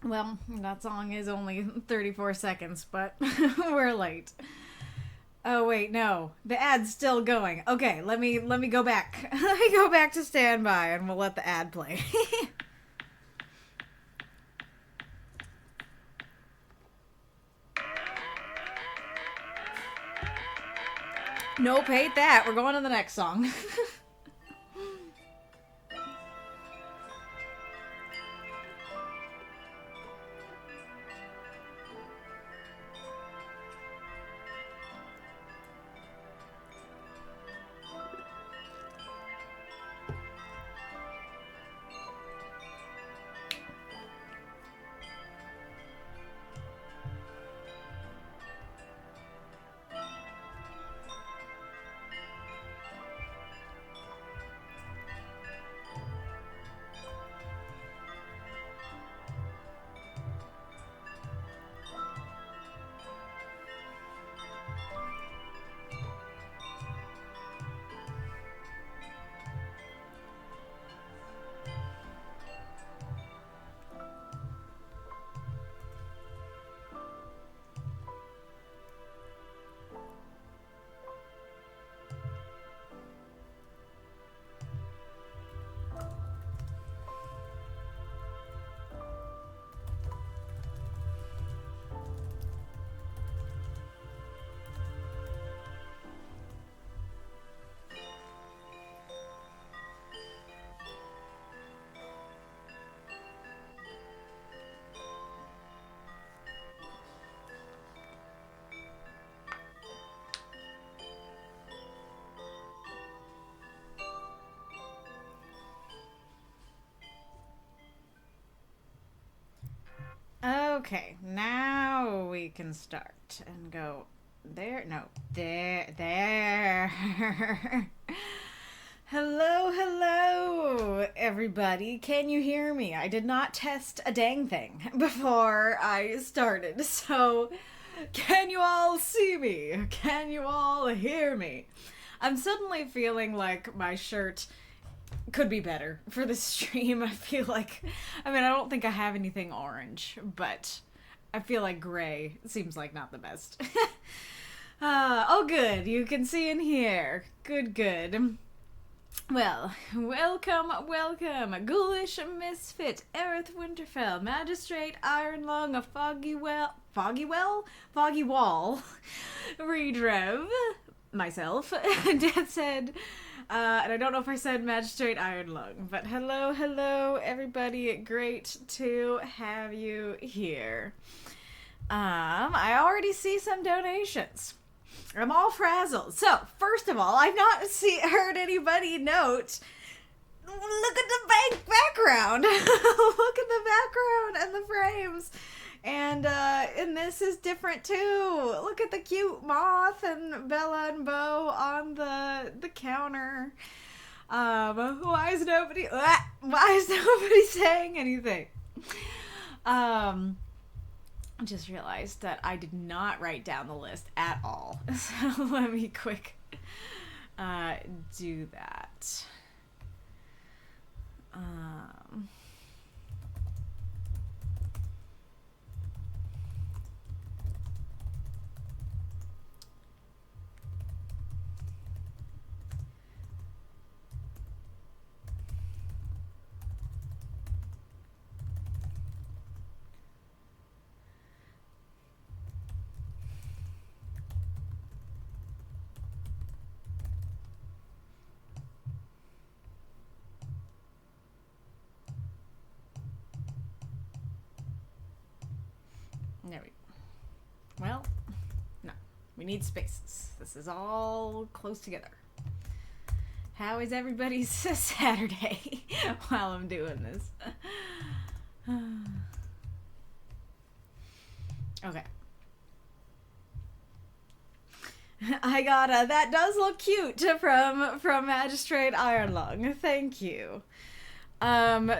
Well, that song is only 34 seconds, but we're late. Oh wait, no. The ad's still going. Okay, let me go back. Let me go back to standby and we'll let the ad play. Nope, hate that. We're going to the next song. Okay, now we can start and go there. No, there. Hello, everybody. Can you hear me? I did not test a dang thing before I started, so can you all see me? Can you all hear me? I'm suddenly feeling like my shirt could be better for this stream. I don't think I have anything orange, but I feel like gray seems like not the best. Oh good, you can see in here. Good. Well, welcome, ghoulish misfit, Arith Winterfell, magistrate, Ironlung, a foggy wall, Reidrev, myself, Death's Head, and I don't know if I said Magistrate Ironlung, but hello, everybody. Great to have you here. I already see some donations. I'm all frazzled. So, first of all, I've not heard anybody note, look at the background. Look at the background and the frames. And this is different too. Look at the cute moth and Bella and Bo on the counter. Why is nobody saying anything? I just realized that I did not write down the list at all. So let me quick do that. There we go. Well, no. We need spaces. This is all close together. How is everybody's Saturday while I'm doing this? Okay. I got that does look cute from Magistrate Ironlung. Thank you.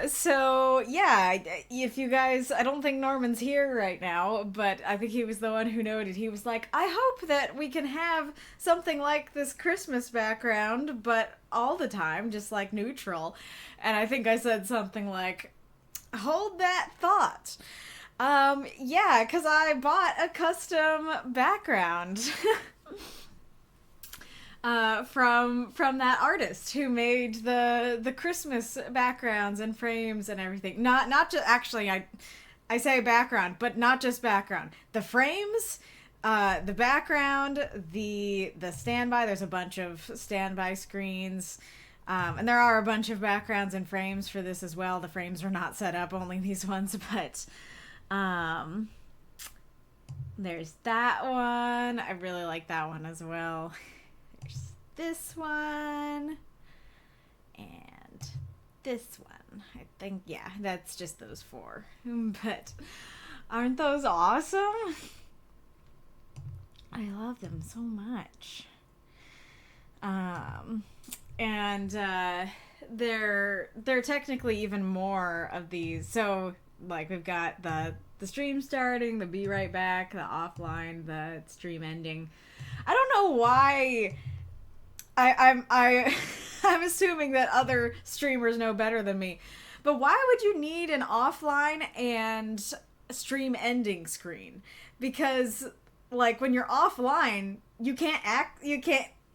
So yeah, if you guys, I don't think Norman's here right now, but I think he was the one who noted. He was like, I hope that we can have something like this Christmas background, but all the time, just like neutral. And I think I said something like, hold that thought. Yeah, because I bought a custom background. From that artist who made the Christmas backgrounds and frames and everything. Not just actually I say background, but not just background. The frames, the background, the standby. There's a bunch of standby screens. And there are a bunch of backgrounds and frames for this as well. The frames are not set up, only these ones, but there's that one. I really like that one as well. There's this one and this one. I think, yeah, that's just those four. But aren't those awesome? I love them so much. And they're technically even more of these. So like we've got the stream starting, the be right back, the offline, the stream ending. I don't know why. I'm assuming that other streamers know better than me, but why would you need an offline and stream ending screen? Because like when you're offline,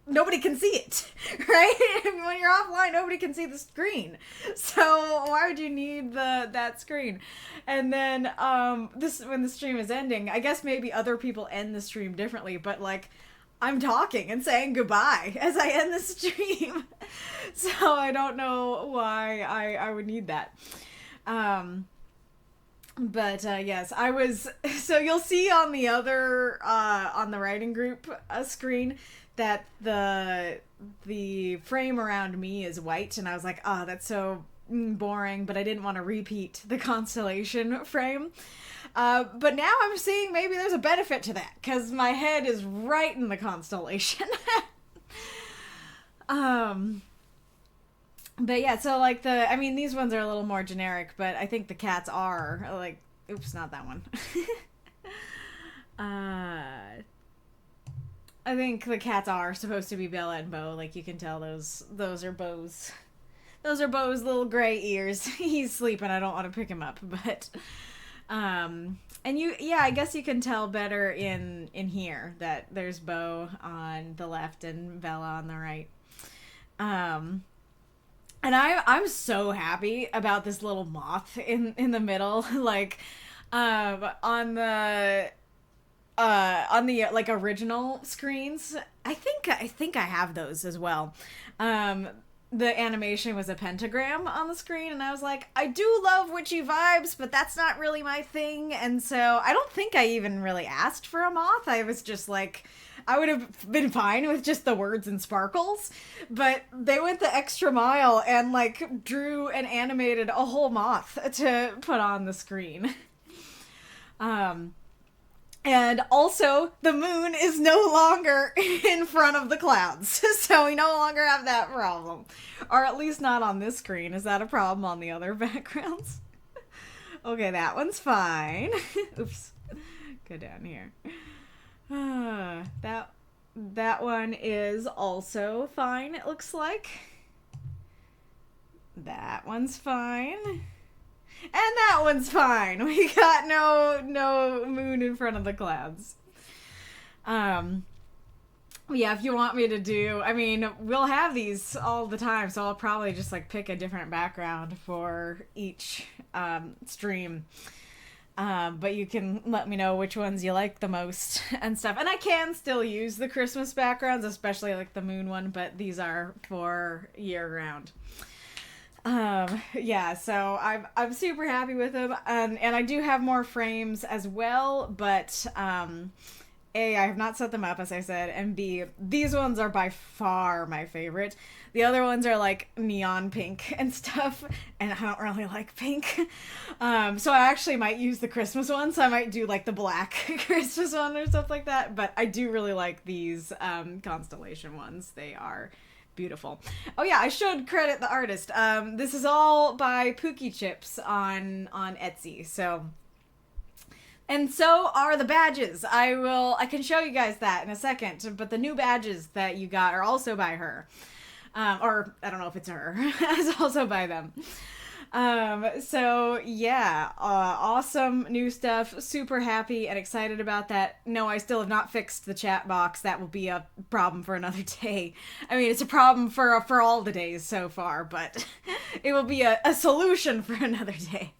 nobody can see it, right? When you're offline, nobody can see the screen. So why would you need that screen? And then when the stream is ending, I guess maybe other people end the stream differently, but like I'm talking and saying goodbye as I end the stream. So I don't know why I would need that. But yes, I was, so you'll see on the other on the writing group screen that the frame around me is white, and I was like, oh, that's so boring, but I didn't want to repeat the constellation frame. But now I'm seeing maybe there's a benefit to that, because my head is right in the constellation. But yeah, so like these ones are a little more generic, but I think the cats are like, oops, not that one. I think the cats are supposed to be Bella and Bo. Like you can tell those are Bo's. Those are Bo's little gray ears. He's sleeping. I don't want to pick him up, but and I guess you can tell better in here that there's Bo on the left and Bella on the right. And I'm so happy about this little moth in the middle, like on the like original screens. I think I have those as well. The animation was a pentagram on the screen, and I was like, I do love witchy vibes, but that's not really my thing. And so I don't think I even really asked for a moth. I was just like, I would have been fine with just the words and sparkles, but they went the extra mile and like drew and animated a whole moth to put on the screen. And also, the moon is no longer in front of the clouds, so we no longer have that problem. Or at least not on this screen. Is that a problem on the other backgrounds? Okay, that one's fine. Oops. Go down here. That one is also fine, it looks like. That one's fine. And that one's fine. We got no moon in front of the clouds. Yeah, if you want me to do, I mean, we'll have these all the time, so I'll probably just like pick a different background for each stream. But you can let me know which ones you like the most and stuff. And I can still use the Christmas backgrounds, especially like the moon one, but these are for year round. Yeah, so I'm super happy with them, and I do have more frames as well, but A, I have not set them up, as I said, and B, these ones are by far my favorite. The other ones are like neon pink and stuff, and I don't really like pink. So I actually might use the Christmas one, so I might do like the black Christmas one or stuff like that, but I do really like these constellation ones. They are beautiful. Oh yeah, I should credit the artist. This is all by Pookie Chips on Etsy. So, and so are the badges. I can show you guys that in a second. But the new badges that you got are also by her, or I don't know if it's her. It's also by them. So yeah, awesome new stuff. Super happy and excited about that. No, I still have not fixed the chat box. That will be a problem for another day. I mean, it's a problem for all the days so far, but it will be a solution for another day.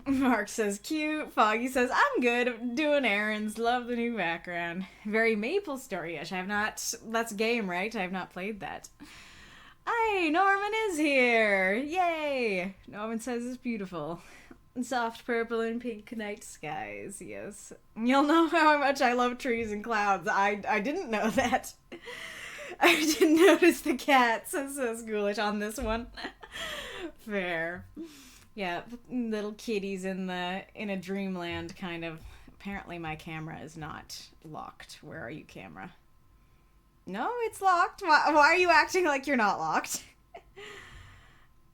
Mark says, cute. Foggy says, I'm good. Doing errands. Love the new background. Very Maple Story-ish. I have not... That's a game, right? I have not played that. Hey, Norman is here. Yay. Norman says it's beautiful. Soft purple and pink night skies. Yes. You'll know how much I love trees and clouds. I didn't know that. I didn't notice the cats. So ghoulish on this one. Fair. Yeah, little kitties in a dreamland kind of. Apparently my camera is not locked. Where are you, camera? No, it's locked. Why are you acting like you're not locked?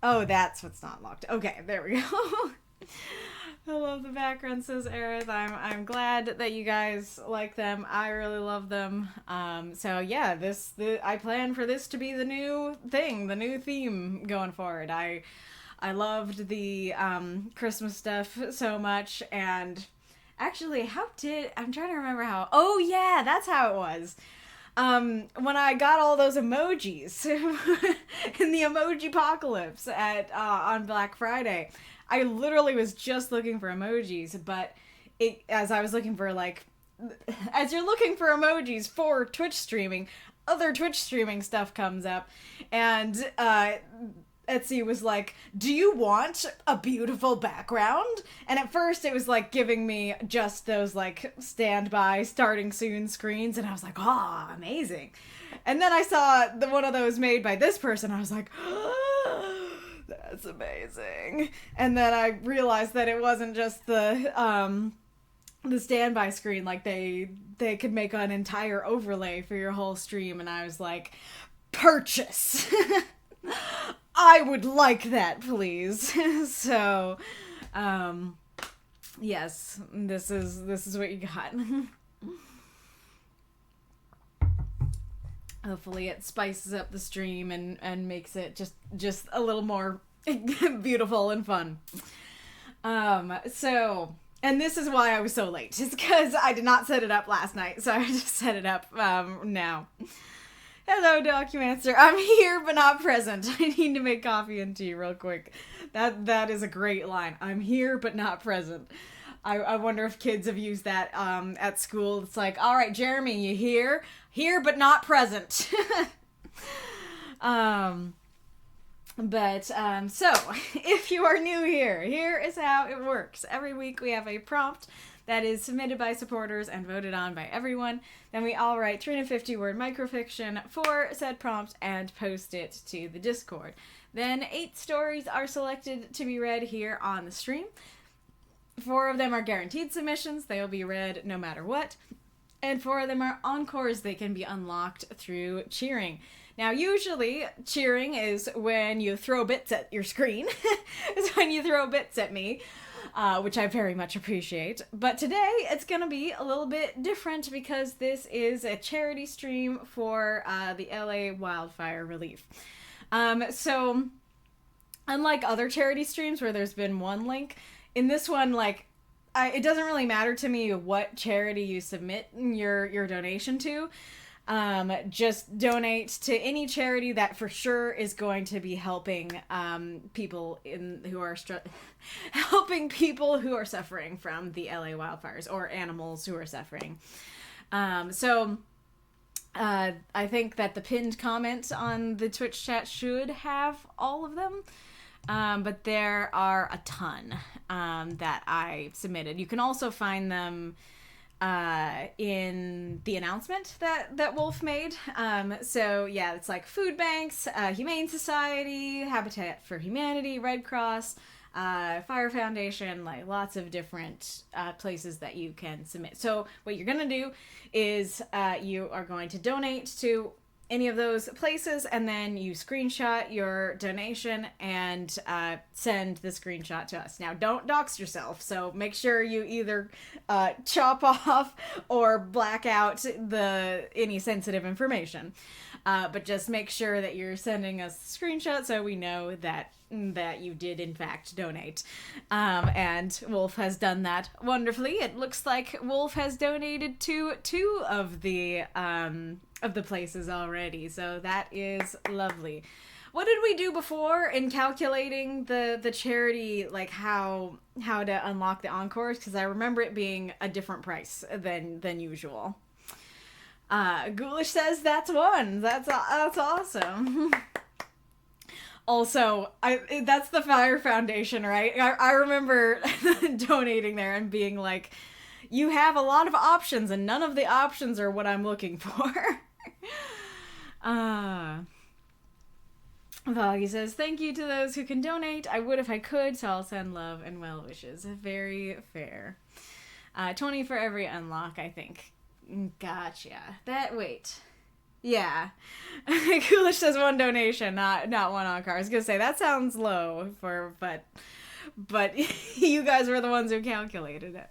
Oh, that's what's not locked. Okay, there we go. I love the background, says Arith. I'm glad that you guys like them. I really love them. So yeah, I plan for this to be the new thing, the new theme going forward. I loved the Christmas stuff so much, and actually, I'm trying to remember how, oh yeah, that's how it was. When I got all those emojis in the emoji apocalypse on Black Friday, I literally was just looking for emojis, but as I was looking for, like, as you're looking for emojis for Twitch streaming, other Twitch streaming stuff comes up, and, Etsy was like, do you want a beautiful background? And at first it was like giving me just those like standby starting soon screens, and I was like, oh, amazing. And then I saw one of those made by this person. I was like, oh, that's amazing. And then I realized that it wasn't just the standby screen, like they could make an entire overlay for your whole stream, and I was like, purchase. I would like that, please. So, yes, this is what you got. Hopefully it spices up the stream and makes it just a little more beautiful and fun. So, and this is why I was so late. It's because I did not set it up last night, so I just set it up now. Hello, Documancer. I'm here but not present. I need to make coffee and tea real quick. That is a great line. I'm here but not present. I wonder if kids have used that at school. It's like, all right, Jeremy, you here? Here but not present. So, if you are new here is how it works. Every week we have a prompt that is submitted by supporters and voted on by everyone. Then we all write 350-word microfiction for said prompt and post it to the Discord. Then 8 stories are selected to be read here on the stream. 4 of them are guaranteed submissions. They will be read no matter what. And 4 of them are encores. They can be unlocked through cheering. Now, usually, cheering is when you throw bits at your screen. It's when you throw bits at me. Which I very much appreciate. But today, it's going to be a little bit different because this is a charity stream for the LA wildfire relief. So, unlike other charity streams where there's been one link, in this one, like, it doesn't really matter to me what charity you submit your donation to. Just donate to any charity that for sure is going to be helping people helping people who are suffering from the LA wildfires, or animals who are suffering. So I think that the pinned comment on the Twitch chat should have all of them. But there are a ton that I submitted. You can also find them in the announcement that Wolf made. So yeah, it's like food banks, Humane Society, Habitat for Humanity, Red Cross, Fire Foundation, like lots of different places that you can submit. So what you're gonna do is you are going to donate to any of those places, and then you screenshot your donation and send the screenshot to us. Now, don't dox yourself, so make sure you either chop off or black out any sensitive information. But just make sure that you're sending us a screenshot so we know that you did in fact donate. And Wolf has done that wonderfully. It looks like Wolf has donated to 2 of the places already, so that is lovely. What did we do before in calculating the charity, like how to unlock the Encores? Because I remember it being a different price than usual. Ghoulish says that's 1. That's awesome. Also, that's the Fire Foundation, right? I remember donating there and being like, you have a lot of options and none of the options are what I'm looking for. Foggy says, thank you to those who can donate. I would if I could, so I'll send love and well wishes. Very fair. 20 for every unlock, I think. Gotcha. Wait. Yeah. Coolish says 1 donation, not 1 Encore. I was gonna say, that sounds low, but you guys were the ones who calculated it.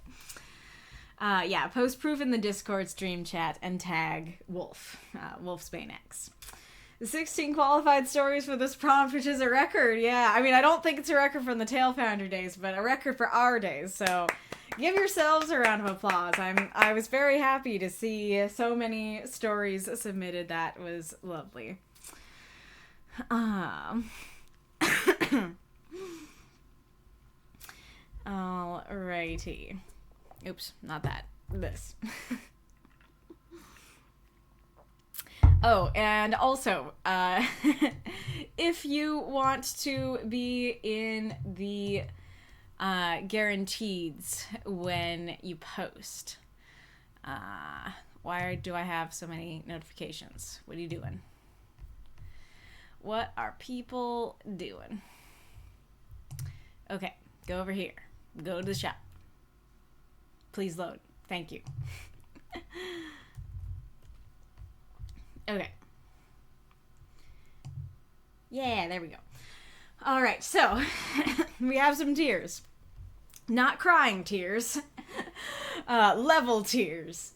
Yeah, post proof in the Discord stream chat and tag Wolf, WolfSpainX. 16 qualified stories for this prompt, which is a record. Yeah, I mean, I don't think it's a record from the Tail Founder days, but a record for our days. So give yourselves a round of applause. I was very happy to see so many stories submitted. That was lovely. Alrighty. Oops, not that. This. Oh, and also, if you want to be in the guaranteeds when you post, why do I have so many notifications? What are you doing? What are people doing? Okay, go over here. Go to the shop. Please load. Thank you. Okay. Yeah, there we go. All right, so we have some tiers. Not crying tears. Level tiers.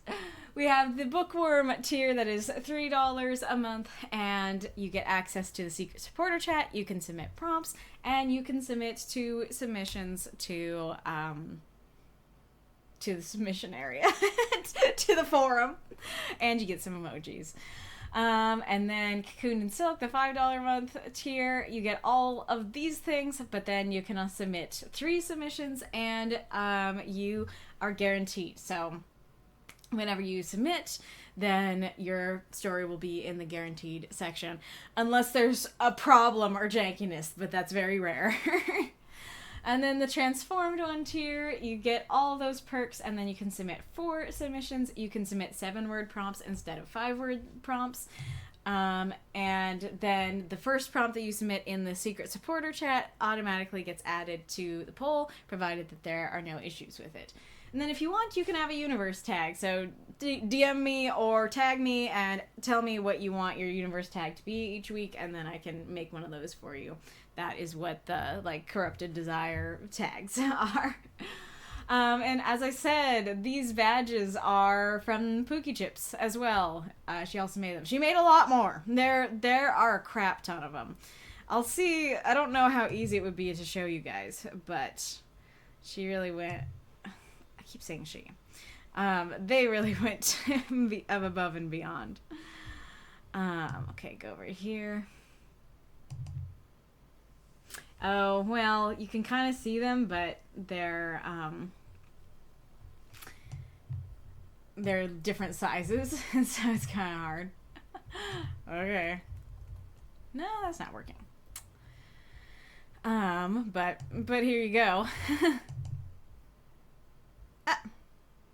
We have the Bookworm tier that is $3 a month, and you get access to the secret supporter chat. You can submit prompts, and you can submit 2 submissions to the submission area, to the forum, and you get some emojis. And then Cocoon and Silk, the $5 a month tier, you get all of these things, but then you can submit 3 submissions, and you are guaranteed. So whenever you submit, then your story will be in the guaranteed section, unless there's a problem or jankiness, but that's very rare. And then the transformed one tier, you get all those perks, and then you can submit 4 submissions. You can submit 7-word prompts instead of 5-word prompts. And then the first prompt that you submit in the secret supporter chat automatically gets added to the poll, provided that there are no issues with it. And then if you want, you can have a universe tag. So DM me or tag me and tell me what you want your universe tag to be each week, and then I can make one of those for you. That is what the, corrupted desire tags are. And as I said, these badges are from Pookie Chips as well. She also made them. She made a lot more. There are a crap ton of them. I'll see. I don't know how easy it would be to show you guys, but she really went... I keep saying she. They really went above and beyond. Okay, go over here. Oh, well, you can kind of see them, but they're different sizes, and so it's kind of hard. Okay. No, that's not working. But here you go.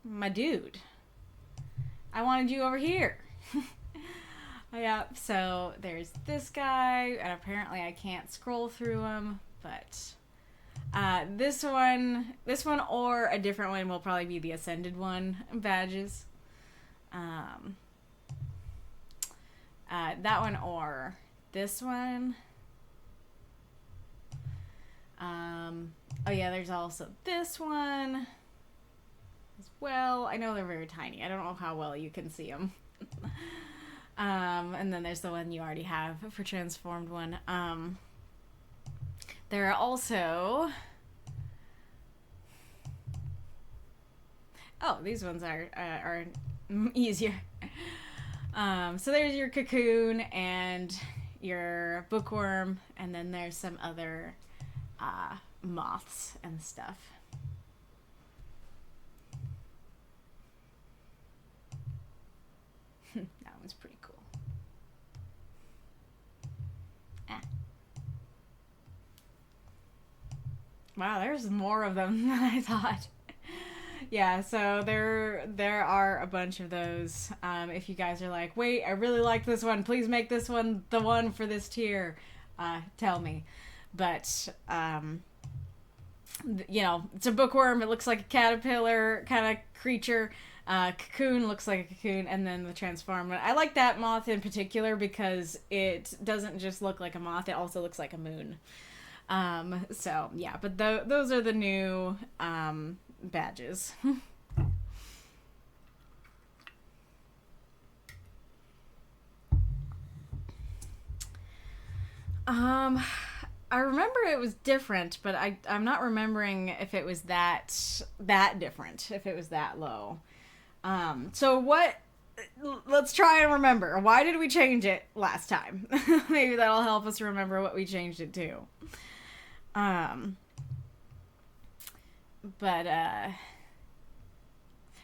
My dude. I wanted you over here. Yeah, so there's this guy, and apparently I can't scroll through them, but this one or a different one will probably be the Ascended one badges. That one or this one. Oh yeah, there's also this one as well. I know they're very tiny. I don't know how well you can see them. And then there's the one you already have for transformed one. There are also... Oh, these ones are easier. So there's your cocoon and your bookworm, and then there's some other moths and stuff. That one's pretty cool. Wow, there's more of them than I thought. Yeah, so there are a bunch of those. If you guys are like, wait, I really like this one, please make this one the one for this tier, tell me. But, you know, it's a bookworm, it looks like a caterpillar kind of creature. Cocoon looks like a cocoon, and then the transformed one. I like that moth in particular because it doesn't just look like a moth, it also looks like a moon. So, yeah, but those are the new, badges. I remember it was different, but I'm not remembering if it was that different, if it was that low. So let's try and remember. Why did we change it last time? Maybe that'll help us remember what we changed it to. But, I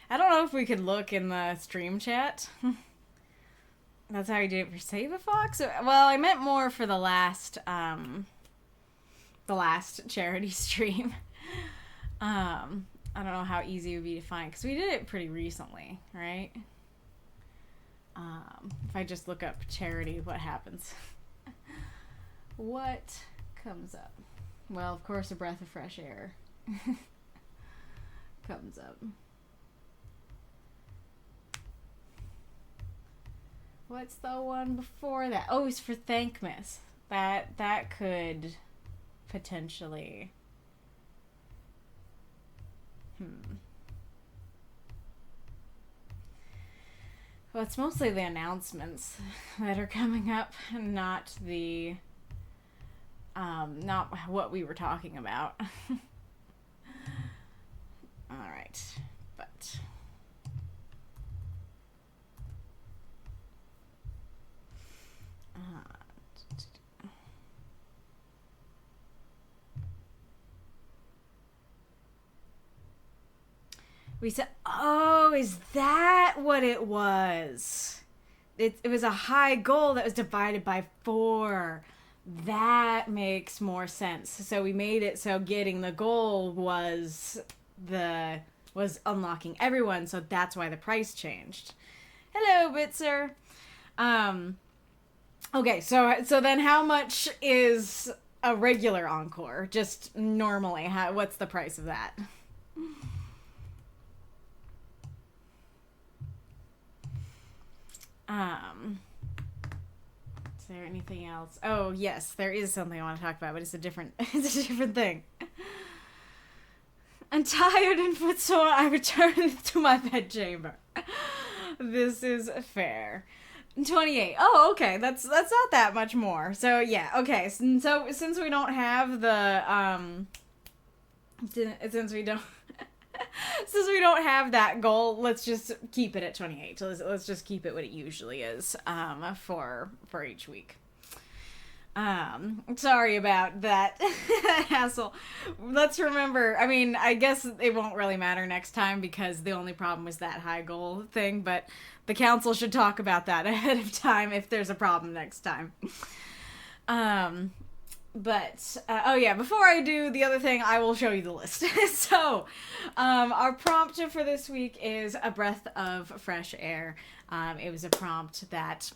don't know if we could look in the stream chat. That's how you do it for Save a Fox? Well, I meant more for the last charity stream. I don't know how easy it would be to find, because we did it pretty recently, right? If I just look up charity, what happens? What comes up? Well, of course, a breath of fresh air comes up. What's the one before that? Oh, it's for Thankmas. That could potentially... Well, it's mostly the announcements that are coming up, not the... not what we were talking about. Alright, but... we said, oh, is that what it was? It was a high goal that was divided by 4. That makes more sense. So we made it so getting the goal was unlocking everyone, so that's why the price changed. Hello, Bitzer. Okay, so then how much is a regular Encore? Just normally, what's the price of that? Is there anything else? Oh, yes, there is something I want to talk about, but it's a different thing. I'm tired and footsore. I return to my bedchamber. This is fair. 28. Oh, okay. That's not that much more. So yeah, okay. So since we don't have the since we don't have that goal, let's just keep it at 28. So let's just keep it what it usually is for each week. Sorry about that hassle. Let's remember, I mean, I guess it won't really matter next time because the only problem was that high goal thing, but the council should talk about that ahead of time if there's a problem next time. But, oh yeah, before I do the other thing, I will show you the list. So, our prompt for this week is a breath of fresh air. It was a prompt that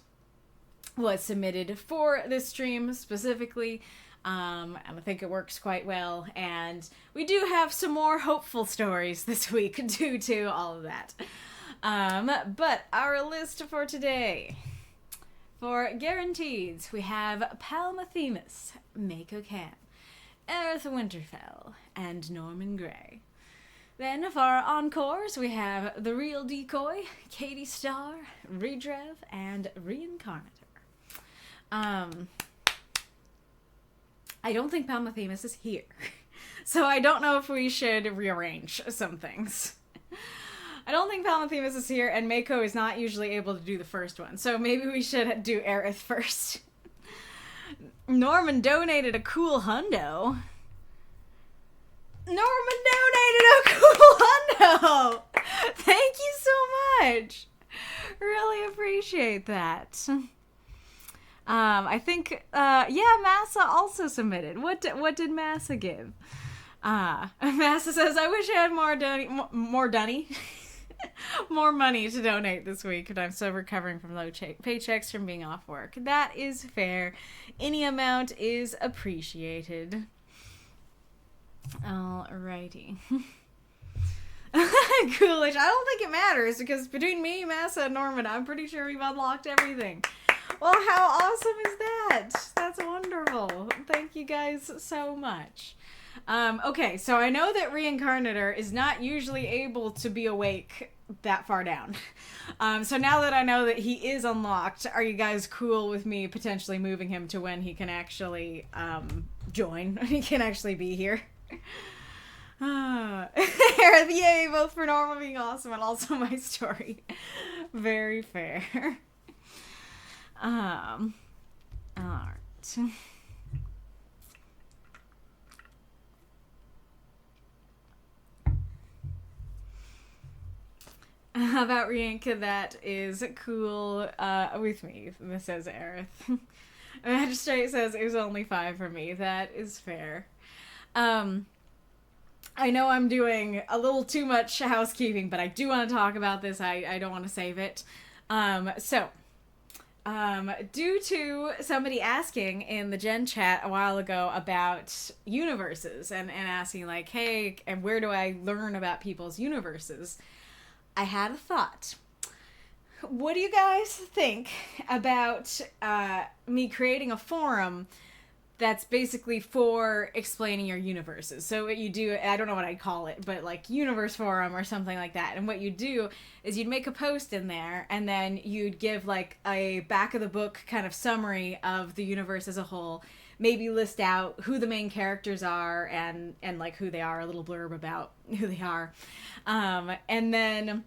was submitted for this stream specifically, and I think it works quite well, and we do have some more hopeful stories this week due to all of that. But our list for today, for guarantees, we have Palmothemus, Makokam, Arith Winterfell, and Norman Grey. Then for our encores, we have The Real Decoy, Katie Starr, Reidrev, and Reinkarnitor. I don't think Palmothemus is here, so I don't know if we should rearrange some things. I don't think Palmothemus is here, and Mako is not usually able to do the first one, so maybe we should do Arith first. Norman donated a cool hundo. Norman donated a cool hundo! Thank you so much! Really appreciate that. I think, yeah, Massa also submitted. What did Massa give? Massa says, I wish I had more money to donate this week, but I'm still recovering from low paychecks from being off work. That is fair. Any amount is appreciated. Alrighty. Coolish. I don't think it matters, because between me, Massa, and Norman, I'm pretty sure we've unlocked everything. Well, how awesome is that? That's wonderful. Thank you guys so much. Okay, so I know that Reinkarnitor is not usually able to be awake that far down. So now that I know that he is unlocked, are you guys cool with me potentially moving him to when he can actually join? He can actually be here. Arith, yay, both for Norma being awesome and also my story. Very fair. Alright. How about Rianka? That is cool with me, says Arith. Magistrate says it was only 5 for me. That is fair. I know I'm doing a little too much housekeeping, but I do want to talk about this. I don't want to save it. Due to somebody asking in the Gen chat a while ago about universes and asking like, hey, and where do I learn about people's universes? I had a thought. What do you guys think about me creating a forum that's basically for explaining your universes? So what you do, I don't know what I'd call it, but like universe forum or something like that. And what you do is you'd make a post in there, and then you'd give like a back of the book kind of summary of the universe as a whole. Maybe list out who the main characters are and like who they are, a little blurb about who they are. And then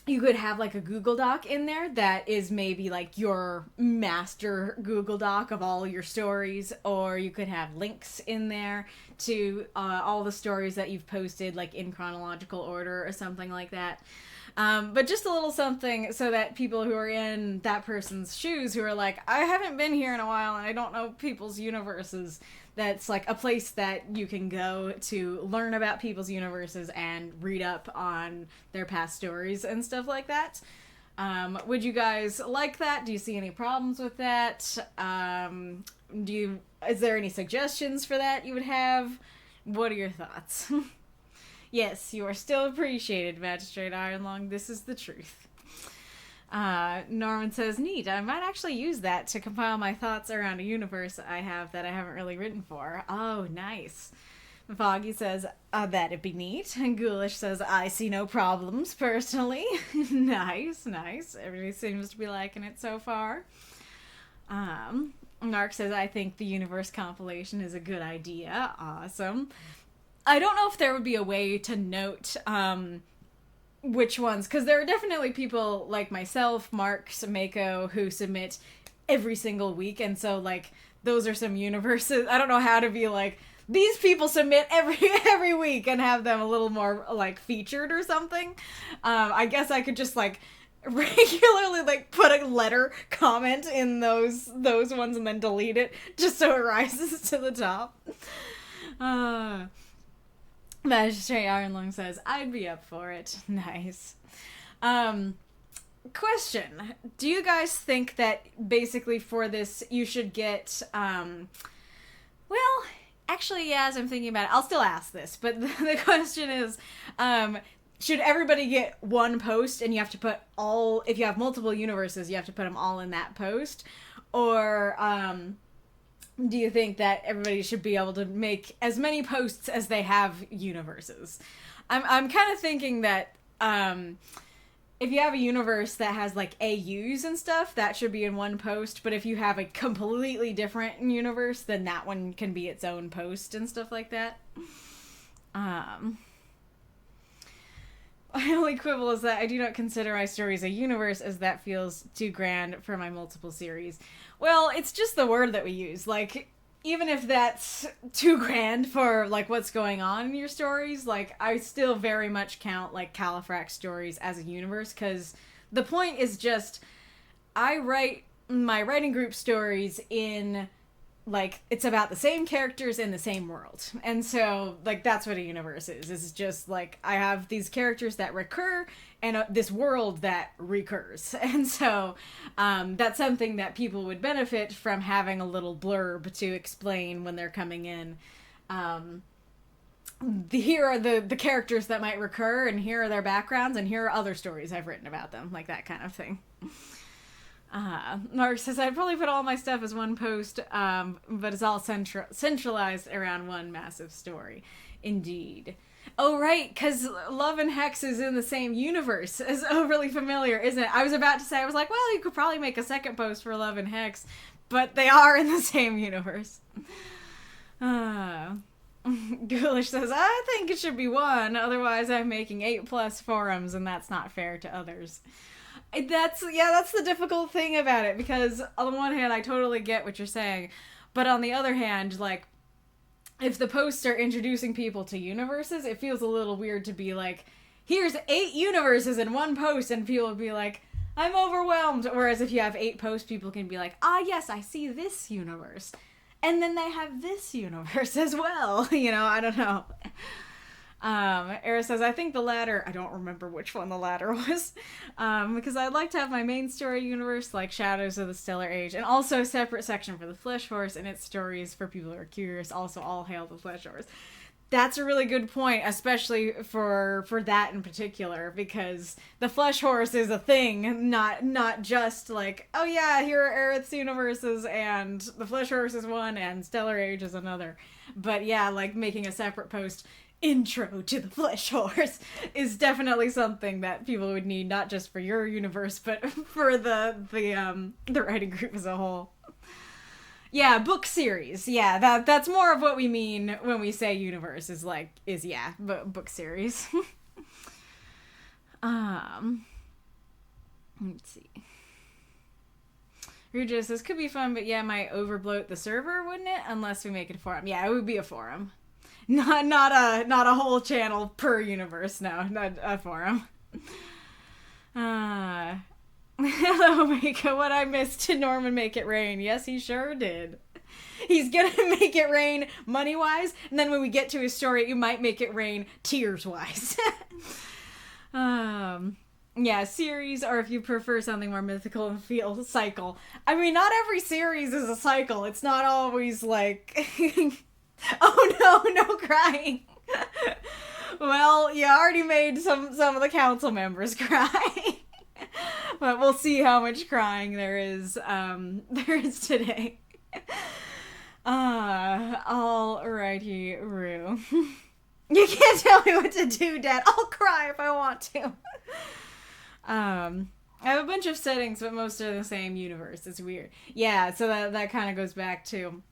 you could have like a Google Doc in there that is maybe like your master Google Doc of all your stories, or you could have links in there to all the stories that you've posted like in chronological order or something like that. But just a little something so that people who are in that person's shoes who are like, I haven't been here in a while and I don't know people's universes, that's like a place that you can go to learn about people's universes and read up on their past stories and stuff like that. Would you guys like that? Do you see any problems with that? Is there any suggestions for that you would have? What are your thoughts? Yes, you are still appreciated, Magistrate Ironlong. This is the truth. Norman says, neat. I might actually use that to compile my thoughts around a universe I have that I haven't really written for. Oh, nice. Foggy says, that'd be neat. And Ghoulish says, I see no problems, personally. Nice. Everybody seems to be liking it so far. Narc says, I think the universe compilation is a good idea. Awesome. I don't know if there would be a way to note which ones, because there are definitely people like myself, Mark, Mako, who submit every single week, and so like those are some universes. I don't know how to be like, these people submit every week and have them a little more like featured or something. I guess I could just like regularly like put a letter comment in those ones and then delete it just so it rises to the top. Magistrate Ironlung says, I'd be up for it. Nice. Question. Do you guys think that basically for this you should get, well, actually, yeah, as I'm thinking about it, I'll still ask this, but the question is, should everybody get one post and you have to put all, if you have multiple universes, you have to put them all in that post? Or, do you think that everybody should be able to make as many posts as they have universes? I'm kind of thinking that if you have a universe that has like AUs and stuff, that should be in one post. But if you have a completely different universe, then that one can be its own post and stuff like that. My only quibble is that I do not consider my stories a universe, as that feels too grand for my multiple series. Well, it's just the word that we use. Like, even if that's too grand for, like, what's going on in your stories, like, I still very much count, like, Califrax stories as a universe, because the point is just, I write my writing group stories in, like, it's about the same characters in the same world. And so, like, that's what a universe is. It's just, like, I have these characters that recur and this world that recurs. And so, that's something that people would benefit from having a little blurb to explain when they're coming in. Here are the characters that might recur, and here are their backgrounds, and here are other stories I've written about them. Like, that kind of thing. Mark says, I'd probably put all my stuff as one post, but it's all centralized around one massive story. Indeed. Oh, right, because Love and Hex is in the same universe. It's overly familiar, isn't it? I was about to say, I was like, well, you could probably make a second post for Love and Hex, but they are in the same universe. Ghoulish says, I think it should be one, otherwise I'm making 8+ forums, and that's not fair to others. That's the difficult thing about it, because on the one hand, I totally get what you're saying, but on the other hand, like, if the posts are introducing people to universes, it feels a little weird to be like, here's 8 universes in one post, and people would be like, I'm overwhelmed. Whereas if you have 8 posts, people can be like, yes, I see this universe. And then they have this universe as well. You know, I don't know. Arith says, I think the latter, I don't remember which one the latter was, because I'd like to have my main story universe, like Shadows of the Stellar Age, and also a separate section for the Flesh Horse and its stories for people who are curious, also all hail the Flesh Horse. That's a really good point, especially for that in particular, because the Flesh Horse is a thing, not just like, oh yeah, here are Arith's universes, and the Flesh Horse is one, and Stellar Age is another. But yeah, like making a separate post, Intro to the Flesh Horse, is definitely something that people would need, not just for your universe, but for the writing group as a whole. Yeah, book series. Yeah, that's more of what we mean when we say universe, book series. Let's see. Reidrev says, could be fun, but yeah, might overbloat the server, wouldn't it? Unless we make it a forum. Yeah, it would be a forum. Not a whole channel per universe, no, not a forum. Hello, Mika. What I missed to Norman Make It Rain. Yes, he sure did. He's gonna make it rain money-wise, and then when we get to his story, you might make it rain tears-wise. Yeah, series, or if you prefer something more mythical and feel cycle. I mean, not every series is a cycle. It's not always like... Oh no crying. Well, you already made some of the council members cry. But we'll see how much crying there is today. Alrighty, Rue. You can't tell me what to do, Dad. I'll cry if I want to. I have a bunch of settings, but most are the same universe. It's weird. Yeah, so that kind of goes back to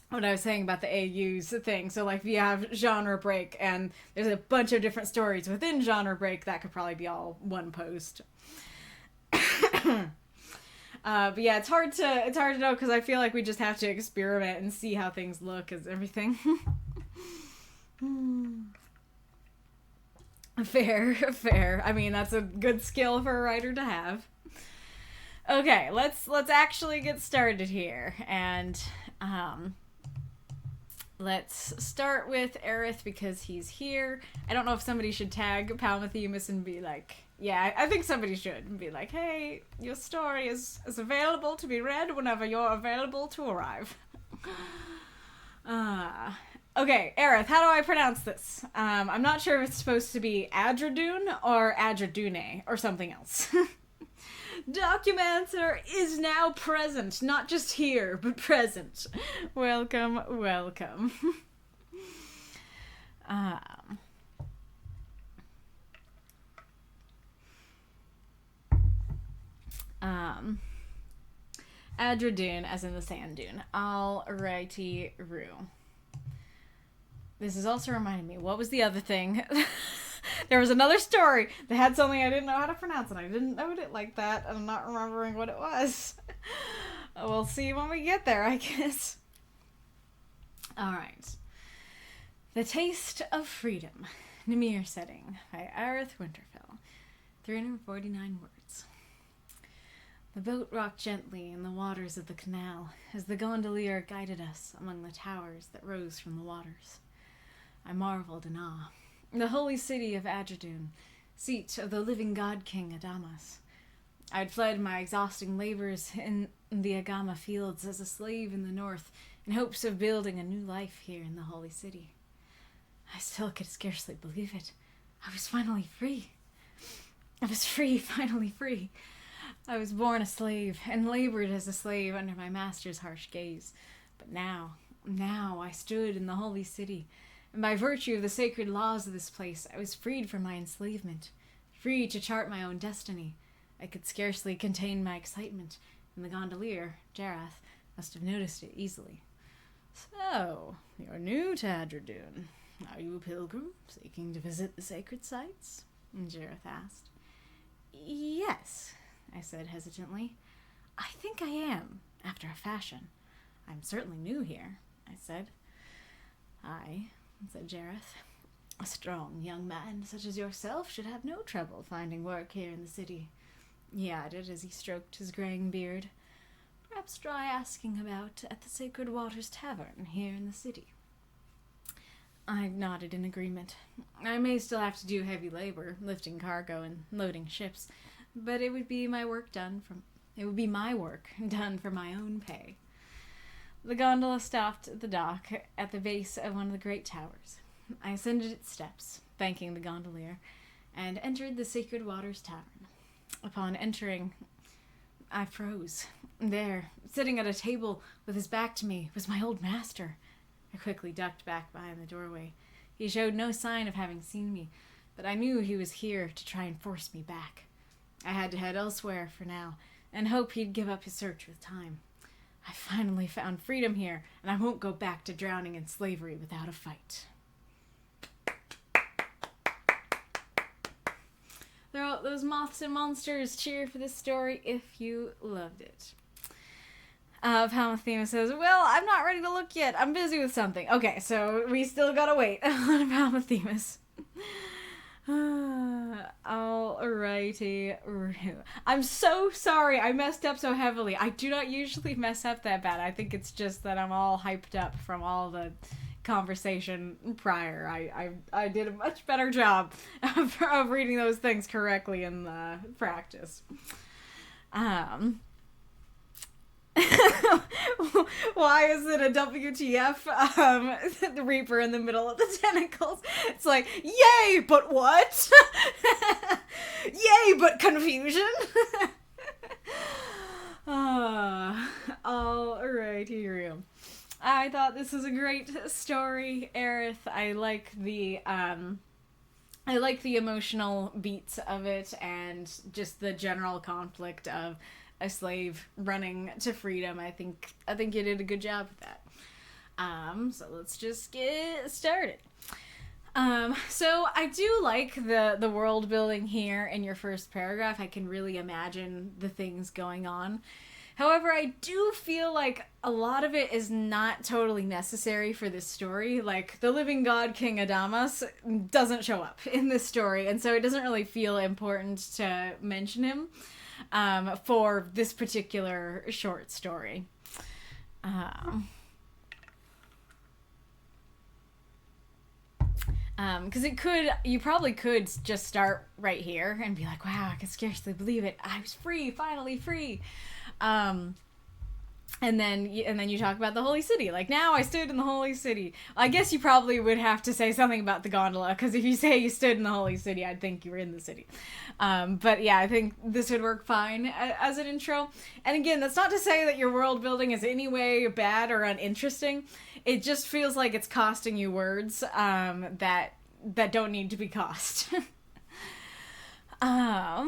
what I was saying about the AUs thing. So, like, if you have genre break, and there's a bunch of different stories within genre break, that could probably be all one post. But yeah, it's hard to know, because I feel like we just have to experiment and see how things look as everything. Fair. I mean, that's a good skill for a writer to have. Okay, let's actually get started here, and let's start with Arith, because he's here. I don't know if somebody should tag Palmothemus and be like, yeah, I think somebody should be like, hey, your story is available to be read whenever you're available to arrive. Okay, Arith, how do I pronounce this? I'm not sure if it's supposed to be Adradune or Adradune or something else. Documancer is now present. Not just here, but present. Welcome, welcome. Adradune, as in the sand dune. Alrighty-roo. This is also reminding me, what was the other thing? There was another story that had something I didn't know how to pronounce, and I didn't note it like that, and I'm not remembering what it was. We'll see when we get there, I guess. Alright. The Taste of Freedom. Nimere setting by Arith Winterfell. 349 words. The boat rocked gently in the waters of the canal as the gondolier guided us among the towers that rose from the waters. I marveled in awe. The holy city of Adradune, seat of the living god king Adamas. I had fled my exhausting labors in the Agama fields as a slave in the north in hopes of building a new life here in the holy city. I still could scarcely believe it. I was finally free. I was free, finally free. I was born a slave and labored as a slave under my master's harsh gaze. But now I stood in the holy city, and by virtue of the sacred laws of this place, I was freed from my enslavement, free to chart my own destiny. I could scarcely contain my excitement, and the gondolier, Jareth, must have noticed it easily. So, you're new to Adradune. Are you a pilgrim, seeking to visit the sacred sites? Jareth asked. Yes, I said hesitantly. I think I am, after a fashion. I'm certainly new here, I said. Aye, said Jareth. A strong young man such as yourself should have no trouble finding work here in the city, he added as he stroked his graying beard. Perhaps try asking about at the Sacred Waters Tavern here in the city. I nodded in agreement. I may still have to do heavy labor, lifting cargo and loading ships, but it would be my work done for my own pay. The gondola stopped at the dock at the base of one of the great towers. I ascended its steps, thanking the gondolier, and entered the Sacred Waters Tavern. Upon entering, I froze. There, sitting at a table with his back to me, was my old master. I quickly ducked back behind the doorway. He showed no sign of having seen me, but I knew he was here to try and force me back. I had to head elsewhere for now, and hope he'd give up his search with time. I finally found freedom here, and I won't go back to drowning in slavery without a fight. Those moths and monsters, cheer for this story if you loved it. Palmothemus says, well, I'm not ready to look yet. I'm busy with something. Okay, so we still gotta wait on Palmothemus. Alrighty. I'm so sorry I messed up so heavily. I do not usually mess up that bad. I think it's just that I'm all hyped up from all the conversation prior. I did a much better job of reading those things correctly in the practice. Why is it a WTF? The Reaper in the middle of the tentacles. It's like, yay, but what? Yay, but confusion. Alrighty, I thought this was a great story, Arith. I like the emotional beats of it and just the general conflict of a slave running to freedom. I think you did a good job with that. So let's just get started. So I do like the world building here in your first paragraph. I can really imagine the things going on. However, I do feel like a lot of it is not totally necessary for this story. Like, the living god King Adamas doesn't show up in this story, and so it doesn't really feel important to mention him for this particular short story. Because you probably could just start right here and be like, wow, I can scarcely believe it. I was free, finally free. And then you talk about the holy city. Like, now I stood in the holy city. I guess you probably would have to say something about the gondola, because if you say you stood in the holy city, I'd think you were in the city. But yeah, I think this would work fine as an intro. And again, that's not to say that your world building is any way bad or uninteresting. It just feels like it's costing you words that don't need to be cost. Yeah.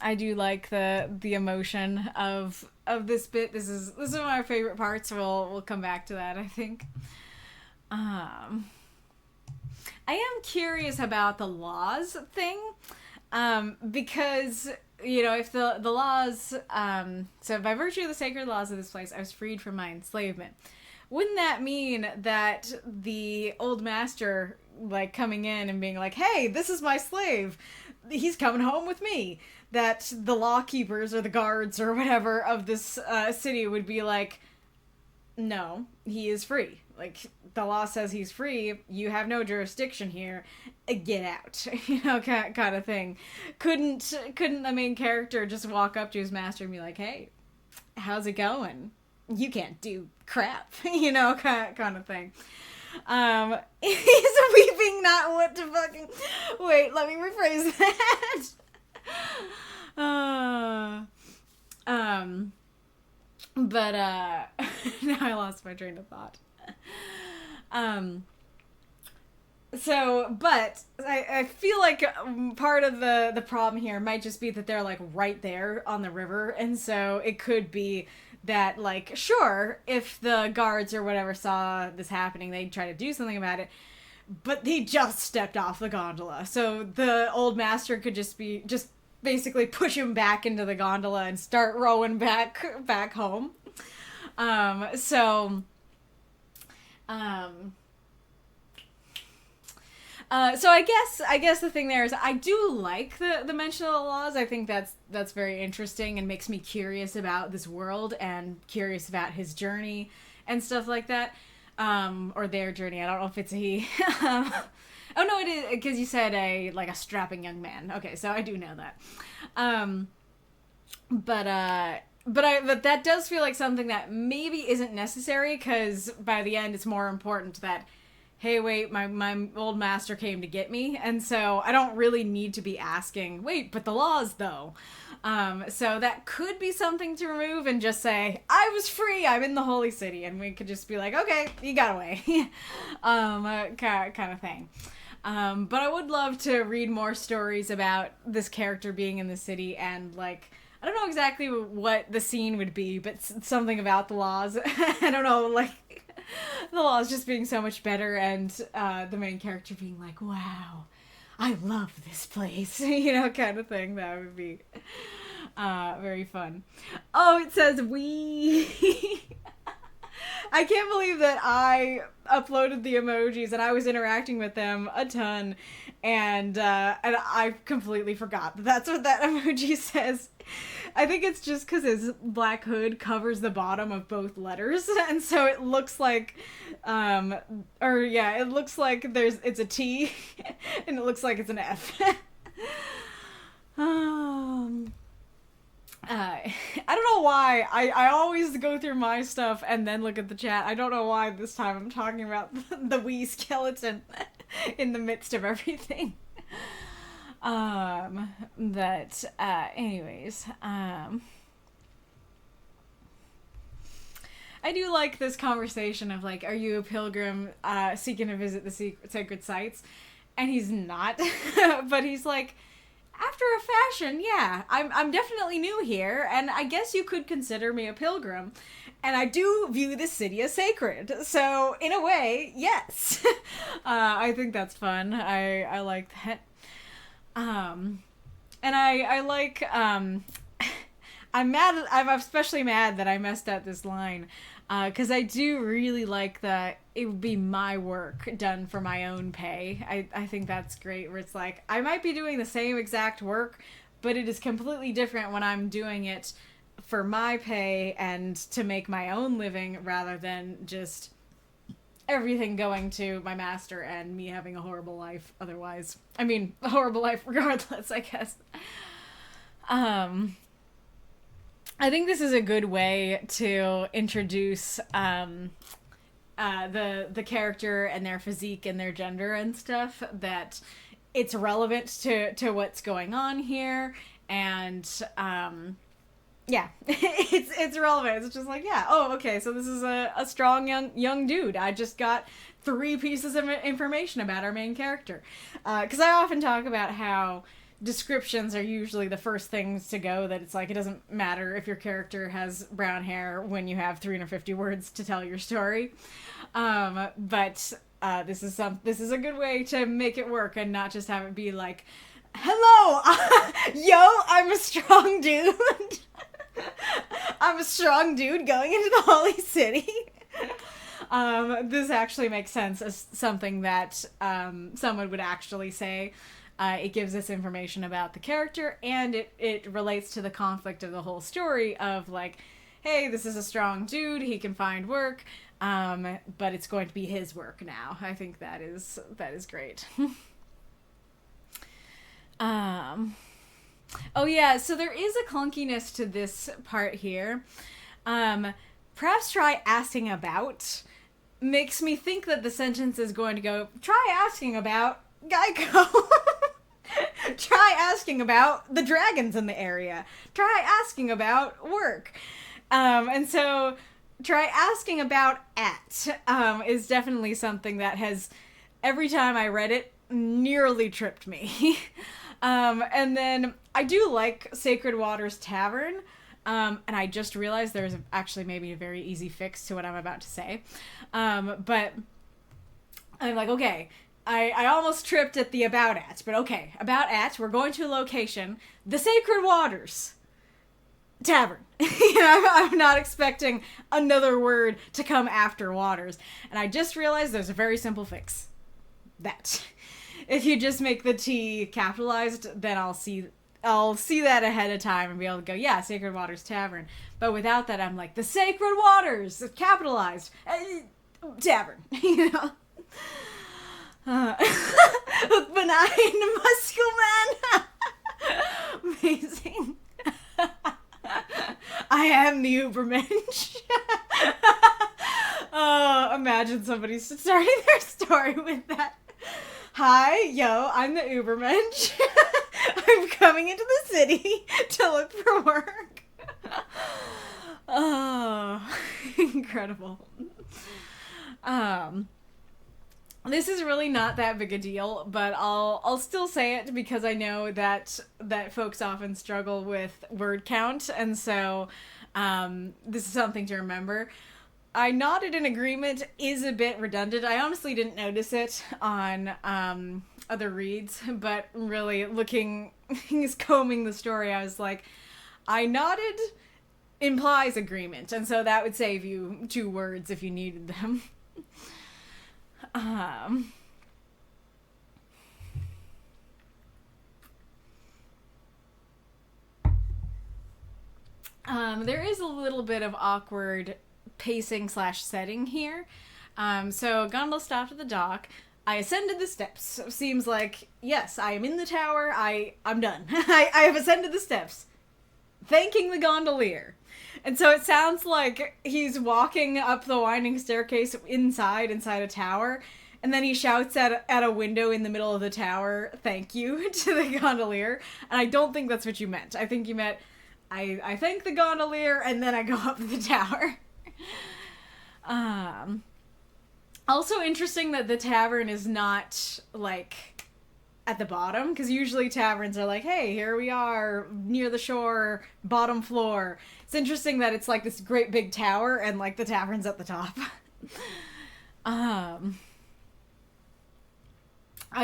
I do like the emotion of this bit. This is one of my favorite parts. We'll come back to that, I think. I am curious about the laws thing, because, you know, if the laws, so by virtue of the sacred laws of this place, I was freed from my enslavement. Wouldn't that mean that the old master, like, coming in and being like, hey, this is my slave, he's coming home with me, that the law keepers or the guards or whatever of this city would be like, no, he is free. Like, the law says he's free, you have no jurisdiction here, get out, you know, kind of thing. Couldn't the main character just walk up to his master and be like, hey, how's it going? You can't do crap, you know, kind of thing. He's weeping, not what to fucking... Wait, let me rephrase that. But, now I lost my train of thought. But I feel like part of the problem here might just be that they're, like, right there on the river, and so it could be that, like, sure, if the guards or whatever saw this happening, they'd try to do something about it, but they just stepped off the gondola, so the old master could just basically push him back into the gondola and start rowing back home. So I guess the thing there is I do like the mention of the laws. I think that's very interesting and makes me curious about this world and curious about his journey and stuff like that. Or their journey. I don't know if it's a he. Oh no, it is, because you said a strapping young man. Okay, so I do know that. But that does feel like something that maybe isn't necessary, because by the end it's more important that, hey, wait, my old master came to get me, and so I don't really need to be asking, wait, but the laws, though. So that could be something to remove and just say, I was free, I'm in the holy city, and we could just be like, okay, you got away. Kind of thing. But I would love to read more stories about this character being in the city, and, like, I don't know exactly what the scene would be, but something about the laws. I don't know, like, the laws just being so much better, and the main character being like, wow, I love this place, you know, kind of thing. That would be very fun. Oh, it says we. I can't believe that I uploaded the emojis and I was interacting with them a ton, and I completely forgot that that's what that emoji says. I think it's just because his black hood covers the bottom of both letters, and so it looks like, it looks like it's a T, and it looks like it's an F. I don't know why. I always go through my stuff and then look at the chat. I don't know why this time I'm talking about the wee skeleton in the midst of everything. Anyways, I do like this conversation of, like, are you a pilgrim seeking to visit the sacred sites? And he's not, but he's like, after a fashion, yeah, I'm definitely new here, and I guess you could consider me a pilgrim, and I do view this city as sacred, so in a way, yes. I think that's fun. I like that. And I like, I'm especially mad that I messed up this line, because I do really like that it would be my work done for my own pay. I think that's great, where it's like, I might be doing the same exact work, but it is completely different when I'm doing it for my pay and to make my own living, rather than just everything going to my master and me having a horrible life otherwise. I mean, a horrible life regardless, I guess. I think this is a good way to introduce the character and their physique and their gender and stuff, that it's relevant to what's going on here, and yeah, it's relevant. It's just like, yeah, oh, okay, so this is a strong young dude. I just got 3 pieces of information about our main character, because I often talk about how descriptions are usually the first things to go, that it's like, it doesn't matter if your character has brown hair when you have 350 words to tell your story. But this is a good way to make it work and not just have it be like, hello, yo, I'm a strong dude. I'm a strong dude going into the Holy City. This actually makes sense as something that someone would actually say. It gives us information about the character, and it relates to the conflict of the whole story of like, hey, this is a strong dude, he can find work, but it's going to be his work now. I think that is great. Oh yeah, so there is a clunkiness to this part here. Perhaps try asking about makes me think that the sentence is going to go, try asking about Geico. Try asking about the dragons in the area. Try asking about work. And so try asking about is definitely something that has, every time I read it, nearly tripped me. And then I do like Sacred Waters Tavern. And I just realized there's actually maybe a very easy fix to what I'm about to say. But I'm like, okay, I almost tripped at the about at, but okay, about at, we're going to a location, the Sacred Waters Tavern. I'm not expecting another word to come after waters. And I just realized there's a very simple fix. That. If you just make the T capitalized, then I'll see that ahead of time and be able to go, yeah, Sacred Waters Tavern. But without that, I'm like, the Sacred Waters, capitalized, tavern, you know? Benign muscle man. Amazing. I am the Ubermensch. Oh, imagine somebody starting their story with that. Hi, yo, I'm the Ubermensch. I'm coming into the city to look for work. Oh, incredible. This is really not that big a deal, but I'll still say it because I know that folks often struggle with word count, and so this is something to remember. I nodded in agreement is a bit redundant. I honestly didn't notice it on other reads, but really combing the story, I was like, I nodded implies agreement, and so that would save you 2 words if you needed them. There is a little bit of awkward pacing / setting here. So gondola stopped at the dock. I ascended the steps. Seems like, yes, I am in the tower. I'm done. I have ascended the steps. Thanking the gondolier. And so it sounds like he's walking up the winding staircase inside a tower, and then he shouts at a window in the middle of the tower, thank you, to the gondolier. And I don't think that's what you meant. I think you meant, I thank the gondolier, and then I go up the tower. Also interesting that the tavern is not, like, at the bottom, because usually taverns are like, hey, here we are, near the shore, bottom floor. It's interesting that it's like this great big tower, and, like, the tavern's at the top. I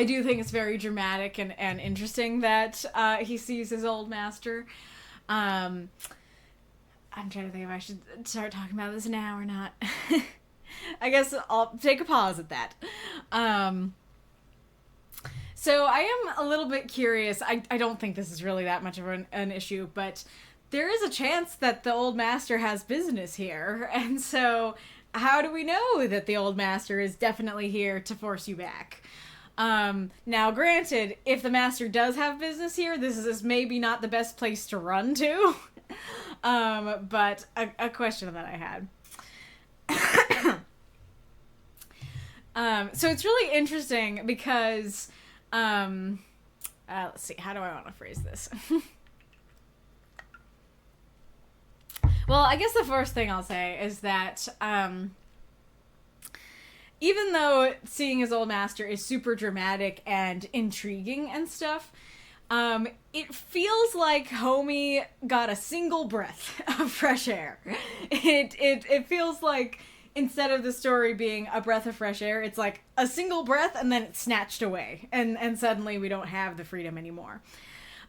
do think it's very dramatic and interesting that he sees his old master. I'm trying to think if I should start talking about this now or not. I guess I'll take a pause at that. So I am a little bit curious. I don't think this is really that much of an issue, but there is a chance that the old master has business here. And so how do we know that the old master is definitely here to force you back? Now, granted, if the master does have business here, this is maybe not the best place to run to. But a question that I had. So it's really interesting because, let's see, how do I want to phrase this? Well, I guess the first thing I'll say is that, even though seeing his old master is super dramatic and intriguing and stuff, it feels like Homie got a single breath of fresh air. It feels like instead of the story being a breath of fresh air, it's like a single breath and then it's snatched away. And suddenly we don't have the freedom anymore.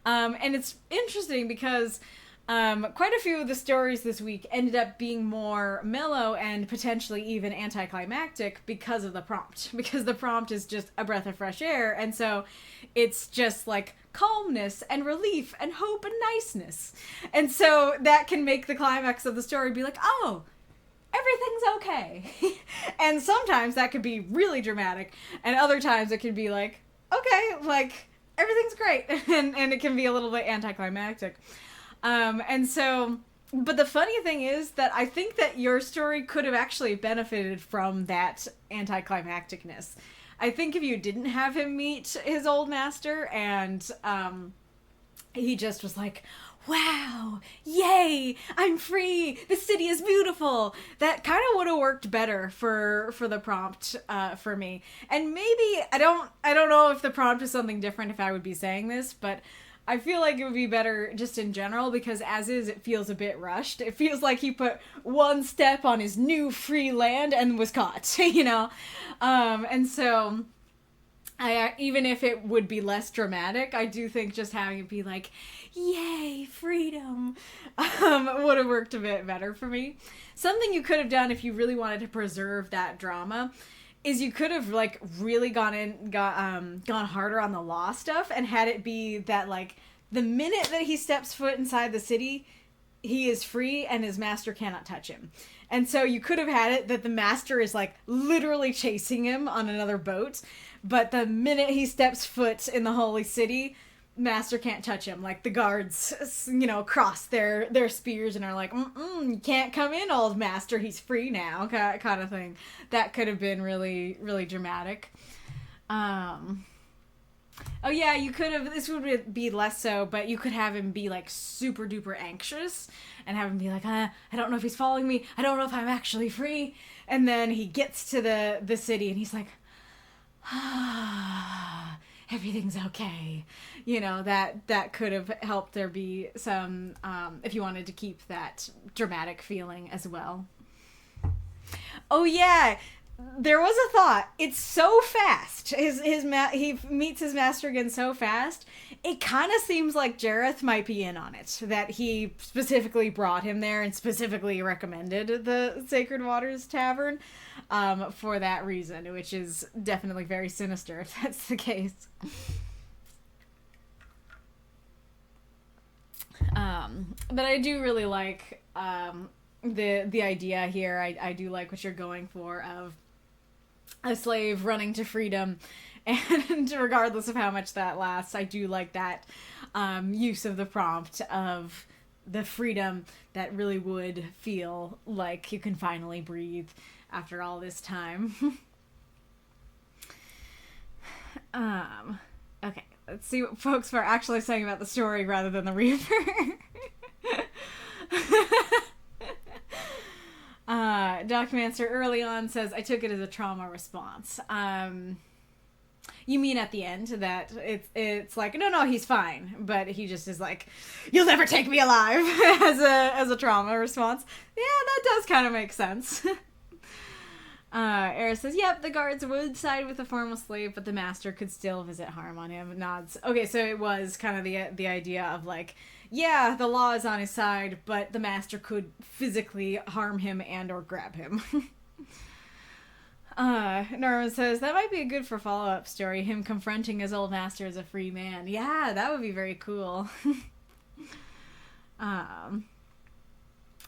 And it's interesting because quite a few of the stories this week ended up being more mellow and potentially even anticlimactic because of the prompt. Because the prompt is just a breath of fresh air, and so it's just like calmness and relief and hope and niceness. And so that can make the climax of the story be like, oh, everything's okay. And sometimes that could be really dramatic, and other times it can be like, okay, like, everything's great. And it can be a little bit anticlimactic. And so, but the funny thing is that I think that your story could have actually benefited from that anticlimacticness. I think if you didn't have him meet his old master and, he just was like, wow, yay, I'm free, the city is beautiful, that kind of would have worked better for the prompt, for me. And maybe, I don't know if the prompt is something different if I would be saying this, but I feel like it would be better just in general, because as is, it feels a bit rushed. It feels like he put one step on his new free land and was caught, you know? And so, even if it would be less dramatic, I do think just having it be like, yay, freedom, would have worked a bit better for me. Something you could have done if you really wanted to preserve that drama is you could have, like, really gone harder on the law stuff and had it be that, like, the minute that he steps foot inside the city, he is free and his master cannot touch him. And so you could have had it that the master is, like, literally chasing him on another boat, but the minute he steps foot in the holy city, master can't touch him. Like, the guards, you know, cross their spears and are like, you can't come in, old master, he's free now, kind of thing. That could have been really, really dramatic. Oh yeah, you could have, this would be less so, but you could have him be, like, super duper anxious and have him be like, I don't know if he's following me, I don't know if I'm actually free. And then he gets to the city and he's like, everything's okay. You know, that could have helped there be some, if you wanted to keep that dramatic feeling as well. Oh yeah, there was a thought. It's so fast. He meets his master again so fast. It kind of seems like Jareth might be in on it. That he specifically brought him there and specifically recommended the Sacred Waters Tavern, for that reason, which is definitely very sinister if that's the case. But I do really like the idea here. I do like what you're going for of a slave running to freedom, and regardless of how much that lasts, I do like that use of the prompt of the freedom that really would feel like you can finally breathe after all this time. Okay, let's see what folks are actually saying about the story rather than the Reaper. Documancer early on says, I took it as a trauma response. You mean at the end that it's like, no, he's fine, but he just is like, you'll never take me alive, as a trauma response. Yeah, that does kind of make sense. Arith says, yep, the guards would side with the former slave, but the master could still visit harm on him. Nods. Okay, so it was kind of the idea of like, yeah, the law is on his side, but the master could physically harm him and or grab him. Norman says, that might be good for follow-up story, him confronting his old master as a free man. Yeah, that would be very cool.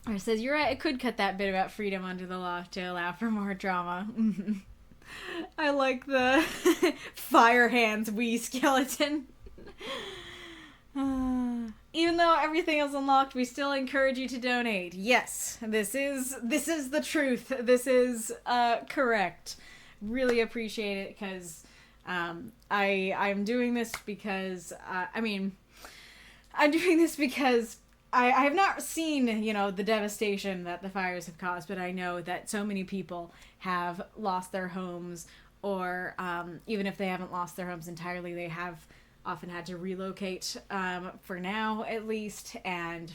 Or says, you're right, it could cut that bit about freedom under the law to allow for more drama. I like the fire hands wee skeleton. Even though everything is unlocked, we still encourage you to donate. Yes, this is the truth. This is correct. Really appreciate it, because I'm doing this because I'm doing this because I have not seen, the devastation that the fires have caused, but I know that so many people have lost their homes, or even if they haven't lost their homes entirely, they have often had to relocate, for now at least, and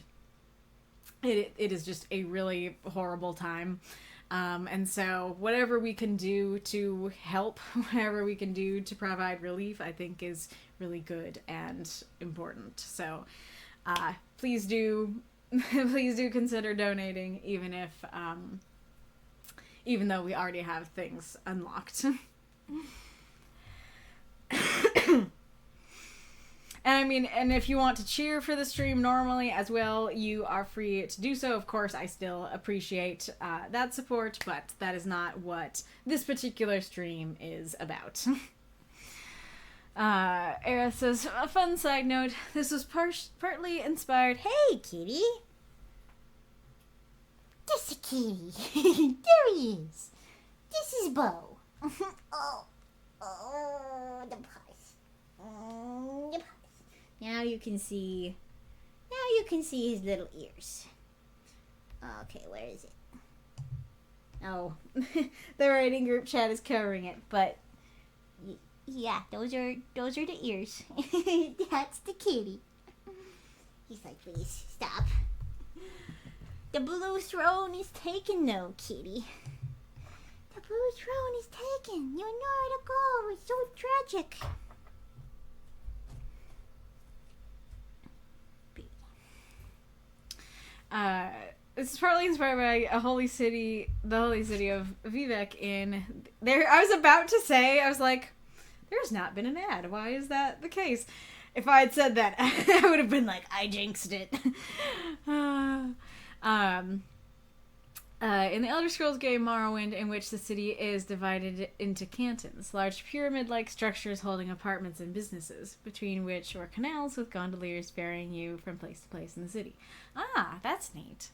it is just a really horrible time. And so whatever we can do to help, whatever we can do to provide relief, I think is really good and important. So please do consider donating, even though we already have things unlocked. And if you want to cheer for the stream normally as well, you are free to do so. Of course, I still appreciate that support, but that is not what this particular stream is about. Arith says, a fun side note, this was partly inspired. Hey, kitty! This is kitty. There he is. This is Bo. Oh, the paws. The paws. Now you can see his little ears. Okay, where is it? Oh, the writing group chat is covering it, but yeah, those are the ears. That's the kitty. He's like, please stop. The blue throne is taken, though, kitty. The blue throne is taken. You know where to go. It's so tragic. This is partly inspired by the holy city of Vivek in there. I was about to say, I was like, there's not been an ad. Why is that the case? If I had said that, I would have been like, I jinxed it. In the Elder Scrolls game Morrowind, in which the city is divided into cantons, large pyramid-like structures holding apartments and businesses, between which were canals with gondoliers ferrying you from place to place in the city. Ah, that's neat.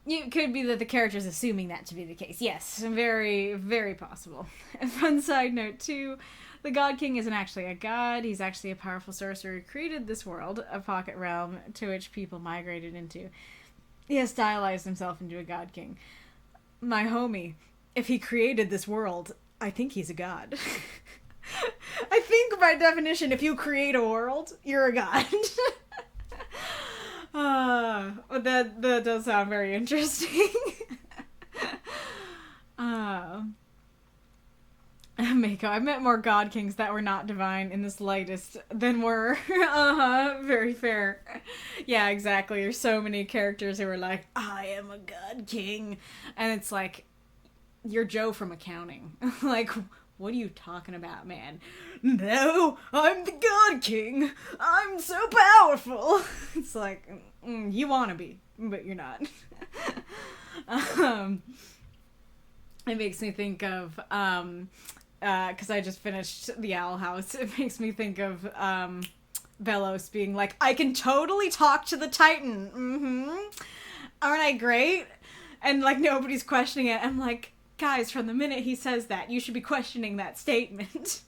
It could be that the character's assuming that to be the case. Yes, very, very possible. A fun side note, too, the God King isn't actually a god. He's actually a powerful sorcerer who created this world, a pocket realm to which people migrated into. He has stylized himself into a God King. My homie, if he created this world, I think he's a god. I think by definition, if you create a world, you're a god. That does sound very interesting. Mako, I've met more God Kings that were not divine in the slightest than were. Very fair. Yeah, exactly. There's so many characters who are like, I am a God King. And it's like, you're Joe from accounting. Like, what are you talking about, man? No, I'm the God King. I'm so powerful. It's like, you want to be, but you're not. It makes me think of, because I just finished The Owl House, it makes me think of Velos being like, I can totally talk to the Titan. Aren't I great? And like nobody's questioning it. I'm like, guys, from the minute he says that, you should be questioning that statement.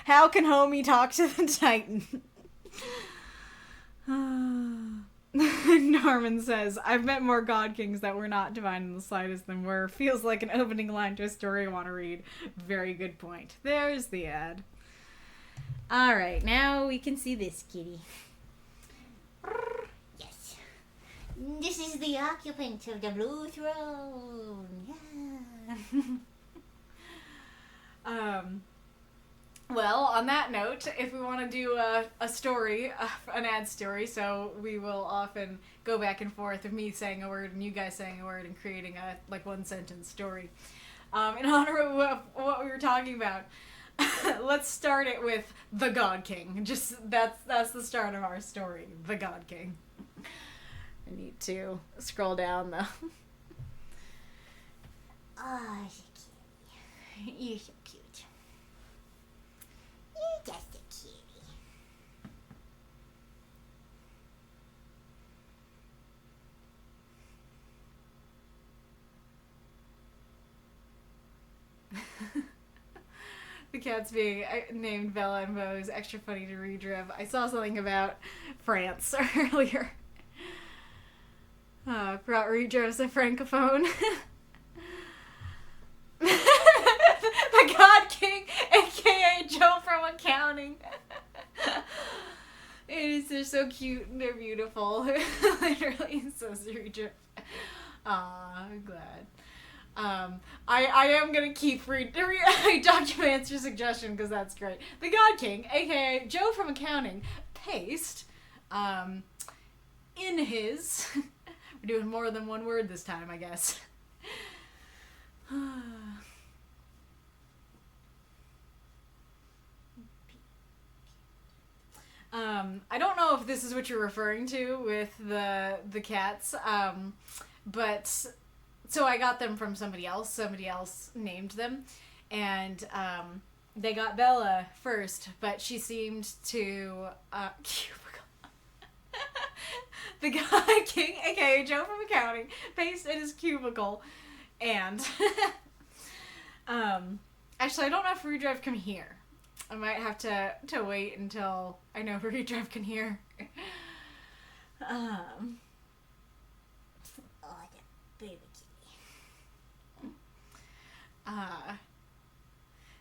How can homie talk to the Titan? Norman says, I've met more God Kings that were not divine in the slightest than were. Feels like an opening line to a story I want to read. Very good point. There's the ad. Alright, now we can see this kitty. Yes. This is the occupant of the blue throne. Yeah. Well, on that note, if we want to do a story, an ad story, so we will often go back and forth of me saying a word and you guys saying a word and creating a one sentence story. In honor of what we were talking about, let's start it with the God King. Just that's the start of our story, the God King. I need to scroll down though. Oh, kitty. You're so cute. You're just a kitty. The cat's being named Bella and Beau is extra funny to Reidrev. I saw something about France earlier. Brought Reidrev's a francophone. The God King, aka Joe from accounting. They're so cute and they're beautiful. Literally, so Reidrev. Aw, I'm glad. I am gonna keep document your suggestion because that's great. The God King, aka Joe from accounting, paste, in his. We're doing more than one word this time, I guess. I don't know if this is what you're referring to with the cats, but. So I got them from somebody else. Somebody else named them. And they got Bella first, but she seemed to... cubicle. The guy, King, a.k.a. Joe from accounting, paced in his cubicle. And... actually, I don't know if Reidrev can hear. I might have to wait until I know Reidrev can hear. Oh, the baby.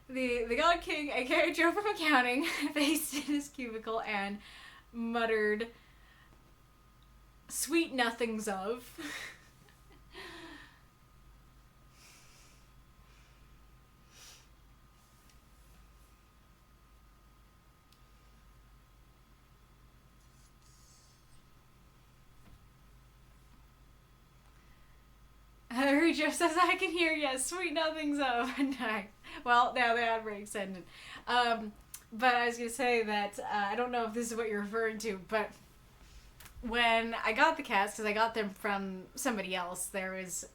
The God King, aka Joe from accounting, faced in his cubicle and muttered, "Sweet nothings of." Reidrev says, "I can hear you. Sweet nothings of." Nice. Well, now the ad break's ended. But I was going to say that I don't know if this is what you're referring to, but when I got the cats, because I got them from somebody else, there was,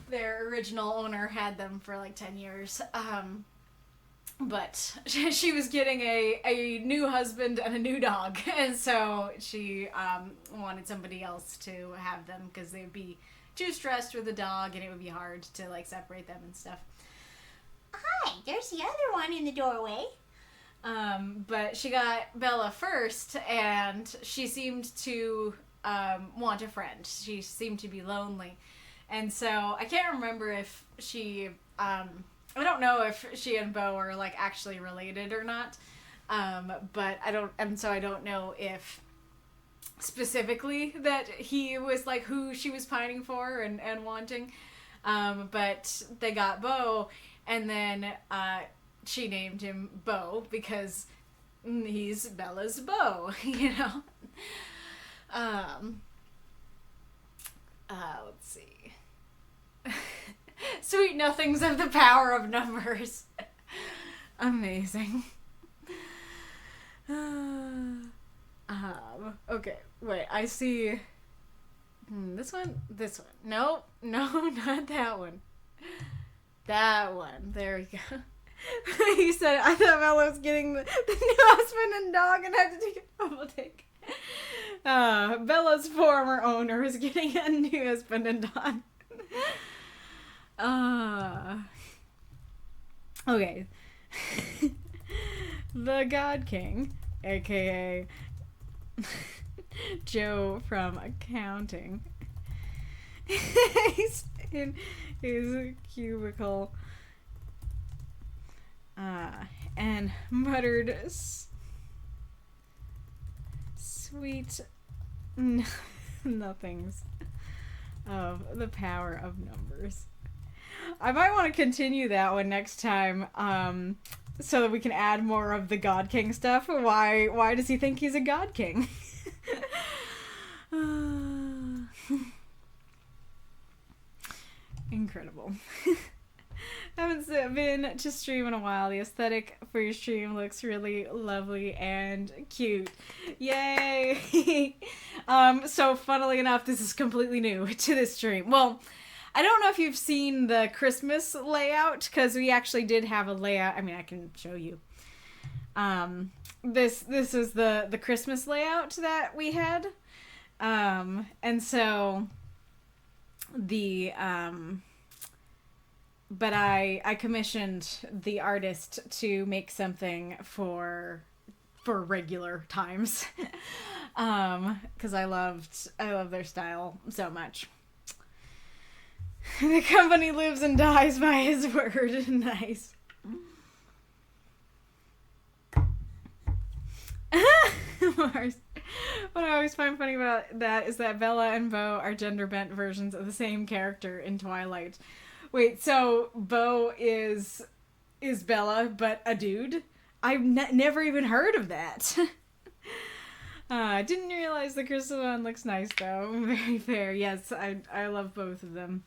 their original owner had them for like 10 years. But she was getting a new husband and a new dog, and so she wanted somebody else to have them because they would be too stressed with the dog and it would be hard to like separate them and stuff. Hi, there's the other one in the doorway. But she got Bella first, and she seemed to want a friend. She seemed to be lonely, and so I can't remember if she I don't know if she and Beau are like actually related or not, but I don't know if specifically that he was like who she was pining for and wanting, but they got Beau, and then she named him Beau because he's Bella's beau, you know. Let's see. Sweet nothings of the power of numbers. Amazing. Okay, wait, I see... This one? No, not that one. That one. There we go. He said, I thought Bella was getting the new husband and dog and had to take a double take. Bella's former owner is getting a new husband and dog. Okay. The God King, aka Joe from accounting, he's in his cubicle and muttered sweet nothings of the power of numbers. I might want to continue that one next time, so that we can add more of the God King stuff. Why does he think he's a God King? Incredible. Haven't been to stream in a while. The aesthetic for your stream looks really lovely and cute. Yay! So funnily enough, this is completely new to this stream. Well, I don't know if you've seen the Christmas layout, because we actually did have a layout. I mean, I can show you. This is the Christmas layout that we had. And so but I commissioned the artist to make something for regular times. Because I love their style so much. The company lives and dies by his word. Nice. What I always find funny about that is that Bella and Beau are gender-bent versions of the same character in Twilight. Wait, so Beau is Bella, but a dude? I've never even heard of that. Didn't realize the crystal one looks nice, though. Very fair. Yes, I love both of them.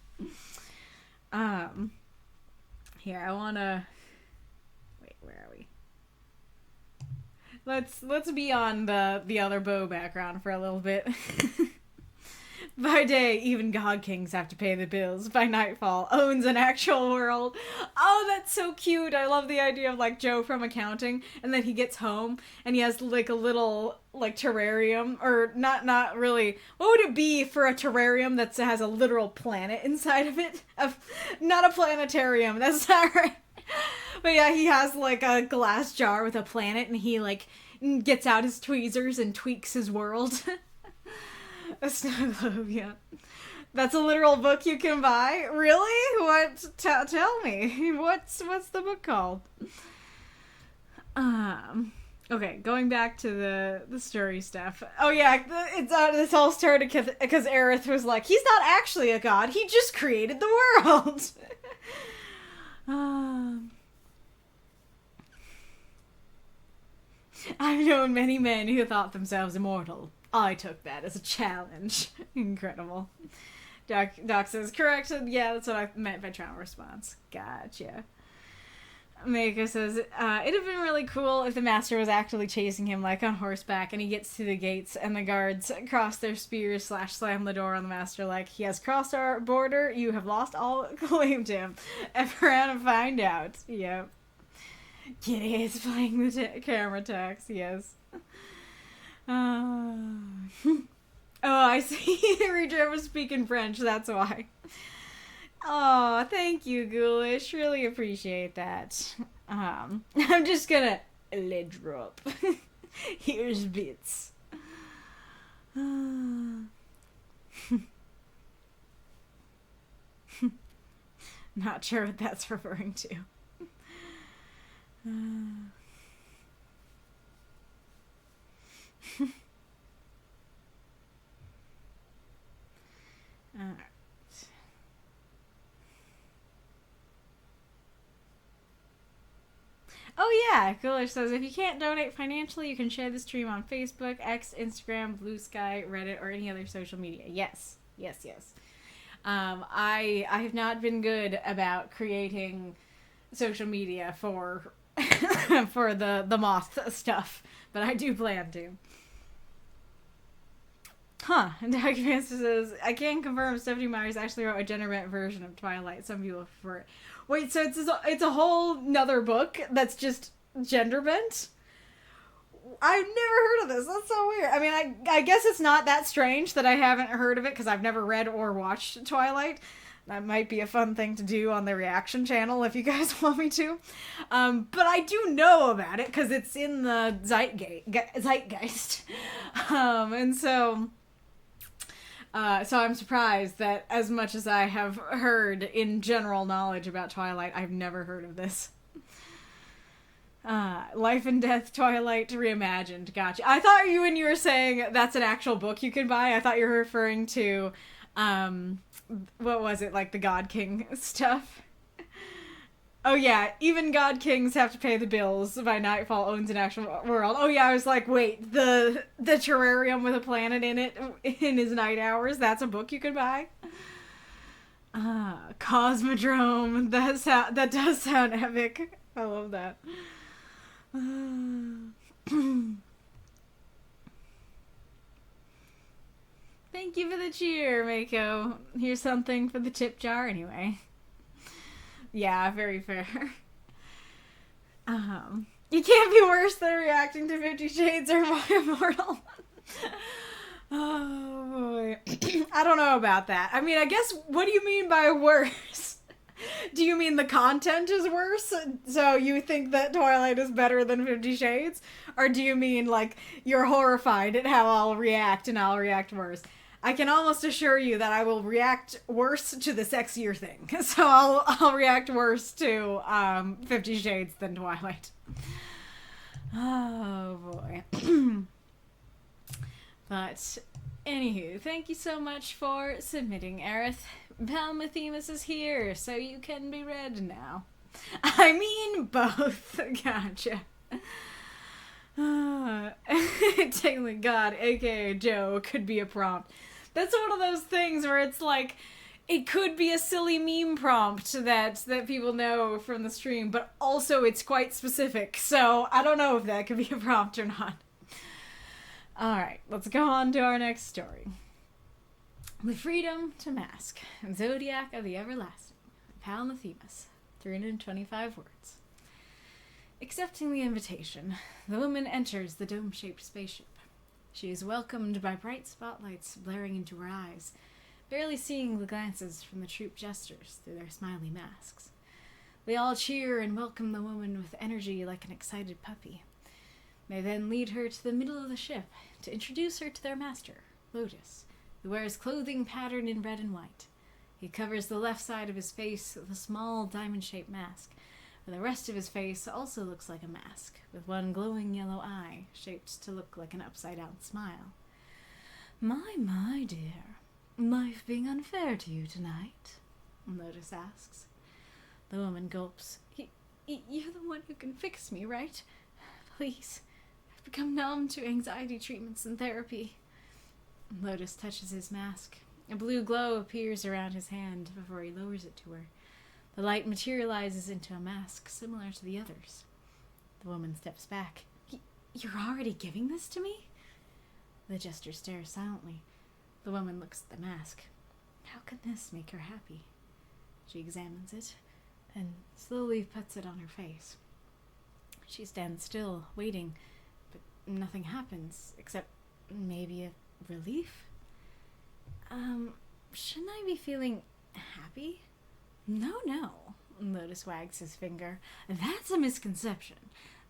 Here, I wanna... Wait, where are we? Let's be on the other Beau background for a little bit. By day, even God Kings have to pay the bills. By nightfall, owns an actual world. Oh, that's so cute. I love the idea of, like, Joe from accounting, and then he gets home, and he has, like, a little, like, terrarium, or not really. What would it be for a terrarium that has a literal planet inside of it? Not a planetarium, that's not right. But yeah, he has, like, a glass jar with a planet, and he, like, gets out his tweezers and tweaks his world. A snow globe, yeah. That's a literal book you can buy? Really? What? Tell me. What's the book called? Okay, going back to the story stuff. Oh yeah, this all started because Arith was like, he's not actually a god, he just created the world. I've known many men who thought themselves immortal. I took that as a challenge. Incredible. Doc says, correct. Yeah, that's what I meant by trauma response. Gotcha. Mako says, it'd have been really cool if the master was actually chasing him, like, on horseback, and he gets to the gates, and the guards cross their spears / slam the door on the master, like, he has crossed our border, you have lost all claim to him. F around and find out. Yep. Kitty is playing the camera tax, yes. Oh, I see. Reidrev was speaking French, that's why. Oh, thank you, Ghoulish. Really appreciate that. I'm just gonna let drop. Here's bits. Not sure what that's referring to. Alright. Oh yeah, Ghoulish says, if you can't donate financially, you can share the stream on Facebook, X, Instagram, Blue Sky, Reddit, or any other social media. Yes. I have not been good about creating social media for for the moth stuff, but I do plan to. Huh. And Document says, I can't confirm if Stephanie Myers actually wrote a gender-bent version of Twilight. Some people prefer it. Wait, so it's a whole nother book that's just gender-bent? I've never heard of this. That's so weird. I mean, I guess it's not that strange that I haven't heard of it, because I've never read or watched Twilight. That might be a fun thing to do on the reaction channel if you guys want me to. But I do know about it, because it's in the zeitgeist. And so... so I'm surprised that as much as I have heard in general knowledge about Twilight, I've never heard of this. Life and Death Twilight Reimagined. Gotcha. I thought when you were saying that's an actual book you could buy, I thought you were referring to, what was it, like the God King stuff? Oh yeah, even God Kings have to pay the bills. By nightfall owns an actual world. Oh yeah, I was like, wait, the terrarium with a planet in it in his night hours, that's a book you could buy? Cosmodrome. That does sound epic. I love that. Thank you for the cheer, Mako. Here's something for the tip jar anyway. Yeah, very fair. You can't be worse than reacting to 50 Shades or more immortal. Oh boy. I don't know about that. I mean, I guess, what do you mean by worse? Do you mean the content is worse? So you think that Twilight is better than 50 Shades? Or do you mean, like, you're horrified at how I'll react and I'll react worse? I can almost assure you that I will react worse to the sexier thing. So I'll react worse to 50 Shades than Twilight. Oh boy. But anywho, thank you so much for submitting, Arith. Palmothemus is here, so you can be read now. I mean both. Gotcha. Technically God, aka Joe, could be a prompt. That's one of those things where it's like, it could be a silly meme prompt that people know from the stream, but also it's quite specific, so I don't know if that could be a prompt or not. Alright, let's go on to our next story. With freedom to mask, Zodiac of the Everlasting, Palmothemus, 325 words. Accepting the invitation, the woman enters the dome-shaped spaceship. She is welcomed by bright spotlights blaring into her eyes, barely seeing the glances from the troop jesters through their smiley masks. They all cheer and welcome the woman with energy like an excited puppy. They then lead her to the middle of the ship to introduce her to their master, Lotus, who wears clothing patterned in red and white. He covers the left side of his face with a small diamond-shaped mask, but the rest of his face also looks like a mask, with one glowing yellow eye shaped to look like an upside-down smile. My dear, life being unfair to you tonight? Lotus asks. The woman gulps. You're the one who can fix me, right? Please. I've become numb to anxiety treatments and therapy. Lotus touches his mask. A blue glow appears around his hand before he lowers it to her. The light materializes into a mask similar to the others. The woman steps back. You're already giving this to me? The jester stares silently. The woman looks at the mask. How can this make her happy? She examines it, and slowly puts it on her face. She stands still, waiting, but nothing happens, except maybe a relief? Shouldn't I be feeling happy? No. Lotus wags his finger. That's a misconception.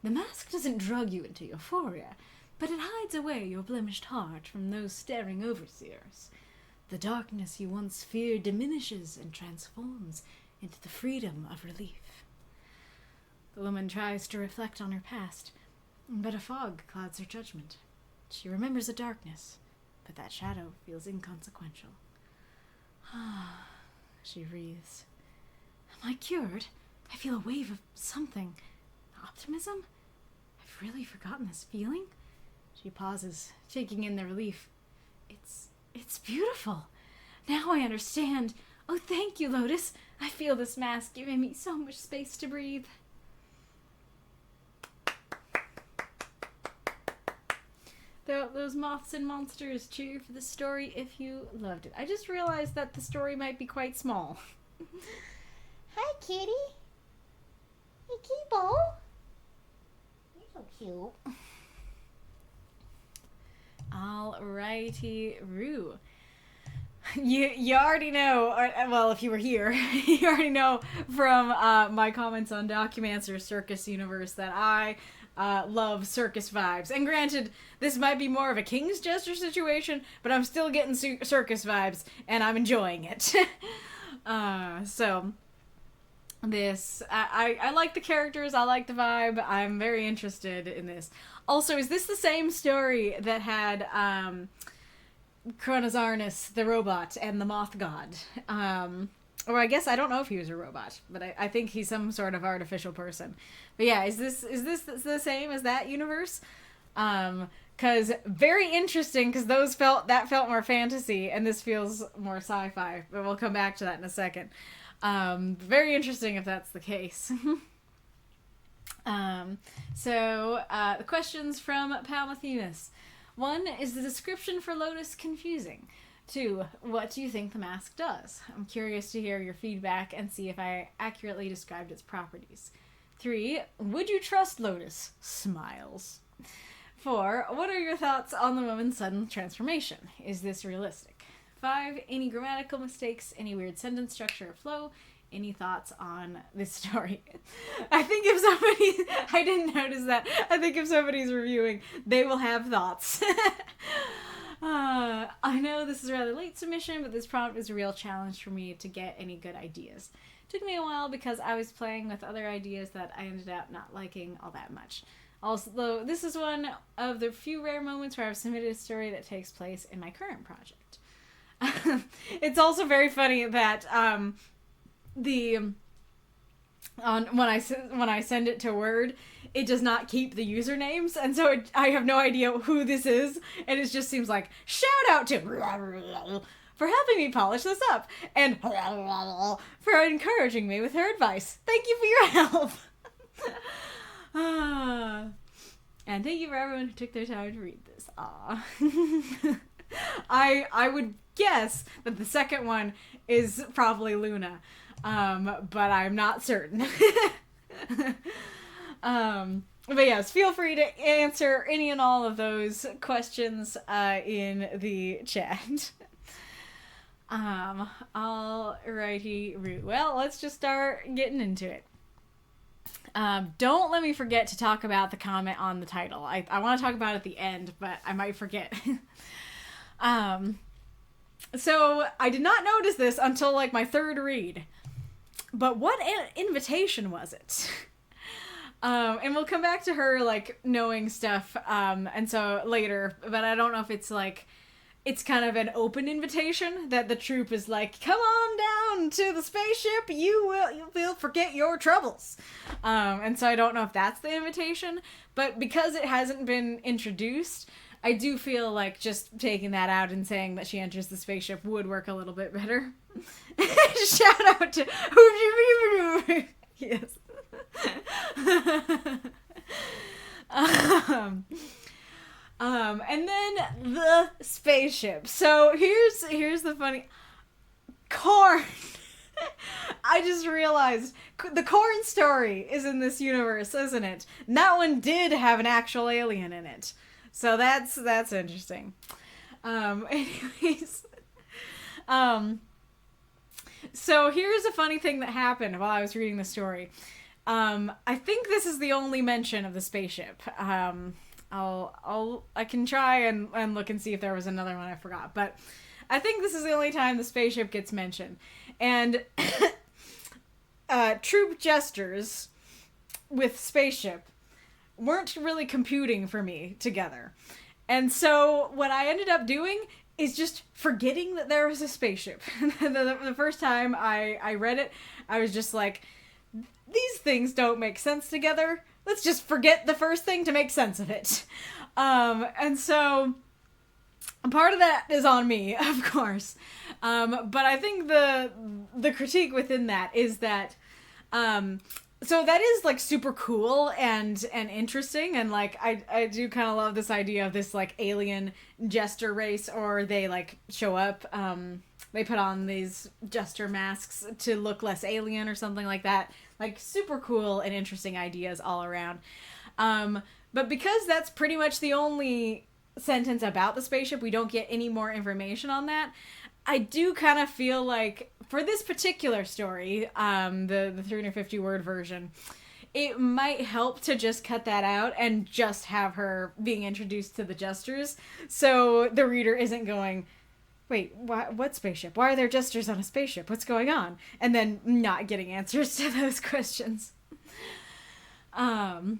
The mask doesn't drug you into euphoria, but it hides away your blemished heart from those staring overseers. The darkness you once feared diminishes and transforms into the freedom of relief. The woman tries to reflect on her past, but a fog clouds her judgment. She remembers a darkness, but that shadow feels inconsequential. She breathes. Am I cured? I feel a wave of something. Optimism? I've really forgotten this feeling? She pauses, taking in the relief. It's beautiful. Now I understand. Oh, thank you, Lotus. I feel this mask giving me so much space to breathe. Those moths and monsters, cheer for the story if you loved it. I just realized that the story might be quite small. Hi, kitty. Hey, Kibo. You're so cute. Alrighty-roo. You already know, or, well, if you were here, you already know from my comments on Documancer Circus Universe that I love circus vibes. And granted, this might be more of a King's Jester situation, but I'm still getting circus vibes, and I'm enjoying it. So, this, I like the characters, I like the vibe, I'm very interested in this. Also, is this the same story that had, Chronozarnus, the robot, and the moth god? Or I guess I don't know if he was a robot, but I think he's some sort of artificial person. But yeah, is this the same as that universe? Cause very interesting, cause that felt more fantasy, and this feels more sci-fi. But we'll come back to that in a second. Very interesting if that's the case. The questions from Palmothemus. One, is the description for Lotus confusing? 2, what do you think the mask does? I'm curious to hear your feedback and see if I accurately described its properties. 3, would you trust Lotus? Smiles. 4, what are your thoughts on the woman's sudden transformation? Is this realistic? 5, any grammatical mistakes, any weird sentence structure or flow? Any thoughts on this story? I think if somebody, I didn't notice that, I think if somebody's reviewing, they will have thoughts. I know this is a rather late submission, but this prompt is a real challenge for me to get any good ideas. It took me a while because I was playing with other ideas that I ended up not liking all that much. Also, this is one of the few rare moments where I've submitted a story that takes place in my current project. It's also very funny that when I send it to Word, it does not keep the usernames, and so I have no idea who this is, and it just seems like, shout out to for helping me polish this up, and for encouraging me with her advice. Thank you for your help. And thank you for everyone who took their time to read this. I would guess that the second one is probably Luna, but I'm not certain. But yes, feel free to answer any and all of those questions in the chat. Alrighty, well, let's just start getting into it. Don't let me forget to talk about the comment on the title. I want to talk about it at the end, but I might forget. So I did not notice this until like my third read. But what invitation was it? And we'll come back to her like knowing stuff and so later, but I don't know if it's like it's kind of an open invitation that the troop is like, come on down to the spaceship, you will forget your troubles. And so I don't know if that's the invitation, but because it hasn't been introduced, I do feel like just taking that out and saying that she enters the spaceship would work a little bit better. Shout out to yes. And then the spaceship. So here's the funny corn. I just realized the corn story is in this universe, isn't it? And that one did have an actual alien in it. So that's interesting. Anyways. So here's a funny thing that happened while I was reading the story. I think this is the only mention of the spaceship. I can try and look and see if there was another one I forgot, but I think this is the only time the spaceship gets mentioned. And troop gestures with spaceship weren't really computing for me together. And so what I ended up doing is just forgetting that there was a spaceship. The first time I read it, I was just like, these things don't make sense together. Let's just forget the first thing to make sense of it. And so part of that is on me, of course. But I think the critique within that is that, so that is like super cool and interesting, and like I do kind of love this idea of this like alien jester race, or they like show up, they put on these jester masks to look less alien or something like that. Like super cool and interesting ideas all around. But because that's pretty much the only sentence about the spaceship, we don't get any more information on that. I do kind of feel like for this particular story, the 350 word version, it might help to just cut that out and just have her being introduced to the jesters, so the reader isn't going, wait, what spaceship? Why are there jesters on a spaceship? What's going on? And then not getting answers to those questions. Let's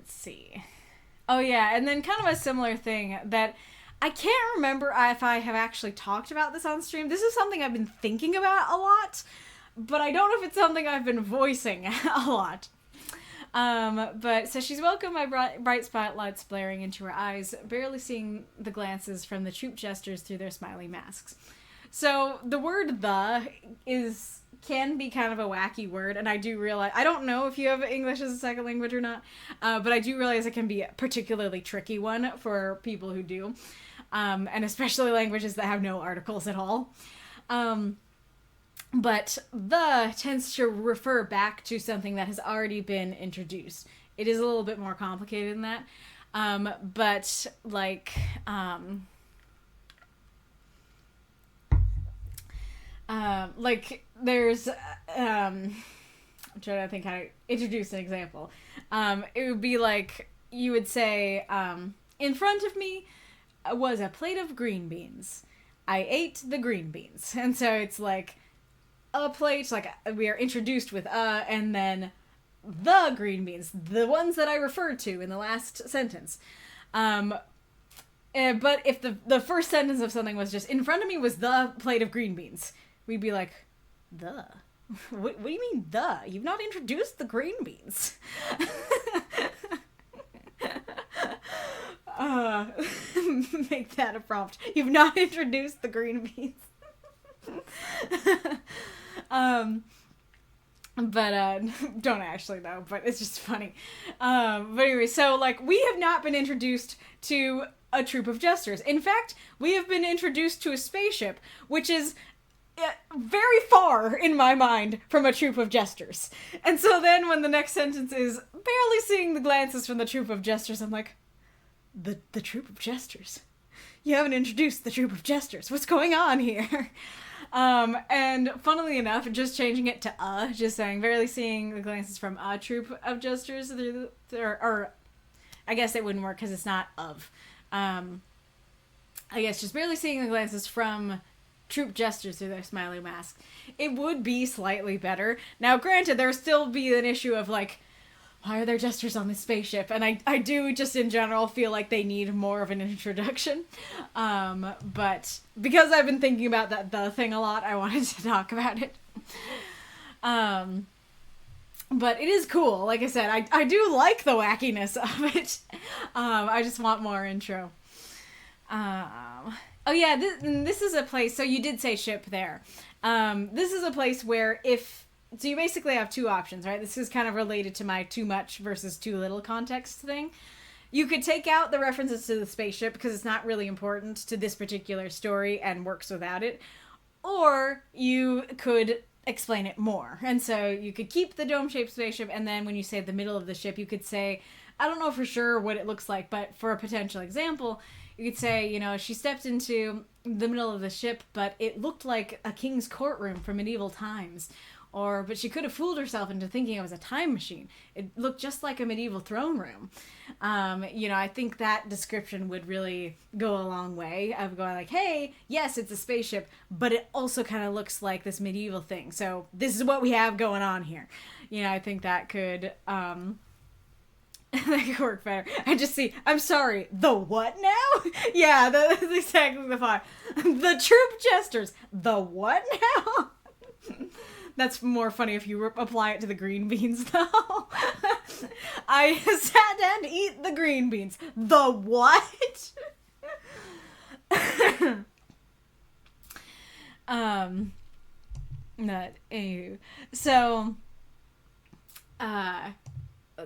see. Oh yeah, and then kind of a similar thing that I can't remember if I have actually talked about this on stream. This is something I've been thinking about a lot, but I don't know if it's something I've been voicing a lot. But so she's welcomed by bright spotlights blaring into her eyes, barely seeing the glances from the troop jesters through their smiling masks. So the word "the" can be kind of a wacky word, and I do realize, I don't know if you have English as a second language or not, but I do realize it can be a particularly tricky one for people who do. and especially languages that have no articles at all. But the tends to refer back to something that has already been introduced. It is a little bit more complicated than that. But like, there's, I'm trying to think how to introduce an example. It would be like, you would say, in front of me was a plate of green beans. I ate the green beans. And so it's like a plate, like we are introduced with and then the green beans, the ones that I referred to in the last sentence. But if the first sentence of something was just, in front of me was the plate of green beans, we'd be like, the? What do you mean, the? You've not introduced the green beans. Make that a prompt. You've not introduced the green beans. But don't actually though, but it's just funny. But anyway, so like we have not been introduced to a troop of jesters. In fact, we have been introduced to a spaceship, which is very far in my mind from a troop of jesters. And so then when the next sentence is barely seeing the glances from the troop of jesters, I'm like, the troop of jesters? You haven't introduced the troop of jesters. What's going on here? And funnily enough, just changing it to just saying, barely seeing the glances from a troop of jesters through or I guess it wouldn't work because it's not of. I guess just barely seeing the glances from troop jesters through their smiley masks. It would be slightly better. Now, granted, there would still be an issue of like, why are there jesters on this spaceship? And I do just in general feel like they need more of an introduction. But because I've been thinking about the thing a lot, I wanted to talk about it. But it is cool. Like I said, I do like the wackiness of it. I just want more intro. Oh yeah, this is a place, so you did say ship there. This is a place where so you basically have two options, right? This is kind of related to my too much versus too little context thing. You could take out the references to the spaceship because it's not really important to this particular story and works without it. Or you could explain it more. And so you could keep the dome-shaped spaceship, and then when you say the middle of the ship, you could say, I don't know for sure what it looks like, but for a potential example, you could say, she stepped into the middle of the ship, but it looked like a king's courtroom from medieval times. But she could have fooled herself into thinking it was a time machine. It looked just like a medieval throne room. I think that description would really go a long way of going like, hey, yes, it's a spaceship, but it also kind of looks like this medieval thing. So this is what we have going on here. I think that could, that could work better. I'm sorry, the what now? Yeah, that's exactly the vibe. The troop jesters, the what now? That's more funny if you apply it to the green beans, though. I sat down to eat the green beans. The what? Not anywho. So, let's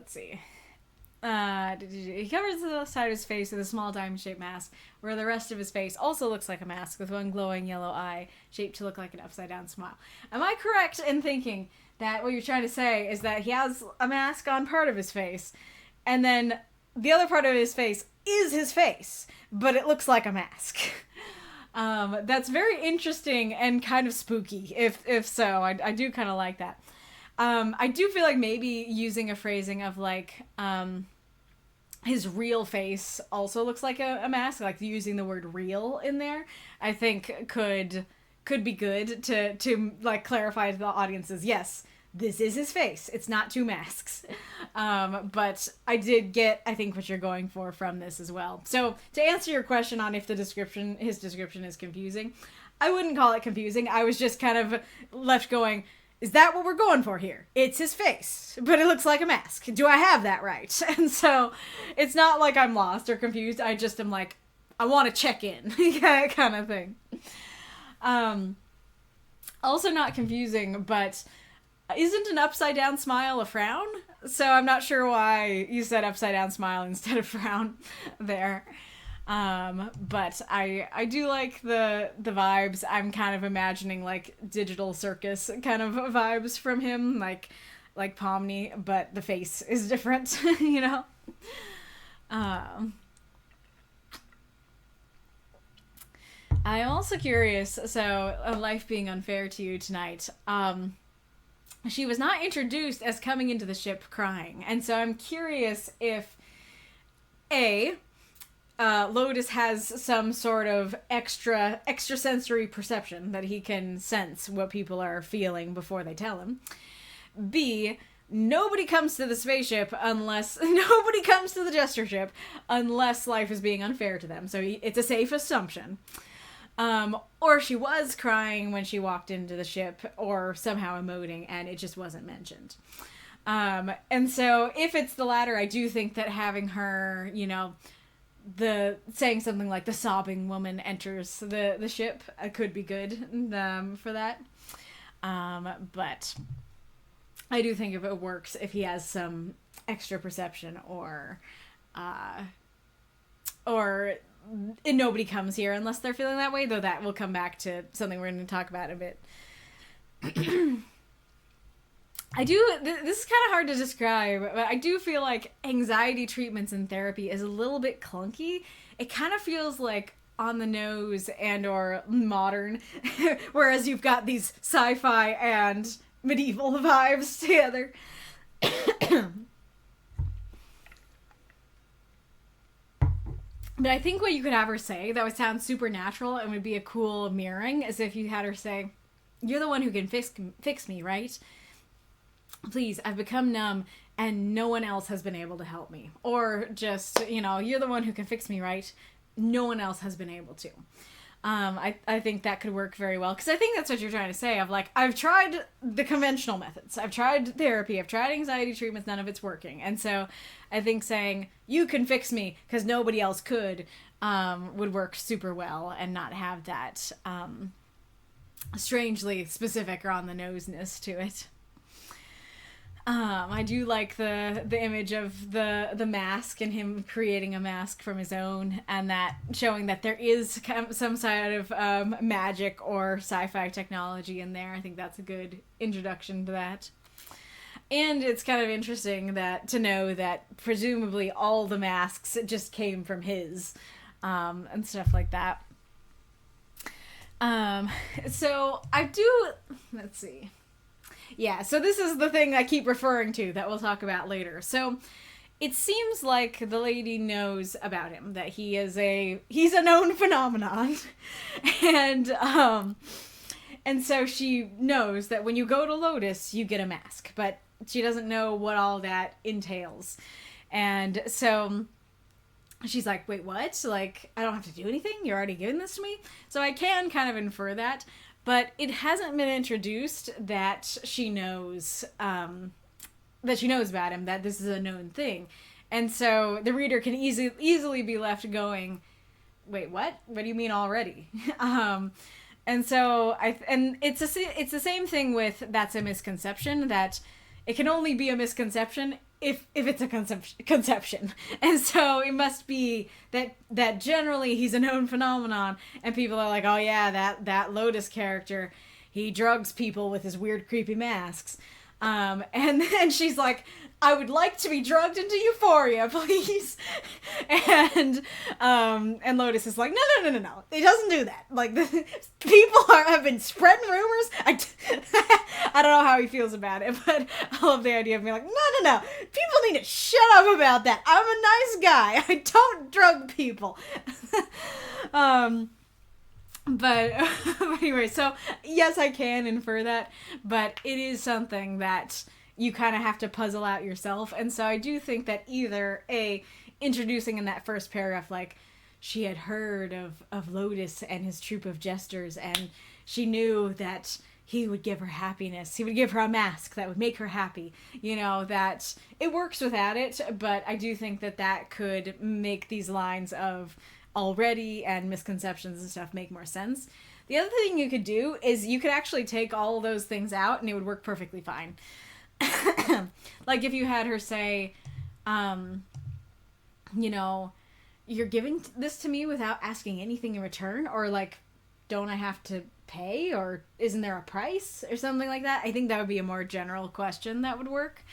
see. He covers the side of his face with a small diamond-shaped mask, where the rest of his face also looks like a mask with one glowing yellow eye shaped to look like an upside-down smile. Am I correct in thinking that what you're trying to say is that he has a mask on part of his face, and then the other part of his face is his face, but it looks like a mask? That's very interesting and kind of spooky, if so. I do kind of like that. I do feel like maybe using a phrasing of like, his real face also looks like a mask, like using the word real in there, I think could be good to like clarify to the audiences, yes, this is his face. It's not two masks. But I did get, I think, what you're going for from this as well. So to answer your question on if his description is confusing, I wouldn't call it confusing. I was just kind of left going, is that what we're going for here? It's his face, but it looks like a mask. Do I have that right? And so it's not like I'm lost or confused. I just am like, I want to check in, kind of thing. Also not confusing, but isn't an upside down smile a frown? So I'm not sure why you said upside down smile instead of frown there. But I do like the vibes. I'm kind of imagining like digital circus kind of vibes from him, like Pomni, but the face is different, you know? I'm also curious, so life being unfair to you tonight, she was not introduced as coming into the ship crying. And so I'm curious if Lotus has some sort of extrasensory perception that he can sense what people are feeling before they tell him. B, nobody comes to the spaceship nobody comes to the Jester ship unless life is being unfair to them. So it's a safe assumption. Or she was crying when she walked into the ship, or somehow emoting, and it just wasn't mentioned. And so if it's the latter, I do think that having her, you know, saying something like the sobbing woman enters the ship could be good for that. But I do think if it works, if he has some extra perception or nobody comes here unless they're feeling that way, though that will come back to something we're going to talk about in a bit. This is kind of hard to describe, but I do feel like anxiety treatments in therapy is a little bit clunky. It kind of feels like on the nose and or modern, whereas you've got these sci-fi and medieval vibes together. But I think what you could have her say that would sound supernatural and would be a cool mirroring is if you had her say, "You're the one who can fix me, right? Please, I've become numb and no one else has been able to help me." Or just, you know, "You're the one who can fix me, right? No one else has been able to." I think that could work very well, because I think that's what you're trying to say, of like, I've tried the conventional methods. I've tried therapy. I've tried anxiety treatments. None of it's working. And so I think saying, "You can fix me because nobody else could," would work super well and not have that strangely specific or on the noseness to it. I do like the image of the mask and him creating a mask from his own, and that showing that there is some side of magic or sci-fi technology in there. I think that's a good introduction to that. And it's kind of interesting to know that presumably all the masks just came from his, and stuff like that. So I do, let's see. Yeah, so this is the thing I keep referring to that we'll talk about later. So it seems like the lady knows about him, that he's a known phenomenon. And so she knows that when you go to Lotus, you get a mask, but she doesn't know what all that entails. And so she's like, "Wait, what? Like, I don't have to do anything? You're already giving this to me?" So I can kind of infer that. But it hasn't been introduced that she knows about him, that this is a known thing. And so the reader can easily be left going, "Wait, what? What do you mean already?" And so it's the same thing with "that's a misconception," that it can only be a misconception if it's a conception. And so it must be that generally he's a known phenomenon, and people are like, "Oh yeah, that Lotus character, he drugs people with his weird creepy masks." And then she's like, "I would like to be drugged into euphoria, please." And Lotus is like, no. He doesn't do that. Like, people have been spreading rumors. I don't know how he feels about it, but I love the idea of being like, no. People need to shut up about that. I'm a nice guy. I don't drug people. But anyway, so yes, I can infer that, but it is something that you kind of have to puzzle out yourself. And so I do think that either introducing in that first paragraph, like, she had heard of Lotus and his troop of jesters, and she knew that he would give her happiness. He would give her a mask that would make her happy. You know, that it works without it, but I do think that could make these lines of already and misconceptions and stuff make more sense. The other thing you could do is you could actually take all of those things out and it would work perfectly fine. Like if you had her say, you know, you're giving this to me without asking anything in return, or like, don't I have to pay, or isn't there a price or something like that? I think that would be a more general question that would work.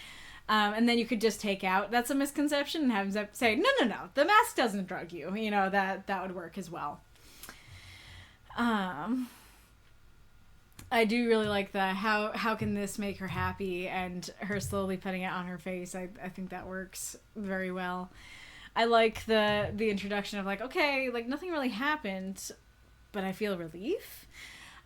And then you could just take out that's a misconception and have them say, no, the mask doesn't drug you. You know, that would work as well. I do really like the how can this make her happy, and her slowly putting it on her face. I think that works very well. I like the introduction of like, okay, like nothing really happened, but I feel relief.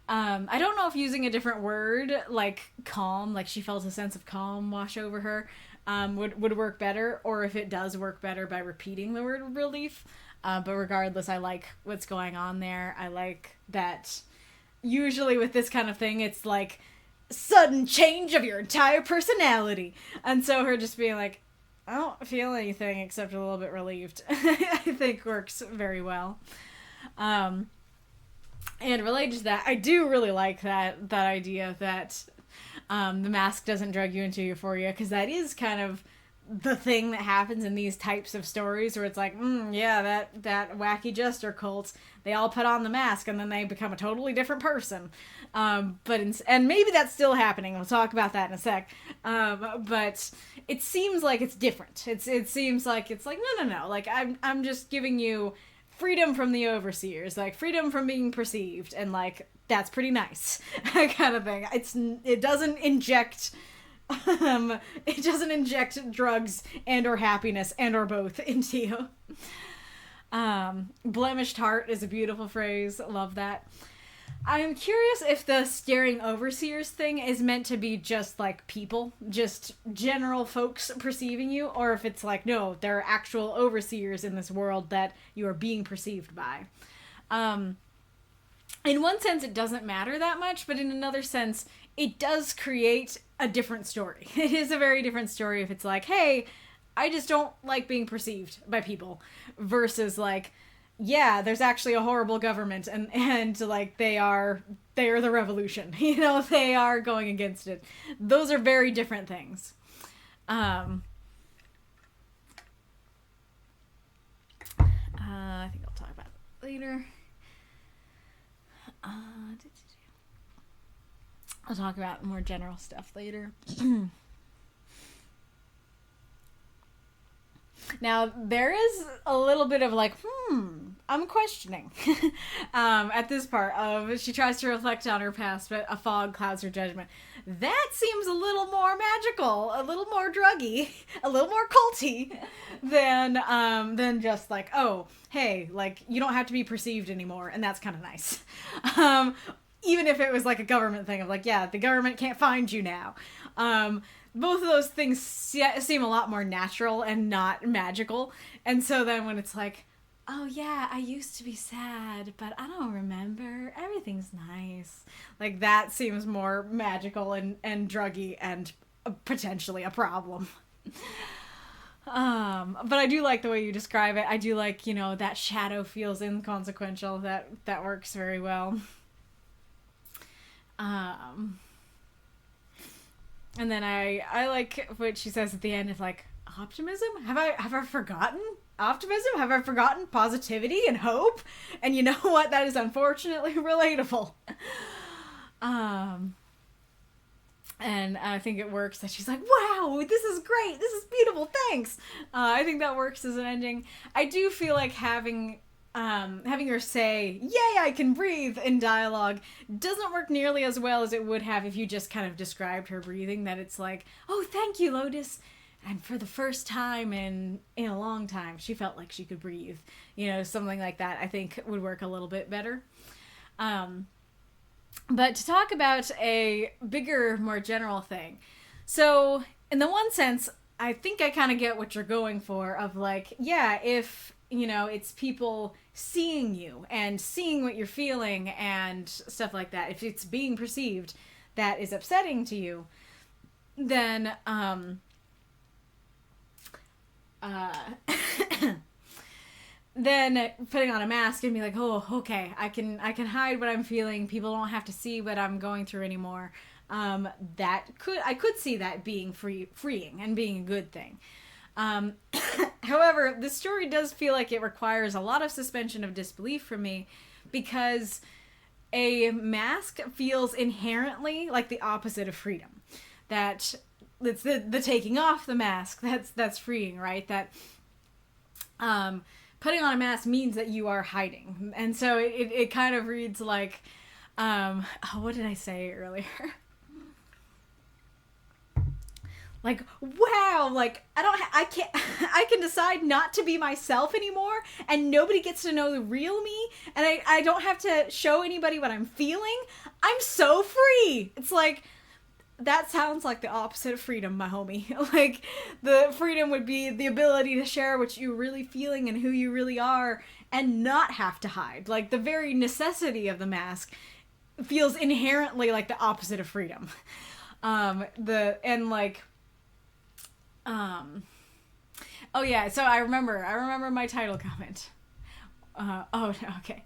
I don't know if using a different word like calm, like she felt a sense of calm wash over her, would work better, or if it does work better by repeating the word relief. But regardless, I like what's going on there. I like that usually with this kind of thing, it's like sudden change of your entire personality. And so her just being like, I don't feel anything except a little bit relieved, I think works very well. And related to that, I do really like that idea that the mask doesn't drug you into euphoria, because that is kind of the thing that happens in these types of stories where it's like, yeah, that wacky jester cult, they all put on the mask and then they become a totally different person. And maybe that's still happening. We'll talk about that in a sec. But it seems like it's different. It seems like it's like, no. Like I'm just giving you freedom from the overseers, like freedom from being perceived, and like that's pretty nice kind of thing. It doesn't inject drugs and or happiness and or both into you. Blemished heart is a beautiful phrase. Love that. I'm curious if the staring overseers thing is meant to be just like people, just general folks perceiving you, or if it's like, no, there are actual overseers in this world that you are being perceived by. In one sense, it doesn't matter that much, but in another sense, it does create a different story. It is a very different story if it's like, hey, I just don't like being perceived by people, versus like, yeah, there's actually a horrible government and like they are the revolution. You know, they are going against it. Those are very different things. I think I'll talk about it later. I'll talk about more general stuff later. Now, there is a little bit of like, I'm questioning at this part of she tries to reflect on her past, but a fog clouds her judgment. That seems a little more magical, a little more druggy, a little more culty than just like, oh, hey, like you don't have to be perceived anymore, and that's kind of nice. Even if it was like a government thing of like, yeah, the government can't find you now. Both of those things seem a lot more natural and not magical. And so then when it's like, oh yeah, I used to be sad, but I don't remember. Everything's nice. Like that seems more magical and druggy and potentially a problem. But I do like the way you describe it. I do like, you know, that shadow feels inconsequential. That works very well. And then I like what she says at the end of like, optimism? Have I forgotten optimism? Have I forgotten positivity and hope? And you know what? That is unfortunately relatable. And I think it works that she's like, wow, this is great. This is beautiful. Thanks. I think that works as an ending. I do feel like having her say, yay, I can breathe in dialogue doesn't work nearly as well as it would have if you just kind of described her breathing, that it's like, oh, thank you, Lotus. And for the first time in a long time, she felt like she could breathe. You know, something like that I think would work a little bit better. But to talk about a bigger, more general thing. So, in the one sense, I think I kind of get what you're going for of like, yeah, if, you know, it's people seeing you and seeing what you're feeling and stuff like that. If it's being perceived that is upsetting to you, then, then putting on a mask and be like, oh, okay, I can hide what I'm feeling. People don't have to see what I'm going through anymore. I could see that being freeing and being a good thing. Um, however, this story does feel like it requires a lot of suspension of disbelief from me, because a mask feels inherently like the opposite of freedom. That it's the taking off the mask that's freeing, right? That putting on a mask means that you are hiding. And so it kind of reads like, what did I say earlier? Like, wow, like, I can decide not to be myself anymore, and nobody gets to know the real me, and I don't have to show anybody what I'm feeling. I'm so free. It's like, that sounds like the opposite of freedom, my homie. Like, the freedom would be the ability to share what you're really feeling and who you really are, and not have to hide. Like, the very necessity of the mask feels inherently like the opposite of freedom. Oh yeah, so I remember my title comment. Okay.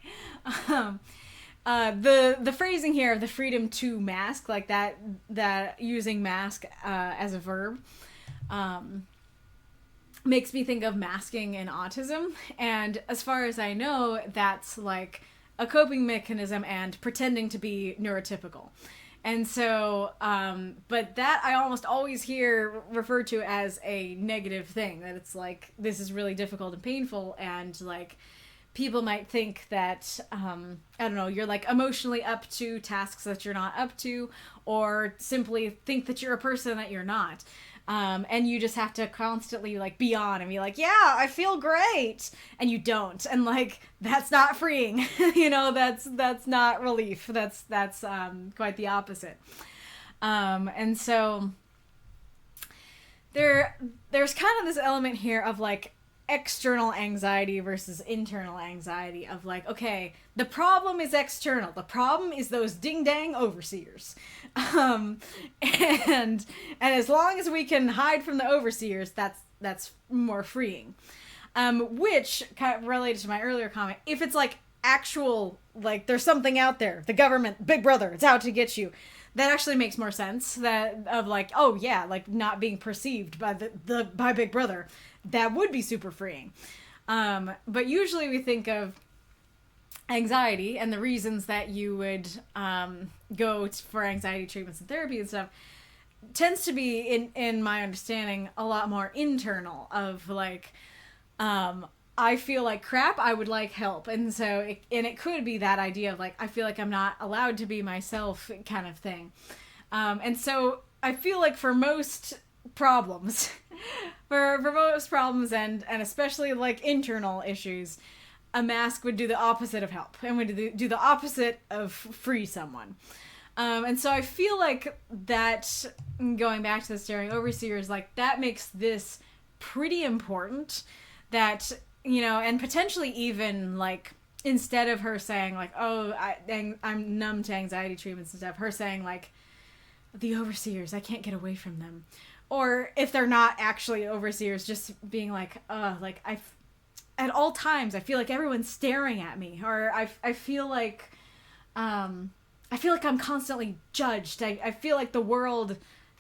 The phrasing here of the freedom to mask, like that using mask as a verb, makes me think of masking in autism. And as far as I know, that's like a coping mechanism and pretending to be neurotypical. And so, but that I almost always hear referred to as a negative thing, that it's like, this is really difficult and painful, and like, people might think that, I don't know, you're like emotionally up to tasks that you're not up to, or simply think that you're a person that you're not. And you just have to constantly like be on and be like, yeah, I feel great. And you don't. And like, that's not freeing. You know, that's not relief. That's quite the opposite. And so there's kind of this element here of like external anxiety versus internal anxiety, of like, okay, the problem is external. The problem is those ding-dang overseers. And as long as we can hide from the overseers, that's more freeing. Which, kind of related to my earlier comment, if it's like actual, like there's something out there, the government, Big Brother, it's out to get you, that actually makes more sense. That of like, oh yeah, like not being perceived by by Big Brother, that would be super freeing. But usually we think of anxiety and the reasons that you would go for anxiety treatments and therapy and stuff tends to be, in my understanding, a lot more internal, of like, I feel like crap, I would like help. And so it could be that idea of like, I feel like I'm not allowed to be myself kind of thing. And so I feel like for most problems for most problems and especially like internal issues, a mask would do the opposite of help and would do the opposite of free someone. And so I feel like that, going back to the staring overseers, like that makes this pretty important, that, you know, and potentially even like, instead of her saying like, oh, I'm numb to anxiety treatments and stuff, her saying like, the overseers, I can't get away from them. Or if they're not actually overseers, just being like, like at all times, I feel like everyone's staring at me, or I feel like I'm constantly judged. I feel like the world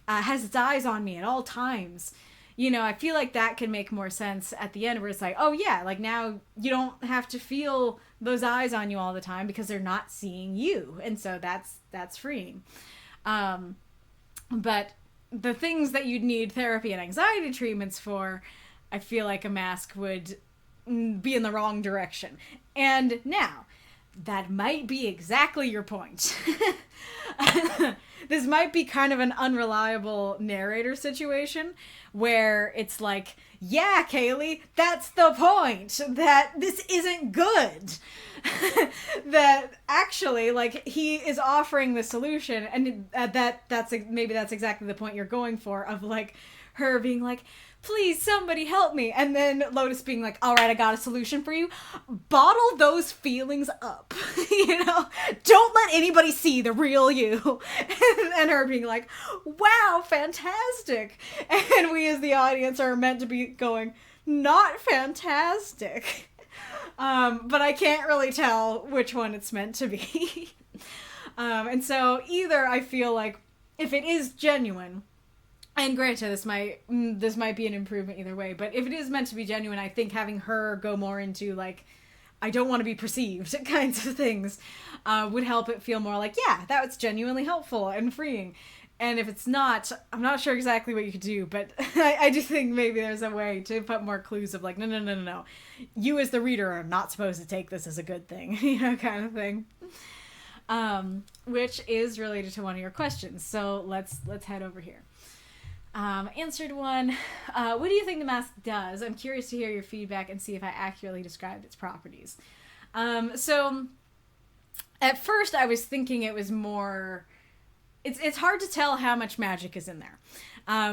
has its eyes on me at all times. You know, I feel like that can make more sense at the end, where it's like, oh yeah, like now you don't have to feel those eyes on you all the time because they're not seeing you, and so that's freeing. But the things that you'd need therapy and anxiety treatments for, I feel like a mask would be in the wrong direction. And now, that might be exactly your point. This might be kind of an unreliable narrator situation, where it's like, yeah, Kaylee, that's the point, that this isn't good. That actually, like, he is offering the solution, and that's exactly the point you're going for, of like her being like, please somebody help me, and then Lotus being like, all right, I got a solution for you. Bottle those feelings up. You know, don't let anybody see the real you. And her being like, wow, fantastic. And we as the audience are meant to be going, not fantastic. But I can't really tell which one it's meant to be. And so either I feel like if it is genuine, And granted, this might be an improvement either way, but if it is meant to be genuine, I think having her go more into, like, I don't want to be perceived kinds of things would help it feel more like, yeah, that was genuinely helpful and freeing. And if it's not, I'm not sure exactly what you could do, but I do think maybe there's a way to put more clues of, like, no. You as the reader are not supposed to take this as a good thing, kind of thing. Which is related to one of your questions. So let's head over here. Answered one. What do you think the mask does? I'm curious to hear your feedback and see if I accurately described its properties. So at first I was thinking it was more... It's hard to tell how much magic is in there.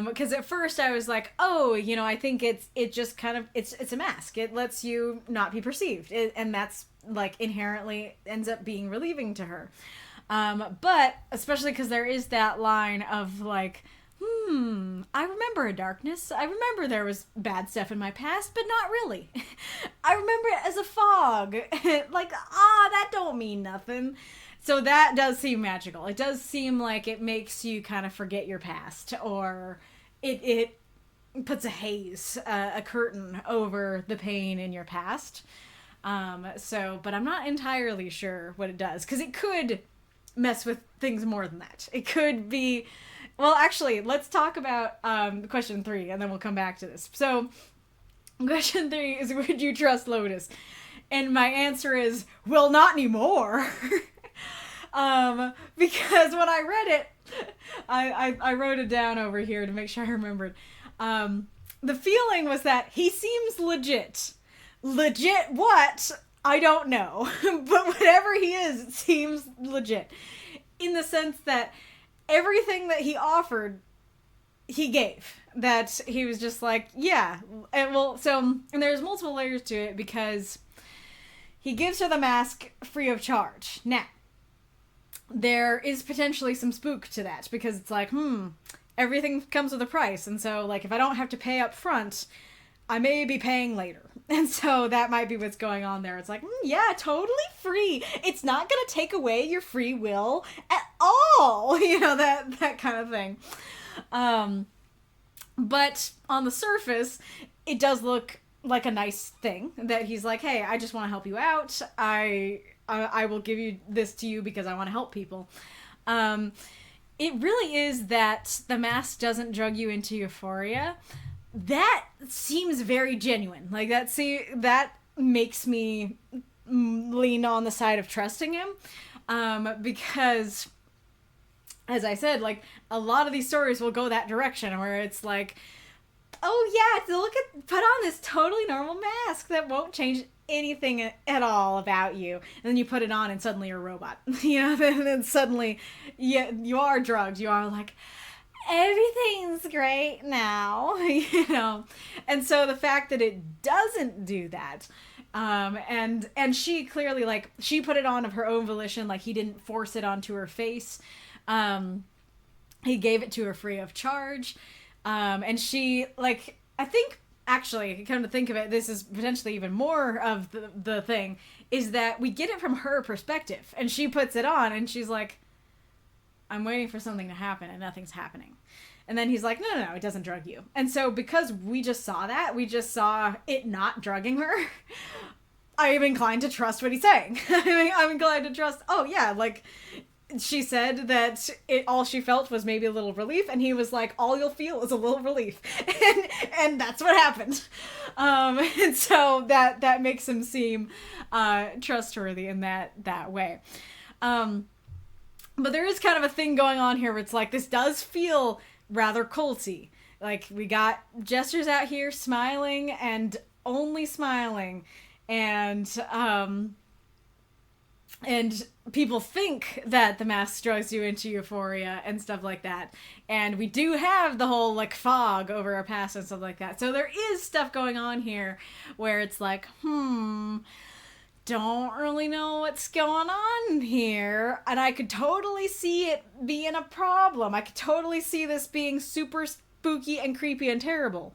Because at first I was like, oh, I think it just kind of, it's a mask. It lets you not be perceived. And that's, like, inherently ends up being relieving to her. But especially because there is that line of, like, I remember a darkness. I remember there was bad stuff in my past, but not really. I remember it as a fog. Like, that don't mean nothing. So that does seem magical. It does seem like it makes you kind of forget your past, or it puts a haze, a curtain over the pain in your past. But I'm not entirely sure what it does, because it could mess with things more than that. It could be... Well, actually, let's talk about question 3, and then we'll come back to this. So, question 3 is, would you trust Lotus? And my answer is, well, not anymore. Because when I read it, I wrote it down over here to make sure I remembered. The feeling was that he seems legit. Legit what? I don't know. But whatever he is, it seems legit. In the sense that everything that he offered, he gave. That he was just like, yeah. And there's multiple layers to it, because he gives her the mask free of charge. Now, there is potentially some spook to that, because it's like, everything comes with a price. And so, like, if I don't have to pay up front, I may be paying later. And so that might be what's going on there. It's like, yeah, totally free. It's not going to take away your free will at all. That kind of thing. But on the surface, it does look like a nice thing that he's like, hey, I just want to help you out. I will give you this to you because I want to help people. It really is that the mask doesn't drug you into euphoria. That seems very genuine. Like, that makes me lean on the side of trusting him. Because, as I said, like, a lot of these stories will go that direction, where it's like, oh yeah, put on this totally normal mask that won't change anything at all about you. And then you put it on and suddenly you're a robot. Then suddenly, yeah, you are drugged. You are like, everything's great now, And so the fact that it doesn't do that, and she clearly, like, she put it on of her own volition, like, he didn't force it onto her face. He gave it to her free of charge. And she, like, I think, actually, come to think of it, this is potentially even more of the thing, is that we get it from her perspective, and she puts it on, and she's like, I'm waiting for something to happen, and nothing's happening. And then he's like, no, it doesn't drug you. And so because we just saw it not drugging her, I am inclined to trust what he's saying. I'm inclined to trust, oh yeah, like, she said that all she felt was maybe a little relief, and he was like, all you'll feel is a little relief. And that's what happened. And so that makes him seem trustworthy in that way. But there is kind of a thing going on here where it's like, this does feel rather culty. Like, we got jesters out here smiling and only smiling, and people think that the mask drugs you into euphoria and stuff like that. And we do have the whole, like, fog over our past and stuff like that. So there is stuff going on here where it's like, don't really know what's going on here. And I could totally see it being a problem. I could totally see this being super spooky and creepy and terrible.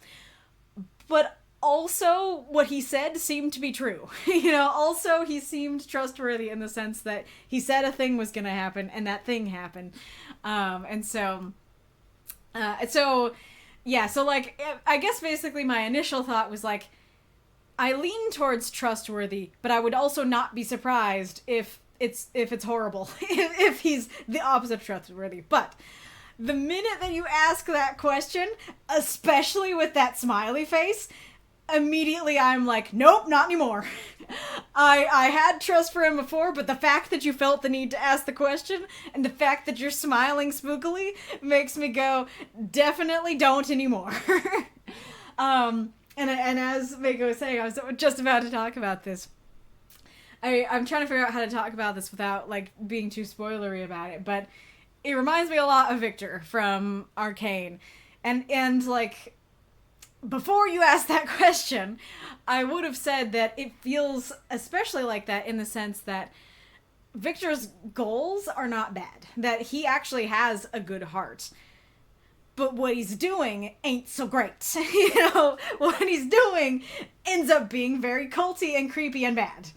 But also, what he said seemed to be true. Also, he seemed trustworthy in the sense that he said a thing was going to happen, and that thing happened. And so, So like, I guess basically my initial thought was like, I lean towards trustworthy, but I would also not be surprised if it's horrible, if he's the opposite of trustworthy. But the minute that you ask that question, especially with that smiley face, immediately I'm like, nope, not anymore. I had trust for him before, but the fact that you felt the need to ask the question and the fact that you're smiling spookily makes me go, definitely don't anymore. And as Mako was saying, I was just about to talk about this. I'm trying to figure out how to talk about this without, like, being too spoilery about it, but it reminds me a lot of Victor from Arcane. And like, before you asked that question, I would have said that it feels especially like that in the sense that Victor's goals are not bad. That he actually has a good heart. But what he's doing ain't so great. You know, what he's doing ends up being very culty and creepy and bad.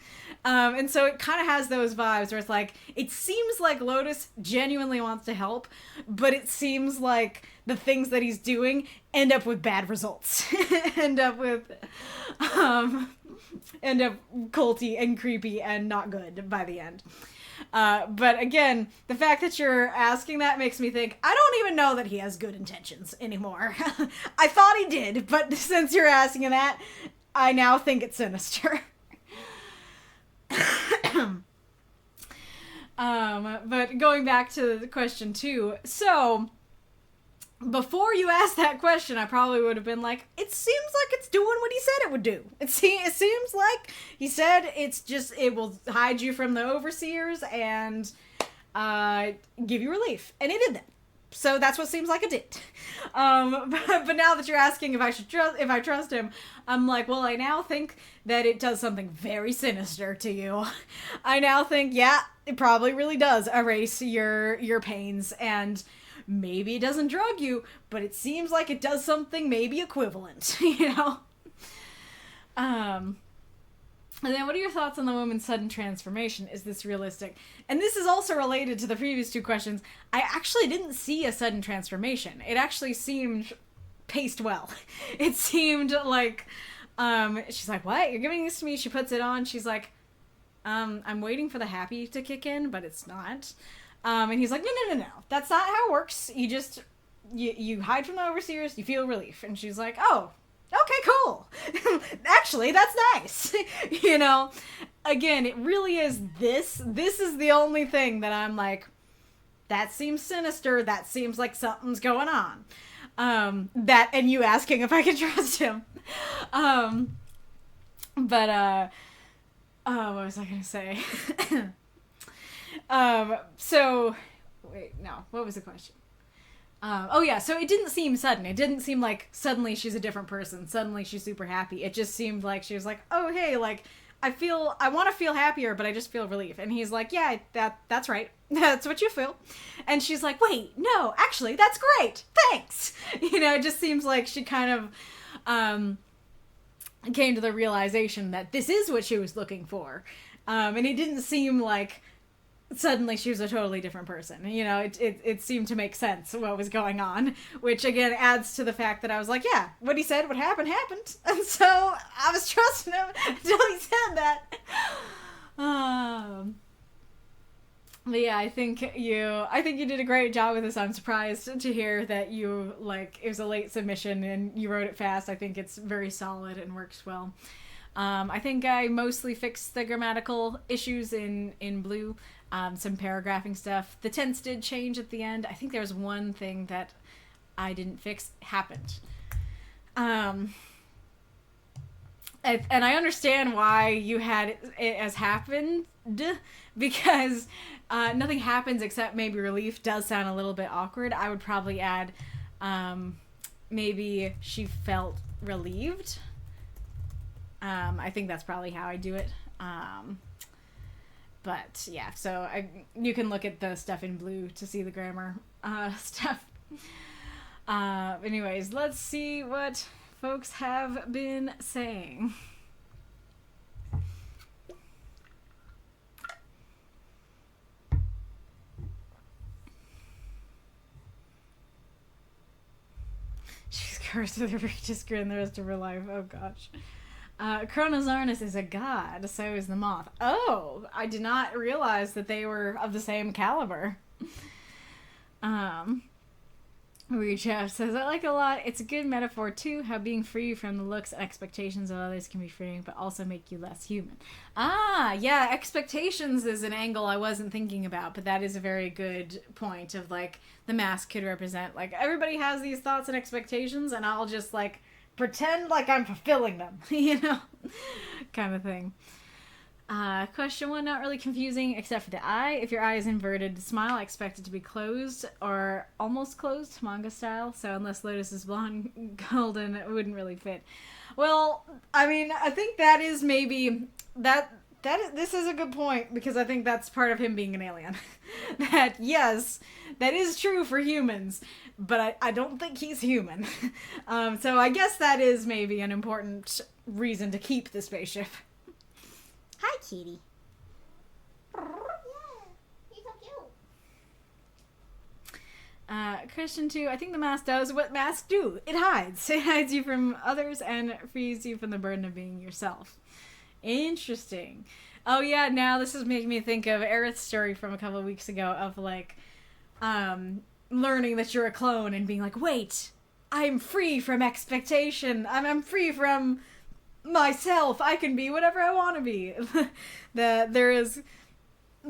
And so it kind of has those vibes where it's like, it seems like Lotus genuinely wants to help, but it seems like the things that he's doing end up with bad results. end up culty and creepy and not good by the end. But again, the fact that you're asking that makes me think, I don't even know that he has good intentions anymore. I thought he did, but since you're asking that, I now think it's sinister. But going back to the question 2, so before you asked that question, I probably would have been like, it seems like it's doing what he said it would do. It seems like he said it will hide you from the overseers and give you relief. And it did that. So that's what seems like it did. But now that you're asking if I trust him, I'm like, well, I now think that it does something very sinister to you. I now think, yeah, it probably really does erase your pains, and maybe it doesn't drug you, but it seems like it does something maybe equivalent, you know? And then what are your thoughts on the woman's sudden transformation? Is this realistic? And this is also related to the previous 2 questions. I actually didn't see a sudden transformation. It actually seemed paced well. It seemed like, she's like, what? You're giving this to me? She puts it on. She's like, I'm waiting for the happy to kick in, but it's not. And he's like, no. That's not how it works. You hide from the overseers, you feel relief. And she's like, oh, okay, cool. Actually, that's nice. You know, again, it really is this is the only thing that I'm like, that seems sinister. That seems like something's going on. That, and you asking if I can trust him. What was I going to say? So, wait, no, what was the question? So it didn't seem sudden. It didn't seem like suddenly she's a different person. Suddenly she's super happy. It just seemed like she was like, oh, hey, like, I want to feel happier, but I just feel relief. And he's like, yeah, that's right. That's what you feel. And she's like, wait, no, actually, that's great. Thanks. You know, it just seems like she kind of, came to the realization that this is what she was looking for. And it didn't seem like suddenly she was a totally different person. You know, it seemed to make sense what was going on, which again adds to the fact that I was like, yeah, what he said, what happened. And so I was trusting him until he said that. But yeah, I think you did a great job with this. I'm surprised to hear that you, like, it was a late submission and you wrote it fast. I think it's very solid and works well. I think I mostly fixed the grammatical issues in blue. Some paragraphing stuff. The tense did change at the end. I think there was one thing that I didn't fix happened. And I understand why you had it as happened, because nothing happens except maybe relief does sound a little bit awkward. I would probably add maybe she felt relieved. I think that's probably how I do it. But yeah, so you can look at the stuff in blue to see the grammar stuff. Anyways, let's see what folks have been saying. cursed with a rictus grin the rest of her life. Oh gosh. Chronozarnus is a god, so is the moth. Oh, I did not realize that they were of the same caliber. Reidrev says, I like it a lot. It's a good metaphor too, how being free from the looks and expectations of others can be freeing, but also make you less human. Ah, yeah, expectations is an angle I wasn't thinking about, but that is a very good point of, like, the mask could represent, like, everybody has these thoughts and expectations, and I'll just, like, pretend like I'm fulfilling them, you know? Kind of thing. Question 1, not really confusing, except for the eye. If your eye is inverted, smile, I expect it to be closed, or almost closed, manga style, so unless Lotus is blonde, golden, it wouldn't really fit. Well, I mean, I think that is maybe, this is a good point, because I think that's part of him being an alien. That, yes, that is true for humans, but I don't think he's human. So I guess that is maybe an important reason to keep the spaceship. Hi, kitty. Yeah, he's so cute. Question 2, I think the mask does what masks do. It hides. It hides you from others and frees you from the burden of being yourself. Interesting. Oh yeah, now this is making me think of Arith's story from a couple of weeks ago of, like, learning that you're a clone and being like, wait, I'm free from expectation. I'm free from myself. I can be whatever I want to be. That there is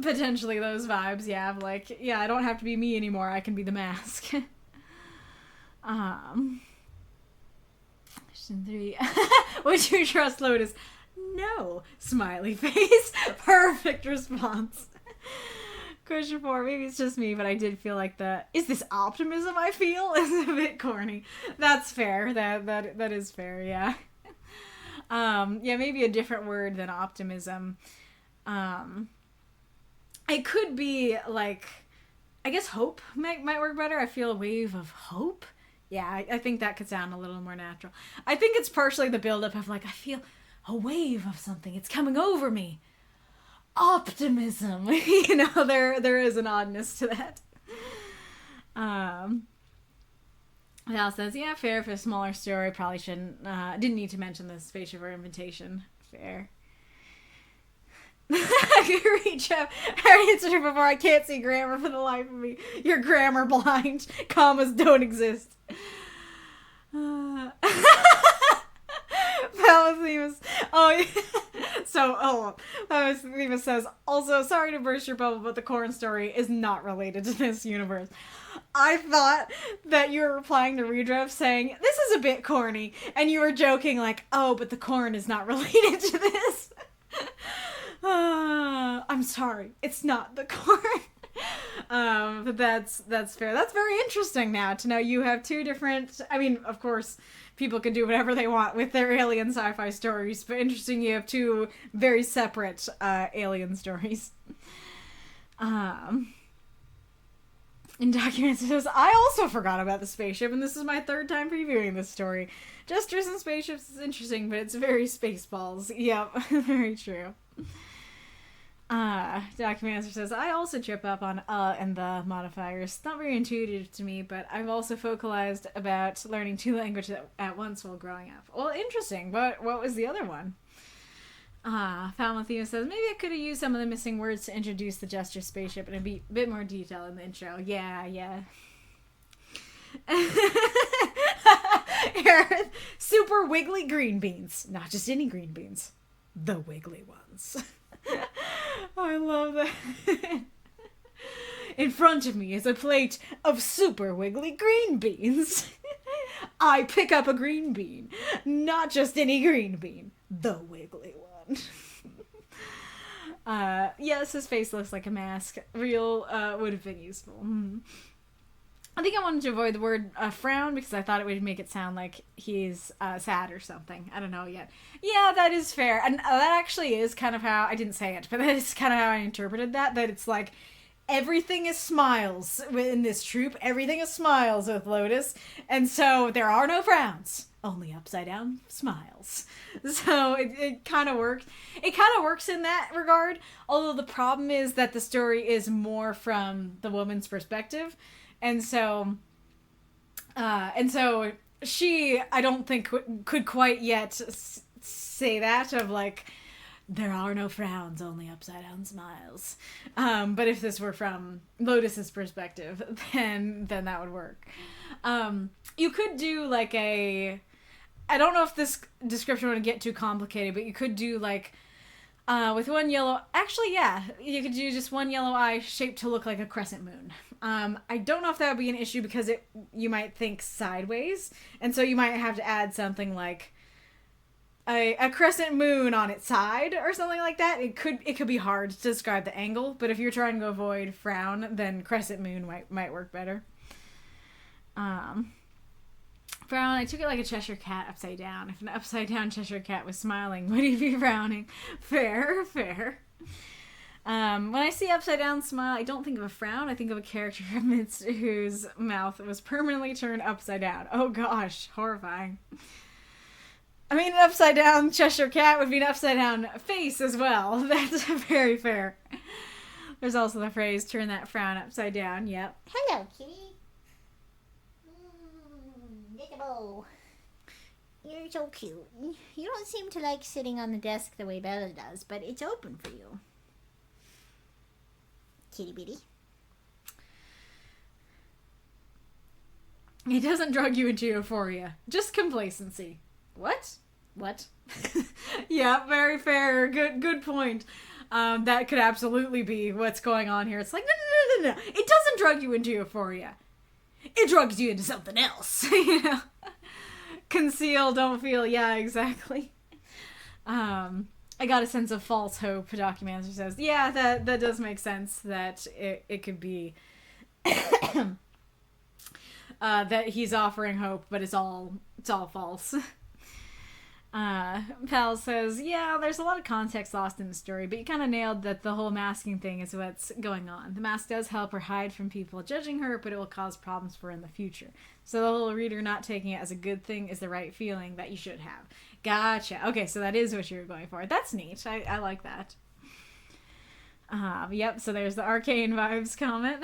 potentially those vibes, yeah, of like, yeah, I don't have to be me anymore. I can be the mask. Question 3. Would you trust Lotus? No. Smiley face. Perfect response. Question 4, maybe it's just me, but I did feel like is this optimism I feel is a bit corny. That's fair. That is fair, yeah. Yeah, maybe a different word than optimism. It could be, like, I guess hope might work better. I feel a wave of hope. Yeah, I think that could sound a little more natural. I think it's partially the buildup of, like, I feel a wave of something. It's coming over me. Optimism. You know, there is an oddness to that. Val says, yeah, fair for a smaller story. Probably didn't need to mention the spaceship or invitation. Fair. I can reach out. I answered her before. I can't see grammar for the life of me. You're grammar blind. Commas don't exist. Palmothemus. Oh, yeah. So, Palmothemus says, also, sorry to burst your bubble, but the corn story is not related to this universe. I thought that you were replying to Reidrev saying, this is a bit corny, and you were joking like, oh, but the corn is not related to this. I'm sorry, it's not the corn. But that's fair. That's very interesting now to know you have two different, I mean, of course, people can do whatever they want with their alien sci-fi stories, but interesting you have two very separate alien stories. In documents it says, I also forgot about the spaceship, and this is my third time previewing this story. Jesters and spaceships is interesting, but it's very Spaceballs. Yep, very true. Document says, I also trip up on and the modifiers. Not very intuitive to me, but I've also focalized about learning 2 languages at once while growing up. Well, interesting. What was the other one? Palmothemus says, maybe I could have used some of the missing words to introduce the Jester spaceship in a bit more detail in the intro. Yeah. Arith, super wiggly green beans. Not just any green beans. The wiggly ones. I love that. In front of me is a plate of super wiggly green beans. I pick up a green bean. Not just any green bean. The wiggly one. Yes, his face looks like a mask. Real would have been useful. I think I wanted to avoid the word frown because I thought it would make it sound like he's sad or something. I don't know yet. Yeah, that is fair. And that actually is kind of how, I didn't say it, but that is kind of how I interpreted that it's like everything is smiles in this troop. Everything is smiles with Lotus. And so there are no frowns. Only upside down smiles. So it kind of works. It kind of works in that regard. Although the problem is that the story is more from the woman's perspective. And so she, I don't think, could quite yet say that, of like, there are no frowns, only upside down smiles. But if this were from Lotus's perspective, then that would work. You could do like I don't know if this description would get too complicated, but you could do like, with one yellow, actually, yeah, you could do just one yellow eye shaped to look like a crescent moon. I don't know if that would be an issue because you might think sideways, and so you might have to add something like a crescent moon on its side or something like that. It could be hard to describe the angle, but if you're trying to avoid frown, then crescent moon might work better. Frown, I took it like a Cheshire cat upside down. If an upside down Cheshire cat was smiling, would he be frowning? Fair. When I see upside down smile, I don't think of a frown. I think of a character amidst whose mouth was permanently turned upside down. Oh gosh, horrifying. I mean, an upside down Cheshire cat would be an upside down face as well. That's very fair. There's also the phrase, turn that frown upside down. Yep. Hello, kitty. Little. You're so cute. You don't seem to like sitting on the desk the way Bella does, but it's open for you. Kitty bitty. It doesn't drug you into euphoria. Just complacency. What? Yeah, very fair. Good point. That could absolutely be what's going on here. It's like, no. It doesn't drug you into euphoria. It drugs you into something else. You know? Conceal, don't feel. Yeah, exactly. I got a sense of false hope, Documenter says. Yeah, that does make sense that it could be that he's offering hope, but it's all false. Pal says, yeah, there's a lot of context lost in the story, but you kind of nailed that the whole masking thing is what's going on. The mask does help her hide from people judging her, but it will cause problems for her in the future. So the whole reader not taking it as a good thing is the right feeling that you should have. Gotcha. Okay, so that is what you were going for. That's neat. I like that. Yep, so there's the arcane vibes comment.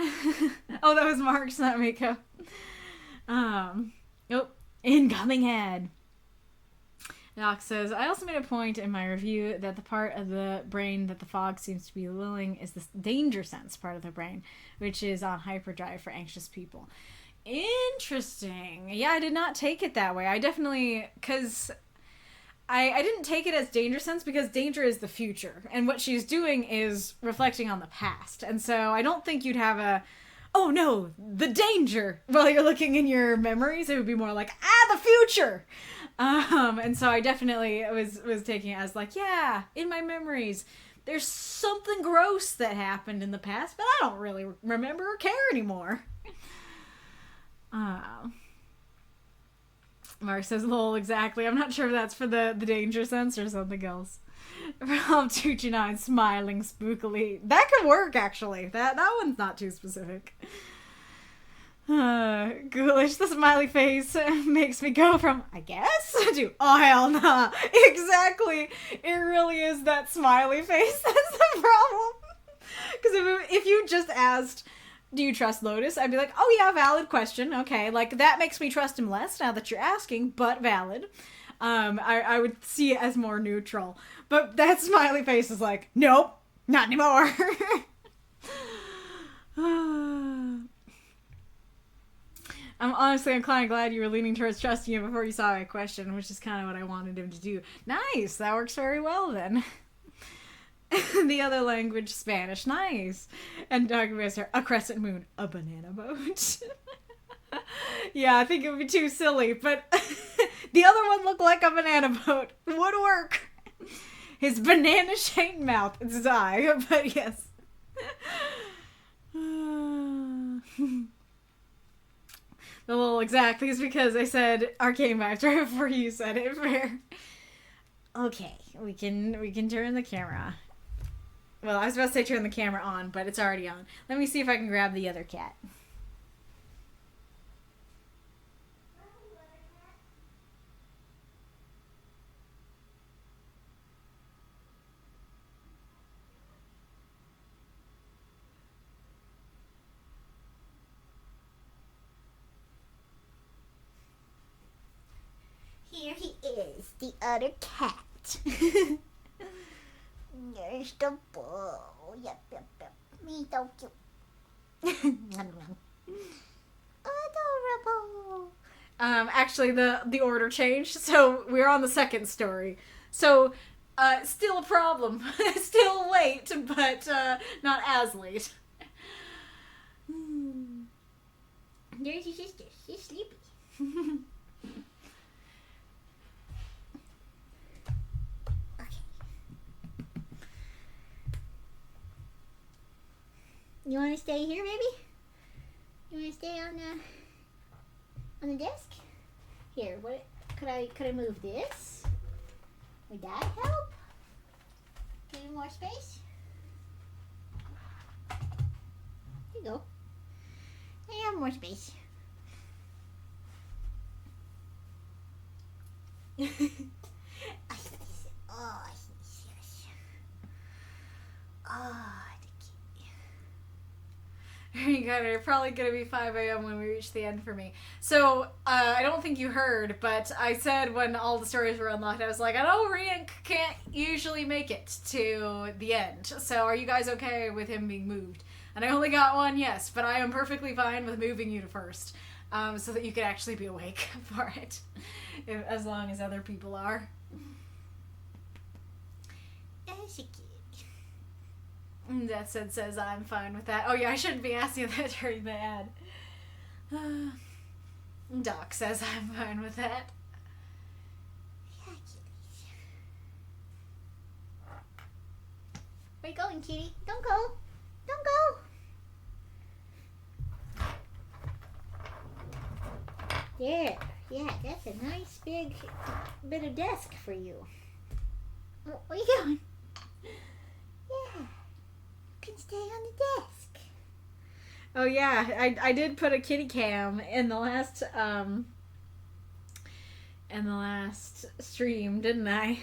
Oh, that was Mark's, not Miko. Incoming ad. Doc says, I also made a point in my review that the part of the brain that the fog seems to be lulling is the danger sense part of the brain, which is on hyperdrive for anxious people. Interesting. Yeah, I did not take it that way. I definitely, because I didn't take it as danger sense because danger is the future, and what she's doing is reflecting on the past. And so I don't think you'd have a, oh no, the danger, while you're looking in your memories. It would be more like, the future. And so I definitely was taking it as like, yeah, in my memories, there's something gross that happened in the past, but I don't really remember or care anymore. Mark says, lol, exactly. I'm not sure if that's for the danger sense or something else. From Tuchinine smiling spookily. That could work, actually. That one's not too specific. Ghoulish, the smiley face makes me go from, I guess, to, oh hell nah. Exactly. It really is that smiley face that's the problem. Because if you just asked, do you trust Lotus? I'd be like, oh yeah, valid question. Okay, like, that makes me trust him less now that you're asking, but valid. I would see it as more neutral. But that smiley face is like, nope, not anymore. I'm kind of glad you were leaning towards trusting him before you saw my question, which is kind of what I wanted him to do. Nice, that works very well then. The other language, Spanish, nice. And Dr. Mister, a crescent moon, a banana boat. Yeah, I think it would be too silly, but the other one looked like a banana boat. Would work. His banana-shaped mouth, it's his eye, but yes. The little exactly is because I said arcane vibes right before you said it. Fair. Okay, we can turn the camera. Well, I was about to say turn the camera on, but it's already on. Let me see if I can grab the other cat. Here he is, the other cat. There's the bowl. Yep. Me so cute. Adorable. Actually, the order changed, so we're on the second story. So, still a problem. Still late, but not as late. There's your sister. She's sleepy. Okay. You want to stay here, baby? You want to stay on the desk? Here, what could I move this? Would that help? Give you more space? There you go. Now you have more space. You got it. It's probably gonna be 5 a.m. when we reach the end for me. So, I don't think you heard, but I said when all the stories were unlocked, I was like, I know Reinc can't usually make it to the end. So are you guys okay with him being moved? And I only got one yes, but I am perfectly fine with moving you to first. So that you can actually be awake for it. As long as other people are. That's a kid. That says I'm fine with that. Oh yeah, I shouldn't be asking that during the ad. Doc says I'm fine with that. Yeah, kitties. Where you going, kitty? Don't go. Don't go. There. Yeah, that's a nice big bit of desk for you. Where are you going? Yeah. You can stay on the desk. Oh yeah, I did put a kitty cam in the last stream, didn't I?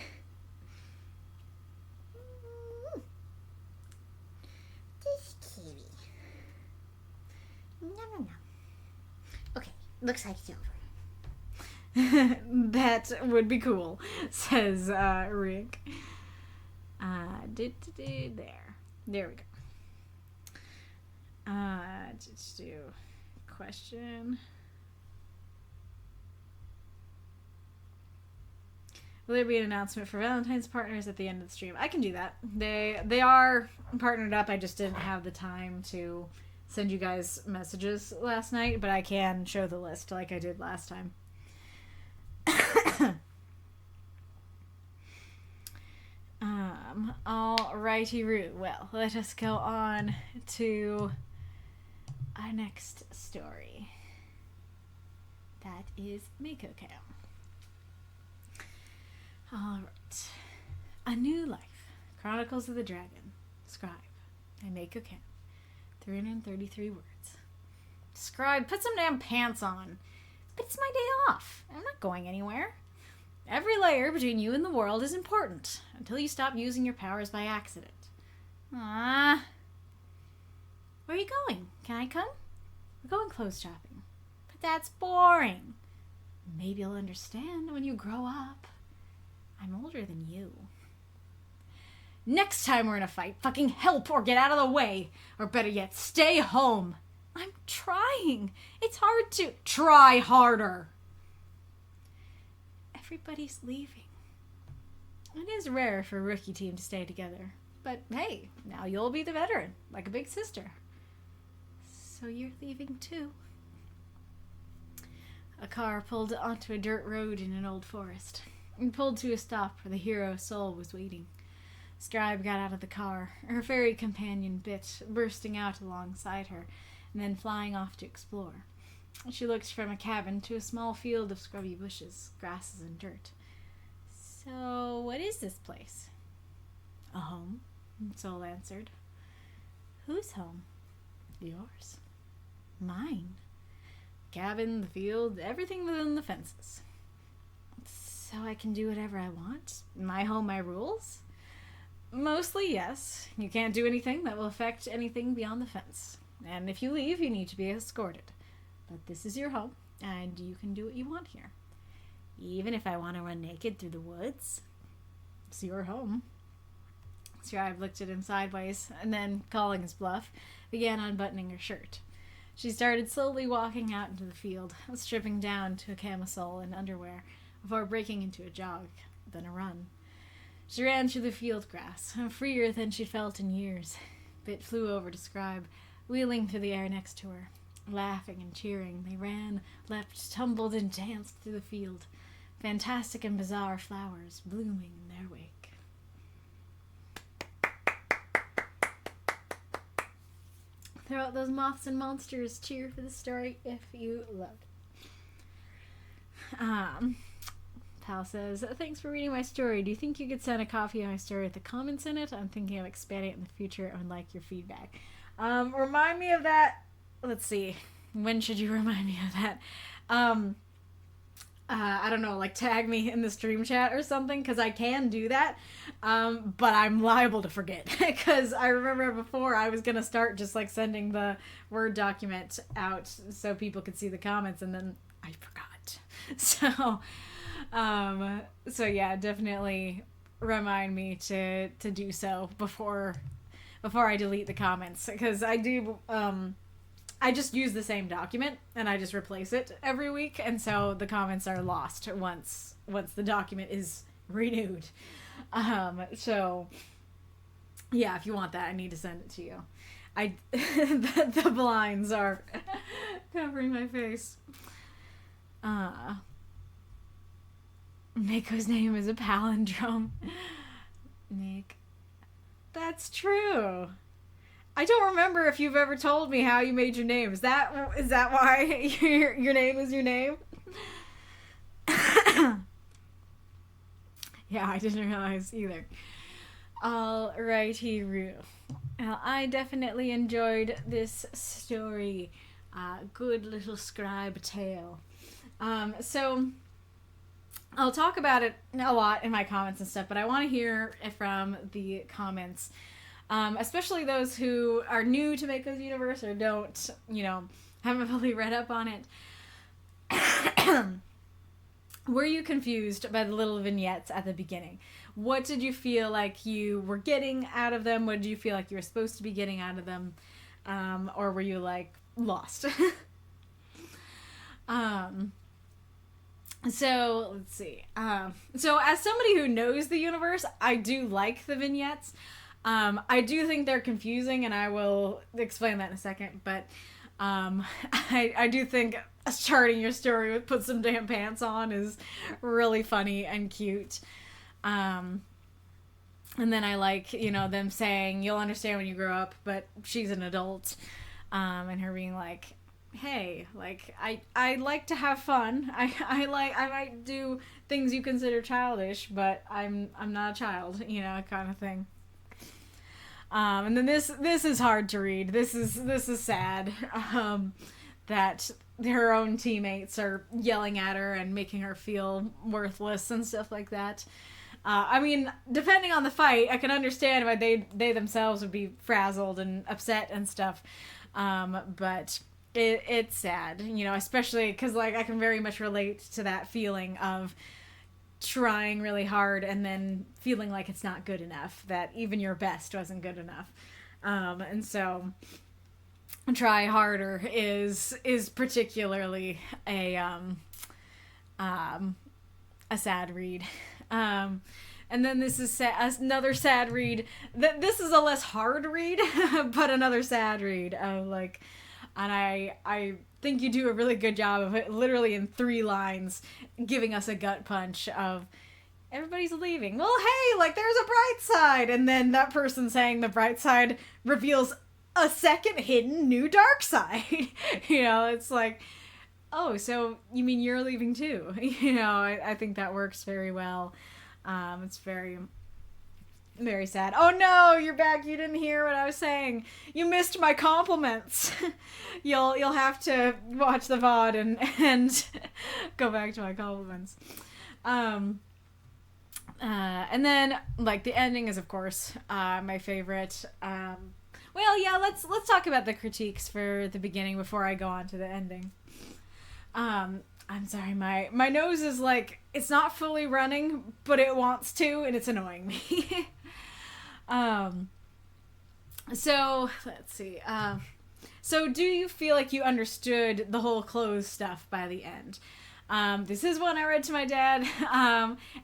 This kitty. No. Okay, looks like it's over. That would be cool, says Rick. There we go. Just do question. Will there be an announcement for Valentine's partners at the end of the stream? I can do that. They are partnered up. I just didn't have the time to send you guys messages last night, but I can show the list like I did last time. Alrighty-roo. Well, let us go on to our next story. That is Makokam. Alright. A New Life. Chronicles of the Dragon. Scribe. And Makokam. 333 words. Scribe, put some damn pants on. But it's my day off. I'm not going anywhere. Every layer between you and the world is important until you stop using your powers by accident. Where are you going? Can I come? We're going clothes shopping. But that's boring. Maybe you'll understand when you grow up. I'm older than you. Next time we're in a fight, fucking help or get out of the way. Or better yet, stay home. I'm trying. It's hard to... Try harder. Everybody's leaving. It is rare for a rookie team to stay together. But hey, now you'll be the veteran, like a big sister. So you're leaving too. A car pulled onto a dirt road in an old forest and pulled to a stop where the hero's soul was waiting. Scribe got out of the car, her fairy companion Bit bursting out alongside her and then flying off to explore. She looked from a cabin to a small field of scrubby bushes, grasses, and dirt. So, what is this place? A home, Soul answered. Whose home? Yours. Mine. Cabin, the field, everything within the fences. So I can do whatever I want? My home, my rules? Mostly, yes. You can't do anything that will affect anything beyond the fence. And if you leave, you need to be escorted. But this is your home, and you can do what you want here. even if I want to run naked through the woods. It's your home. Scribe looked at him sideways, and then, calling his bluff, began unbuttoning her shirt. She started slowly walking out into the field, stripping down to a camisole and underwear, before breaking into a jog, then a run. She ran through the field grass, freer than she'd felt in years. Bit flew over to Scribe, wheeling through the air next to her. Laughing and cheering, they ran, leapt, tumbled, and danced through the field, fantastic and bizarre flowers blooming in their wake. Throw out those moths and monsters. Cheer for the story if you love it. Pal says, thanks for reading my story. Do you think you could send a copy of my story with the comments in it? I'm thinking of expanding it in the future and would like your feedback. Remind me of that. Let's see. When should you remind me of that? I don't know, like tag me in the stream chat or something, because I can do that, but I'm liable to forget, because I remember before I was going to start just like sending the Word document out so people could see the comments, and then I forgot. So yeah, definitely remind me to do so before I delete the comments, because I do, I just use the same document and I just replace it every week, and so the comments are lost once the document is renewed. So yeah, if you want that, I need to send it to you. The blinds are covering my face. Nico's name is a palindrome. Nick. That's true. I don't remember if you've ever told me how you made your name. Is that why your name is your name? Yeah, I didn't realize either. Alrighty, well, I definitely enjoyed this story. Good little Scribe tale. So I'll talk about it a lot in my comments and stuff, but I want to hear from the comments. Especially those who are new to Mako's universe or don't, haven't fully read up on it. Were you confused by the little vignettes at the beginning? What did you feel like you were getting out of them? What did you feel like you were supposed to be getting out of them? Or were you, like, lost? So, let's see. So, as somebody who knows the universe, I do like the vignettes. I do think they're confusing, and I will explain that in a second, but I do think starting your story with "put some damn pants on" is really funny and cute. And then I like, them saying, "You'll understand when you grow up," but she's an adult, and her being like, "Hey, like, I like to have fun. I might do things you consider childish, but I'm not a child," kind of thing. And then this is hard to read. This is sad. That her own teammates are yelling at her and making her feel worthless and stuff like that. I mean, depending on the fight, I can understand why they themselves would be frazzled and upset and stuff. But it's sad, especially because, like, I can very much relate to that feeling of trying really hard and then feeling like it's not good enough, that even your best wasn't good enough. And so try harder is particularly a sad read. And then this is another sad read. This is a less hard read, but another sad read of, like, and I think you do a really good job of it, literally in 3 lines, giving us a gut punch of everybody's leaving. Well, hey, like, there's a bright side, and then that person saying the bright side reveals a second hidden new dark side. It's like, oh, so you mean you're leaving too? I think that works very well. It's very, very sad. Oh no, you're back. You didn't hear what I was saying. You missed my compliments. You'll have to watch the VOD and go back to my compliments. And then, like, the ending is, of course, my favorite. Well, yeah, let's talk about the critiques for the beginning before I go on to the ending. I'm sorry, my nose is, like, it's not fully running, but it wants to, and it's annoying me. So let's see. So do you feel like you understood the whole clothes stuff by the end? This is one I read to my dad,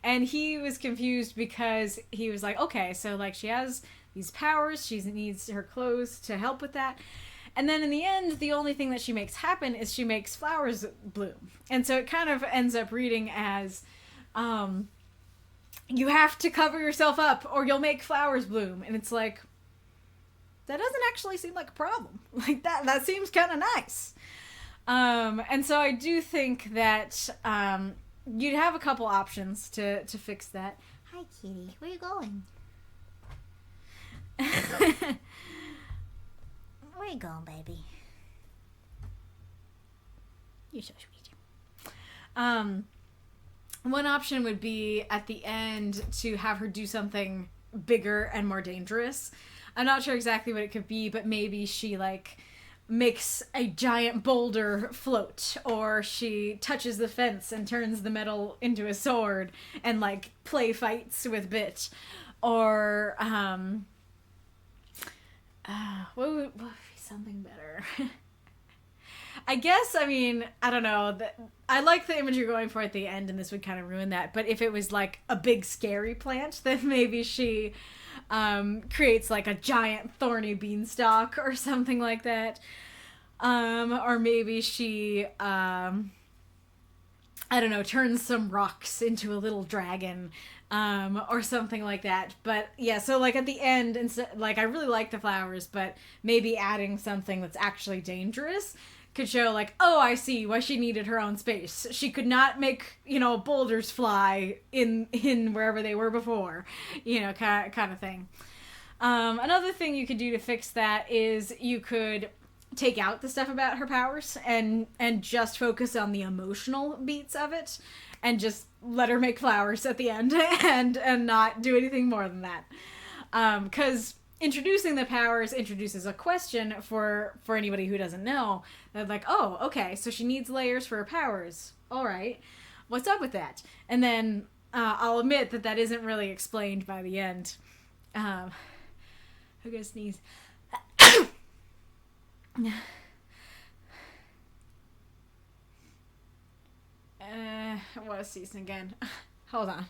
and he was confused because he was like, okay, so like she has these powers, she needs her clothes to help with that. And then in the end, the only thing that she makes happen is she makes flowers bloom. And so it kind of ends up reading as, you have to cover yourself up or you'll make flowers bloom. And it's like, that doesn't actually seem like a problem. Like that seems kind of nice. And so I do think that you'd have a couple options to fix that. Hi, kitty. Where you going? Where you going, baby? You're so sweet. One option would be at the end to have her do something bigger and more dangerous. I'm not sure exactly what it could be, but maybe she like makes a giant boulder float, or she touches the fence and turns the metal into a sword and like play fights with Bit, or what would be something better? I guess, I mean, I don't know. I like the image you're going for at the end, and this would kind of ruin that. But if it was like a big scary plant, then maybe she creates like a giant thorny beanstalk or something like that. Or maybe she, I don't know, turns some rocks into a little dragon, or something like that. But yeah, so like at the end, like I really like the flowers, but maybe adding something that's actually dangerous could show like, oh, I see why she needed her own space. She could not make, boulders fly in wherever they were before, kind of thing. Another thing you could do to fix that is you could take out the stuff about her powers and just focus on the emotional beats of it, and just let her make flowers at the end and not do anything more than that. 'Cause introducing the powers introduces a question for anybody who doesn't know. They're like, oh, okay, so she needs layers for her powers. All right, what's up with that? And then I'll admit that isn't really explained by the end. I'm gonna sneeze. What a season again. Hold on.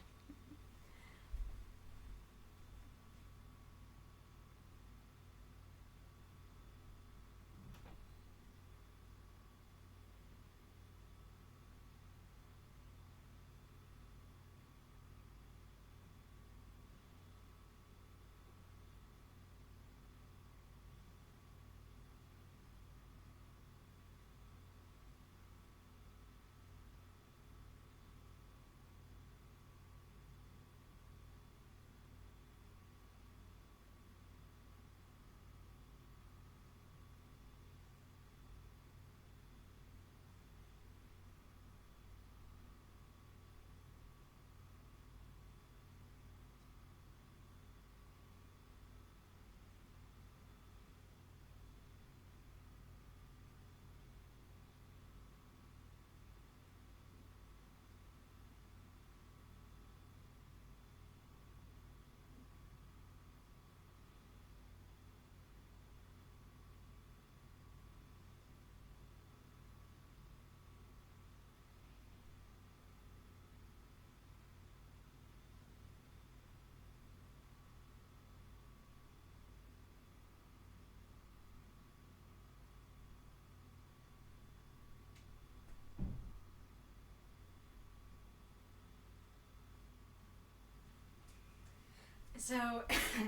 So,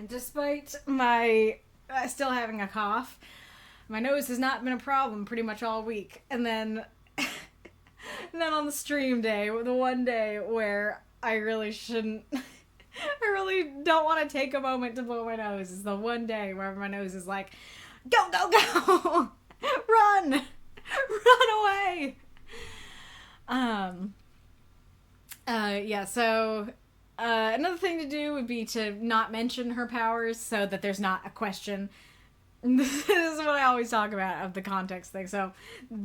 despite my still having a cough, my nose has not been a problem pretty much all week. And then, on the stream day, the one day where I really shouldn't, I really don't want to take a moment to blow my nose, is the one day where my nose is like, go, go, go, run, run away. Yeah, so another thing to do would be to not mention her powers so that there's not a question This is what I always talk about of the context thing. So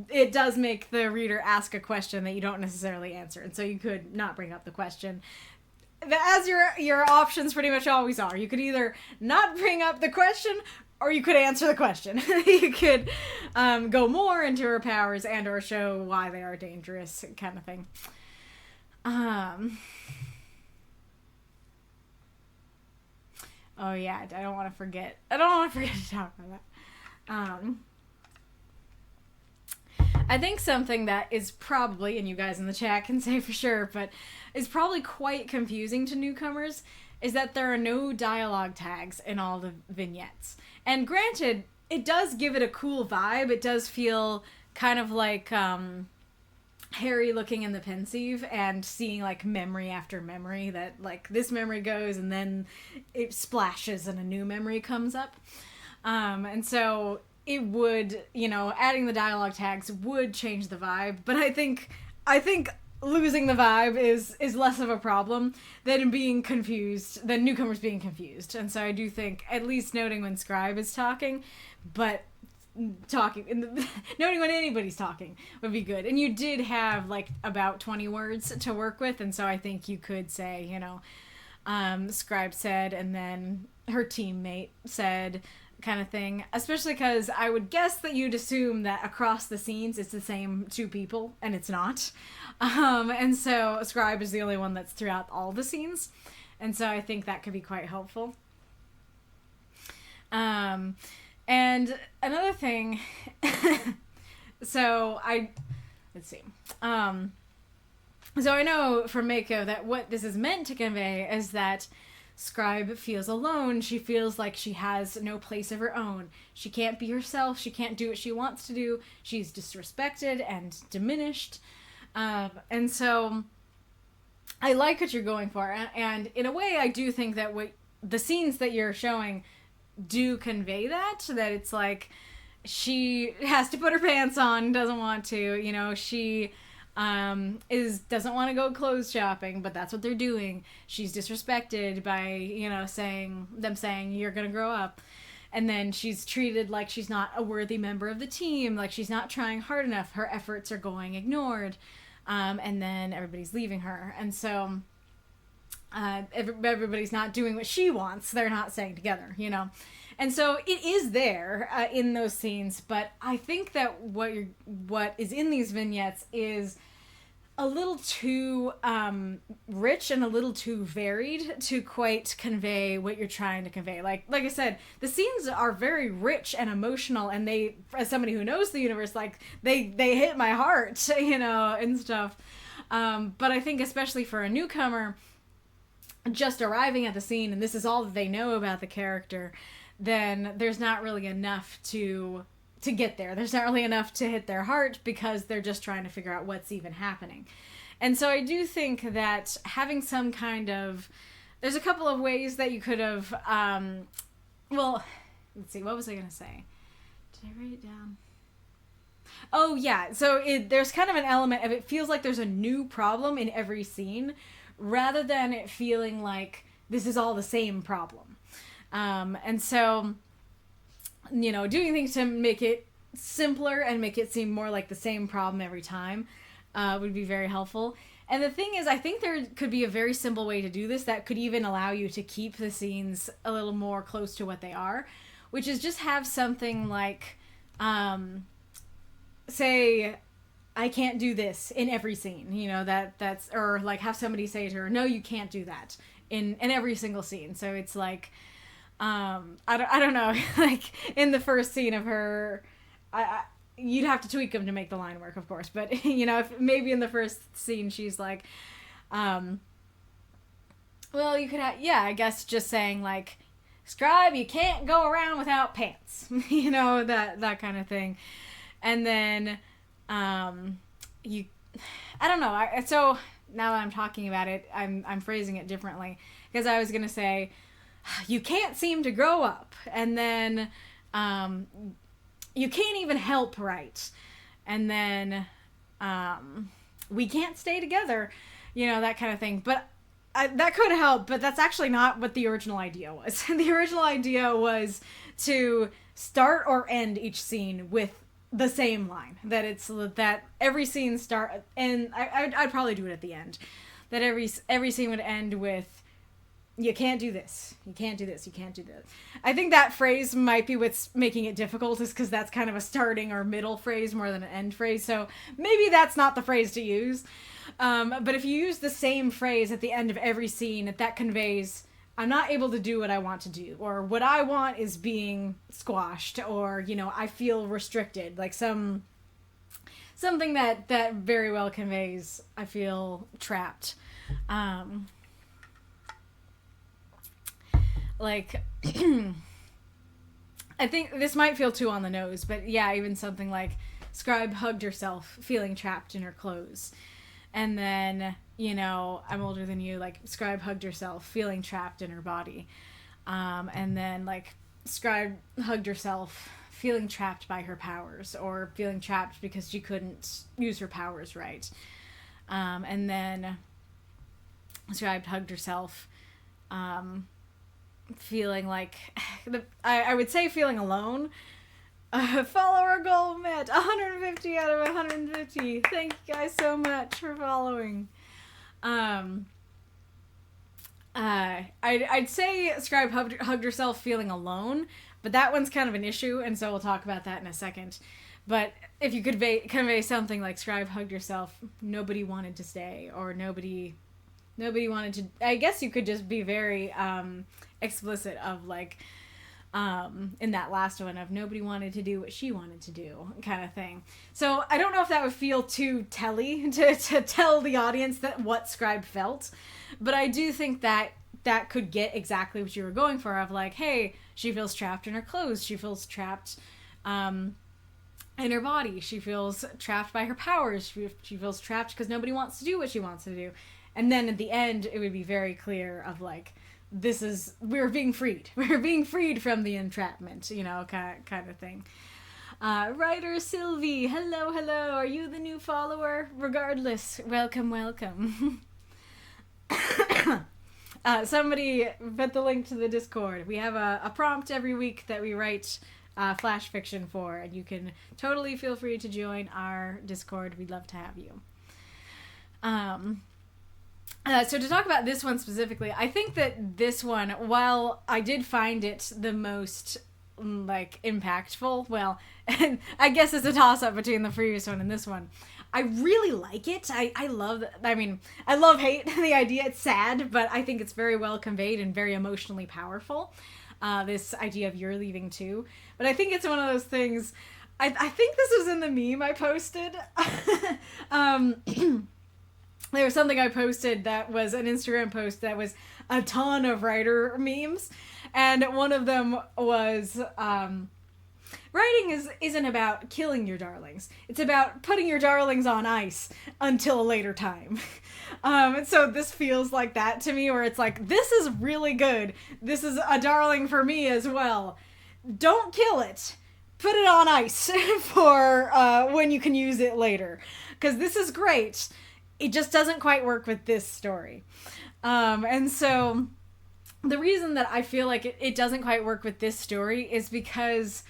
it does make the reader ask a question that you don't necessarily answer. And so you could not bring up the question. As your options pretty much always are. You could either not bring up the question, or you could answer the question. You could go more into her powers and or show why they are dangerous, kind of thing. Oh yeah, I don't want to forget. I don't want to forget to talk about that. I think something that is probably, and you guys in the chat can say for sure, but is probably quite confusing to newcomers, is that there are no dialogue tags in all the vignettes. And granted, it does give it a cool vibe. It does feel kind of like Harry looking in the pensieve and seeing like memory after memory, that like this memory goes and then it splashes and a new memory comes up. And so it would, adding the dialogue tags would change the vibe, but I think losing the vibe is less of a problem than newcomers being confused. And so I do think at least noting when Scribe is talking, but noting when anybody's talking would be good. And you did have like about 20 words to work with, and so I think you could say, Scribe said, and then her teammate said, kind of thing, especially because I would guess that you'd assume that across the scenes it's the same two people, and it's not. And so Scribe is the only one that's throughout all the scenes, and so I think that could be quite helpful. And another thing, let's see. So I know from Mako that what this is meant to convey is that Scribe feels alone. She feels like she has no place of her own. She can't be herself. She can't do what she wants to do. She's disrespected and diminished. And so I like what you're going for. And in a way, I do think that what the scenes that you're showing do convey that it's like she has to put her pants on, doesn't want to, she doesn't want to go clothes shopping, but that's what they're doing. She's disrespected by, saying you're gonna grow up, and then she's treated like she's not a worthy member of the team, like she's not trying hard enough, her efforts are going ignored, and then everybody's leaving her, and so everybody's not doing what she wants. They're not staying together, and so it is there in those scenes. But I think that what is in these vignettes is a little too rich and a little too varied to quite convey what you're trying to convey. Like I said, the scenes are very rich and emotional, and they, as somebody who knows the universe, like they hit my heart, and stuff. But I think especially for a newcomer just arriving at the scene and this is all that they know about the character, then there's not really enough to get there. There's not really enough to hit their heart because they're just trying to figure out what's even happening. And so I do think that having some kind of... There's a couple of ways that you could have... let's see, what was I going to say? Did I write it down? Oh, yeah. So there's kind of an element of it feels like there's a new problem in every scene rather than it feeling like this is all the same problem. And so... doing things to make it simpler and make it seem more like the same problem every time would be very helpful. And the thing is, I think there could be a very simple way to do this that could even allow you to keep the scenes a little more close to what they are, which is just have something like, say, I can't do this in every scene, that's, or like have somebody say to her, no, you can't do that in every single scene. So it's like, I don't know, like in the first scene of her, you'd have to tweak them to make the line work, of course, but if maybe in the first scene she's like, well, you could have, I guess just saying like, Scribe, you can't go around without pants, that kind of thing. And then, I don't know. So now that I'm talking about it, I'm phrasing it differently, because I was going to say, you can't seem to grow up, and then you can't even help right, and then we can't stay together, that kind of thing. But that could help, but that's actually not what the original idea was. The original idea was to start or end each scene with the same line. That every scene start, and I'd probably do it at the end. That every scene would end with, you can't do this, you can't do this, you can't do this. I think that phrase might be what's making it difficult, is because that's kind of a starting or middle phrase more than an end phrase, so maybe that's not the phrase to use. But if you use the same phrase at the end of every scene, that conveys, I'm not able to do what I want to do, or what I want is being squashed, or, I feel restricted, like something that very well conveys, I feel trapped. Like, I think this might feel too on the nose, but yeah, even something like, Scribe hugged herself, feeling trapped in her clothes. And then, I'm older than you, like, Scribe hugged herself, feeling trapped in her body. And then, like, Scribe hugged herself, feeling trapped by her powers, or feeling trapped because she couldn't use her powers right. And then Scribe hugged herself, feeling like, I would say feeling alone. Follower goal met, 150 out of 150. Thank you guys so much for following. I'd say Scribe hugged herself feeling alone, but that one's kind of an issue, and so we'll talk about that in a second. But if you could convey something like Scribe hugged herself, nobody wanted to stay, or nobody wanted to, I guess you could just be very explicit of, like, in that last one, of nobody wanted to do what she wanted to do, kind of thing. So I don't know if that would feel too telly to tell the audience that what Scribe felt, but I do think that could get exactly what you were going for, of like, hey, she feels trapped in her clothes, she feels trapped in her body, she feels trapped by her powers, she feels trapped because nobody wants to do what she wants to do. And then at the end, it would be very clear of, like, we're being freed. We're being freed from the entrapment, kind of thing. Writer Sylvie, hello. Are you the new follower? Regardless, welcome. Somebody put the link to the Discord. We have a prompt every week that we write flash fiction for, and you can totally feel free to join our Discord. We'd love to have you. So to talk about this one specifically, I think that this one, while I did find it the most, like, impactful, well, and I guess it's a toss-up between the previous one and this one, I really like it. I love hate the idea. It's sad, but I think it's very well conveyed and very emotionally powerful. This idea of you're leaving too. But I think it's one of those things, I think this was in the meme I posted. There was something I posted that was an Instagram post that was a ton of writer memes. And one of them was, writing isn't about killing your darlings. It's about putting your darlings on ice until a later time. And so this feels like that to me, where it's like, this is really good. This is a darling for me as well. Don't kill it. Put it on ice for when you can use it later. Because this is great. It just doesn't quite work with this story. And so the reason that I feel like it doesn't quite work with this story is because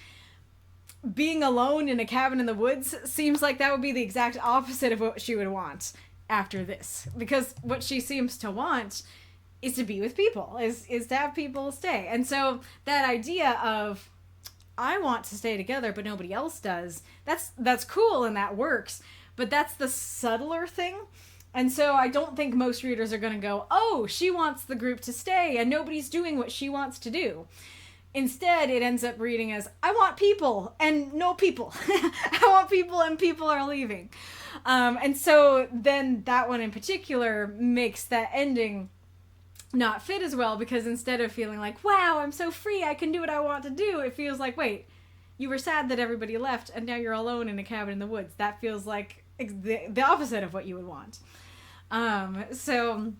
being alone in a cabin in the woods seems like that would be the exact opposite of what she would want after this. Because what she seems to want is to be with people, is to have people stay. And so that idea of, I want to stay together but nobody else does, that's cool and that works. But that's the subtler thing. And so I don't think most readers are going to go, oh, she wants the group to stay and nobody's doing what she wants to do. Instead, it ends up reading as, I want people and no people. I want people and people are leaving. And so then that one in particular makes that ending not fit as well, because instead of feeling like, wow, I'm so free, I can do what I want to do, it feels like, wait, you were sad that everybody left and now you're alone in a cabin in the woods. That feels like the opposite of what you would want. So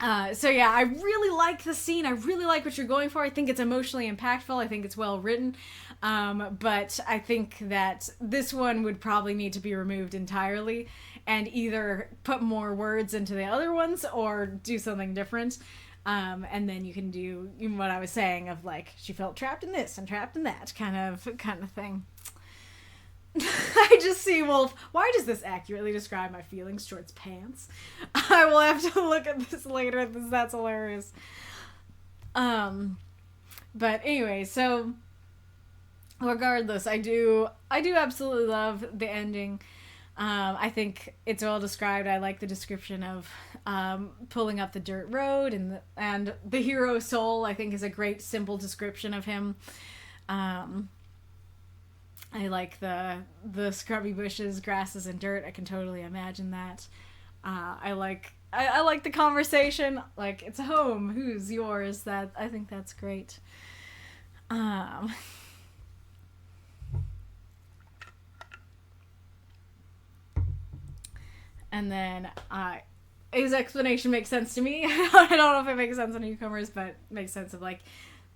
yeah, I really like the scene. I really like what you're going for. I think it's emotionally impactful. I think it's well written. But I think that this one would probably need to be removed entirely. and either put more words into the other ones or do something different. And then you can do what I was saying of like, she felt trapped in this and trapped in that kind of thing. I just see Wolf. Why does this accurately describe my feelings towards pants? I will have to look at this later. That's hilarious. But anyway, so regardless, I do absolutely love the ending. I think it's well described. I like the description of pulling up the dirt road, and the hero soul, I think, is a great simple description of him. I like the scrubby bushes, grasses, and dirt. I can totally imagine that. I like the conversation. Like, it's a home. Who's yours? I think that's great. And then his explanation makes sense to me. I don't know if it makes sense to newcomers, but it makes sense of like,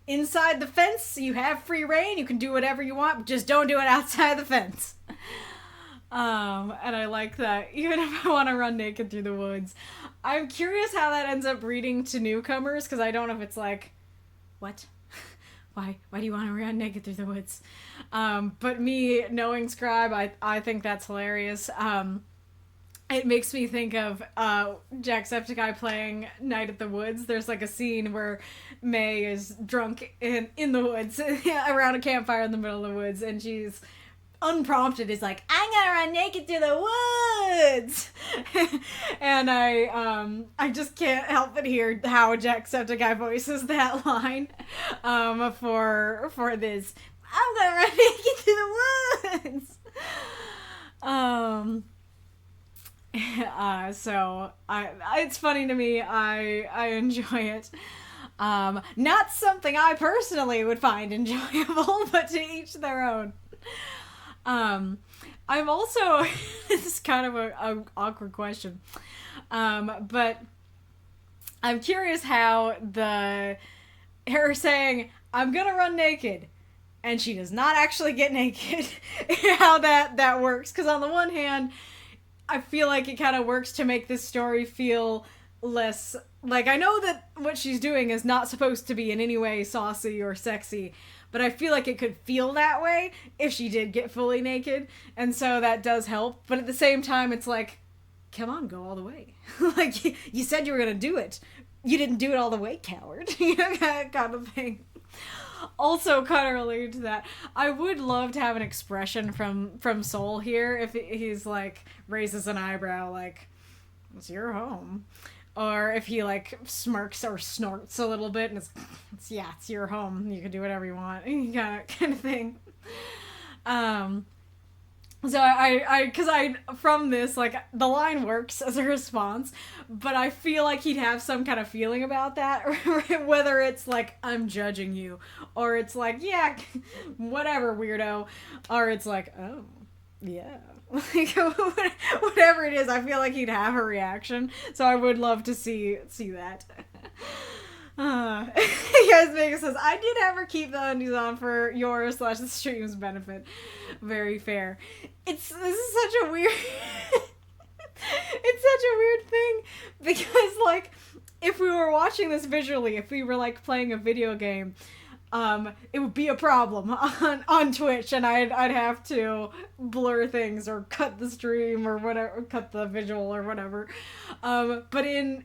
inside the fence, you have free reign. You can do whatever you want, but just don't do it outside the fence. And I like that. Even if I want to run naked through the woods, I'm curious how that ends up reading to newcomers, because I don't know if it's like, what? Why do you want to run naked through the woods? But me knowing Scribe, I think that's hilarious. It makes me think of Jacksepticeye playing Night at the Woods. There's like a scene where May is drunk in the woods around a campfire in the middle of the woods, and she's unprompted is like, I'm gonna run naked through the woods. And I just can't help but hear how Jacksepticeye voices that line for this. I'm gonna run naked through the woods. So it's funny to me. I enjoy it. Not something I personally would find enjoyable, but to each their own. I'm also, this is kind of a awkward question, but I'm curious how her saying, I'm gonna run naked, and she does not actually get naked, how that works. Because on the one hand, I feel like it kind of works to make this story feel less, like, I know that what she's doing is not supposed to be in any way saucy or sexy, but I feel like it could feel that way if she did get fully naked, and so that does help. But at the same time, it's like, come on, go all the way. Like, you said you were gonna do it. You didn't do it all the way, coward. You know, kind of thing. Also, kind of related to that, I would love to have an expression from Soul here if he's like raises an eyebrow, like, it's your home, or if he like smirks or snorts a little bit and it's your home, you can do whatever you want, kind of thing. So because from this, like, the line works as a response, but I feel like he'd have some kind of feeling about that, whether it's like, I'm judging you, or it's like, yeah, whatever, weirdo, or it's like, oh, yeah. Like, whatever it is, I feel like he'd have a reaction, so I would love to see that. Yes, Megan says, I did have her keep the undies on for yours/the stream's benefit. Very fair. This is such a weird it's such a weird thing, because like, if we were watching this visually, if we were like playing a video game, it would be a problem on Twitch, and I'd have to blur things or cut the stream or whatever, cut the visual or whatever. But in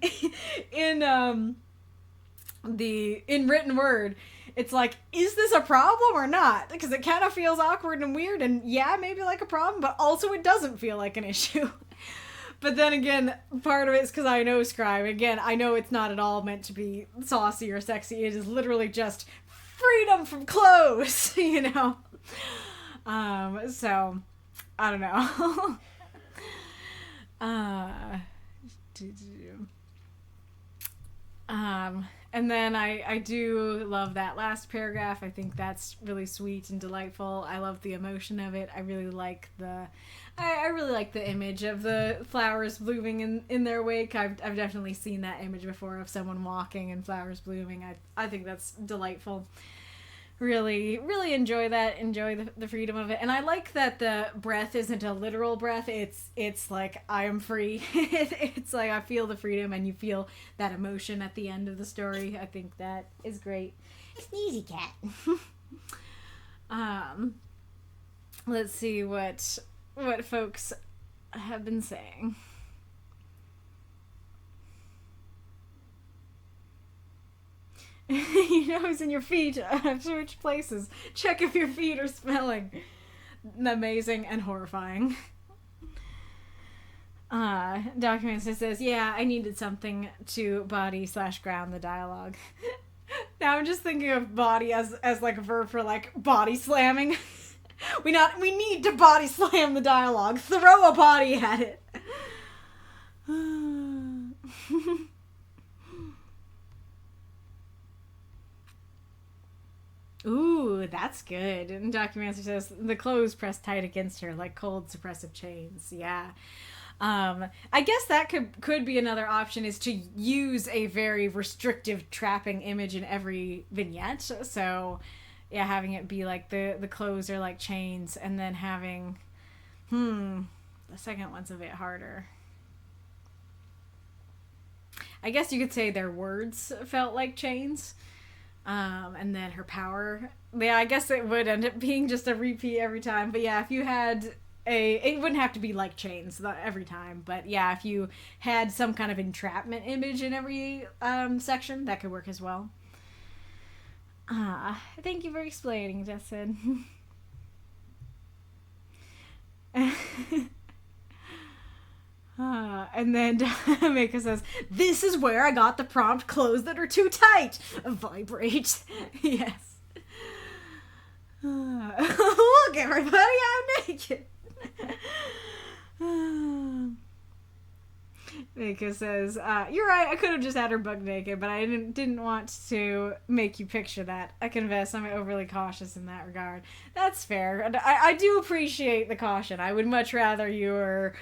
written word, it's like, is this a problem or not? Because it kind of feels awkward and weird, and yeah, maybe like a problem, but also it doesn't feel like an issue. But then again, part of it is because I know Scribe. Again, I know it's not at all meant to be saucy or sexy. It is literally just freedom from clothes, you know? So, I don't know. And then I do love that last paragraph. I think that's really sweet and delightful. I love the emotion of it. I really like I really like the image of the flowers blooming in their wake. I've definitely seen that image before of someone walking and flowers blooming. I think that's delightful. really enjoy that. Enjoy the freedom of it. And I like that the breath isn't a literal breath. It's like, I am free. It's like I feel the freedom, and you feel that emotion at the end of the story. I think that is great. Sneezy cat. Let's see what folks have been saying. Your nose and your feet have switched places. Check if your feet are smelling. Amazing and horrifying. Document says, yeah, I needed something to body/ground the dialogue. Now I'm just thinking of body as like a verb for like body slamming. We need to body slam the dialogue. Throw a body at it. Ooh, that's good. And Documancer says the clothes pressed tight against her like cold suppressive chains. Yeah. I guess that could be another option, is to use a very restrictive trapping image in every vignette. So, yeah, having it be like the clothes are like chains, and then having, the second one's a bit harder. I guess you could say their words felt like chains. And then her power. Yeah, I guess it would end up being just a repeat every time. But yeah, if you had it wouldn't have to be like chains every time. But yeah, if you had some kind of entrapment image in every section, that could work as well. Thank you for explaining, Justin. And then Mika says, this is where I got the prompt clothes that are too tight. Vibrate. Yes. Look, everybody, I'm naked. Mika says, you're right, I could have just had her buck naked, but I didn't want to make you picture that. I confess I'm overly cautious in that regard. That's fair. And I do appreciate the caution. I would much rather you were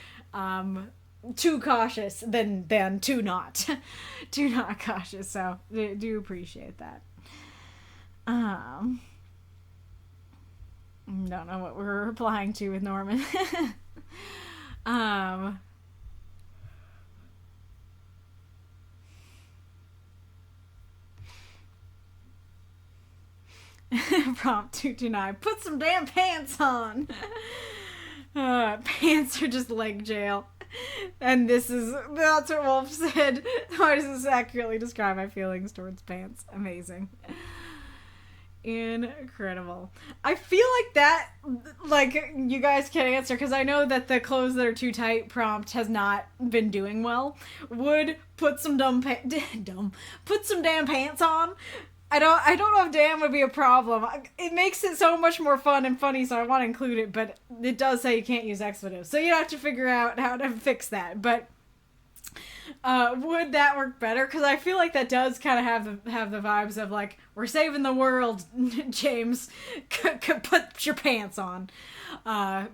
too cautious than too not. Too not cautious, so I do appreciate that. Don't know what we're replying to with Norman. Prompt 229. Put some damn pants on. Pants are just leg jail. And that's what Wolf said. Why does this accurately describe my feelings towards pants? Amazing. Incredible. I feel like that, like, you guys can answer, because I know that the clothes that are too tight prompt has not been doing well. Would put some put some damn pants on. I don't know if damn would be a problem. It makes it so much more fun and funny, so I want to include it, but it does say you can't use expletives. So you have to figure out how to fix that. But would that work better? Because I feel like that does kind of have the vibes of, like, we're saving the world, James. Put your pants on.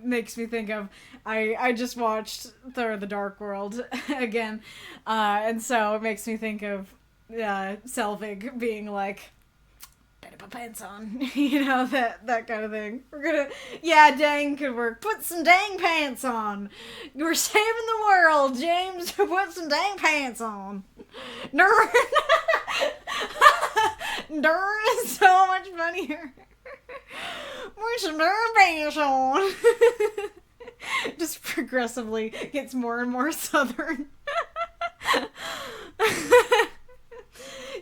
Makes me think of, I just watched Thor: The Dark World again, and so it makes me think of Selvig being like, better put pants on. You know, that kind of thing. Dang could work. Put some dang pants on. We're saving the world, James. Put some dang pants on. Durn. Durn is so much funnier. Put some darn pants on. Just progressively gets more and more southern.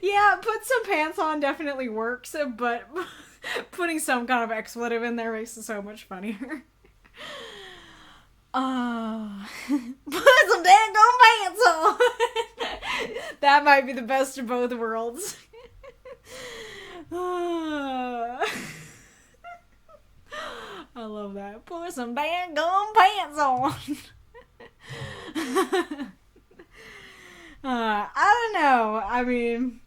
Yeah, put some pants on definitely works, but putting some kind of expletive in there makes it so much funnier. Put some dang pants on! That might be the best of both worlds. I love that. Put some dang pants on! I don't know. I mean,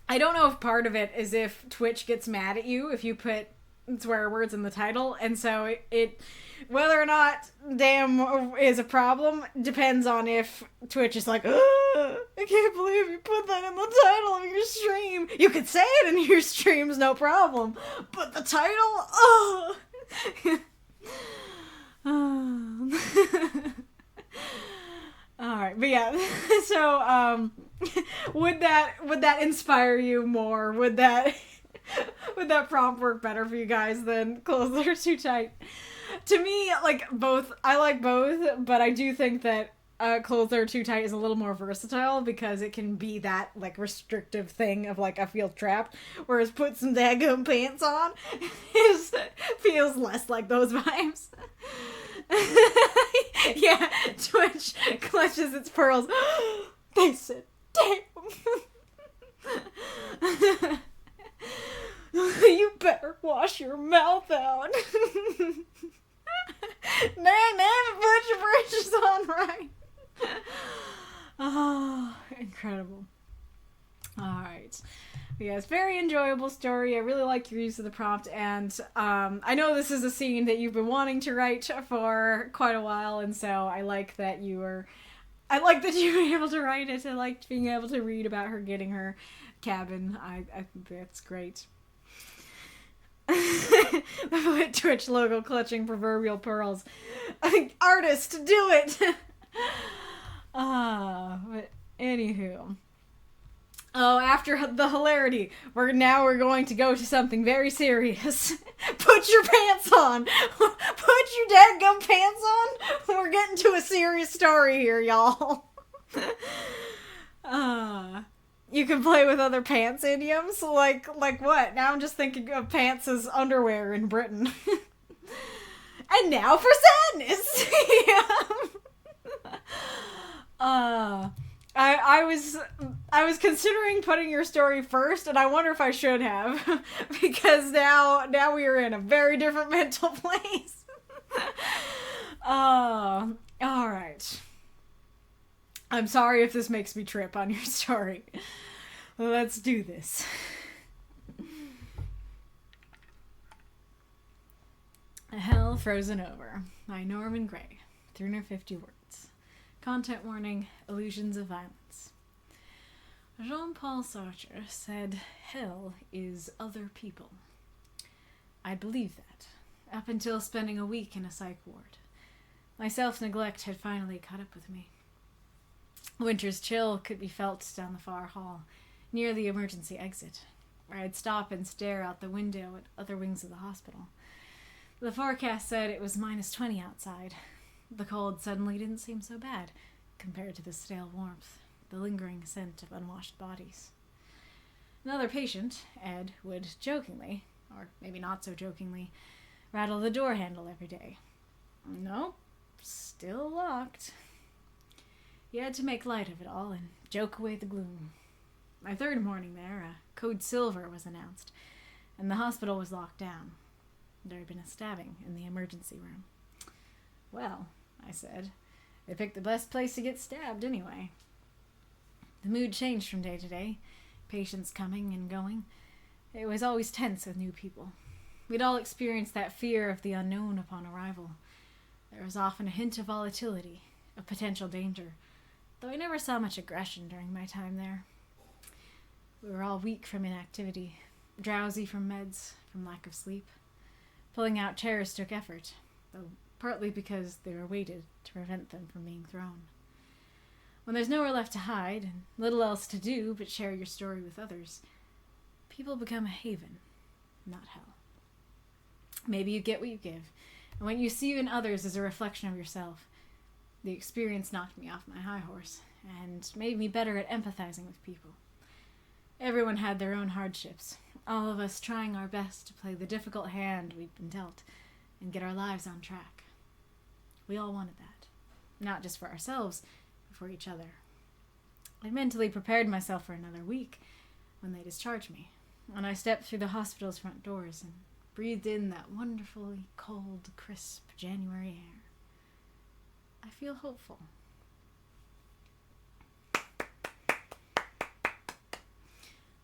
I don't know if part of it is if Twitch gets mad at you if you put swear words in the title, and so it whether or not damn is a problem depends on if Twitch is like, I can't believe you put that in the title of your stream. You could say it in your streams, no problem, but the title, Alright, but yeah, so, would that inspire you more? Would that prompt work better for you guys than Close the Door Too Tight? To me, like, both, I like both, but I do think that Close the Door Too Tight is a little more versatile because it can be that, like, restrictive thing of, like, I feel trapped, whereas Put Some Daggum Pants On feels less like those vibes. Yeah, Twitch clutches its pearls. They said, damn. You better wash your mouth out. Dang, put your britches on right. Oh, incredible. Alright. Yes, very enjoyable story. I really like your use of the prompt, and I know this is a scene that you've been wanting to write for quite a while, and so I like that you were able to write it. I liked being able to read about her getting her cabin. I think that's great. The Twitch logo clutching proverbial pearls. Artist, do it! But anywho. Oh, after the hilarity, we're going to go to something very serious. Put your pants on! Put your dadgum pants on! We're getting to a serious story here, y'all. You can play with other pants idioms? Like what? Now I'm just thinking of pants as underwear in Britain. And now for sadness! I was considering putting your story first, and I wonder if I should have, because now we are in a very different mental place. All right. I'm sorry if this makes me trip on your story. Let's do this. Hell Frozen Over by Norman Gray. 350 words. Content warning, illusions of violence. Jean-Paul Sartre said, hell is other people. I believed that, up until spending a week in a psych ward. My self-neglect had finally caught up with me. Winter's chill could be felt down the far hall, near the emergency exit, where I'd stop and stare out the window at other wings of the hospital. The forecast said it was -20 outside. The cold suddenly didn't seem so bad, compared to the stale warmth, the lingering scent of unwashed bodies. Another patient, Ed, would jokingly, or maybe not so jokingly, rattle the door handle every day. Nope, still locked. He had to make light of it all and joke away the gloom. My third morning there, a Code Silver was announced, and the hospital was locked down. There had been a stabbing in the emergency room. Well, I said, they picked the best place to get stabbed anyway. The mood changed from day to day, patients coming and going. It was always tense with new people. We'd all experienced that fear of the unknown upon arrival. There was often a hint of volatility, of potential danger, though I never saw much aggression during my time there. We were all weak from inactivity, drowsy from meds, from lack of sleep. Pulling out chairs took effort, though partly because they were weighted to prevent them from being thrown. When there's nowhere left to hide, and little else to do but share your story with others, people become a haven, not hell. Maybe you get what you give, and what you see in others is a reflection of yourself. The experience knocked me off my high horse, and made me better at empathizing with people. Everyone had their own hardships, all of us trying our best to play the difficult hand we'd been dealt, and get our lives on track. We all wanted that, not just for ourselves, but for each other. I mentally prepared myself for another week when they discharged me, when I stepped through the hospital's front doors and breathed in that wonderfully cold, crisp January air. I feel hopeful.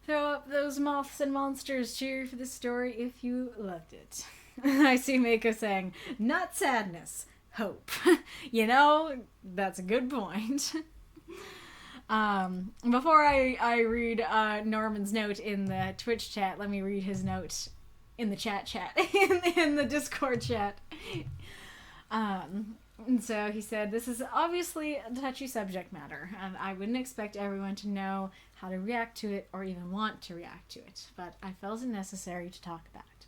Throw up those moths and monsters. Cheer for the story if you loved it. I see Mako saying, not sadness, hope. You know, that's a good point. Before I read Norman's note in the Twitch chat, let me read his note in the chat in the Discord chat. And so he said, this is obviously a touchy subject matter, and I wouldn't expect everyone to know how to react to it or even want to react to it, but I felt it necessary to talk about it.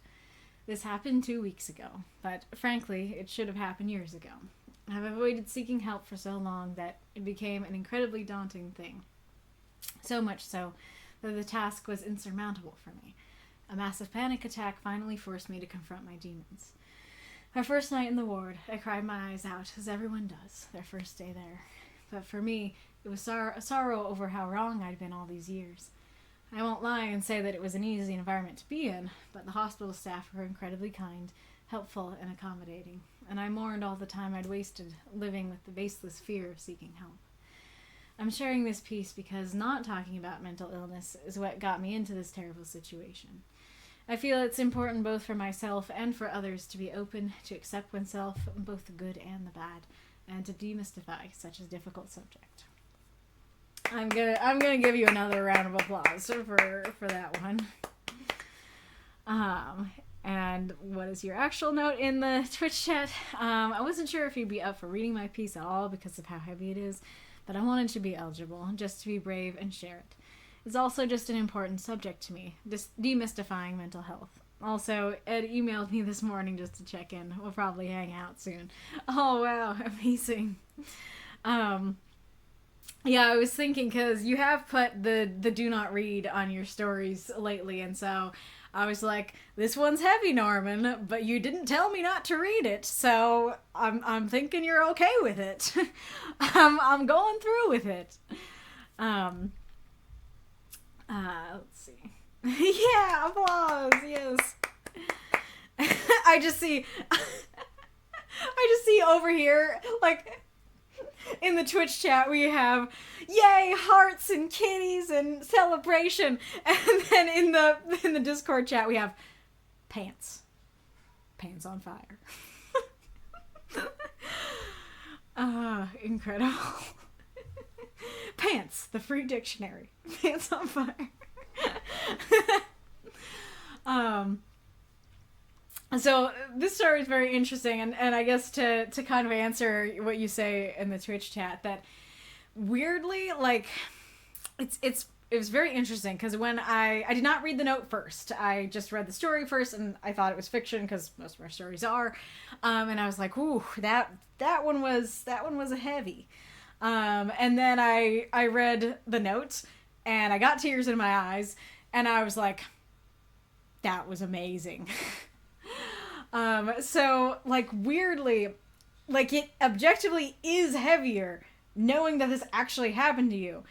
This happened 2 weeks ago, but frankly, it should have happened years ago. I've avoided seeking help for so long that it became an incredibly daunting thing. So much so that the task was insurmountable for me. A massive panic attack finally forced me to confront my demons. Our first night in the ward, I cried my eyes out, as everyone does, their first day there. But for me, it was sorrow over how wrong I'd been all these years. I won't lie and say that it was an easy environment to be in, but the hospital staff were incredibly kind, helpful, and accommodating, and I mourned all the time I'd wasted living with the baseless fear of seeking help. I'm sharing this piece because not talking about mental illness is what got me into this terrible situation. I feel it's important both for myself and for others to be open to accept oneself, both the good and the bad, and to demystify such a difficult subject. I'm gonna give you another round of applause for that one. And what is your actual note in the Twitch chat? I wasn't sure if you'd be up for reading my piece at all because of how heavy it is, but I wanted to be eligible, just to be brave and share it. It's also just an important subject to me, demystifying mental health. Also, Ed emailed me this morning just to check in. We'll probably hang out soon. Oh, wow, amazing. Yeah, I was thinking, because you have put the do not read on your stories lately, and so I was like, this one's heavy, Norman, but you didn't tell me not to read it, so I'm thinking you're okay with it. I'm going through with it. Let's see. Yeah, applause, yes. I just see over here, like, in the Twitch chat we have, yay, hearts and kitties and celebration, and then in the Discord chat we have pants on fire. Incredible. Pants, the free dictionary. Pants on fire. So this story is very interesting, and I guess to kind of answer what you say in the Twitch chat, that weirdly, like, it was very interesting, because when I did not read the note first, I just read the story first, and I thought it was fiction, because most of our stories are, and I was like, ooh, that one was a heavy. And then I read the note, and I got tears in my eyes, and I was like, that was amazing. So, like, weirdly, like, it objectively is heavier, knowing that this actually happened to you,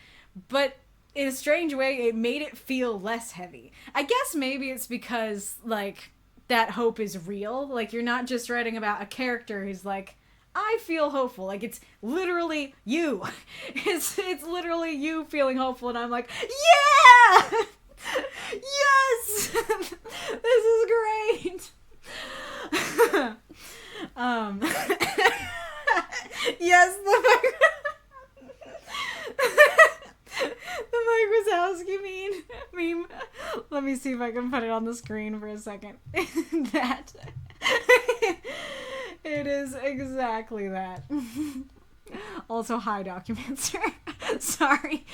but in a strange way, it made it feel less heavy. I guess maybe it's because, like, that hope is real. Like, you're not just writing about a character who's like, I feel hopeful. Like, it's literally you. It's literally you feeling hopeful, and I'm like, yeah! Yes! This is great! Yes, the Mike Wazowski meme. Let me see if I can put it on the screen for a second. That. It is exactly that. Also, hi, Documancer. Sorry.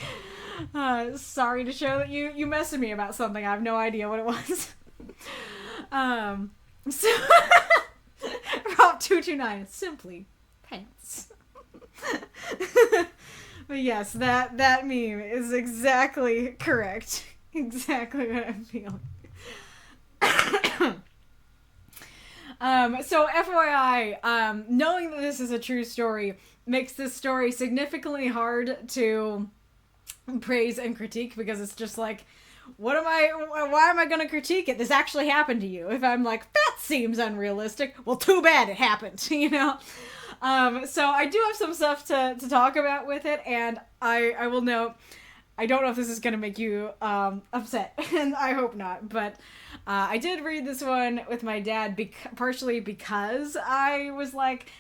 Sorry to show that you messaged me about something. I have no idea what it was. So Prop 229, simply pants. But yes, that meme is exactly correct. Exactly what I'm feeling. So FYI, knowing that this is a true story makes this story significantly hard to praise and critique, because it's just like, why am I gonna critique it? This actually happened to you. If I'm like, that seems unrealistic, well, too bad it happened, you know? So I do have some stuff to talk about with it, and I will note, I don't know if this is going to make you upset, and I hope not, but I did read this one with my dad partially because I was like,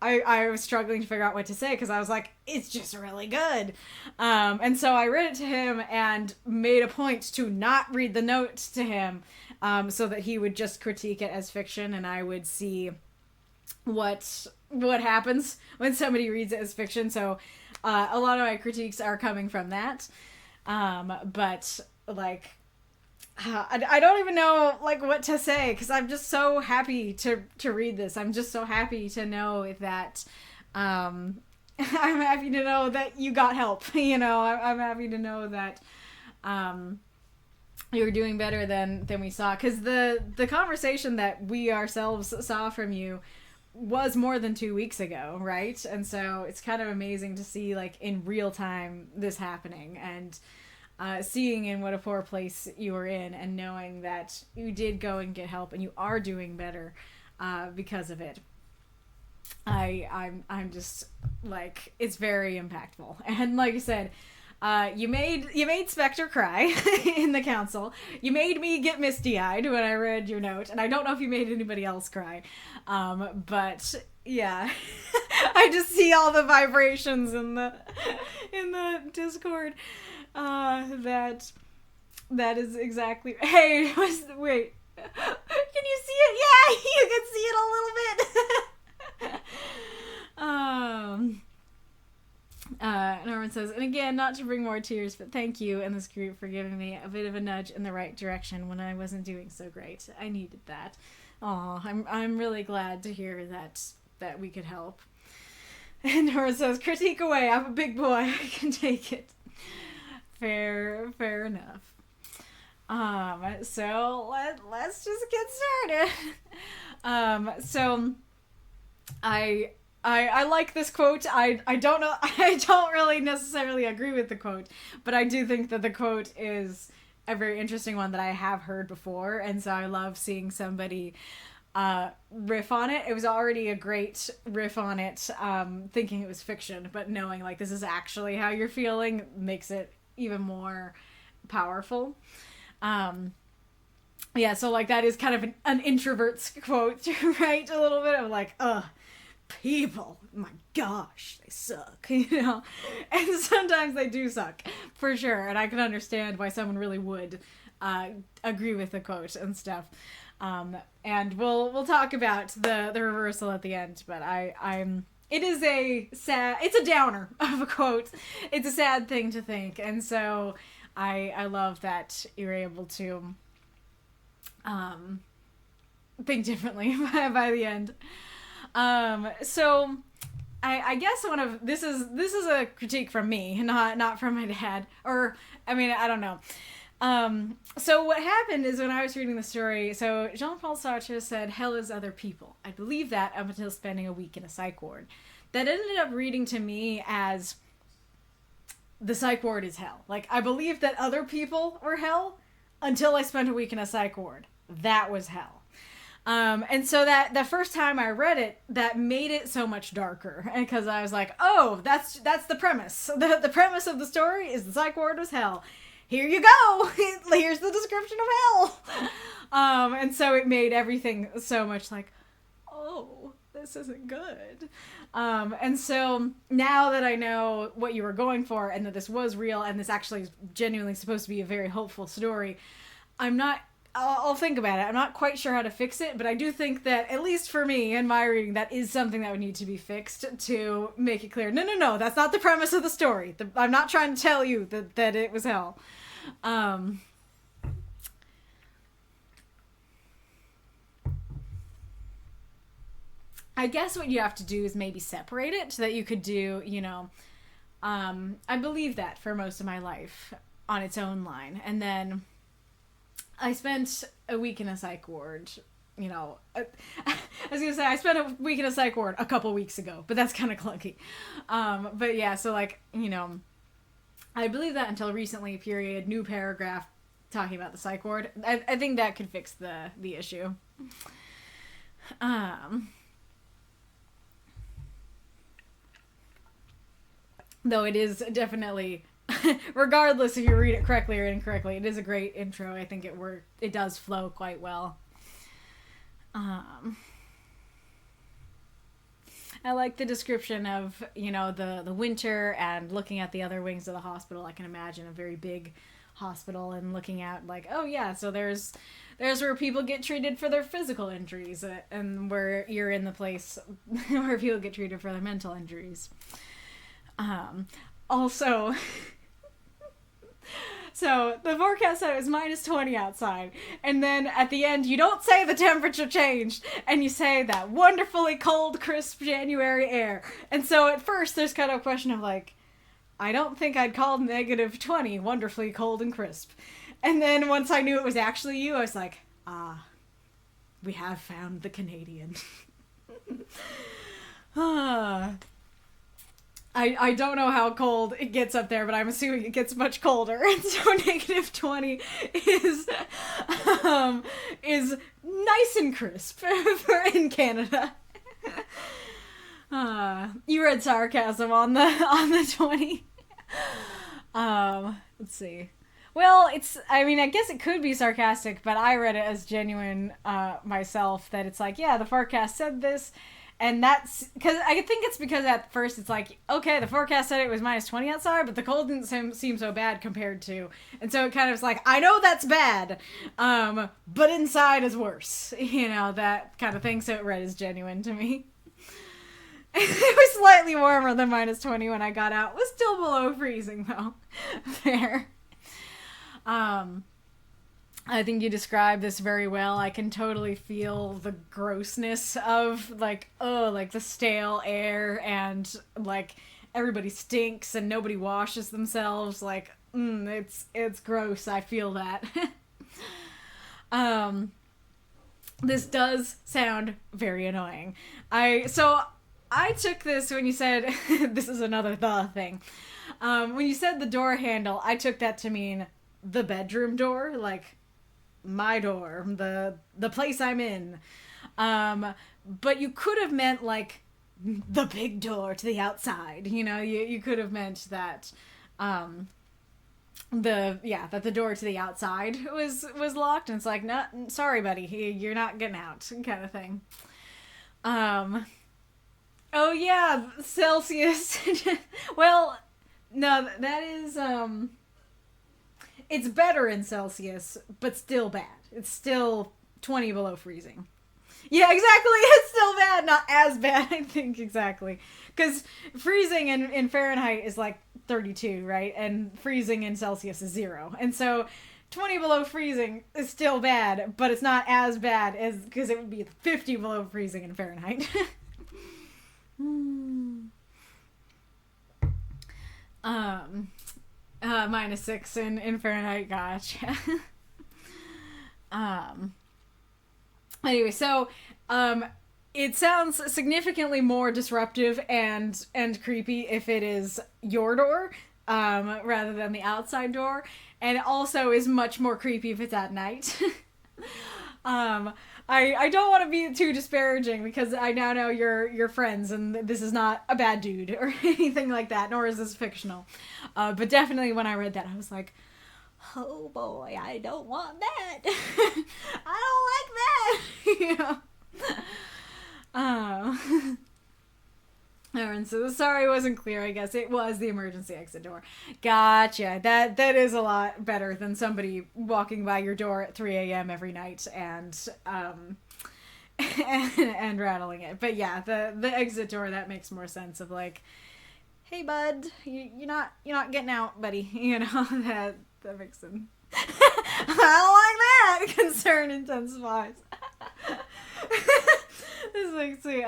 I was struggling to figure out what to say because I was like, it's just really good. And so I read it to him and made a point to not read the notes to him so that he would just critique it as fiction and I would see what happens when somebody reads it as fiction. So a lot of my critiques are coming from that. But like, I don't even know like what to say because I'm just so happy to read this. I'm just so happy to know that I'm happy to know that you got help. You know, I'm happy to know that you're doing better than we saw, because the conversation that we ourselves saw from you was more than 2 weeks ago, right? And so it's kind of amazing to see like in real time this happening and seeing in what a poor place you were in and knowing that you did go and get help and you are doing better because of it. I'm just like, it's very impactful. And like I said, you made Spectre cry in the council. You made me get misty-eyed when I read your note, and I don't know if you made anybody else cry. But yeah, I just see all the vibrations in the Discord. That is exactly. Hey, wait. Can you see it? Yeah, you can see it a little bit. Norman says, and again, not to bring more tears, but thank you and this group for giving me a bit of a nudge in the right direction when I wasn't doing so great. I needed that. Aw, I'm really glad to hear that we could help. And Norman says, critique away. I'm a big boy. I can take it. Fair enough. So let's just get started. So I like this quote. I don't know. I don't really necessarily agree with the quote, but I do think that the quote is a very interesting one that I have heard before, and so I love seeing somebody riff on it. It was already a great riff on it, thinking it was fiction, but knowing like this is actually how you're feeling makes it even more powerful. Yeah, so like that is kind of an introvert's quote, right? A little bit of like, people, my gosh, they suck, you know? And sometimes they do suck, for sure, and I can understand why someone really would agree with the quote and stuff. And we'll talk about the reversal at the end, but it is it's a downer of a quote. It's a sad thing to think, and so I love that you're able to think differently by the end. So I guess this is a critique from me, not from my dad, or I mean, I don't know. So what happened is when I was reading the story, so Jean-Paul Sartre said, hell is other people. I believed that up until spending a week in a psych ward. That ended up reading to me as the psych ward is hell. Like, I believed that other people were hell until I spent a week in a psych ward. That was hell. And so that the first time I read it, that made it so much darker. And because I was like, oh, that's the premise. The premise of the story is the psych ward was hell. Here you go. Here's the description of hell. And so it made everything so much like, oh, this isn't good. And so now that I know what you were going for and that this was real and this actually is genuinely supposed to be a very hopeful story, I'll think about it. I'm not quite sure how to fix it, but I do think that, at least for me in my reading, that is something that would need to be fixed to make it clear. No, that's not the premise of the story. I'm not trying to tell you that it was hell. I guess what you have to do is maybe separate it so that you could do, I believe that for most of my life on its own line. And then I spent a week in a psych ward, I was going to say I spent a week in a psych ward a couple weeks ago, but that's kind of clunky. But yeah, so I believe that until recently, period, new paragraph talking about the psych ward. I think that could fix the issue. Though it is definitely regardless if you read it correctly or incorrectly, it is a great intro. I think it does flow quite well. I like the description of, the winter and looking at the other wings of the hospital. I can imagine a very big hospital and looking at like, oh yeah, so there's where people get treated for their physical injuries, and where you're in the place where people get treated for their mental injuries. Also, so the forecast said it was minus 20 outside, and then at the end you don't say the temperature changed, and you say that wonderfully cold, crisp January air. And so at first there's kind of a question of like, I don't think I'd call negative 20 wonderfully cold and crisp. And then once I knew it was actually you, I was like, we have found the Canadian. I don't know how cold it gets up there, but I'm assuming it gets much colder. And so negative 20 is nice and crisp for in Canada. You read sarcasm on the 20. Let's see. Well, I guess it could be sarcastic, but I read it as genuine myself, that it's like, yeah, the forecast said this. And that's because I think it's because at first it's like, okay, the forecast said it was minus 20 outside, but the cold didn't seem so bad compared to. And so it kind of is like, I know that's bad, but inside is worse. That kind of thing. So it read as genuine to me. It was slightly warmer than minus 20 when I got out. It was still below freezing, though. Fair. I think you described this very well. I can totally feel the grossness of, the stale air, and, everybody stinks and nobody washes themselves. It's gross. I feel that. This does sound very annoying. I took this when you said, this is another the thing. When you said the door handle, I took that to mean the bedroom door, my door, the place I'm in. But you could have meant the big door to the outside. You could have meant that that the door to the outside was locked, and it's like, no, sorry buddy, you're not getting out, kind of thing. Oh yeah, Celsius. Well, no, that is it's better in Celsius, but still bad. It's still 20 below freezing. Yeah, exactly. It's still bad, not as bad, I think, exactly. Because freezing in Fahrenheit is 32, right? And freezing in Celsius is 0. And so 20 below freezing is still bad, but it's not as bad as, because it would be 50 below freezing in Fahrenheit. Minus 6 in Fahrenheit, gotcha. Anyway, so, it sounds significantly more disruptive and creepy if it is your door, rather than the outside door, and it also is much more creepy if it's at night. I don't want to be too disparaging, because I now know you're friends, and this is not a bad dude or anything like that, nor is this fictional. But definitely when I read that, I was like, oh boy, I don't want that. I don't like that. And so sorry it wasn't clear, I guess. It was the emergency exit door. Gotcha. That is a lot better than somebody walking by your door at 3 a.m. every night and rattling it. But yeah, the exit door, that makes more sense of hey bud, you're not getting out, buddy. That makes sense. I don't like that. Concern intensifies. This makes me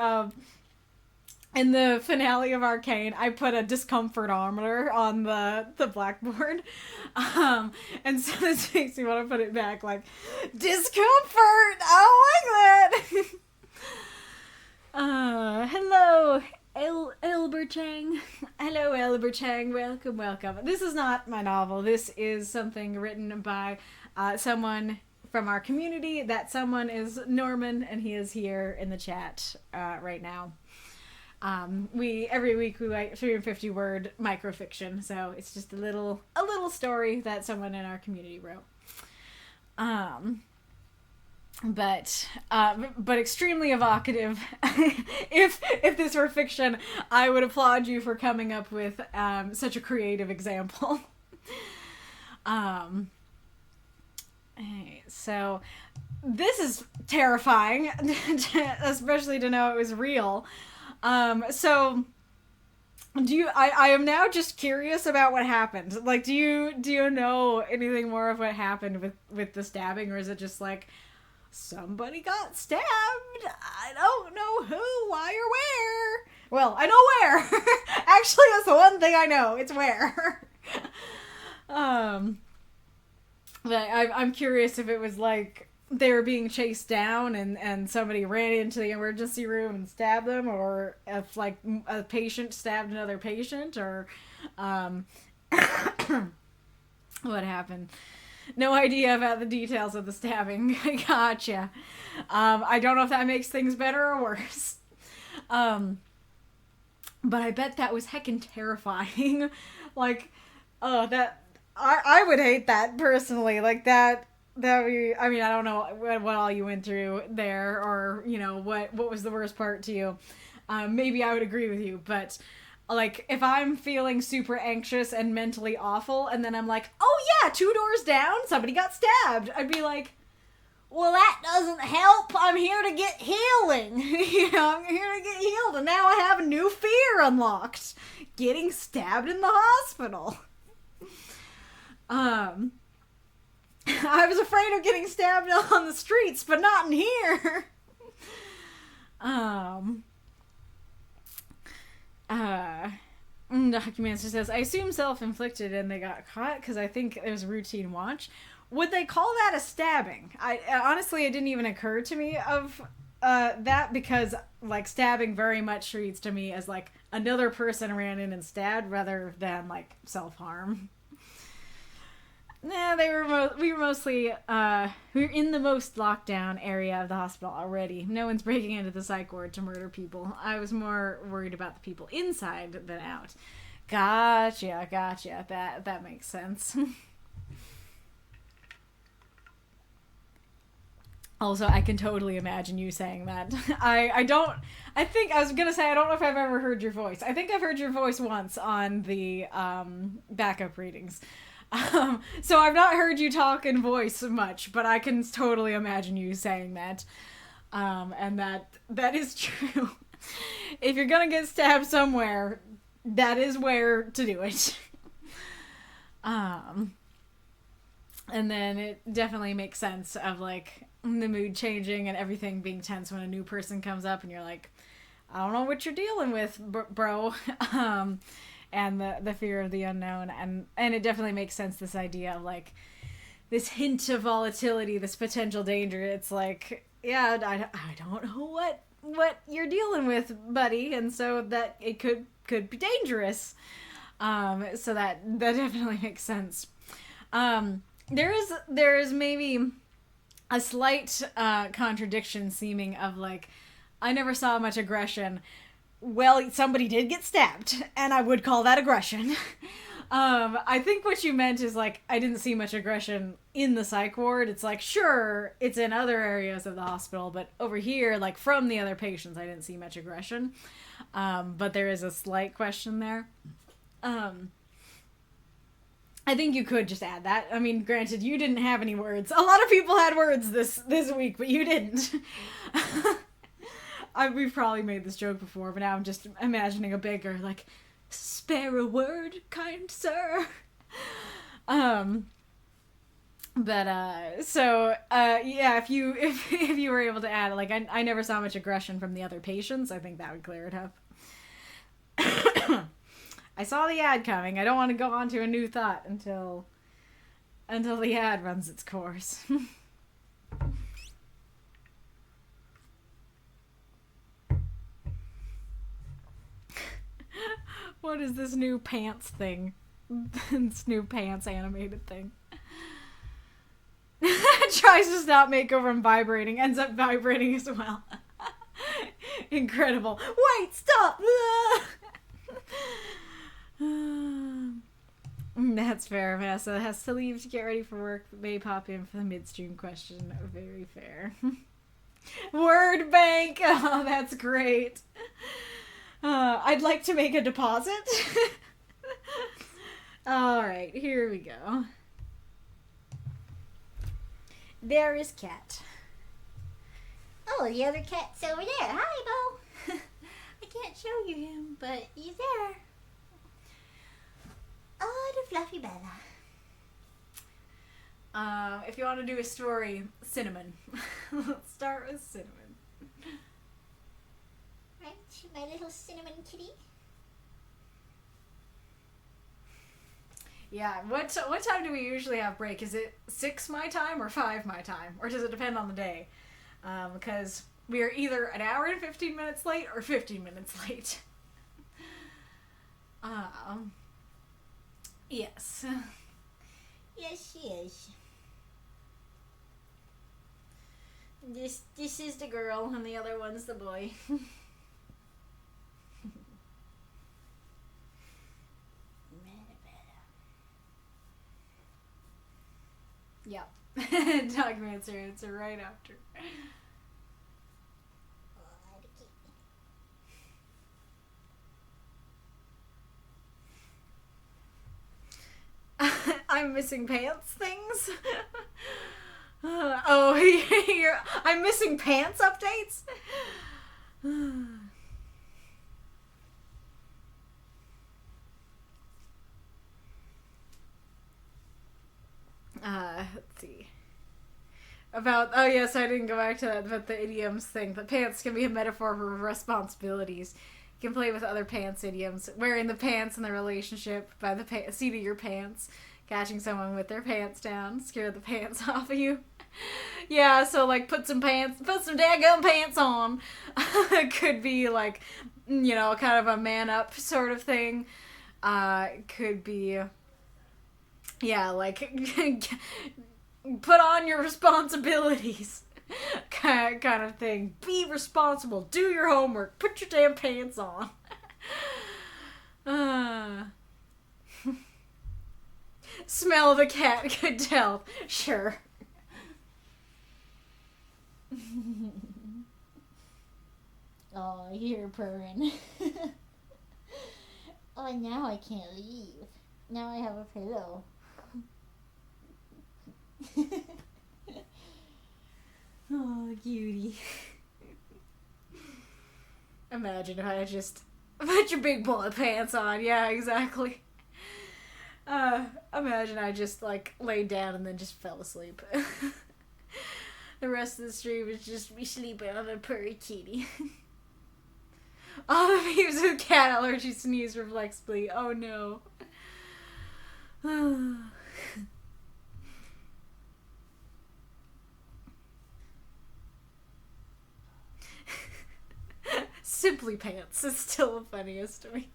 in the finale of Arcane, I put a discomfortometer on the blackboard. And so this makes me want to put it back discomfort! I don't like that! Hello, Elberchang. Hello, Elberchang. Welcome. This is not my novel. This is something written by someone from our community. That someone is Norman, and he is here in the chat right now. Every week we write 350-word microfiction, so it's just a little story that someone in our community wrote. But extremely evocative. If this were fiction, I would applaud you for coming up with such a creative example. So this is terrifying, especially to know it was real. So I am now just curious about what happened. Like, do you know anything more of what happened with the stabbing, or is it just like somebody got stabbed? I don't know who, why, or where. Well, I know where. Actually, that's the one thing I know. It's where. But I'm curious if it was like they were being chased down and somebody ran into the emergency room and stabbed them, or if like a patient stabbed another patient, or what happened. No idea about the details of the stabbing. Gotcha. I don't know if that makes things better or worse. But I bet that was heckin' terrifying. Like, that I would hate that personally. Like that would be, I mean, I don't know what all you went through there, or you know what was the worst part to you. Maybe I would agree with you, but like, if I'm feeling super anxious and mentally awful, and then I'm like, oh yeah, 2 doors down, somebody got stabbed, I'd be like, well, that doesn't help. I'm here to get healing. You know, I'm here to get healed, and now I have a new fear unlocked. Getting stabbed in the hospital. I was afraid of getting stabbed on the streets, but not in here. Documancer says, I assume self-inflicted and they got caught because I think it was a routine watch. Would they call that a stabbing? Honestly, it didn't even occur to me of that, because like stabbing very much reads to me as like another person ran in and stabbed rather than like self-harm. Nah, we were mostly, we were in the most lockdown area of the hospital already. No one's breaking into the psych ward to murder people. I was more worried about the people inside than out. Gotcha. That makes sense. Also, I can totally imagine you saying that. I don't know if I've ever heard your voice. I think I've heard your voice once on the, backup readings. So I've not heard you talk in voice much, but I can totally imagine you saying that. And that is true. If you're gonna get stabbed somewhere, that is where to do it. And then it definitely makes sense of like the mood changing and everything being tense when a new person comes up and you're like, I don't know what you're dealing with, bro. And the fear of the unknown, and it definitely makes sense, this idea of like this hint of volatility, this potential danger. It's like, yeah, I don't know what you're dealing with, buddy, and so that it could be dangerous. So that definitely makes sense. There is maybe a slight contradiction seeming of like, I never saw much aggression. Well, somebody did get stabbed, and I would call that aggression. I think what you meant is, like, I didn't see much aggression in the psych ward. It's like, sure, it's in other areas of the hospital, but over here, like, from the other patients, I didn't see much aggression. But there is a slight question there. I think you could just add that. I mean, granted, you didn't have any words. A lot of people had words this week, but you didn't. We've probably made this joke before, but now I'm just imagining a beggar, like, spare a word, kind sir. Yeah, if you were able to add, like, I never saw much aggression from the other patients, I think that would clear it up. I saw the ad coming. I don't want to go on to a new thought until the ad runs its course. What is this new pants thing? This new pants animated thing. Tries to stop Makokam from vibrating, ends up vibrating as well. Incredible. Wait, stop! That's fair. Vanessa has to leave to get ready for work, but may pop in for the midstream question. Very fair. Word bank! Oh, that's great. I'd like to make a deposit. Alright, here we go. There is Cat. Oh, the other cat's over there. Hi, Bo. I can't show you him, but he's there. Oh, the fluffy Bella. If you want to do a story, Cinnamon. Let's start with Cinnamon. Right, my little cinnamon kitty. Yeah, what time do we usually have break? Is it 6 my time or 5 my time? Or does it depend on the day? Because we are either an hour and 15 minutes late or 15 minutes late. Yes. Yes, she is. This is the girl and the other one's the boy. Yep. Dogmancer answer right after. I'm missing pants things. I'm missing pants updates. Let's see. Oh yes, I didn't go back to that, but the idioms thing. The pants can be a metaphor for responsibilities. You can play with other pants idioms. Wearing the pants in the relationship by the seat of your pants. Catching someone with their pants down. Scare the pants off of you. Yeah, so like put some daggum pants on. Could be like, kind of a man up sort of thing. Could be, yeah, like put on your responsibilities. Kind of thing. Be responsible. Do your homework. Put your damn pants on. Smell the cat. Could tell. Sure. Oh, I hear her purring. Oh, now I can't leave. Now I have a pillow. Oh, cutie. Imagine if I just put your big boy pants on. Yeah, exactly. Imagine I just, laid down and then just fell asleep. The rest of the stream is just me sleeping on a purry kitty. All the memes with cat allergy sneeze reflexively. Oh no. Simply pants is still the funniest to me.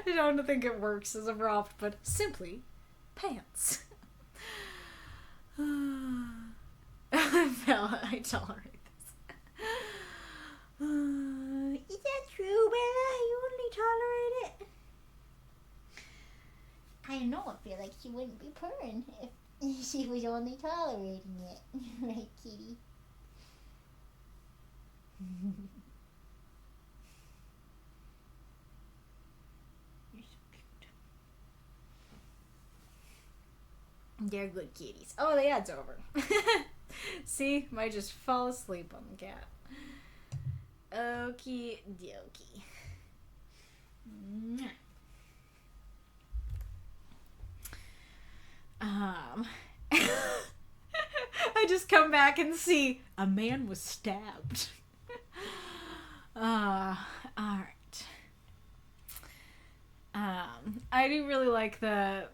I don't think it works as a prompt, but simply pants. Bella, I tolerate this. Is that true, Bella? You only tolerate it? I don't know. I feel like she wouldn't be purring if she was only tolerating it. Right, kitty? They're good kitties. Oh, the ad's over. See? Might just fall asleep on the cat. Okie dokie. I just come back and see a man was stabbed. Alright. I do really like the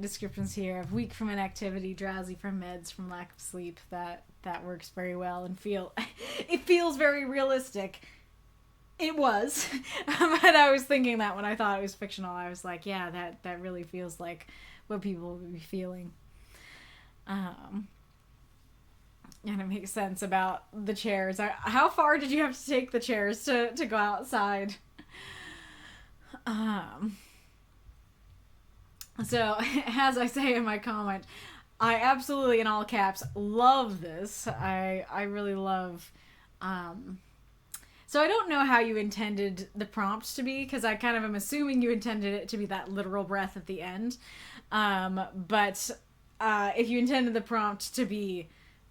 descriptions here of weak from inactivity, drowsy from meds, from lack of sleep. That works very well and it feels very realistic. It was. But I was thinking that when I thought it was fictional, I was like, yeah, that really feels like what people would be feeling. And it makes sense about the chairs. How far did you have to take the chairs to go outside? So, as I say in my comment, I absolutely, in all caps, love this. I really love... So I don't know how you intended the prompt to be, because I kind of am assuming you intended it to be that literal breath at the end. But if you intended the prompt to be,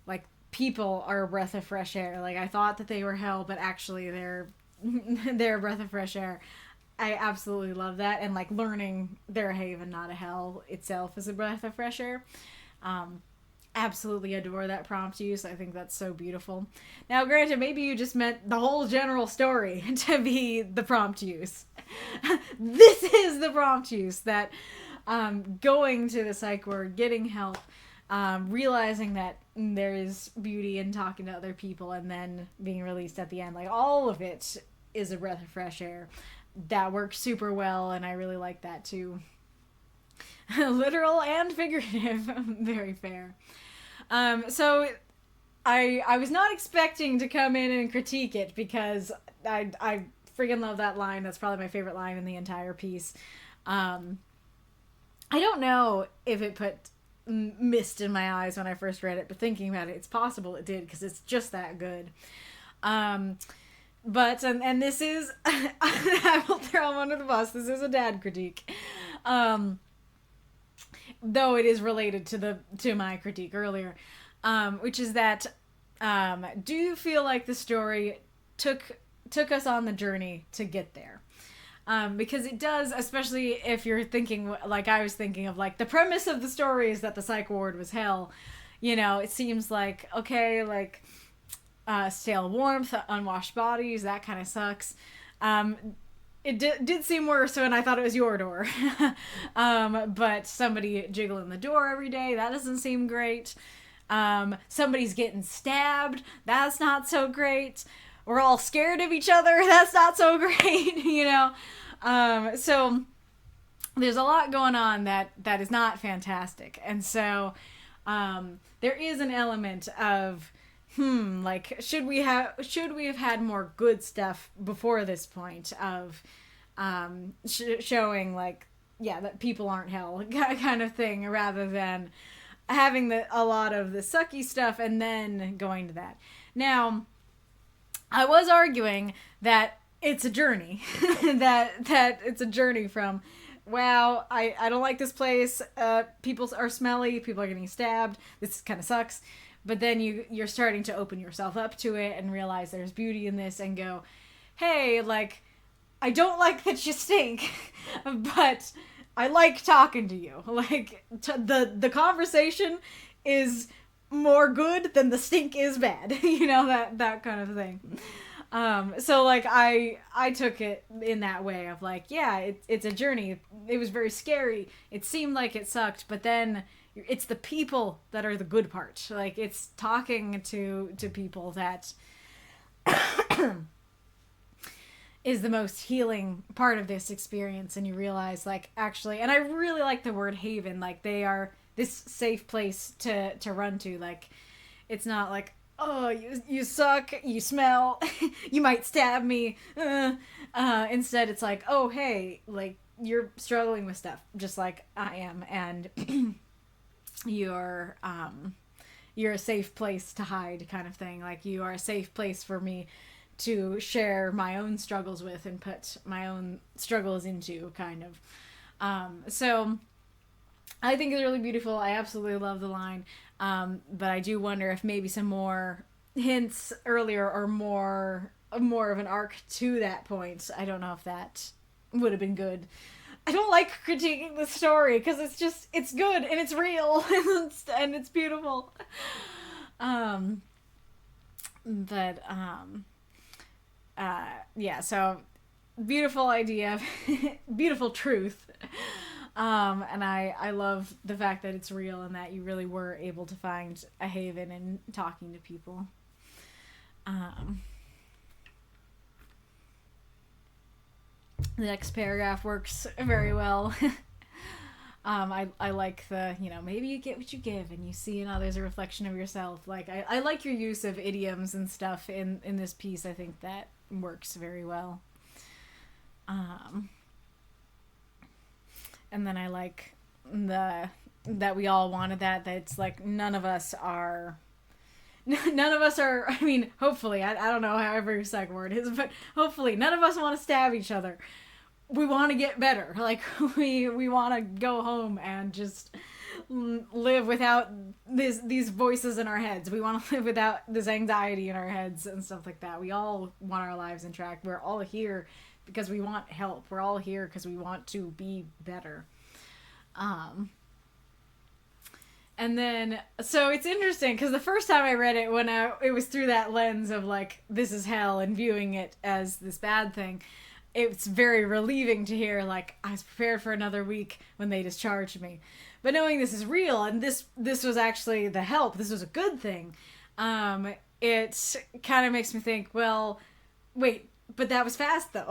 like, people are a breath of fresh air, like, I thought that they were hell, but actually they're a breath of fresh air. I absolutely love that, and, like, learning they're a haven, not a hell itself is a breath of fresh air. Absolutely adore that prompt use. I think that's so beautiful. Now, granted, maybe you just meant the whole general story to be the prompt use. This is the prompt use, that going to the psych ward, getting help, realizing that there is beauty in talking to other people, and then being released at the end. Like, all of it is a breath of fresh air. That works super well, and I really like that too. Literal and figurative. Very fair. So I was not expecting to come in and critique it, because I freaking love that line. That's probably my favorite line in the entire piece. I don't know if it put mist in my eyes when I first read it, but thinking about it, it's possible it did, because it's just that good. But, and this is, I will throw him under the bus, this is a dad critique. Though it is related to my critique earlier, which is that, do you feel like the story took us on the journey to get there? Because it does, especially if you're thinking, like I was thinking of, like, the premise of the story is that the psych ward was hell. You know, it seems like, okay, like, stale warmth, unwashed bodies, that kind of sucks. It did seem worse when I thought it was your door. But somebody jiggling the door every day, that doesn't seem great. Somebody's getting stabbed, that's not so great. We're all scared of each other, that's not so great, you know? So there's a lot going on that is not fantastic. And so there is an element of, like, should we have had more good stuff before this point of showing, like, yeah, that people aren't hell kind of thing, rather than having a lot of the sucky stuff and then going to that. Now, I was arguing that it's a journey, that it's a journey from, wow, I don't like this place, people are smelly, people are getting stabbed, this kind of sucks. But then you're starting to open yourself up to it and realize there's beauty in this, and go, hey, like, I don't like that you stink, but I like talking to you. Like, the conversation is more good than the stink is bad. You know, that kind of thing. So, like, I took it in that way of, like, yeah, it's a journey. It was very scary. It seemed like it sucked, but then it's the people that are the good part. Like, it's talking to people that is the most healing part of this experience. And you realize, like, actually, and I really like the word haven, like, they are this safe place to run to. Like, it's not like, oh, you suck, you smell, you might stab me. Instead, it's like, oh, hey, like, you're struggling with stuff just like I am, and you're a safe place to hide, kind of thing. Like, you are a safe place for me to share my own struggles with and put my own struggles into, kind of. So I think it's really beautiful. I absolutely love the line. But I do wonder if maybe some more hints earlier, or more of an arc to that point. I don't know if that would have been good. I don't like critiquing the story, because it's good and it's real and it's beautiful. Yeah, so beautiful idea, beautiful truth. And I love the fact that it's real, and that you really were able to find a haven in talking to people. The next paragraph works very well. I like the, maybe you get what you give and you see in others a reflection of yourself. Like, I like your use of idioms and stuff in this piece. I think that works very well. And then I like that we all wanted that it's like none of us are, I mean, hopefully, I don't know however your second word is, but hopefully none of us want to stab each other. We want to get better. Like, we want to go home and just live without these voices in our heads. We want to live without this anxiety in our heads and stuff like that. We all want our lives in track. We're all here because we want help. We're all here because we want to be better. And then, so it's interesting because the first time I read it, when it was through that lens of like, this is hell and viewing it as this bad thing, it's very relieving to hear, like, I was prepared for another week when they discharged me. But knowing this is real and this was actually the help, this was a good thing, it kind of makes me think, well, wait, but that was fast though.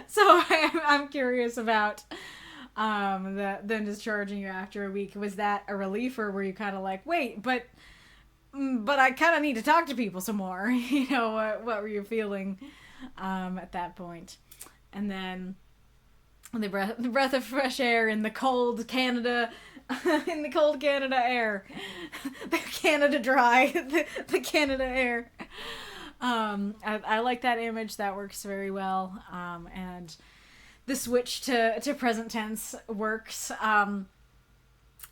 So I'm curious about them discharging you after a week. Was that a relief, or were you kind of like, wait, but I kind of need to talk to people some more? What were you feeling at that point? And then the breath of fresh air in the cold Canada, in the cold Canada air, the Canada dry, the Canada air. I like that image. That works very well. And the switch to present tense works.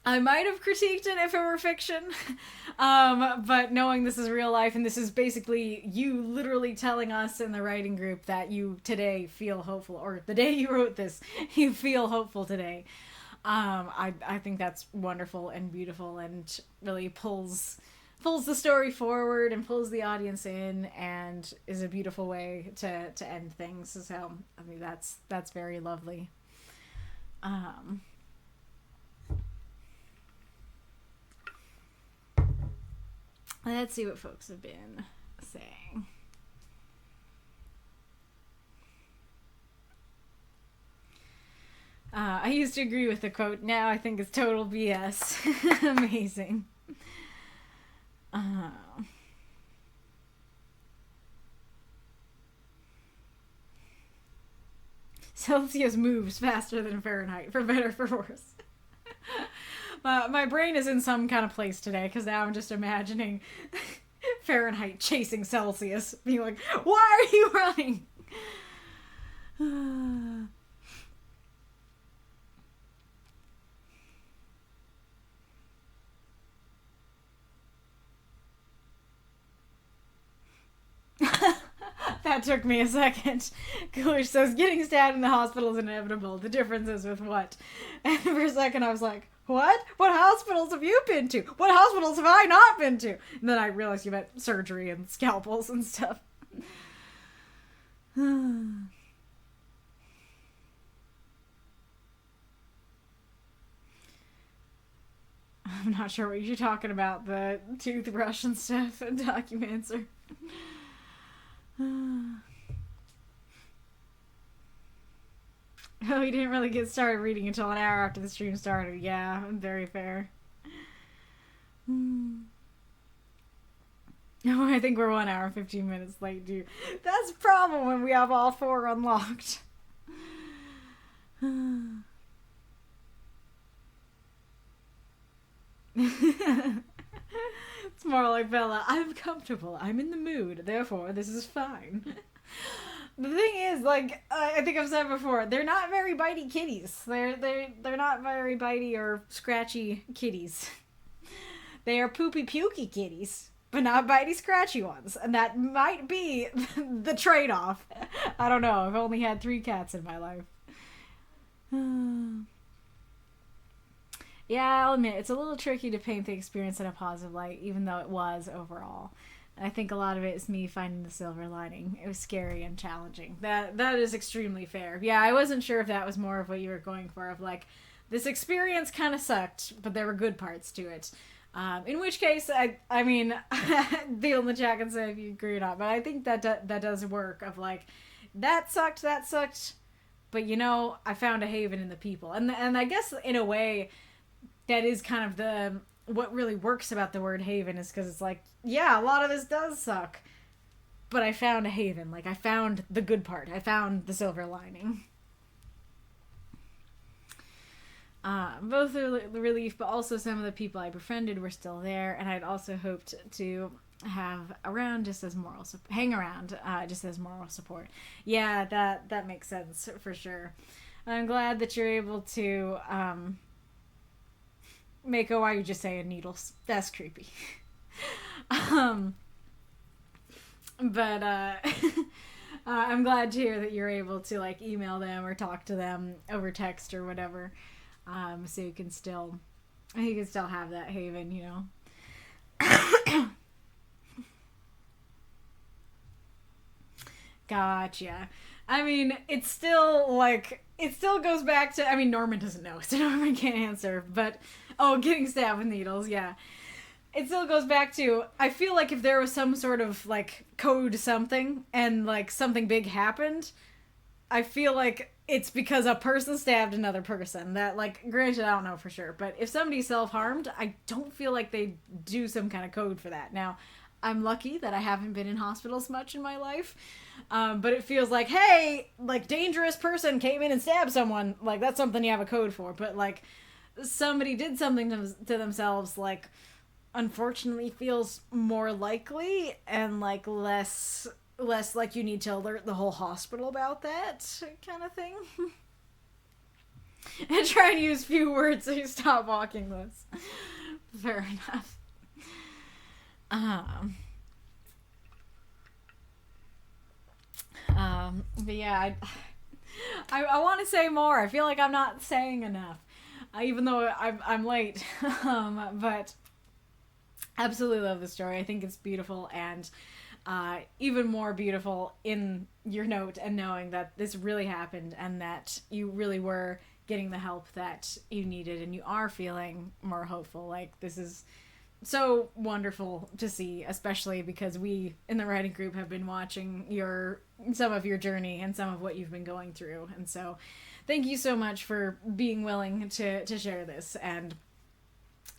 I might have critiqued it if it were fiction, but knowing this is real life, and this is basically you literally telling us in the writing group that you today feel hopeful, or the day you wrote this, you feel hopeful today. I think that's wonderful and beautiful, and really pulls the story forward and pulls the audience in, and is a beautiful way to end things. So I mean, that's very lovely. Let's see what folks have been saying. I used to agree with the quote. Now I think it's total BS. Amazing. Celsius moves faster than Fahrenheit, for better or for worse. My brain is in some kind of place today, because now I'm just imagining Fahrenheit chasing Celsius, being like, why are you running? That took me a second. Cooler says, getting stabbed in the hospital is inevitable. The difference is with what? And for a second I was like, what? What hospitals have you been to? What hospitals have I not been to? And then I realized you meant surgery and scalpels and stuff. I'm not sure what you're talking about, the toothbrush and stuff and documents or... Oh, we didn't really get started reading until an hour after the stream started. Yeah, very fair. Oh, I think we're 1 hour, 15 minutes late, dude. That's a problem when we have all 4 unlocked. It's more like Bella. I'm comfortable. I'm in the mood. Therefore, this is fine. The thing is, like, I think I've said before, they're not very bitey kitties. They're not very bitey or scratchy kitties. They are poopy pukey kitties, but not bitey scratchy ones. And that might be the trade-off. I don't know. I've only had 3 cats in my life. Yeah, I'll admit, it's a little tricky to paint the experience in a positive light, even though it was overall. I think a lot of it is me finding the silver lining. It was scary and challenging. That is extremely fair. Yeah, I wasn't sure if that was more of what you were going for, of like, this experience kind of sucked, but there were good parts to it. In which case, I mean, deal in the chat and say if you agree or not, but I think that does work, of like, that sucked, but you know, I found a haven in the people. And I guess in a way that is kind of what really works about the word haven, is because it's like, yeah, a lot of this does suck, but I found a haven. Like, I found the good part. I found the silver lining. Both the relief, but also some of the people I befriended were still there, and I'd also hoped to have around just as hang around just as moral support. Yeah, that makes sense for sure. I'm glad that you're able to Mako, why are you just saying needles? That's creepy. But I'm glad to hear that you're able to like email them or talk to them over text or whatever, so you can still have that haven, you know. Gotcha. I mean, it still goes back to, I mean, Norman doesn't know, so Norman can't answer, but, getting stabbed with needles, yeah. It still goes back to, I feel like if there was some sort of, like, code something, and, like, something big happened, I feel like it's because a person stabbed another person. That, like, granted, I don't know for sure, but if somebody self-harmed, I don't feel like they do some kind of code for that. Now, I'm lucky that I haven't been in hospitals much in my life, but it feels like, hey, like, dangerous person came in and stabbed someone, like, that's something you have a code for, but, like, somebody did something to themselves, like, unfortunately feels more likely, and, like, less like you need to alert the whole hospital about that kind of thing. And try and use few words so you stop walking this. Fair enough. But yeah, I want to say more. I feel like I'm not saying enough, even though I'm late. But absolutely love the story. I think it's beautiful, and even more beautiful in your note and knowing that this really happened and that you really were getting the help that you needed and you are feeling more hopeful. Like, this is so wonderful to see, especially because we in the writing group have been watching some of your journey and some of what you've been going through, and so thank you so much for being willing to share this. And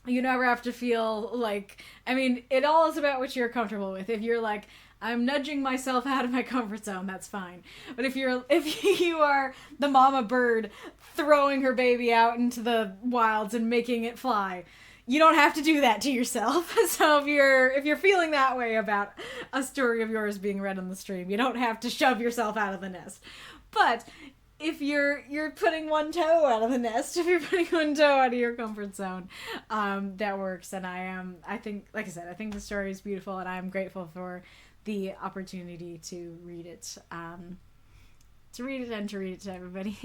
you never have to feel like, I mean, it all is about what you're comfortable with. If you're like, I'm nudging myself out of my comfort zone, that's fine. But if you are the mama bird throwing her baby out into the wilds and making it fly, you don't have to do that to yourself. So if you're feeling that way about a story of yours being read on the stream, you don't have to shove yourself out of the nest. But if you're putting one toe out of the nest, if you're putting one toe out of your comfort zone, that works. And I think, like I said, I think the story is beautiful, and I'm grateful for the opportunity to read it, and to read it to everybody.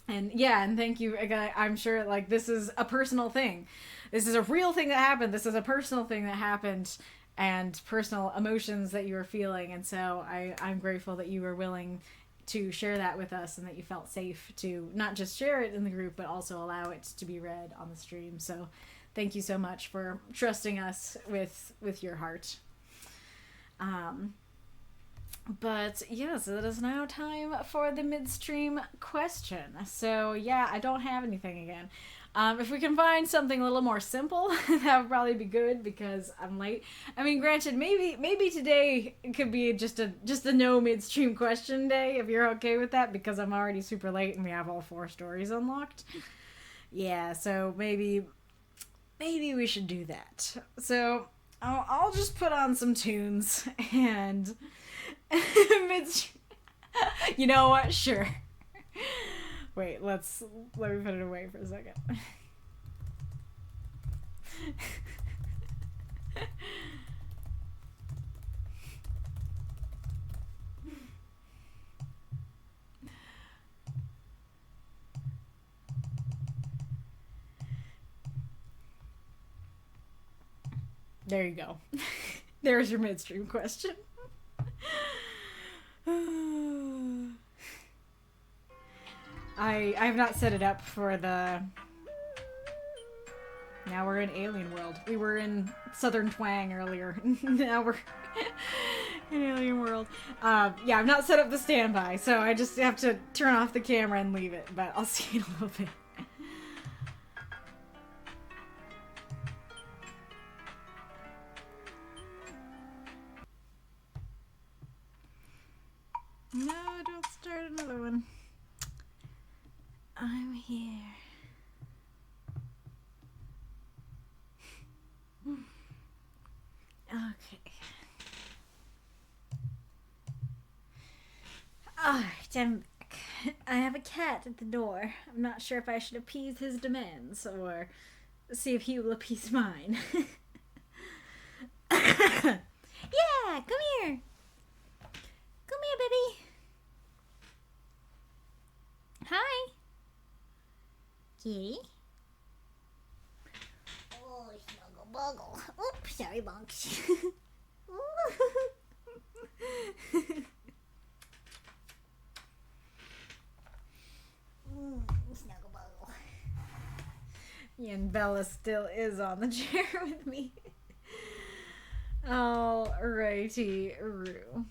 And yeah, and thank you again. I'm sure, like, this is a personal thing. This is a real thing that happened. This is a personal thing that happened, and personal emotions that you were feeling. And so I'm grateful that you were willing to share that with us, and that you felt safe to not just share it in the group, but also allow it to be read on the stream. So thank you so much for trusting us with your heart. But yes, it is now time for the midstream question. So yeah, I don't have anything again. If we can find something a little more simple, that would probably be good, because I'm late. I mean, granted, maybe today could be just a no midstream question day, if you're okay with that, because I'm already super late and we have all 4 stories unlocked. Yeah, so maybe we should do that. So I'll just put on some tunes and you know what? Sure. Wait, let me put it away for a second. There you go. There's your midstream question. I have not set it up for the... Now we're in Alien World. We were in Southern Twang earlier. Now we're An alien world. Yeah, I've not set up the standby, so I just have to turn off the camera and leave it, but I'll see you in a little bit. No, don't start another one. I'm here. Okay. Alright, I'm back. I have a cat at the door. I'm not sure if I should appease his demands or see if he will appease mine. Yeah, come here. Come here, baby. Hi. Kitty? Oh, snuggle buggle. Oops, sorry, Bonks. Snuggle buggle. And Bella still is on the chair with me. Alrighty-roo.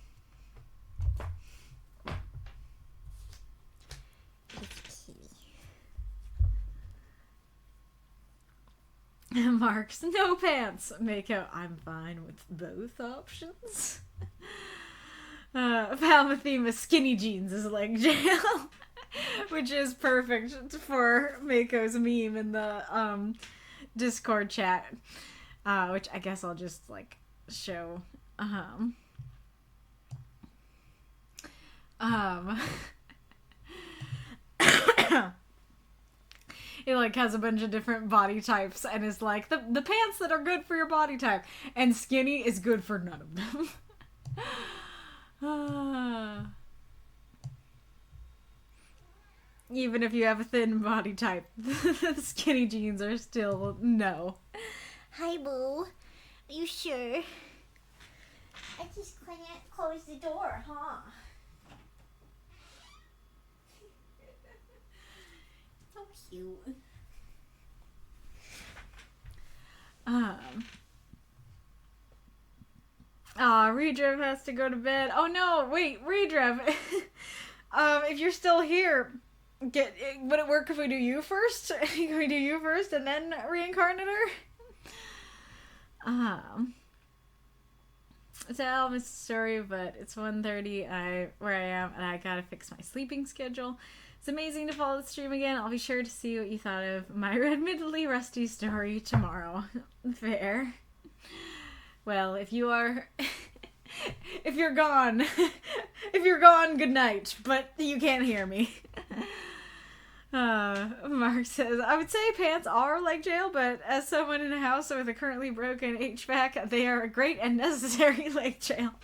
Marks, no pants. Mako, I'm fine with both options. Palmothemus, skinny jeans is like jail. Which is perfect for Mako's meme in the Discord chat. Which I guess I'll just like show. It like has a bunch of different body types and is like the pants that are good for your body type, and skinny is good for none of them. Even if you have a thin body type, the skinny jeans are still no. Hi, Boo. Are you sure? I just can't close the door, huh? So cute. Reidrev has to go to bed. Oh no, wait, Reidrev. If you're still here, would it work if we do you first? Can we do you first and then Reinkarnitor? Tell Mr. Story, but it's 1:30 where I am, and I gotta fix my sleeping schedule. It's amazing to follow the stream again. I'll be sure to see what you thought of my admittedly rusty story tomorrow. Fair. Well, if you're gone, good night, but you can't hear me. Mark says, I would say pants are like jail, but as someone in a house with a currently broken HVAC, they are a great and necessary like jail.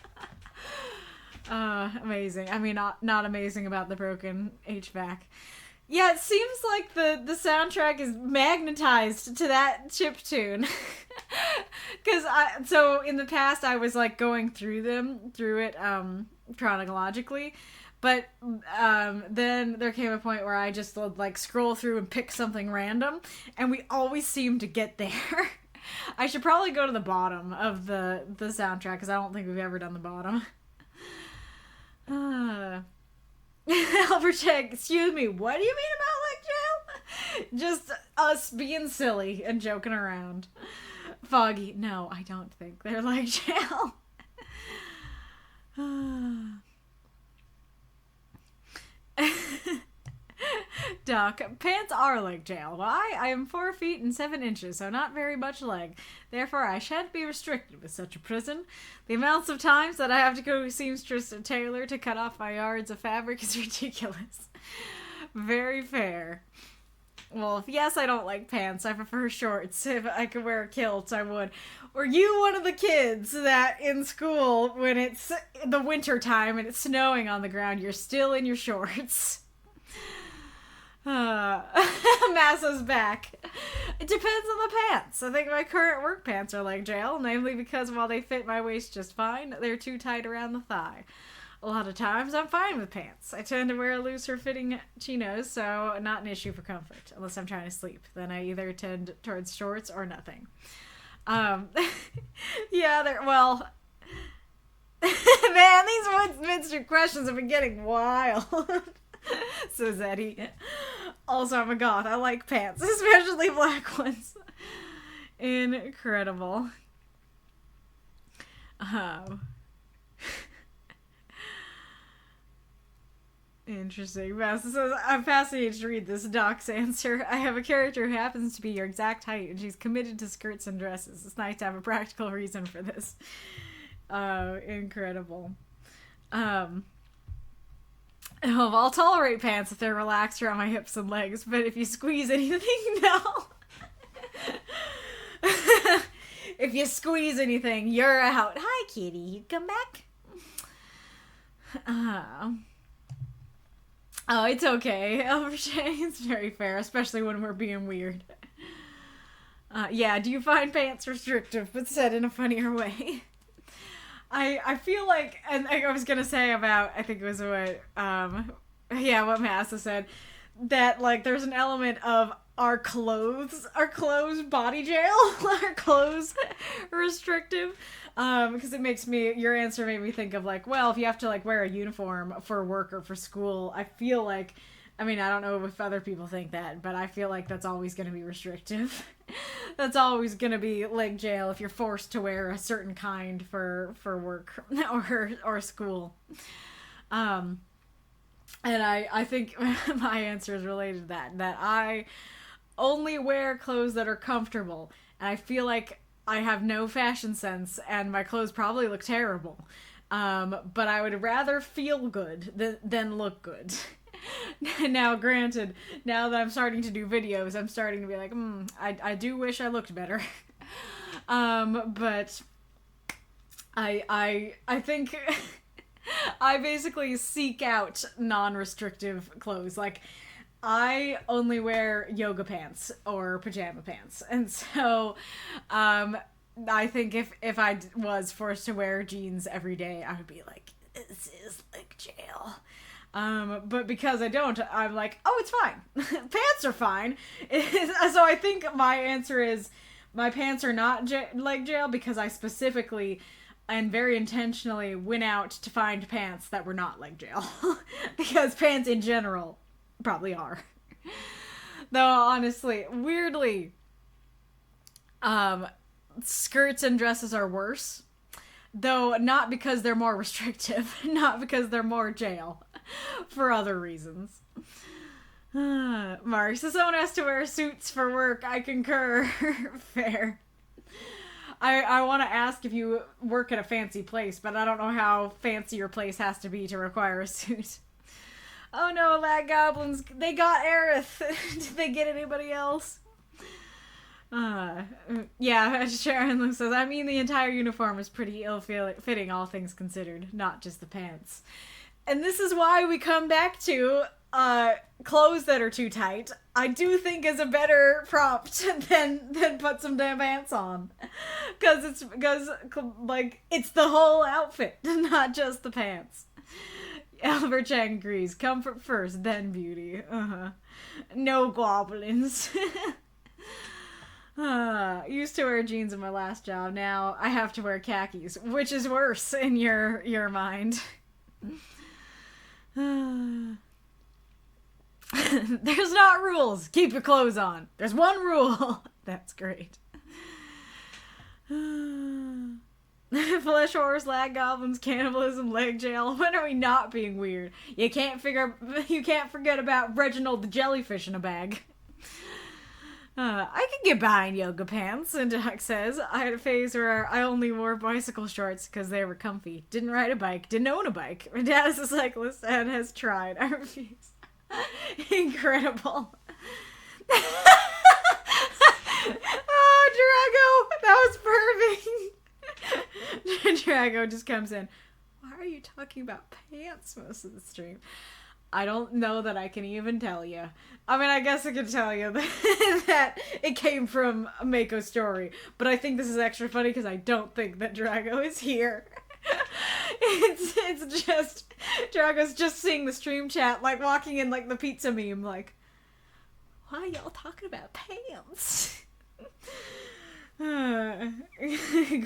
Amazing. I mean, not amazing about the broken HVAC. Yeah, it seems like the soundtrack is magnetized to that chiptune. So in the past I was like going through it chronologically, but then there came a point where I just would like scroll through and pick something random, and we always seem to get there. I should probably go to the bottom of the soundtrack, because I don't think we've ever done the bottom. Albertech, excuse me, what do you mean about like jail? Just us being silly and joking around. Foggy, no, I don't think they're like jail. Doc, pants are like jail. Why? I am 4 feet and 7 inches, so not very much leg. Therefore, I shan't be restricted with such a prison. The amounts of times that I have to go to seamstress and tailor to cut off my yards of fabric is ridiculous. Very fair. Well, yes, I don't like pants. I prefer shorts. If I could wear a kilt, I would. Were you one of the kids that in school, when it's the winter time and it's snowing on the ground, you're still in your shorts? Massa's back. It depends on the pants. I think my current work pants are like jail, namely because while they fit my waist just fine, they're too tight around the thigh. A lot of times I'm fine with pants. I tend to wear looser fitting chinos, so not an issue for comfort, unless I'm trying to sleep. Then I either tend towards shorts or nothing. Yeah, Man, these Westminster questions have been getting wild. Says Eddie. Also, I'm a goth. I like pants, especially black ones. Incredible. Interesting. Mouse says, I'm fascinated to read this doc's answer. I have a character who happens to be your exact height, and she's committed to skirts and dresses. It's nice to have a practical reason for this. Incredible. I'll tolerate pants if they're relaxed around my hips and legs, but if you squeeze anything, no. If you squeeze anything, you're out. Hi, kitty. You come back? Oh, it's okay, Elvershay. It's very fair, especially when we're being weird. Yeah, do you find pants restrictive, but said in a funnier way? I feel like, and I was gonna say about, I think it was what Massa said, that, like, there's an element of our clothes body jail, our clothes restrictive, because it makes me, your answer made me think of, like, well, if you have to, like, wear a uniform for work or for school, I feel like, I mean, I don't know if other people think that, but I feel like that's always going to be restrictive. That's always going to be leg jail if you're forced to wear a certain kind for work or school. And I think my answer is related to that I only wear clothes that are comfortable, and I feel like I have no fashion sense, and my clothes probably look terrible. But I would rather feel good than look good. Now, granted, now that I'm starting to do videos, I'm starting to be like, I do wish I looked better. But I think I basically seek out non-restrictive clothes. Like, I only wear yoga pants or pajama pants. And so, I think if I was forced to wear jeans every day, I would be like, this is like jail. But because I don't, I'm like, oh, it's fine. Pants are fine. So I think my answer is my pants are not like jail because I specifically and very intentionally went out to find pants that were not like jail. Because pants in general probably are. Though, honestly, weirdly, skirts and dresses are worse. Though not because they're more restrictive, not because they're more jail, for other reasons. Mark says someone has to wear suits for work. I concur. Fair. I want to ask if you work at a fancy place, but I don't know how fancy your place has to be to require a suit. Oh no, lad goblins, they got Arith. Did they get anybody else? Yeah, Sharon says, I mean, the entire uniform is pretty ill-fitting, all things considered, not just the pants. And this is why we come back to, clothes that are too tight, I do think is a better prompt than put some damn pants on. Because it's the whole outfit, not just the pants. Albert Chang agrees, comfort first, then beauty. No goblins. Used to wear jeans in my last job. Now I have to wear khakis, which is worse in your mind. There's not rules. Keep your clothes on. There's one rule. That's great. Flesh horse, lag goblins, cannibalism, leg jail. When are we not being weird? You can't forget about Reginald the jellyfish in a bag. I can get behind yoga pants, and Doc says, I had a phase where I only wore bicycle shorts because they were comfy. Didn't ride a bike, didn't own a bike. My dad is a cyclist and has tried. I refuse. Incredible. Oh, Drago! That was perfect! Drago just comes in. Why are you talking about pants most of the stream? I don't know that I can even tell you. I mean, I guess I could tell you that it came from Mako's story, but I think this is extra funny because I don't think that Drago is here. It's just Drago's just seeing the stream chat, like walking in like the pizza meme, like, why are y'all talking about pants?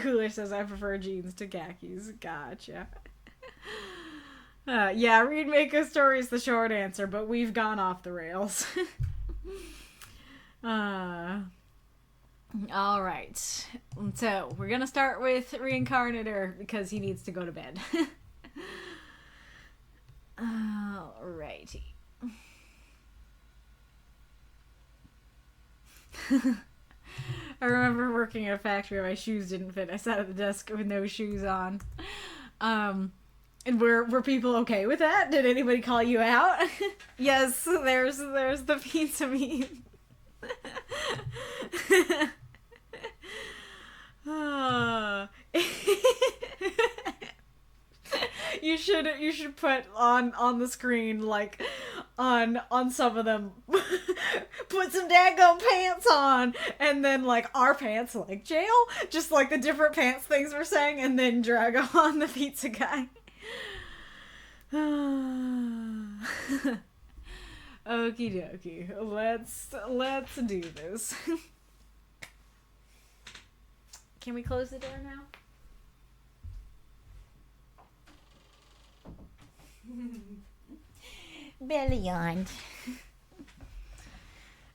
Cooler says, I prefer jeans to khakis. Gotcha. Yeah, read Mako story is the short answer, but we've gone off the rails. Alright. So, we're gonna start with Reinkarnitor because he needs to go to bed. Alrighty. I remember working at a factory where my shoes didn't fit. I sat at the desk with no shoes on. And were people okay with that? Did anybody call you out? Yes, there's the pizza meat. You should put on the screen, like, on some of them, put some daggone pants on, and then, like, our pants, like, jail, just, like, the different pants things we're saying, and then drag on the pizza guy. Okie dokie, let's do this. Can we close the door now? Barely yawned.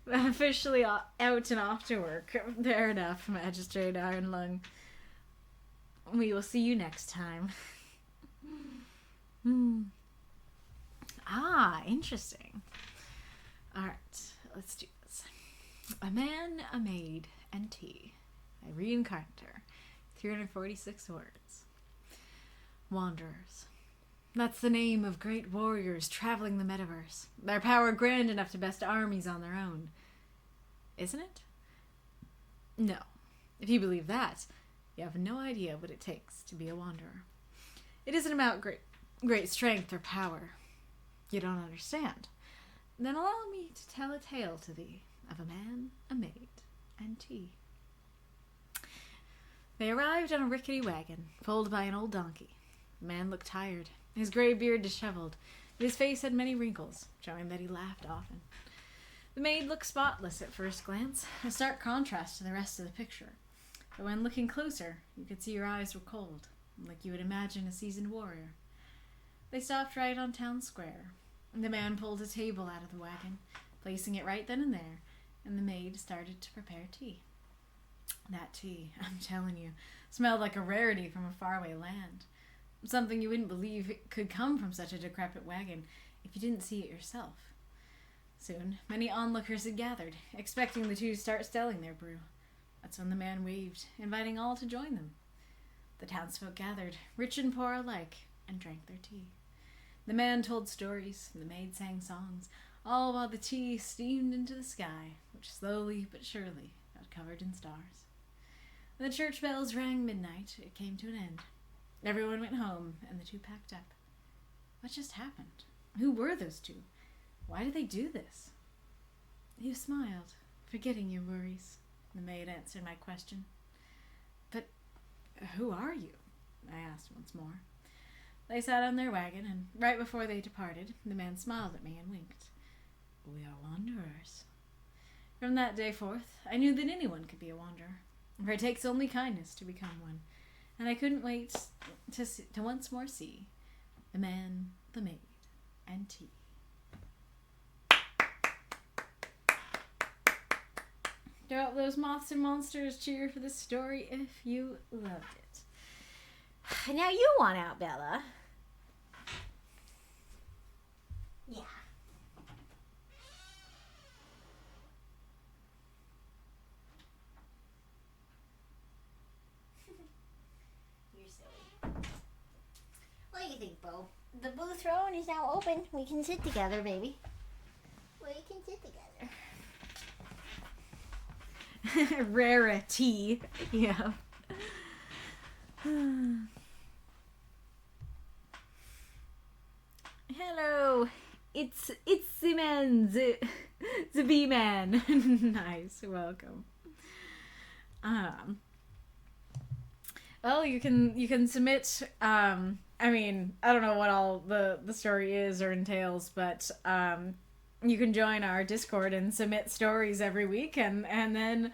Officially out and off to work. Fair enough, Magistrate Ironlung. We will see you next time. Ah, interesting. Alright, let's do this. A man, a maid, and tea. A Reinkarnitor. 346 words. Wanderers. That's the name of great warriors traveling the metaverse. Their power grand enough to best armies on their own. Isn't it? No. If you believe that, you have no idea what it takes to be a wanderer. It isn't about great strength or power. You don't understand. Then allow me to tell a tale to thee of a man, a maid, and tea. They arrived on a rickety wagon, pulled by an old donkey. The man looked tired, his gray beard disheveled, and his face had many wrinkles, showing that he laughed often. The maid looked spotless at first glance, a stark contrast to the rest of the picture. But when looking closer, you could see her eyes were cold, like you would imagine a seasoned warrior. They stopped right on town square. The man pulled a table out of the wagon, placing it right then and there, and the maid started to prepare tea. That tea, I'm telling you, smelled like a rarity from a faraway land. Something you wouldn't believe could come from such a decrepit wagon if you didn't see it yourself. Soon, many onlookers had gathered, expecting the two to start selling their brew. That's when the man waved, inviting all to join them. The townsfolk gathered, rich and poor alike, and drank their tea. The man told stories, and the maid sang songs, all while the tea steamed into the sky, which slowly but surely got covered in stars. When the church bells rang midnight, it came to an end. Everyone went home, and the two packed up. What just happened? Who were those two? Why did they do this? You smiled, forgetting your worries. The maid answered my question. But who are you? I asked once more. They sat on their wagon, and right before they departed, the man smiled at me and winked. We are wanderers. From that day forth, I knew that anyone could be a wanderer, for it takes only kindness to become one, and I couldn't wait to once more see the man, the maid, and tea. Throw up those moths and monsters, cheer for this story if you loved it. Now you want out, Bella. Yeah. You're silly. What do you think, Bo? The blue throne is now open. We can sit together, baby. We can sit together. Rarity. Yeah. Hello. It's the man, the bee man. Nice, welcome. Well, you can submit. I mean, I don't know what all the story is or entails, but you can join our Discord and submit stories every week, and then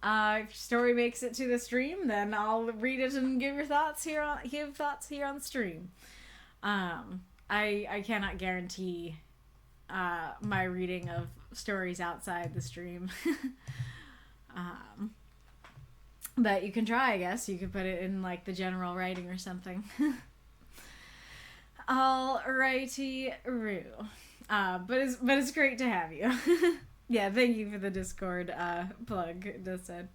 If your story makes it to the stream, then I'll read it and give thoughts here on the stream. I cannot guarantee my reading of stories outside the stream. But you can try, I guess. You could put it in like the general writing or something. Alrighty-roo. But it's great to have you. Yeah, thank you for the Discord plug, just said.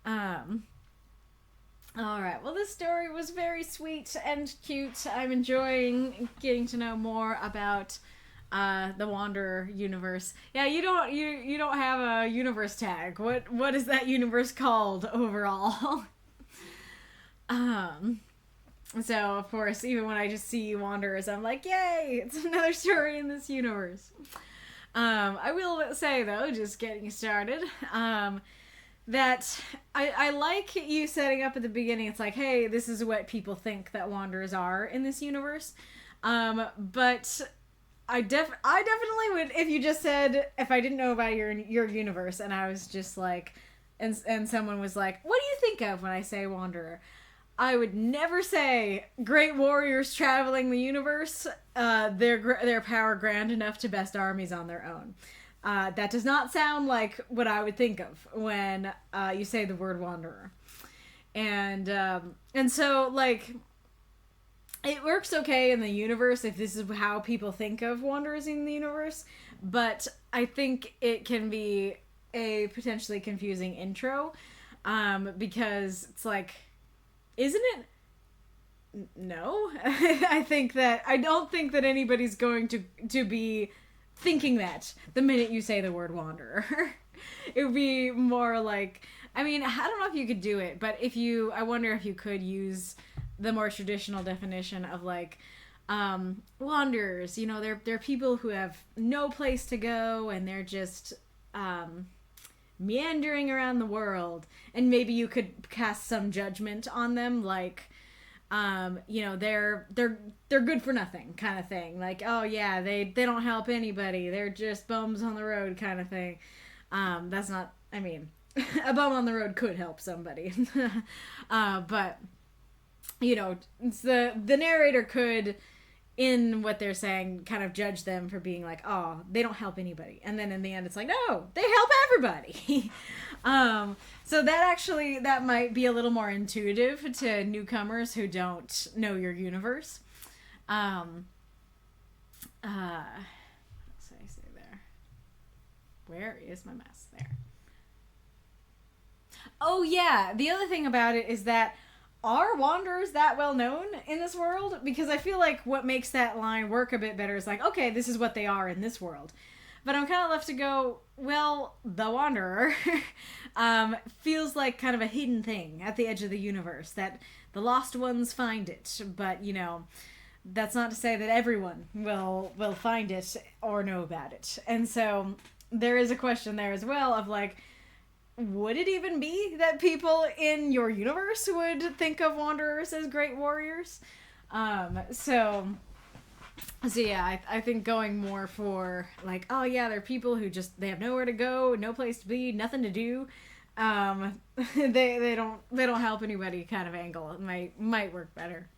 Alright, well this story was very sweet and cute. I'm enjoying getting to know more about the Wanderer universe. Yeah, you don't have a universe tag. What is that universe called overall? So of course, even when I just see Wanderers, I'm like, yay! It's another story in this universe. I will say though, just getting started, that I like you setting up at the beginning. It's like, hey, this is what people think that Wanderers are in this universe. But I definitely would, if you just said, if I didn't know about your universe and I was just like, and someone was like, what do you think of when I say Wanderer? I would never say great warriors traveling the universe, their power grand enough to best armies on their own. That does not sound like what I would think of when you say the word Wanderer. And so, like, it works okay in the universe if this is how people think of Wanderers in the universe, but I think it can be a potentially confusing intro, because it's like, isn't it? No. I don't think that anybody's going to be thinking that the minute you say the word Wanderer. It would be more like, I mean, I don't know if you could do it, but I wonder if you could use the more traditional definition of like, wanderers, you know, they're people who have no place to go and they're just, meandering around the world, and maybe you could cast some judgment on them, like, you know, they're good for nothing kind of thing, like, oh yeah, they don't help anybody, they're just bums on the road kind of thing. That's not, I mean, a bum on the road could help somebody. But you know, it's the narrator could, in what they're saying, kind of judge them for being like, oh, they don't help anybody. And then in the end, it's like, no, they help everybody. So that might be a little more intuitive to newcomers who don't know your universe. What did I say there? Where is my mouse? There. Oh, yeah. The other thing about it is that, are Wanderers that well known in this world? Because I feel like what makes that line work a bit better is like, okay, this is what they are in this world. But I'm kind of left to go, well, the Wanderer feels like kind of a hidden thing at the edge of the universe, that the lost ones find it. But, you know, that's not to say that everyone will find it or know about it. And so there is a question there as well of like, would it even be that people in your universe would think of Wanderers as great warriors? So yeah, I think going more for like, oh yeah, they're people who just, they have nowhere to go, no place to be, nothing to do. They don't help anybody kind of angle. It might work better.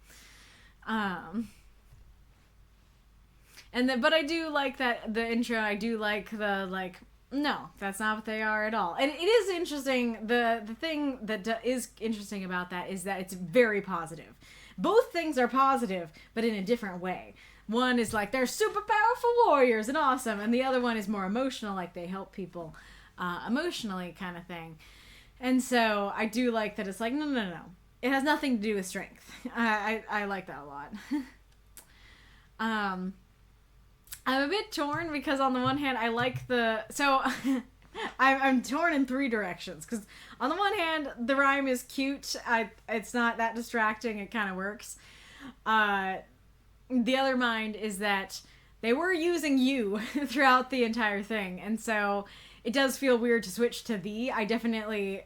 But I do like that the intro. I do like the like, no, that's not what they are at all. And it is interesting. The thing that is interesting about that is that it's very positive. Both things are positive, but in a different way. One is like, they're super powerful warriors and awesome. And the other one is more emotional, like they help people emotionally kind of thing. And so I do like that it's like, no. It has nothing to do with strength. I like that a lot. I'm a bit torn because on the one hand, I like I'm torn in three directions. Because on the one hand, the rhyme is cute. It's not that distracting. It kind of works. The other mind is that they were using you throughout the entire thing. And so it does feel weird to switch to thee. I definitely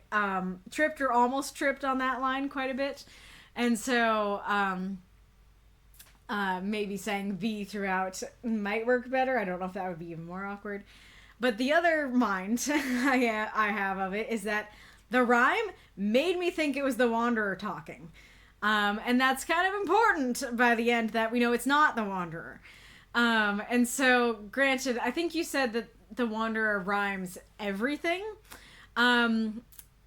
tripped or almost tripped on that line quite a bit. And so maybe saying thee throughout might work better. I don't know if that would be even more awkward. But the other mind I have of it is that the rhyme made me think it was the Wanderer talking. And that's kind of important by the end, that we know it's not the Wanderer. And so, granted, I think you said that the Wanderer rhymes everything.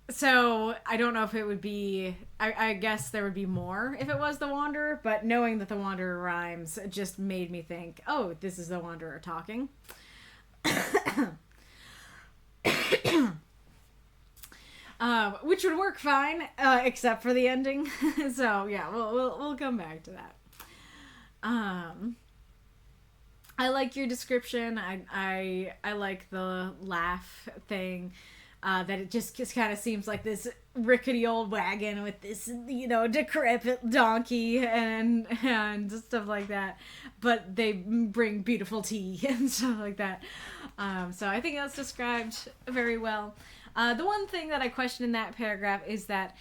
So I don't know if it would be, I guess there would be more if it was the Wanderer, but knowing that the Wanderer rhymes just made me think, oh, this is the Wanderer talking. Which would work fine, except for the ending. So yeah, we'll come back to that. I like your description. I like the laugh thing. That it just kind of seems like this rickety old wagon with this, decrepit donkey and stuff like that. But they bring beautiful tea and stuff like that. So I think that's described very well. The one thing that I question in that paragraph is that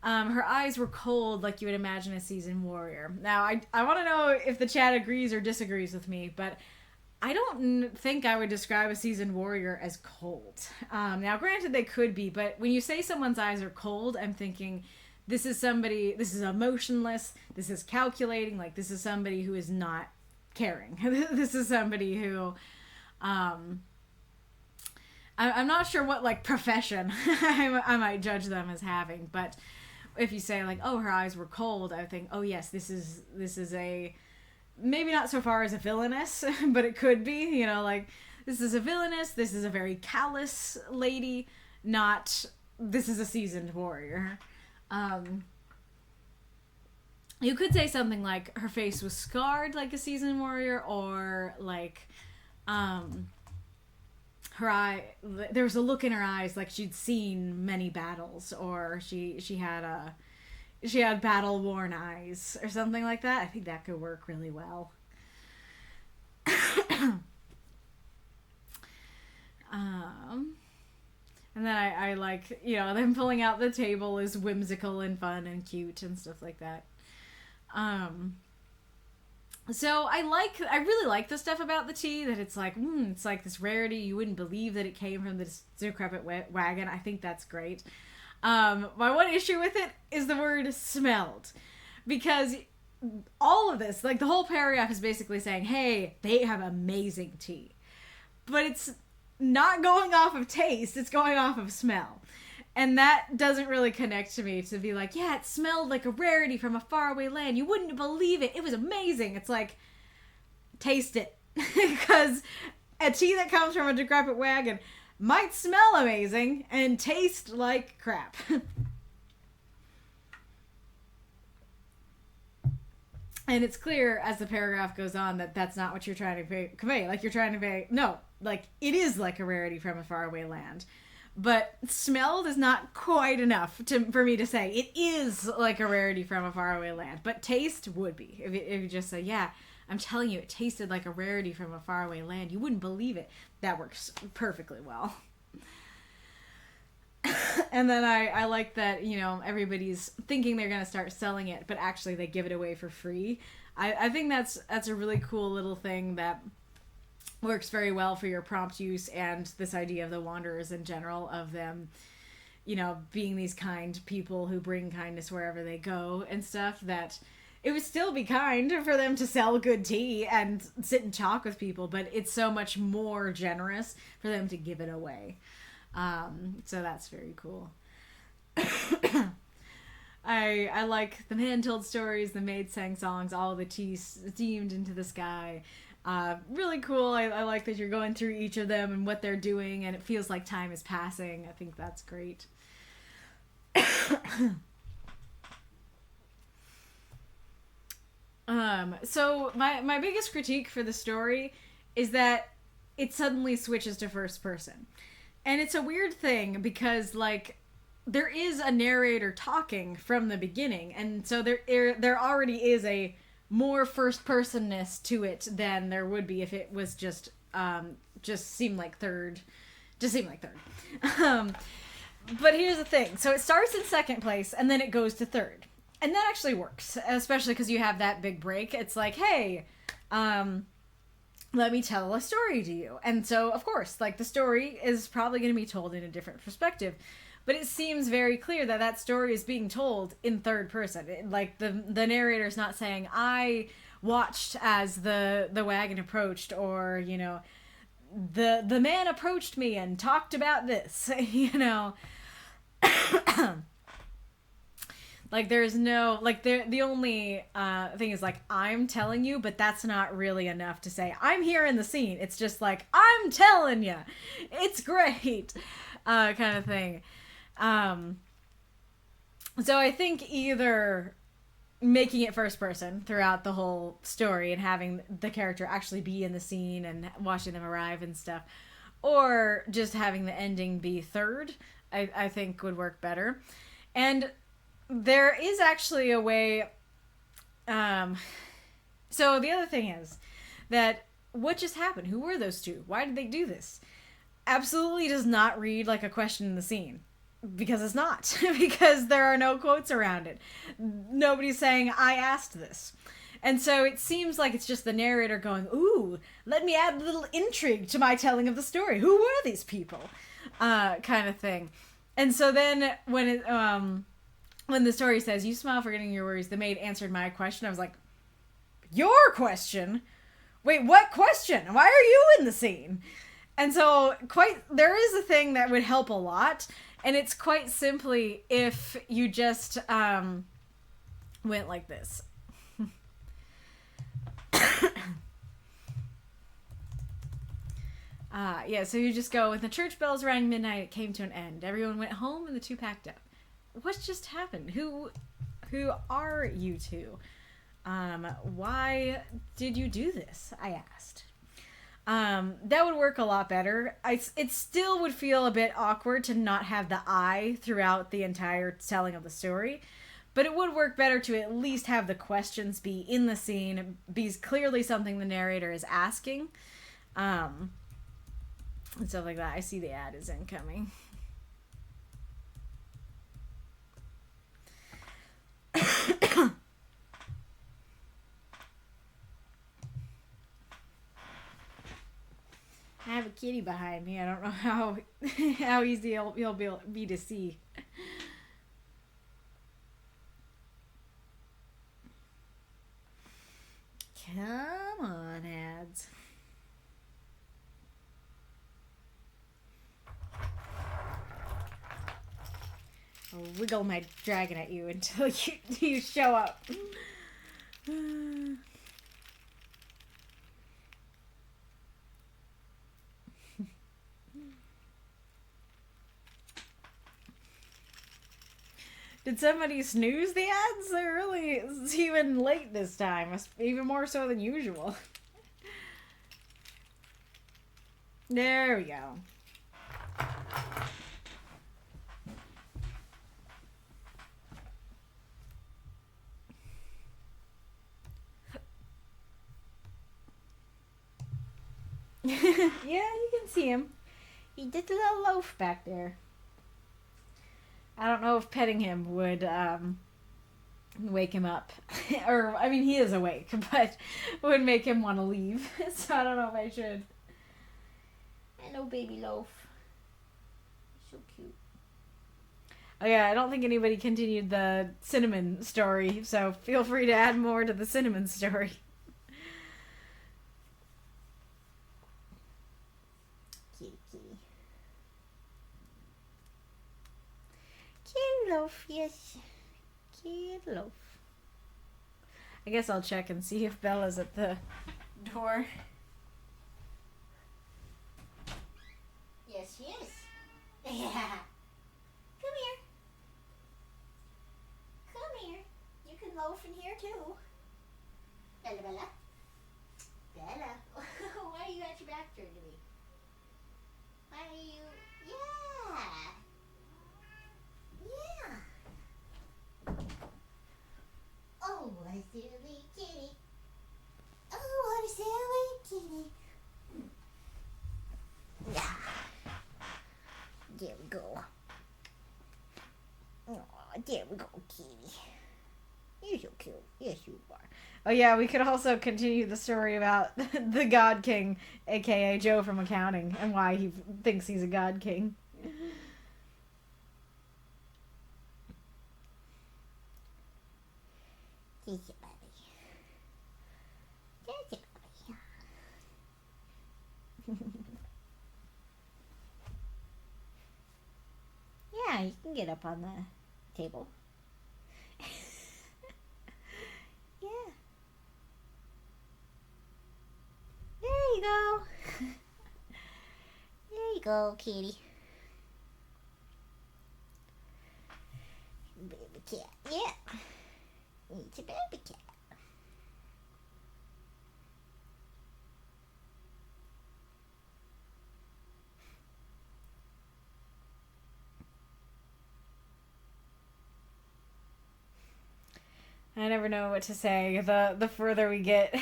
her eyes were cold like you would imagine a seasoned warrior. Now, I want to know if the chat agrees or disagrees with me, but I don't think I would describe a seasoned warrior as cold. Now, granted, they could be, but when you say someone's eyes are cold, I'm thinking this is emotionless, this is calculating, like this is somebody who is not caring. This is somebody who, I'm not sure what, like, profession I might judge them as having, but if you say, like, oh, her eyes were cold, I would think, oh, yes, this is a... maybe not so far as a villainess, but it could be, like, this is a villainess, this is a very callous lady, not, this is a seasoned warrior. You could say something like, her face was scarred like a seasoned warrior, or, like, her eye, there was a look in her eyes like she'd seen many battles, or she had battle-worn eyes, or something like that. I think that could work really well. And then I like, them pulling out the table is whimsical and fun and cute and stuff like that. So I really like the stuff about the tea, that it's like, it's like this rarity. You wouldn't believe that it came from this decrepit wagon. I think that's great. My one issue with it is the word smelled, because all of this, like the whole paragraph is basically saying, hey, they have amazing tea, but it's not going off of taste, it's going off of smell. And that doesn't really connect to me, to be like, yeah, it smelled like a rarity from a faraway land. You wouldn't believe it. It was amazing. It's like, taste it. Because a tea that comes from a decrepit wagon might smell amazing and taste like crap. And it's clear as the paragraph goes on that that's not what you're trying to convey. Like, you're trying to convey, no, like, it is like a rarity from a faraway land. But smelled is not quite enough for me to say it is like a rarity from a faraway land. But taste would be. If you just say, yeah, I'm telling you, it tasted like a rarity from a faraway land, you wouldn't believe it. That works perfectly well. And then I like that, everybody's thinking they're going to start selling it, but actually they give it away for free. I think that's a really cool little thing that works very well for your prompt use, and this idea of the Wanderers in general, of them, being these kind people who bring kindness wherever they go and stuff, that it would still be kind for them to sell good tea and sit and talk with people, but it's so much more generous for them to give it away. So that's very cool. I like the man told stories, the maid sang songs, all the tea steamed into the sky. Really cool. I like that you're going through each of them and what they're doing, and it feels like time is passing. I think that's great. So my biggest critique for the story is that it suddenly switches to first person. And it's a weird thing because, like, there is a narrator talking from the beginning, and so there already is a more first-personness to it than there would be if it was just seemed like third. But here's the thing. So it starts in second place, and then it goes to third. And that actually works, especially because you have that big break. It's like, hey, let me tell a story to you. And so, of course, like, the story is probably going to be told in a different perspective. But it seems very clear that that story is being told in third person. Like, the narrator's not saying, I watched as the wagon approached, or, you know, the man approached me and talked about this, you know. Like, there's no, like, the only thing is, like, I'm telling you, but that's not really enough to say, I'm here in the scene. It's just like, I'm telling you. It's great. Kind of thing. So I think either making it first person throughout the whole story and having the character actually be in the scene and watching them arrive and stuff, or just having the ending be third, I think would work better. And there is actually a way. So the other thing is that what just happened? Who were those two? Why did they do this? Absolutely does not read like a question in the scene. Because it's not. Because there are no quotes around it. Nobody's saying, I asked this. And so it seems like it's just the narrator going, ooh, let me add a little intrigue to my telling of the story. Who were these people? Kind of thing. And so then when the story says, you smile forgetting your worries, the maid answered my question, I was like, your question? Wait, what question? Why are you in the scene? And so there is a thing that would help a lot. And it's quite simply if you just went like this. Yeah, so you just go, when the church bells rang midnight, it came to an end. Everyone went home and the two packed up. What just happened? Who are you two? Why did you do this? I asked. That would work a lot better. It still would feel a bit awkward to not have the I throughout the entire telling of the story, but it would work better to at least have the questions be in the scene, be clearly something the narrator is asking, and stuff like that. I see the ad is incoming. I have a kitty behind me. I don't know how easy he'll be to see. Come on, ads. I'll wiggle my dragon at you until you show up. Did somebody snooze the ads? It's even late this time. Even more so than usual. There we go. Yeah, you can see him. He did a little loaf back there. I don't know if petting him would wake him up. Or, I mean, he is awake, but would make him want to leave. So I don't know if I should. Hello, baby loaf. So cute. Oh yeah, I don't think anybody continued the cinnamon story, so feel free to add more to the cinnamon story. Kitty loaf, yes. Kitty loaf. I guess I'll check and see if Bella's at the door. Yes, she is. Yeah. Come here. Come here. You can loaf in here too. Bella, Bella. Bella. Why are you at your back turned to me? Why are you... Yeah. Yeah. Oh, what a silly kitty. Oh, what a silly kitty. Yeah. There we go. Oh, there we go, kitty. You're so cute. Yes, you are. Oh yeah, we could also continue the story about the God King, aka Joe from accounting, and why he thinks he's a God King. Yes, you buddy. Yes, you buddy. Yeah, you can get up on the table. Yeah. There you go. There you go, kitty. Baby cat. Yeah. It's a baby cat. I never know what to say the further we get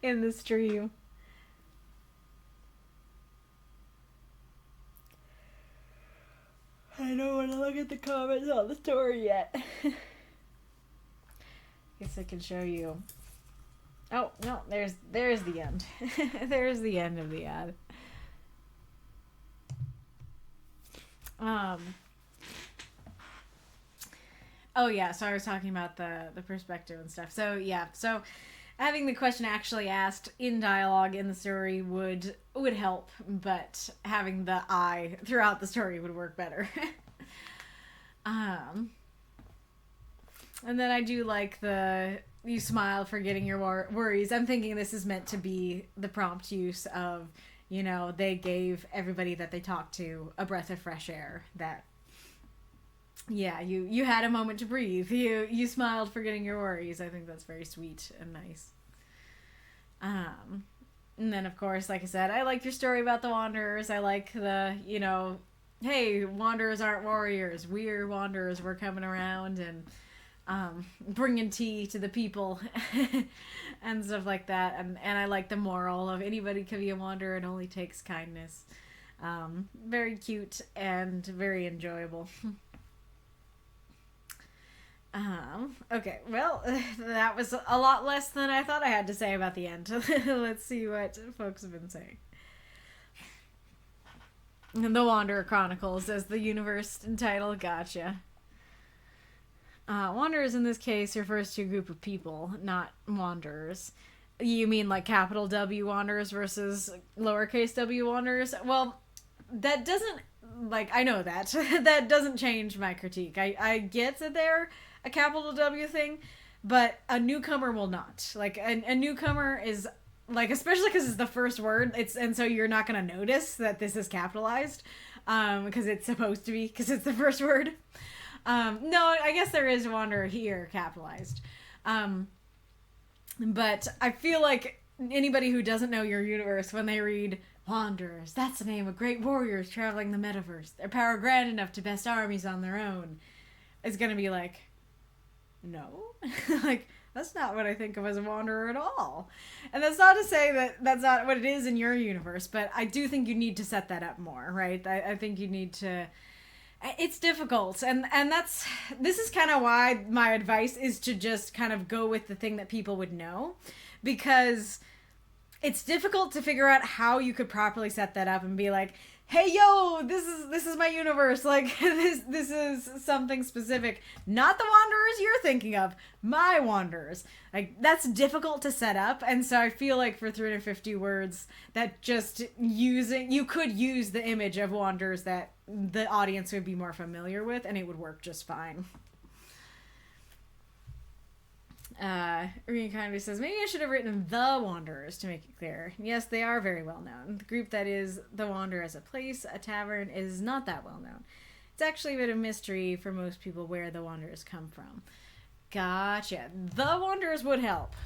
in the stream. I don't want to look at the comments on the story yet. Guess I can show you. Oh, no, there's the end. There's the end of the ad. Oh yeah, so I was talking about the perspective and stuff. So yeah, so having the question actually asked in dialogue in the story would help, but having the I throughout the story would work better. And then I do like you smile forgetting your worries. I'm thinking this is meant to be the prompt use of, you know, they gave everybody that they talked to a breath of fresh air. That, yeah, you had a moment to breathe. You smiled forgetting your worries. I think that's very sweet and nice. And then of course, like I said, I like your story about the Wanderers. I like the, you know, hey, Wanderers aren't warriors. We're Wanderers. We're coming around and bringing tea to the people and stuff like that. And I like the moral of anybody can be a wanderer. It only takes kindness. Very cute and very enjoyable. Okay, well, that was a lot less than I thought I had to say about the end. Let's see what folks have been saying. The Wanderer Chronicles as the universe title. Gotcha. Wanderers in this case refers to a group of people, not wanderers. You mean like capital W wanderers versus lowercase w wanderers? Well, that doesn't, like, I know that. That doesn't change my critique. I get that they're a capital W thing, but a newcomer will not. Like, a newcomer is, like, especially because it's the first word, and so you're not going to notice that this is capitalized, because it's supposed to be, because it's the first word. No, I guess there is wanderer here, capitalized. But I feel like anybody who doesn't know your universe, when they read Wanderers, that's the name of great warriors traveling the metaverse, their power grand enough to best armies on their own, is gonna be like, no. Like, that's not what I think of as a wanderer at all. And that's not to say that that's not what it is in your universe, but I do think you need to set that up more, right? I think you need to... It's difficult, and this is kind of why my advice is to just kind of go with the thing that people would know, because it's difficult to figure out how you could properly set that up and be like, hey, yo, this is my universe, like, this is something specific, not the wanderers you're thinking of, my wanderers. Like, that's difficult to set up, and so I feel like for 350 words, that just you could use the image of wanderers that the audience would be more familiar with, and it would work just fine. Reinkarnitor says, maybe I should have written the Wanderers to make it clear. Yes, they are very well known. The group that is the Wanderer as a place, a tavern, is not that well known. It's actually a bit of mystery for most people where the Wanderers come from. Gotcha. The Wanderers would help.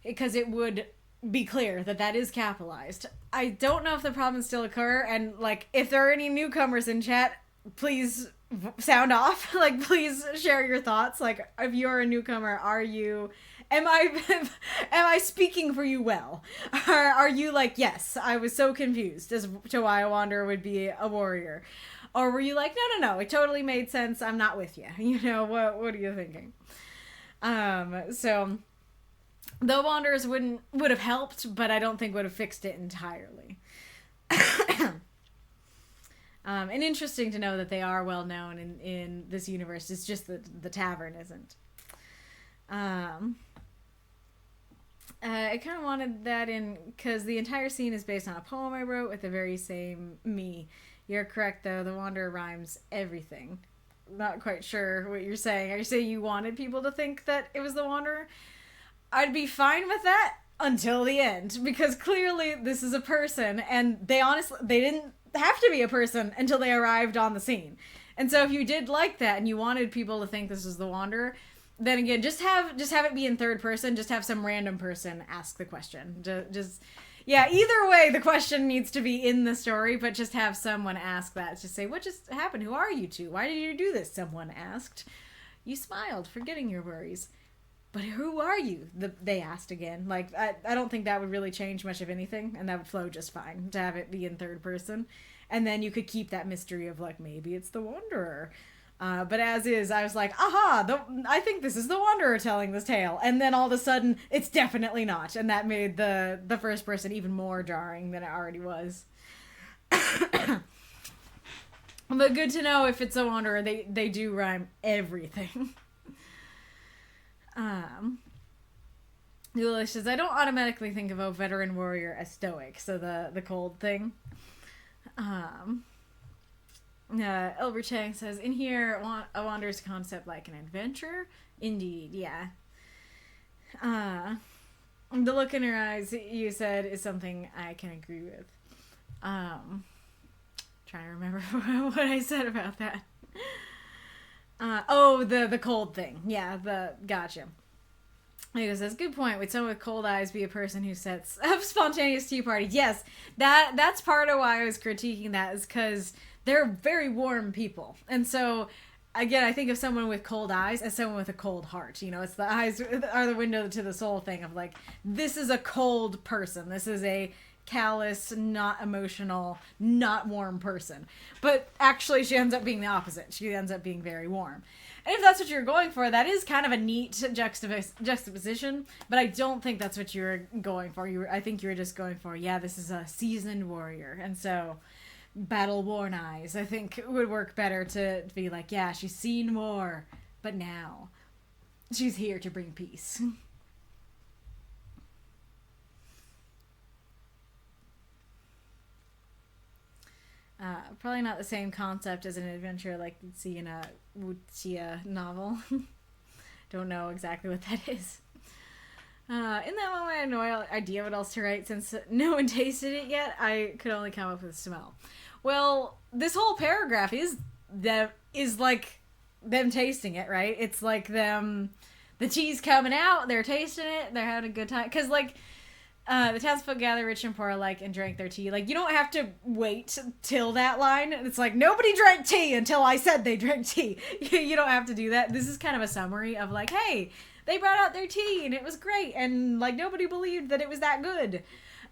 Because it would be clear that that is capitalized. I don't know if the problems still occur, and, like, if there are any newcomers in chat, please sound off. Like, please share your thoughts. Like, if you're a newcomer, am I speaking for you well? Are you like, yes, I was so confused as to why a wanderer would be a warrior? Or were you like, no, it totally made sense, I'm not with you? You know, what are you thinking? So the Wanderers would have helped, but I don't think would have fixed it entirely. And interesting to know that they are well known in this universe. It's just that the tavern isn't. I kind of wanted that in because the entire scene is based on a poem I wrote with the very same me. You're correct, though. The Wanderer rhymes everything. Not quite sure what you're saying. Are you saying you wanted people to think that it was the Wanderer? I'd be fine with that until the end, because clearly this is a person, and they didn't have to be a person until they arrived on the scene. And so if you did like that and you wanted people to think this was the Wanderer, then again, just have it be in third person. Just have some random person ask the question. Either way, the question needs to be in the story, but just have someone ask that. Just say, what just happened? Who are you two? Why did you do this? Someone asked. You smiled, forgetting your worries. But who are you? They asked again. Like, I don't think that would really change much of anything, and that would flow just fine to have it be in third person. And then you could keep that mystery of, like, maybe it's the Wanderer. But as is, I was like, aha, I think this is the Wanderer telling this tale. And then all of a sudden, it's definitely not. And that made the first person even more jarring than it already was. But good to know if it's a Wanderer, they do rhyme everything. Lilith says, I don't automatically think of a veteran warrior as stoic, so the cold thing. Elbert Chang says, in here, a wanderer's concept like an adventure? Indeed, yeah. The look in her eyes, you said, is something I can agree with. Trying to remember what I said about that. The cold thing. Yeah, gotcha. He says, good point. Would someone with cold eyes be a person who sets up spontaneous tea parties? Yes, that's part of why I was critiquing that, is because they're very warm people. And so, again, I think of someone with cold eyes as someone with a cold heart. You know, it's the eyes are the window to the soul thing of, like, this is a cold person. This is a callous, not emotional, not warm person. But actually, she ends up being the opposite. She ends up being very warm. And if that's what you're going for, that is kind of a neat juxtaposition, but I don't think that's what you were going for. I think you were just going for, yeah, this is a seasoned warrior. And so, battle-worn eyes, I think, would work better to be like, yeah, she's seen war, but now she's here to bring peace. Probably not the same concept as an adventure like you'd see in a wuxia novel. Don't know exactly what that is. In that moment, I had no idea what else to write since no one tasted it yet. I could only come up with a smell. Well, this whole paragraph is like them tasting it, right? It's like them, the tea's coming out, they're tasting it, they're having a good time. Because, like, the townsfolk gather rich and poor alike and drank their tea. Like, you don't have to wait till that line. It's like, nobody drank tea until I said they drank tea. You don't have to do that. This is kind of a summary of, like, hey, they brought out their tea and it was great. And, like, nobody believed that it was that good.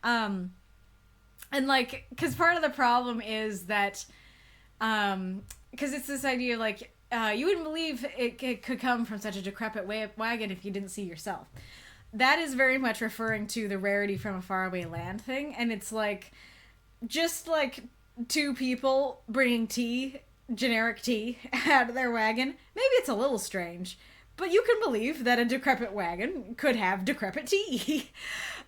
And, like, because part of the problem is that, because it's this idea, like, you wouldn't believe it could come from such a decrepit wagon if you didn't see yourself. That is very much referring to the rarity from a faraway land thing, and it's like, just like two people bringing tea, generic tea, out of their wagon. Maybe it's a little strange, but you can believe that a decrepit wagon could have decrepit tea.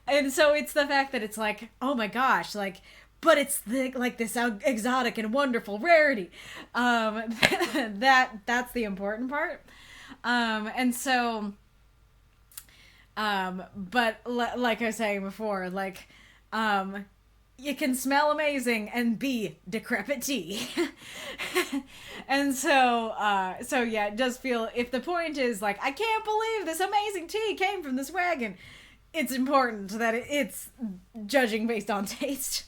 And so it's the fact that it's like, oh my gosh, like, but it's like this exotic and wonderful rarity. That's the important part. And so... but like I was saying before, like, you can smell amazing and be decrepit tea. And so yeah, it does feel, if the point is like, I can't believe this amazing tea came from this wagon, it's important that it's judging based on taste.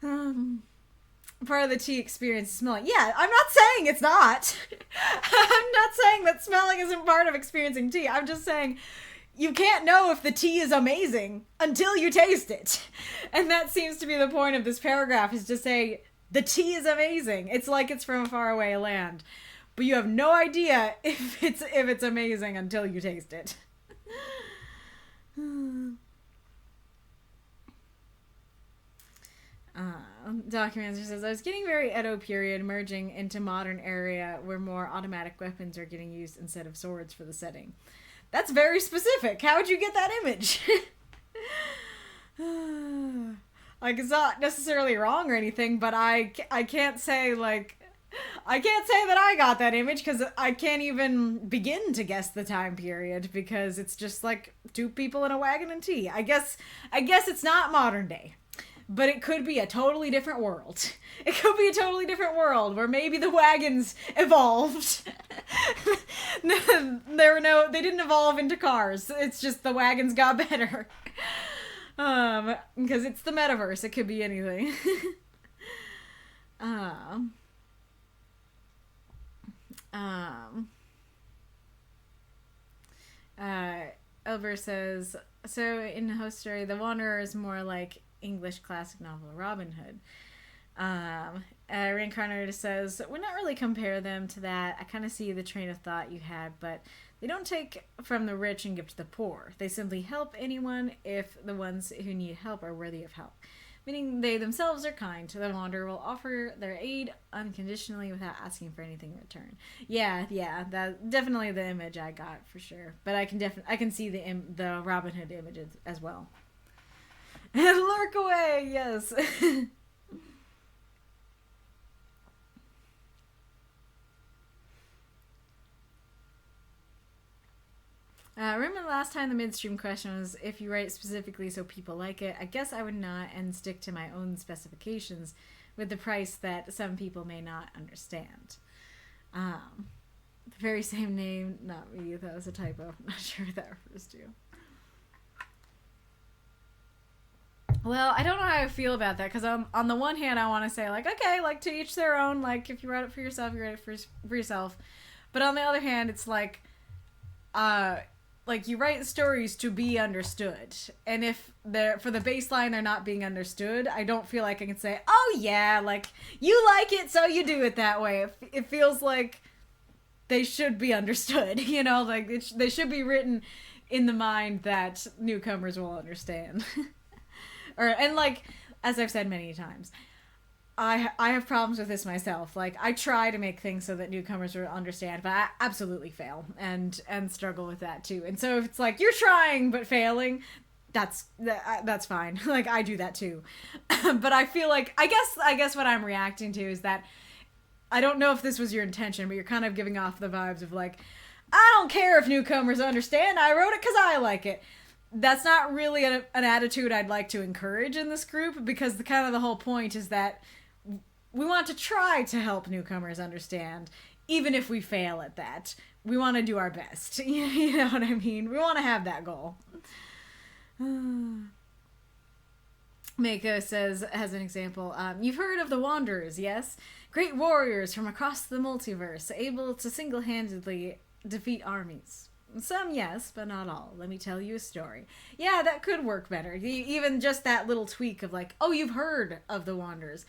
Part of the tea experience is smelling. Yeah, I'm not saying it's not. I'm not saying that smelling isn't part of experiencing tea. I'm just saying you can't know if the tea is amazing until you taste it. And that seems to be the point of this paragraph, is to say, The tea is amazing. It's like it's from a faraway land. But you have no idea if it's amazing until you taste it. Documenter says, I was getting very Edo period, merging into modern area where more automatic weapons are getting used instead of swords for the setting. That's very specific. How would you get that image? Like, it's not necessarily wrong or anything, but I can't say, like, I can't say that I got that image because I can't even begin to guess the time period because it's just like two people in a wagon and tea. I guess it's not modern day. But it could be a totally different world. It could be a totally different world where maybe the wagons evolved. They didn't evolve into cars. It's just the wagons got better. Because it's the metaverse. It could be anything. Elber says, so in the host story, the Wanderer is more like English classic novel Robin Hood. Reinkarnitor says, would not really compare them to that. I kind of see the train of thought you had, but they don't take from the rich and give to the poor. They simply help anyone if the ones who need help are worthy of help. Meaning they themselves are kind. The Wanderer will offer their aid unconditionally without asking for anything in return. Yeah, that's definitely the image I got for sure. But I can see the Robin Hood images as well. And lurk away, yes. Remember the last time the midstream question was if you write specifically so people like it? I guess I would not and stick to my own specifications with the price that some people may not understand. The very same name, not me, that was a typo. I'm not sure what that refers to. Well, I don't know how I feel about that, because on the one hand, I want to say, like, okay, like, to each their own, like, if you write it for yourself, you write it for yourself. But on the other hand, it's like, you write stories to be understood. And if for the baseline they're not being understood, I don't feel like I can say, oh yeah, like, you like it, so you do it that way. It feels like they should be understood, you know, like, they should be written in the mind that newcomers will understand. And like, as I've said many times, I have problems with this myself. Like, I try to make things so that newcomers will understand, but I absolutely fail and struggle with that too. And so if it's like, you're trying but failing, that's fine. Like, I do that too. But I feel like, I guess what I'm reacting to is that I don't know if this was your intention, but you're kind of giving off the vibes of like, I don't care if newcomers understand. I wrote it because I like it. That's not really an attitude I'd like to encourage in this group, because the whole point is that we want to try to help newcomers understand, even if we fail at that. We want to do our best. You know what I mean? We want to have that goal. Mako says, as an example, you've heard of the Wanderers, yes? Great warriors from across the multiverse, able to single-handedly defeat armies. Some, yes, but not all. Let me tell you a story. Yeah, that could work better. Even just that little tweak of like, oh, you've heard of the Wanderers.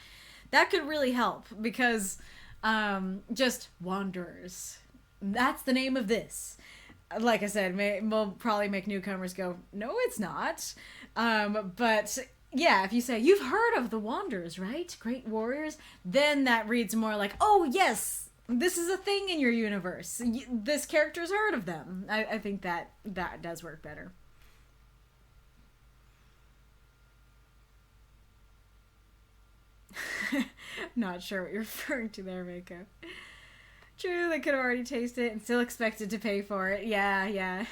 That could really help, because just Wanderers. That's the name of this. Like I said, will probably make newcomers go, no, it's not. But yeah, if you say, you've heard of the Wanderers, right? Great warriors. Then that reads more like, oh, yes. This is a thing in your universe. This character's heard of them. I think that does work better. Not sure what you're referring to there, Mako. True, they could have already tasted it and still expected to pay for it. Yeah.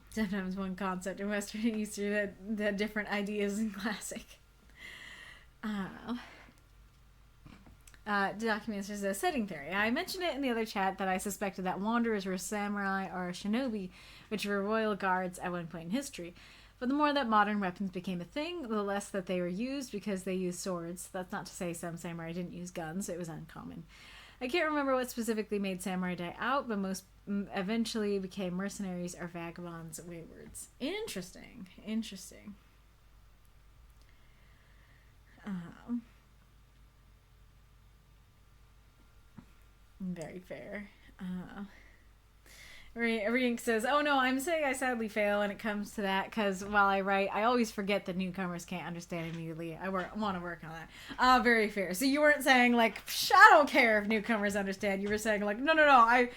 Sometimes one concept in Western and Eastern that different ideas in Classic. Documents is a setting theory. I mentioned it in the other chat that I suspected that Wanderers were samurai or shinobi, which were royal guards at one point in history. But the more that modern weapons became a thing, the less that they were used because they used swords. That's not to say some samurai didn't use guns. It was uncommon. I can't remember what specifically made samurai die out, but most eventually became mercenaries or vagabonds waywards. Interesting. Very fair. Rink says, "Oh no, I'm saying I sadly fail when it comes to that, because while I write, I always forget that newcomers can't understand immediately. I want to work on that." Very fair. So you weren't saying, like, I don't care if newcomers understand. You were saying, like, no, I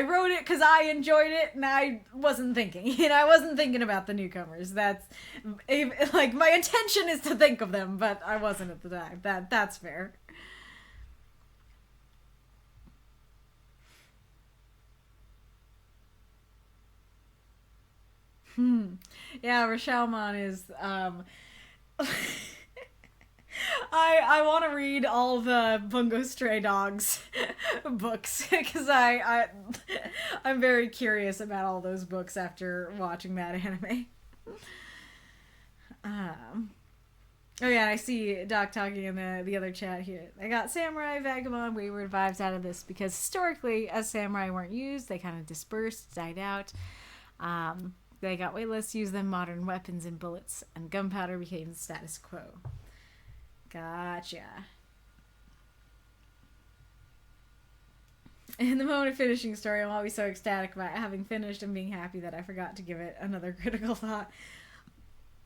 wrote it because I enjoyed it, and I wasn't thinking. I wasn't thinking about the newcomers. That's, like, my intention is to think of them, but I wasn't at the time. That's fair. Yeah, Rochelmon is, I want to read all the Bungo Stray Dogs books, because I'm very curious about all those books after watching that anime. Oh yeah, I see Doc talking in the other chat here. I got Samurai, Vagabond, Wayward vibes out of this, because historically, as Samurai weren't used, they kind of dispersed, died out. They got way less use than modern weapons and bullets, and gunpowder became the status quo. Gotcha. In the moment of finishing a story, I'm always so ecstatic about having finished and being happy that I forgot to give it another critical thought.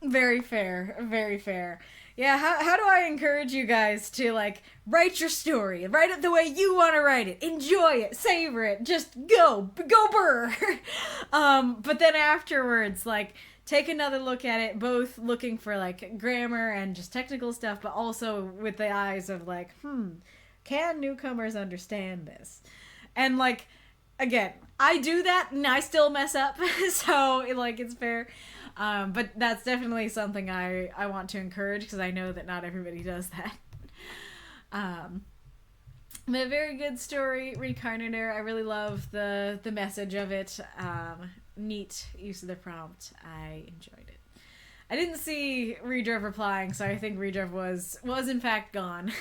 Very fair. Very fair. Yeah, how do I encourage you guys to, like, write your story? Write it the way you want to write it. Enjoy it. Savor it. Just go burr. But then afterwards, like, take another look at it, both looking for, like, grammar and just technical stuff, but also with the eyes of, like, can newcomers understand this? And, like, again, I do that and I still mess up, so, like, it's fair. But that's definitely something I want to encourage, because I know that not everybody does that. But a very good story, Reinkarnitor. I really love the message of it. Neat use of the prompt. I enjoyed it. I didn't see Reidrev replying, so I think Reidrev was in fact gone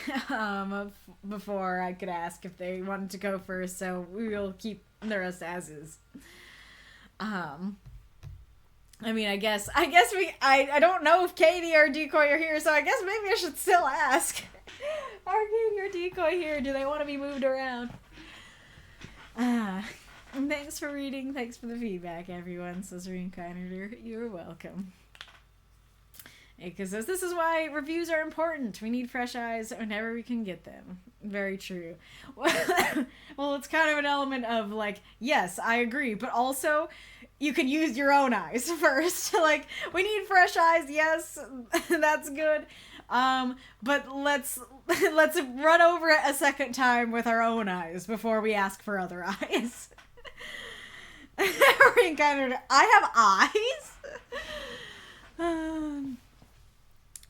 before I could ask if they wanted to go first, so we will keep the rest as is. I mean, I guess I don't know if Katie or Decoy are here, so I guess maybe I should still ask. Are Katie or Decoy here? Do they want to be moved around? Thanks for reading. Thanks for the feedback, everyone, says Reinkarnitor. You're welcome. Because this is why reviews are important. We need fresh eyes whenever we can get them. Very true. Well, it's kind of an element of, like, yes, I agree, but also you can use your own eyes first. Like, we need fresh eyes, yes, that's good. But let's run over it a second time with our own eyes before we ask for other eyes. I have eyes?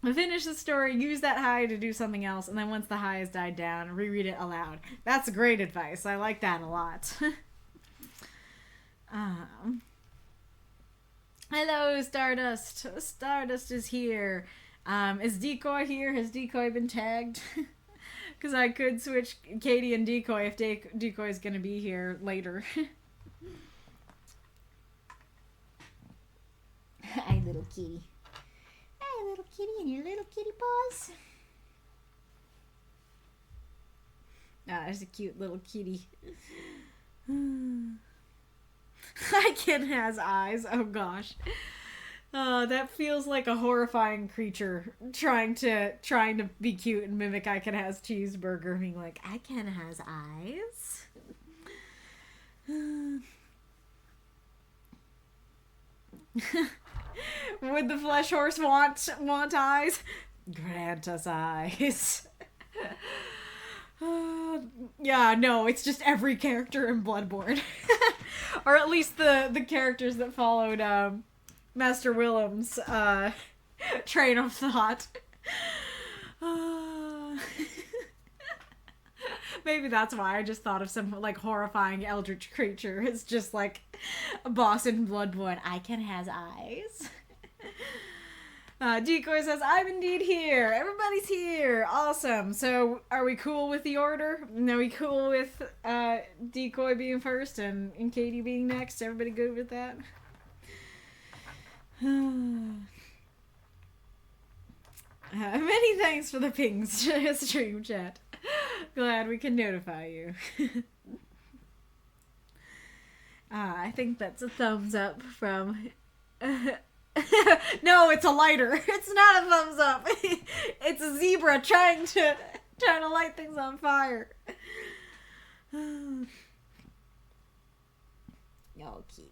Finish the story, use that high to do something else, and then once the high has died down, reread it aloud. That's great advice. I like that a lot. Hello, Stardust. Stardust is here. Is Decoy here? Has Decoy been tagged? Because I could switch Katie and Decoy if Decoy is going to be here later. Hi, little kitty. Hi, little kitty, and your little kitty paws. There's a cute little kitty. My kid has eyes. Oh gosh. That feels like a horrifying creature trying to be cute and mimic I Can Has Cheeseburger, being like, I Can Has eyes. Would the flesh horse want eyes? Grant us eyes. Yeah, no, it's just every character in Bloodborne. Or at least the characters that followed Master Willem's train of thought. Maybe that's why I just thought of some, like, horrifying eldritch creature. It's just like a boss in Bloodborne. I Can Has eyes. Decoy says, I'm indeed here. Everybody's here. Awesome. So, are we cool with the order? Are we cool with Decoy being first and Katie being next? Everybody good with that? Many thanks for the pings, stream chat. Glad we can notify you. I think that's a thumbs up from... No, it's a lighter. It's not a thumbs up. It's a zebra trying to light things on fire. Oh, kitty.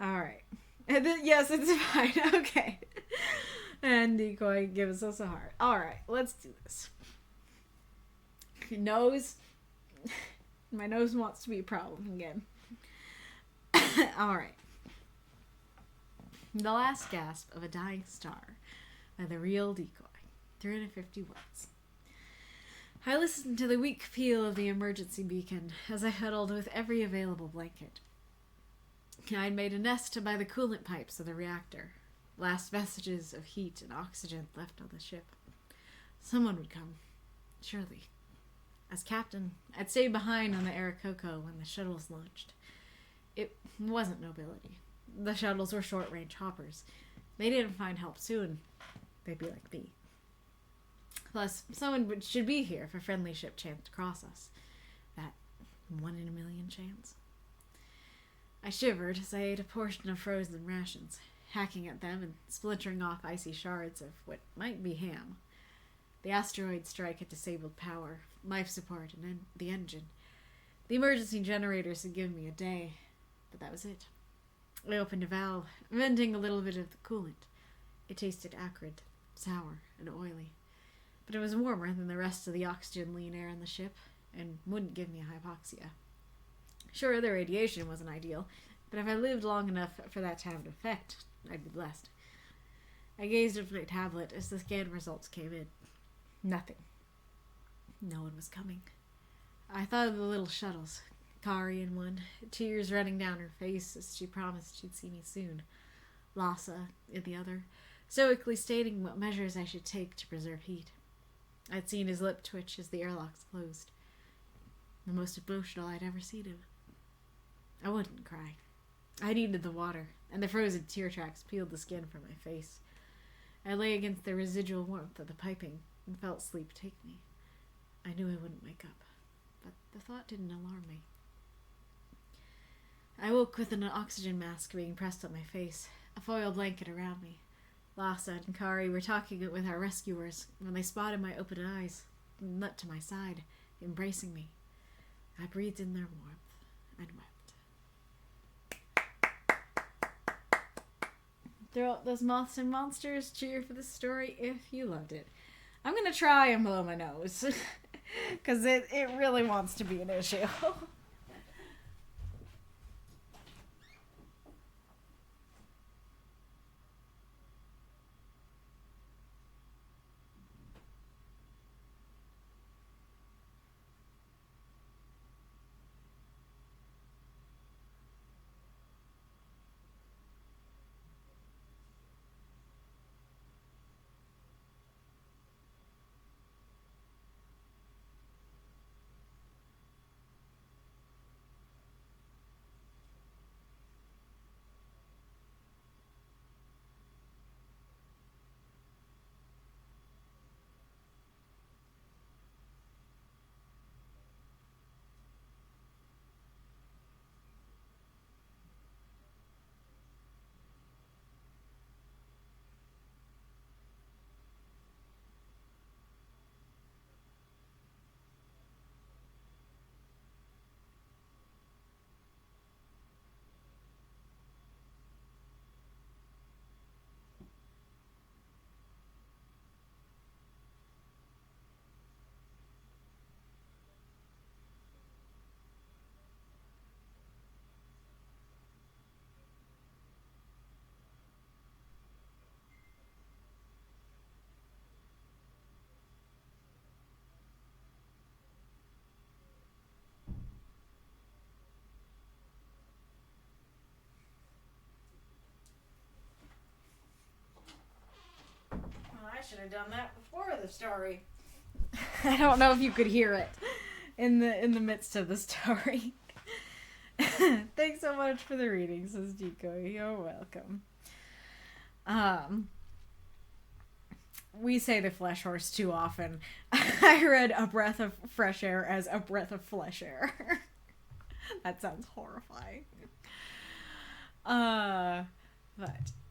Alright. Yes, it's fine. Okay. And Decoy gives us a heart. Alright, let's do this. Nose. My nose wants to be a problem again. Alright. The Last Gasp of a Dying Star by the Real Decoy. 350 words. I listened to the weak peal of the emergency beacon as I huddled with every available blanket. I'd made a nest by the coolant pipes of the reactor. Last vestiges of heat and oxygen left on the ship. Someone would come. Surely. As captain, I'd stay behind on the Arakoko when the shuttles launched. It wasn't nobility. The shuttles were short-range hoppers. They didn't find help soon. They'd be like me. Plus, someone should be here if a friendly ship chanced to cross us. That 1 in a million chance. I shivered as I ate a portion of frozen rations, hacking at them and splintering off icy shards of what might be ham. The asteroid strike had disabled power, life support, and the engine. The emergency generators had given me a day, but that was it. I opened a valve, venting a little bit of the coolant. It tasted acrid, sour, and oily, but it was warmer than the rest of the oxygen-lean air on the ship, and wouldn't give me hypoxia. Sure, the radiation wasn't ideal, but if I lived long enough for that to have an effect, I'd be blessed. I gazed at my tablet as the scan results came in. Nothing. No one was coming. I thought of the little shuttles, Kari in one, tears running down her face as she promised she'd see me soon. Lhasa in the other, stoically stating what measures I should take to preserve heat. I'd seen his lip twitch as the airlocks closed. The most emotional I'd ever seen him. I wouldn't cry. I needed the water, and the frozen tear tracks peeled the skin from my face. I lay against the residual warmth of the piping and felt sleep take me. I knew I wouldn't wake up, but the thought didn't alarm me. I woke with an oxygen mask being pressed on my face, a foil blanket around me. Lhasa and Kari were talking with our rescuers when they spotted my open eyes and leapt to my side, embracing me. I breathed in their warmth and wept. Throw out those moths and monsters, cheer for the story if you loved it. I'm gonna try and blow my nose, because it really wants to be an issue. I should have done that before the story. I don't know if you could hear it in the midst of the story. Thanks so much for the reading, says Decoy. You're welcome. We say the flesh horse too often. I read a breath of fresh air as a breath of flesh air. That sounds horrifying. But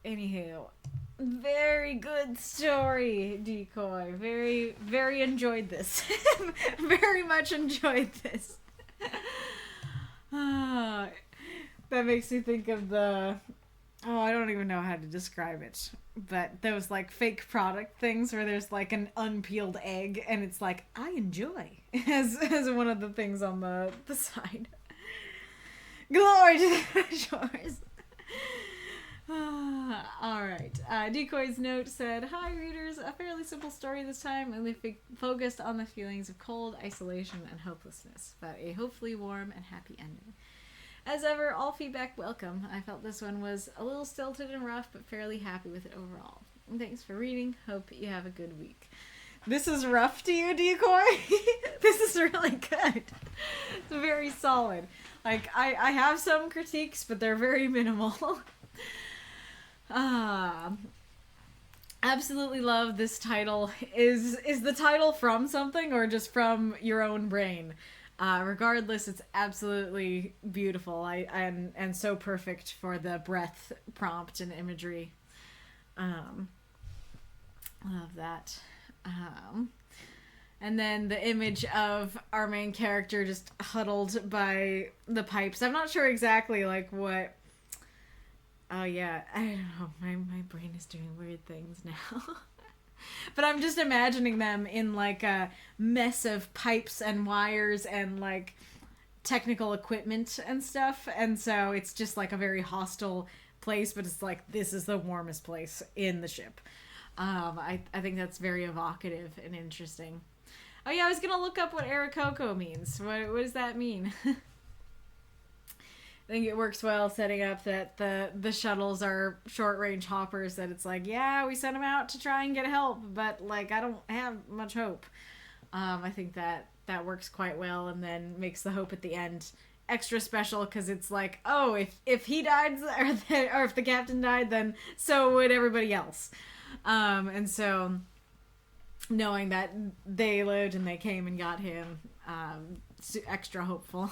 anywho, very good story, Decoy. Very, very enjoyed this. Very much enjoyed this. That makes me think of the... Oh, I don't even know how to describe it. But those, like, fake product things where there's, like, an unpeeled egg, and it's like, I enjoy, as one of the things on the side. Glory to the shores. Alright. Decoy's note said, "Hi, readers. A fairly simple story this time, only focused on the feelings of cold, isolation, and hopelessness, but a hopefully warm and happy ending. As ever, all feedback welcome. I felt this one was a little stilted and rough, but fairly happy with it overall. Thanks for reading. Hope you have a good week." This is rough to you, Decoy? This is really good. It's very solid. Like, I have some critiques, but they're very minimal. Absolutely love this title. Is the title from something or just from your own brain? Regardless, it's absolutely beautiful. And so perfect for the breath prompt and imagery. Love that. And then the image of our main character just huddled by the pipes. I'm not sure exactly like what. Oh yeah, I don't know. My brain is doing weird things now. But I'm just imagining them in like a mess of pipes and wires and like technical equipment and stuff. And so it's just like a very hostile place, but it's like, this is the warmest place in the ship. I think that's very evocative and interesting. Oh yeah, I was gonna look up what Arikoko means. What does that mean? I think it works well setting up that the shuttles are short-range hoppers, that it's like, yeah, we sent them out to try and get help, but like, I don't have much hope. I think that works quite well, and then makes the hope at the end extra special, because it's like, oh, if he died, or if the captain died, then so would everybody else. And so knowing that they lived and they came and got him, extra hopeful.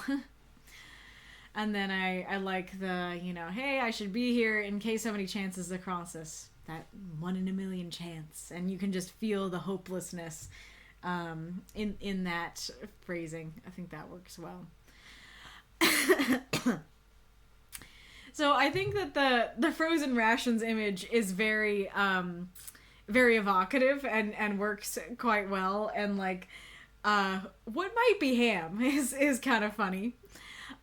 And then I like the, hey, I should be here in case somebody chances across us. That 1 in a million chance. And you can just feel the hopelessness in that phrasing. I think that works well. So I think that the frozen rations image is very very evocative and works quite well. And like, what might be ham is kind of funny.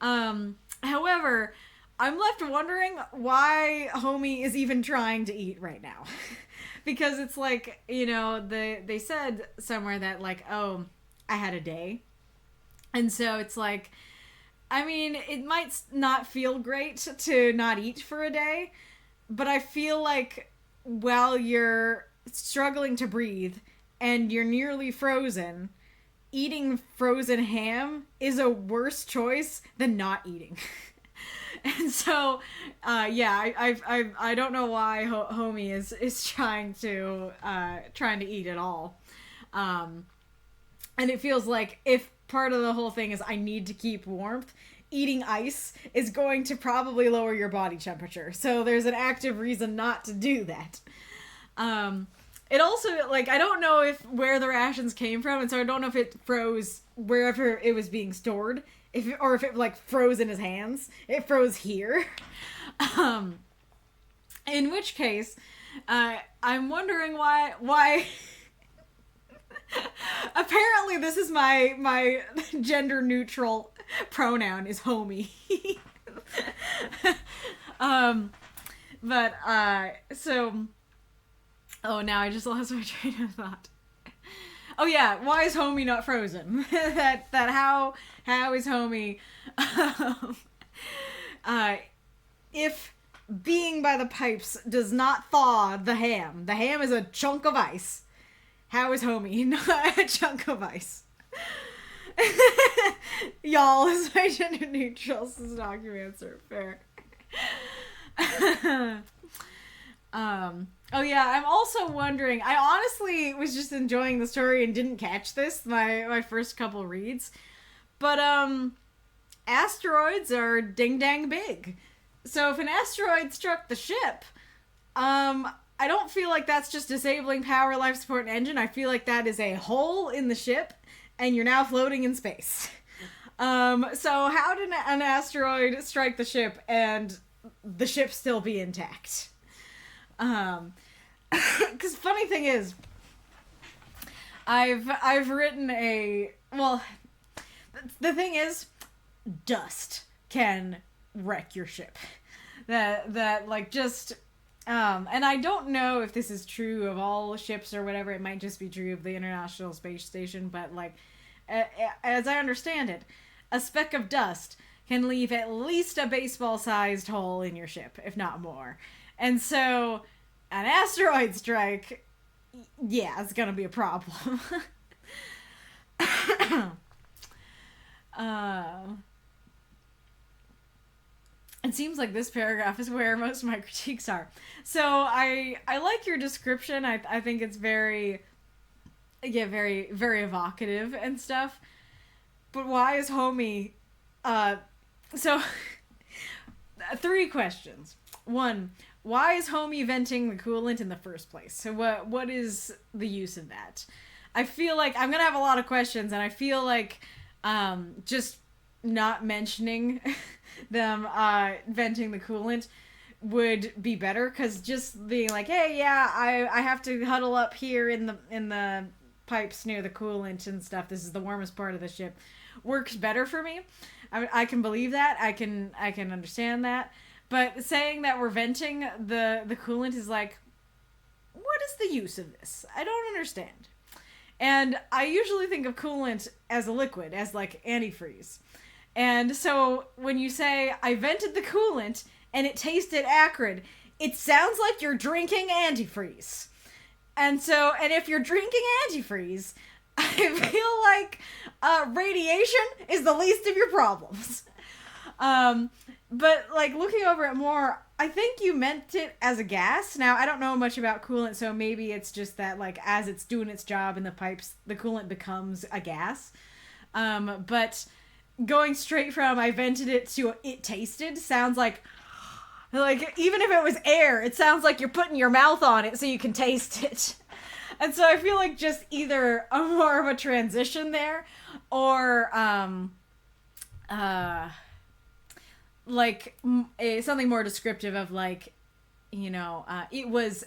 However, I'm left wondering why Homie is even trying to eat right now. Because it's like, they said somewhere that like, oh, I had a day. And so it's like, I mean, it might not feel great to not eat for a day, but I feel like while you're struggling to breathe and you're nearly frozen, eating frozen ham is a worse choice than not eating. And so, yeah, I don't know why Homie is trying to eat at all. And it feels like if part of the whole thing is I need to keep warmth, eating ice is going to probably lower your body temperature. So there's an active reason not to do that. It also, like, I don't know where the rations came from, and so I don't know if it froze wherever it was being stored, or if it, like, froze in his hands. It froze here. In which case, I'm wondering why... Apparently this is my gender-neutral pronoun is homie. So... Oh, now I just lost my train of thought. Oh yeah, why is Homie not frozen? How is Homie... if being by the pipes does not thaw the ham is a chunk of ice. How is Homie not a chunk of ice? Y'all, is my gender neutral. This is not your answer. Fair. Oh yeah, I'm also wondering, I honestly was just enjoying the story and didn't catch this my first couple reads, but asteroids are ding dang big. So if an asteroid struck the ship, I don't feel like that's just disabling power, life support, and engine. I feel like that is a hole in the ship, and you're now floating in space. So how did an asteroid strike the ship and the ship still be intact? Because funny thing is, I've written the thing is, dust can wreck your ship. That like just and I don't know if this is true of all ships or whatever. It might just be true of the International Space Station, but like as I understand it, a speck of dust can leave at least a baseball-sized hole in your ship, if not more. And so an asteroid strike, yeah, it's gonna be a problem. It seems like this paragraph is where most of my critiques are. So I like your description. I think it's very evocative and stuff. But why is Homie... So, 3 questions. 1, why is Homie venting the coolant in the first place? So what is the use of that? I feel like I'm gonna have a lot of questions, and I feel like just not mentioning them venting the coolant would be better, because just being like, hey, yeah, I have to huddle up here in the pipes near the coolant and stuff, this is the warmest part of the ship, works better for me. I can believe that, I can understand that, but saying that we're venting the coolant is like, what is the use of this? I don't understand. And I usually think of coolant as a liquid, as like antifreeze. And so when you say, I vented the coolant and it tasted acrid, it sounds like you're drinking antifreeze. And if you're drinking antifreeze, I feel like radiation is the least of your problems. But like looking over it more, I think you meant it as a gas. Now, I don't know much about coolant, so maybe it's just that like as it's doing its job in the pipes, the coolant becomes a gas. But going straight from I vented it to it tasted sounds like even if it was air, it sounds like you're putting your mouth on it so you can taste it. And so I feel like just either a more of a transition there, or something more descriptive of like, you know, it was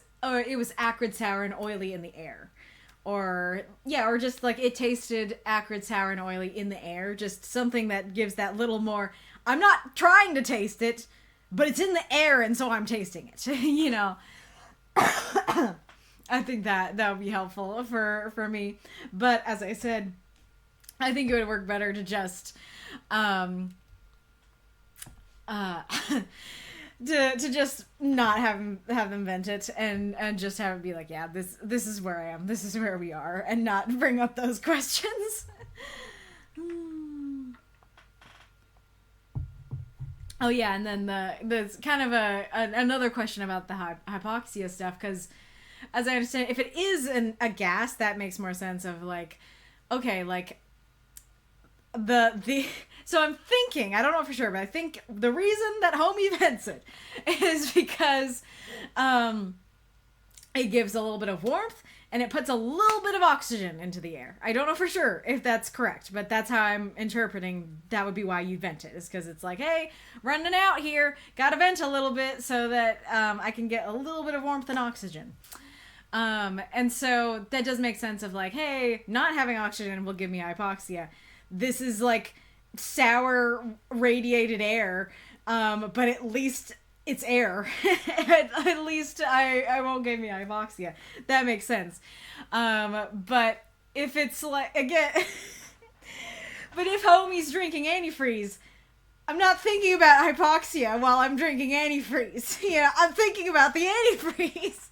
acrid, sour, and oily in the air. Or just like it tasted acrid, sour, and oily in the air. Just something that gives that little more, I'm not trying to taste it, but it's in the air and so I'm tasting it, you know. I think that would be helpful for me. But as I said, I think it would work better to just to just not have them vent it and just have it be like, yeah, this is where I am, this is where we are, and not bring up those questions. Oh yeah, and then there's kind of another question about the hypoxia stuff, because as I understand, if it is a gas, that makes more sense of like, okay, like so I'm thinking, I don't know for sure, but I think the reason that Homie vents it is because it gives a little bit of warmth and it puts a little bit of oxygen into the air. I don't know for sure if that's correct, but that's how I'm interpreting that would be why you vent it, is because it's like, hey, running out here, gotta vent a little bit so that I can get a little bit of warmth and oxygen. And so that does make sense of like, hey, not having oxygen will give me hypoxia. This is like sour radiated air, but at least it's air. at least I won't give me hypoxia. That makes sense. But if it's like, again, but if Homie's drinking antifreeze, I'm not thinking about hypoxia while I'm drinking antifreeze. You know, I'm thinking about the antifreeze.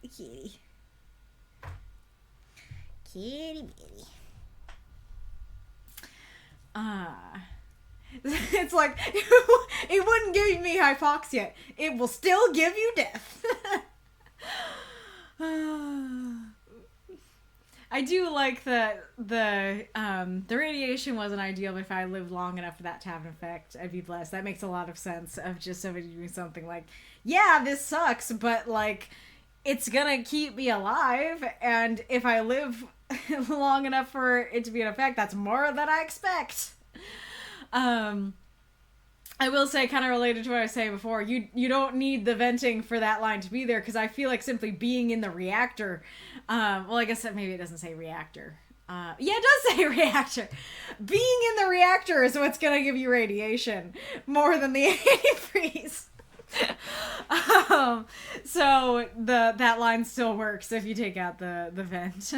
Kitty. Kitty bitty. It's like, it wouldn't give me hypoxia. It will still give you death. I I do like that the radiation wasn't ideal, but if I lived long enough for that to have an effect, I'd be blessed. That makes a lot of sense of just somebody doing something like, yeah, this sucks, but like it's gonna keep me alive, and if I live long enough for it to be an effect, that's more than I expect. I will say, kind of related to what I was saying before, you don't need the venting for that line to be there, because I feel like simply being in the reactor, well, I guess that maybe it doesn't say reactor. Yeah, it does say reactor. Being in the reactor is what's going to give you radiation more than the antifreeze. So that line still works if you take out the vent.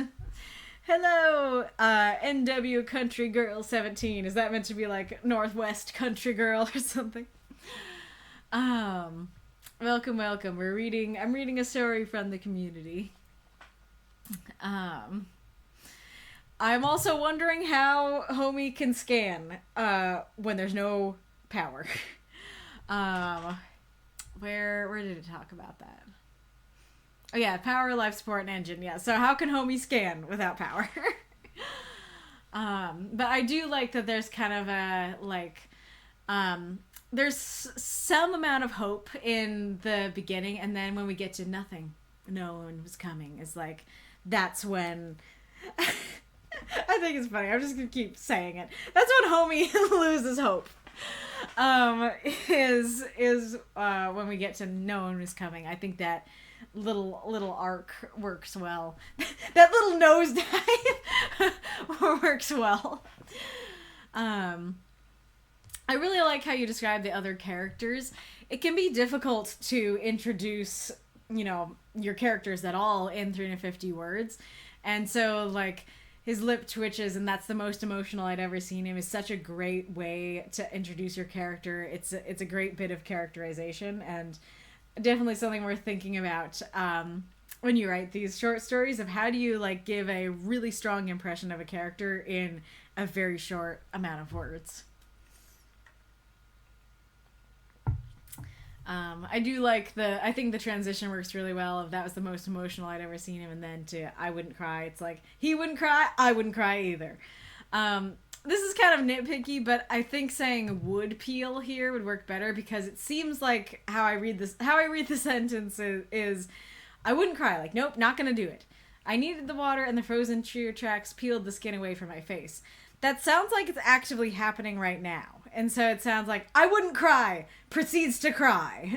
Hello, NW Country Girl 17. Is that meant to be like Northwest Country Girl or something? Welcome. I'm reading a story from the community. I'm also wondering how Homie can scan when there's no power. Where did it talk about that? Oh yeah, power, life support, and engine. Yeah, so how can Homie scan without power? But I do like that there's kind of a, like, there's some amount of hope in the beginning, and then when we get to nothing, no one was coming, it's like, that's when... I think it's funny, I'm just gonna keep saying it. That's when Homie loses hope. Is when we get to no one was coming. I think that little arc works well. That little nosedive works well. I really like how you describe the other characters. It can be difficult to introduce, your characters at all in 350 words. And so, like, his lip twitches, and that's the most emotional I'd ever seen him, is such a great way to introduce your character. It's a great bit of characterization, and definitely something worth thinking about when you write these short stories, of how do you, like, give a really strong impression of a character in a very short amount of words. I do like I think the transition works really well of that was the most emotional I'd ever seen him, and then to I wouldn't cry. It's like, he wouldn't cry, I wouldn't cry either. This is kind of nitpicky, but I think saying would peel here would work better, because it seems like how I read the sentence is I wouldn't cry. Like, nope, not gonna do it. I needed the water, and the frozen tear tracks peeled the skin away from my face. That sounds like it's actively happening right now. And so it sounds like, I wouldn't cry, proceeds to cry,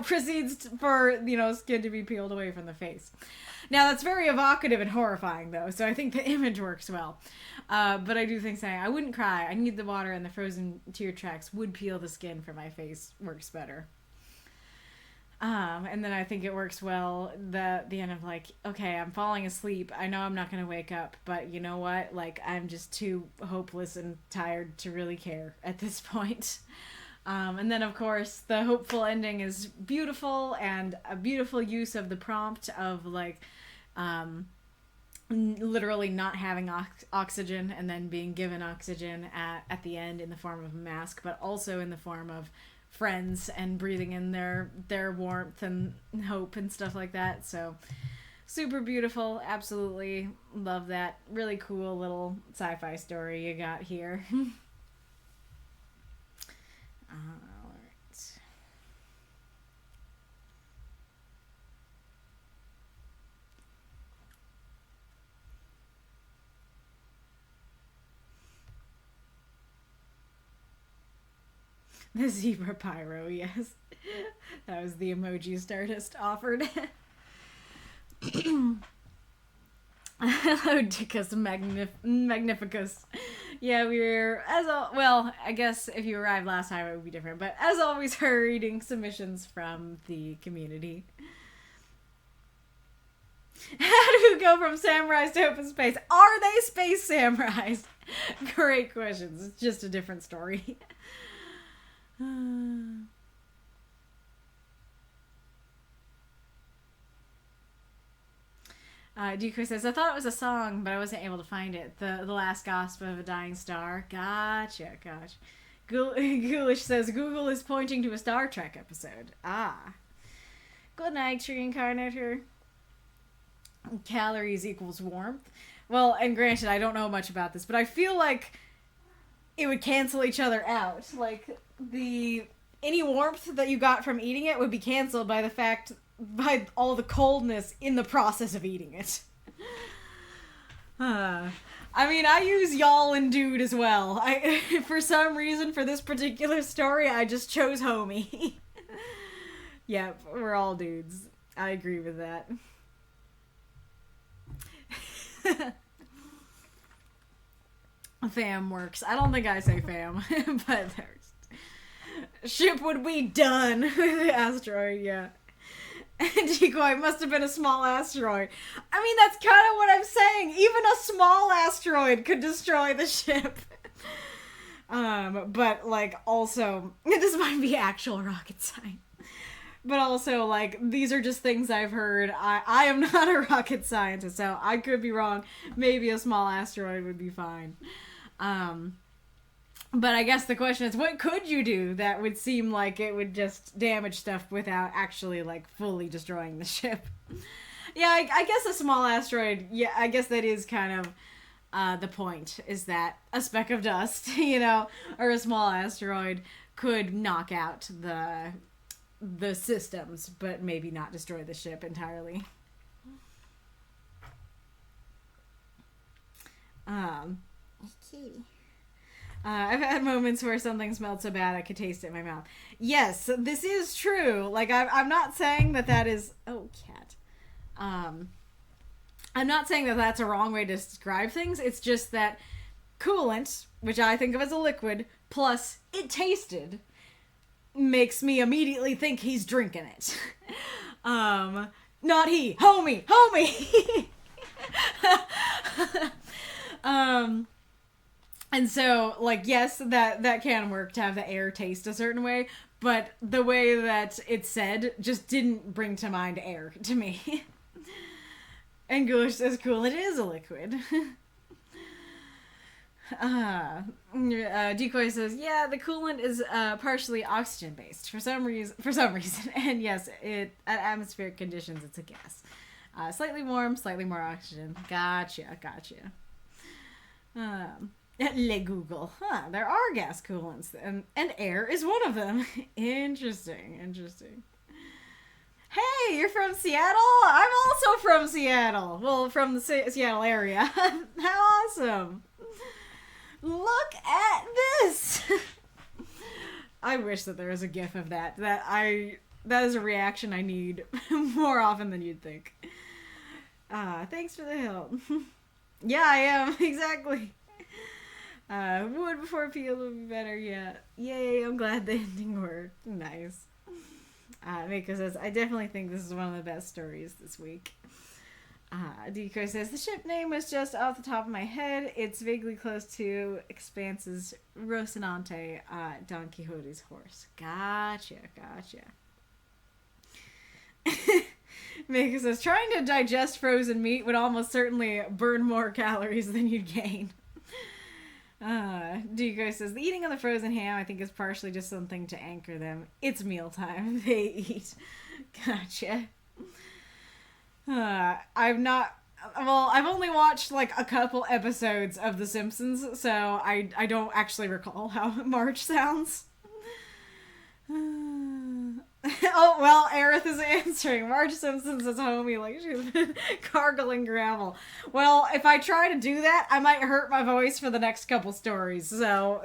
proceeds for, skin to be peeled away from the face. Now, that's very evocative and horrifying, though, so I think the image works well. But I do think saying, I wouldn't cry, I need the water, and the frozen tear tracks would peel the skin from my face works better. And then I think it works well, the end of, like, okay, I'm falling asleep, I know I'm not going to wake up, but you know what, like, I'm just too hopeless and tired to really care at this point. And then, of course, the hopeful ending is beautiful, and a beautiful use of the prompt of, like, literally not having oxygen, and then being given oxygen at the end in the form of a mask, but also in the form of friends, and breathing in their warmth and hope and stuff like that. So super beautiful. Absolutely love that. Really cool little sci-fi story you got here. All right. The zebra pyro, yes. That was the emoji Stardust offered. Hello, Dickus Magnificus. Yeah, we're, well, I guess if you arrived last time it would be different, but as always, we're reading submissions from the community. How do you go from samurais to open space? Are they space samurais? Great questions. It's just a different story. Decoy says, I thought it was a song, but I wasn't able to find it. The last gasp of a dying star. Gotcha. Ghoulish says, Google is pointing to a Star Trek episode. Ah. Good night, Reinkarnitor. Calories equals warmth. Well, and granted, I don't know much about this, but I feel like it would cancel each other out. Like, any warmth that you got from eating it would be canceled by all the coldness in the process of eating it. I mean, I use y'all and dude as well. For some reason, for this particular story, I just chose homie. Yep, we're all dudes. I agree with that. Fam works. I don't think I say fam, but there's... Ship would be done with the asteroid, yeah. Decoy must have been a small asteroid. I mean, that's kind of what I'm saying. Even a small asteroid could destroy the ship. But, like, also, this might be actual rocket science. But also, like, these are just things I've heard. I am not a rocket scientist, so I could be wrong. Maybe a small asteroid would be fine. But I guess the question is, what could you do that would seem like it would just damage stuff without actually, like, fully destroying the ship? Yeah, I guess a small asteroid, yeah, I guess that is kind of the point, is that a speck of dust, you know, or a small asteroid could knock out the systems, but maybe not destroy the ship entirely. Kitty. I've had moments where something smelled so bad I could taste it in my mouth. Yes, this is true. Like, I'm not saying that is... Oh, cat. I'm not saying that that's a wrong way to describe things. It's just that coolant, which I think of as a liquid, plus it tasted, makes me immediately think he's drinking it. Not he. Homie! And so, like, yes, that can work to have the air taste a certain way, but the way that it's said just didn't bring to mind air to me. And Ghoulish says, cool, it is a liquid. Decoy says, yeah, the coolant is partially oxygen-based for some reason. And yes, at atmospheric conditions, it's a gas. Slightly warm, slightly more oxygen. Gotcha. Le Google. There are gas coolants, and air is one of them. Interesting. Hey, you're from Seattle? I'm also from Seattle. Well, from the Seattle area. How awesome. Look at this. I wish that there was a gif of that. That is a reaction I need more often than you'd think. Thanks for the help. Yeah, I am. Exactly. Wood before peel would be better, yeah. Yay, I'm glad the ending worked. Nice. Mako says, I definitely think this is one of the best stories this week. Decoy says, the ship name was just off the top of my head. It's vaguely close to Expanse's Rocinante, Don Quixote's horse. Gotcha. Mako says, trying to digest frozen meat would almost certainly burn more calories than you'd gain. Decoy says, the eating of the frozen ham I think is partially just something to anchor them. It's mealtime. They eat. Gotcha. I've only watched like a couple episodes of The Simpsons, so I don't actually recall how Marge sounds. Oh, well, Arith is answering. Marge Simpson says homie like she's been gargling gravel. Well, if I try to do that, I might hurt my voice for the next couple stories, so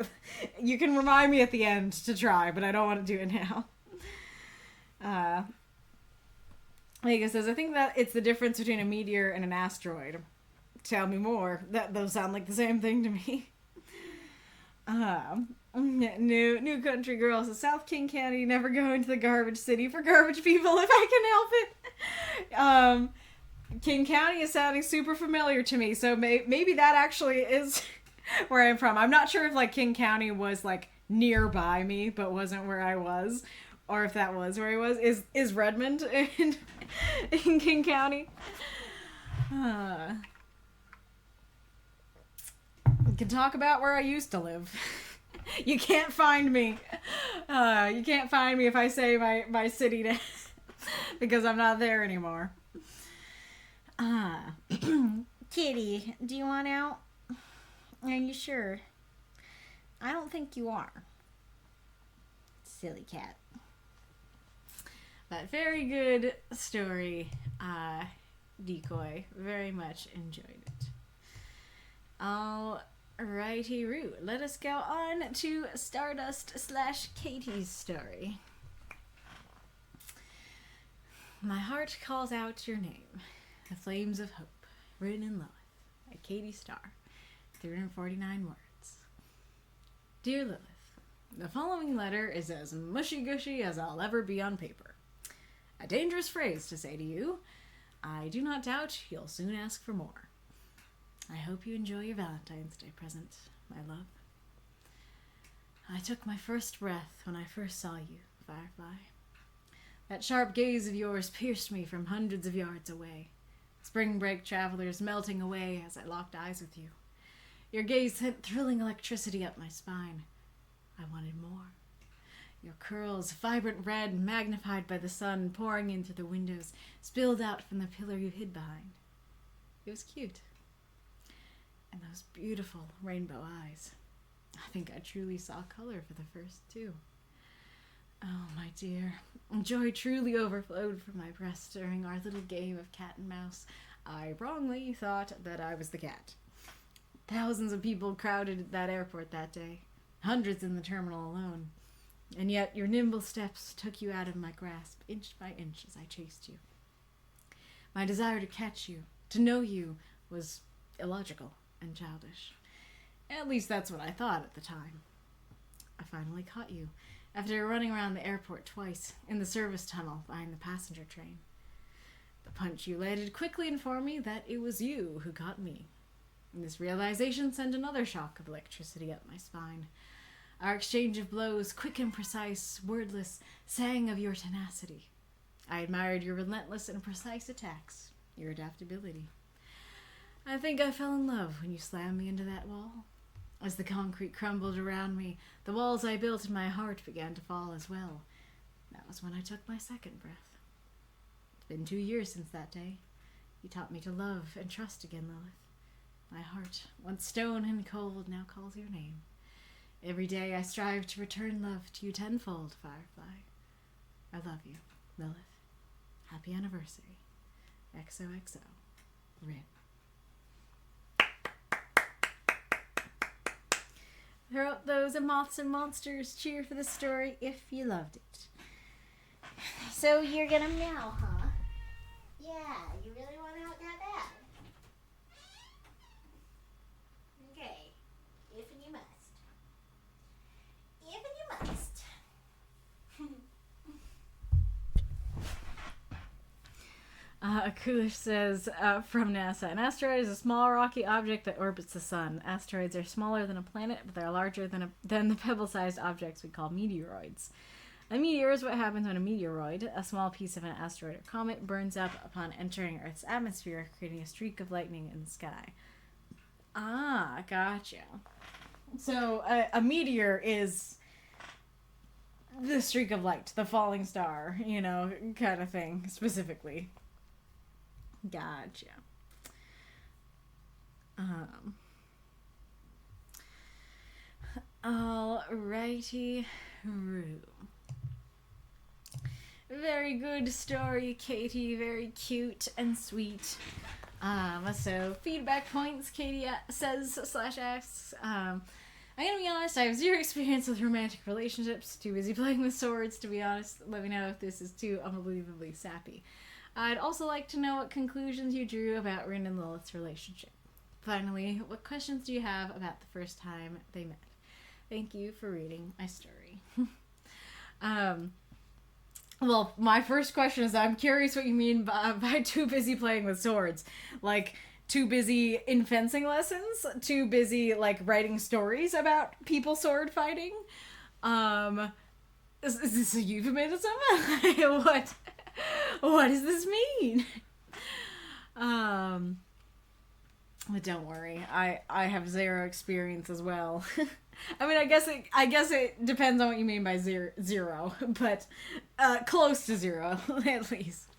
you can remind me at the end to try, but I don't want to do it now. Vega says, I think that it's the difference between a meteor and an asteroid. Tell me more. Those sound like the same thing to me. New country girl says, South King County, never go into the garbage city for garbage people if I can help it. King County is sounding super familiar to me, so maybe that actually is where I'm from. I'm not sure if like King County was like nearby me, but wasn't where I was, or if that was where I was. Is Redmond in King County? We can talk about where I used to live. You can't find me. You can't find me if I say my city name because I'm not there anymore. Kitty, do you want out? Are you sure? I don't think you are. Silly cat. But very good story, Decoy. Very much enjoyed it. Alrighty, Roo. Let us go on to Stardust/Katie's story. My heart calls out your name. The flames of hope. Written in Lilith by Katie Starr. 349 words. Dear Lilith, the following letter is as mushy-gushy as I'll ever be on paper. A dangerous phrase to say to you. I do not doubt you'll soon ask for more. I hope you enjoy your Valentine's Day present, my love. I took my first breath when I first saw you, Firefly. That sharp gaze of yours pierced me from hundreds of yards away. Spring break travelers melting away as I locked eyes with you. Your gaze sent thrilling electricity up my spine. I wanted more. Your curls, vibrant red, magnified by the sun pouring in through the windows, spilled out from the pillar you hid behind. It was cute. And those beautiful rainbow eyes. I think I truly saw color for the first two. Oh, my dear. Joy truly overflowed from my breast during our little game of cat and mouse. I wrongly thought that I was the cat. Thousands of people crowded at that airport that day. Hundreds in the terminal alone. And yet your nimble steps took you out of my grasp, inch by inch, as I chased you. My desire to catch you, to know you, was illogical and childish. At least that's what I thought at the time. I finally caught you, after running around the airport twice, in the service tunnel behind the passenger train. The punch you landed quickly informed me that it was you who got me. And this realization sent another shock of electricity up my spine. Our exchange of blows, quick and precise, wordless, sang of your tenacity. I admired your relentless and precise attacks, your adaptability. I think I fell in love when you slammed me into that wall. As the concrete crumbled around me, the walls I built in my heart began to fall as well. That was when I took my second breath. It's been 2 years since that day. You taught me to love and trust again, Lilith. My heart, once stone and cold, now calls your name. Every day I strive to return love to you tenfold, Firefly. I love you, Lilith. Happy anniversary. XOXO. Rin. Throughout those moths and monsters, cheer for the story if you loved it. So you're gonna meow, huh? Yeah, you really want out that bad? Okay, if and you must. If and you must. Kulish says, from NASA, an asteroid is a small rocky object that orbits the sun. Asteroids are smaller than a planet, but they're larger than the pebble-sized objects we call meteoroids. A meteor is what happens when a meteoroid, a small piece of an asteroid or comet, burns up upon entering Earth's atmosphere, creating a streak of lightning in the sky. Ah, gotcha. So, a meteor is the streak of light, the falling star, kind of thing, specifically. Gotcha. Alrighty, Roo. Very good story, Katie. Very cute and sweet. So feedback points, Katie says/asks. I'm gonna be honest, I have zero experience with romantic relationships. Too busy playing with swords, to be honest. Let me know if this is too unbelievably sappy. I'd also like to know what conclusions you drew about Rin and Lilith's relationship. Finally, what questions do you have about the first time they met? Thank you for reading my story. Well, my first question is I'm curious what you mean by too busy playing with swords. Like, too busy in fencing lessons? Too busy, writing stories about people sword fighting? Is this a euphemism? What does this mean? But don't worry, I have zero experience as well. I mean, I guess it depends on what you mean by zero, but close to zero at least.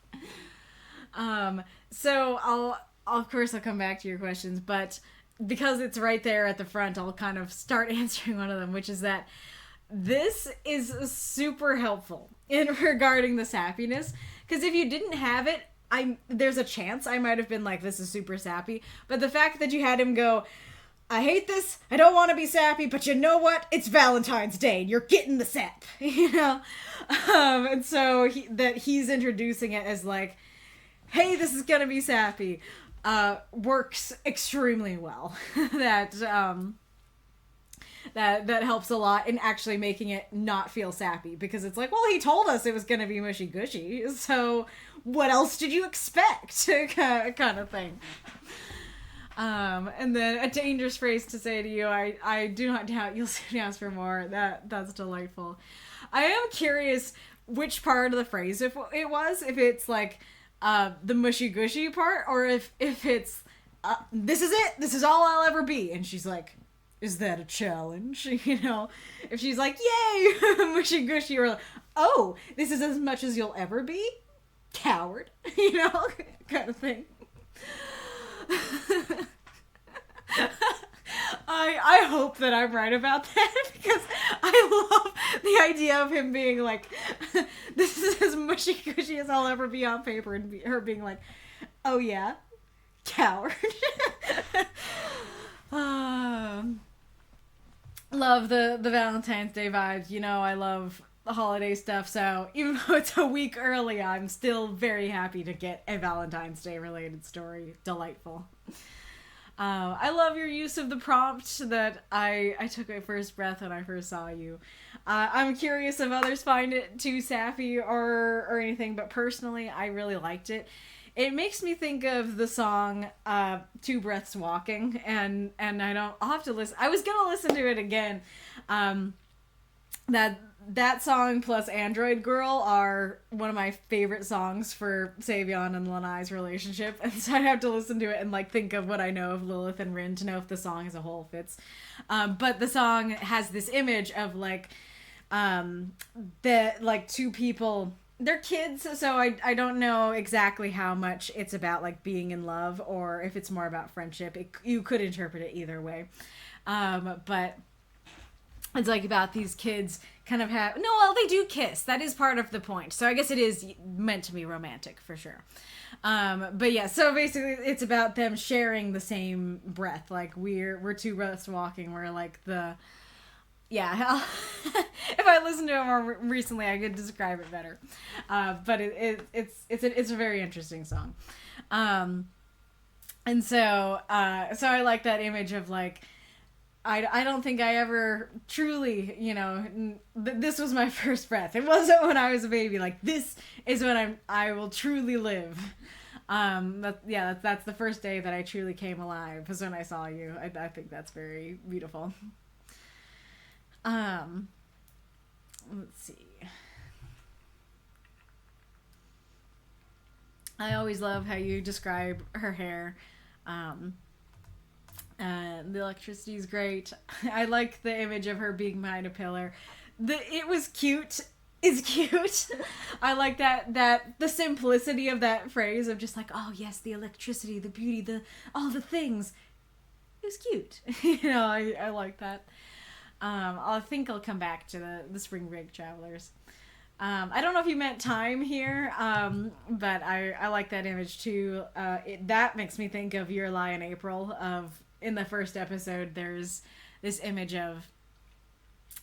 So of course I'll come back to your questions, but because it's right there at the front, I'll kind of start answering one of them, which is that this is super helpful in regarding this happiness. Because if you didn't have it, there's a chance I might have been like, this is super sappy. But the fact that you had him go, I hate this, I don't want to be sappy, but you know what? It's Valentine's Day, and you're getting the sap, you know? And so he's introducing it as like, hey, this is gonna be sappy, works extremely well. That helps a lot in actually making it not feel sappy, because it's like, well, he told us it was gonna be mushy gushy, so what else did you expect? kind of thing. And then a dangerous phrase to say to you, I do not doubt you'll soon ask for more. That's delightful. I am curious which part of the phrase if it's like the mushy gushy part, or if it's this is it, this is all I'll ever be, and she's like, is that a challenge? You know, if she's like, yay, mushy gushy, or like, oh, this is as much as you'll ever be, coward, you know, kind of thing. I hope that I'm right about that, because I love the idea of him being like, this is as mushy gushy as I'll ever be on paper, and her being like, oh yeah, coward. Love the Valentine's Day vibes. You know, I love the holiday stuff, so even though it's a week early, I'm still very happy to get a Valentine's Day related story. Delightful. I love your use of the prompt that I took my first breath when I first saw you. I'm curious if others find it too sappy or anything, but personally, I really liked it. It makes me think of the song Two Breaths Walking, and I'll have to listen. I was gonna listen to it again. That song plus Android Girl are one of my favorite songs for Savion and Lanai's relationship, and so I'd have to listen to it and like think of what I know of Lilith and Rin to know if the song as a whole fits. But the song has this image of like two people. They're kids, so I don't know exactly how much it's about like being in love or if it's more about friendship. You could interpret it either way, but it's like about these kids kind of they do kiss. That is part of the point. So I guess it is meant to be romantic for sure. But yeah, so basically it's about them sharing the same breath. Like we're two breaths walking. We're like the. Yeah, if I listened to it more recently, I could describe it better. But it's a very interesting song, and so I like that image of like, I don't think I ever truly, you know, this was my first breath. It wasn't when I was a baby. Like, this is when I will truly live. That's the first day that I truly came alive, was when I saw you. I think that's very beautiful. Let's see. I always love how you describe her hair. The electricity is great. I like the image of her being behind a pillar. It was cute. Is cute. I like that the simplicity of that phrase of just like, oh yes, the electricity, the beauty, all the things. It was cute. You know, I like that. I think I'll come back to the spring break travelers. I don't know if you meant time here, but I like that image too. That makes me think of Your Lie in April. In the first episode, there's this image of,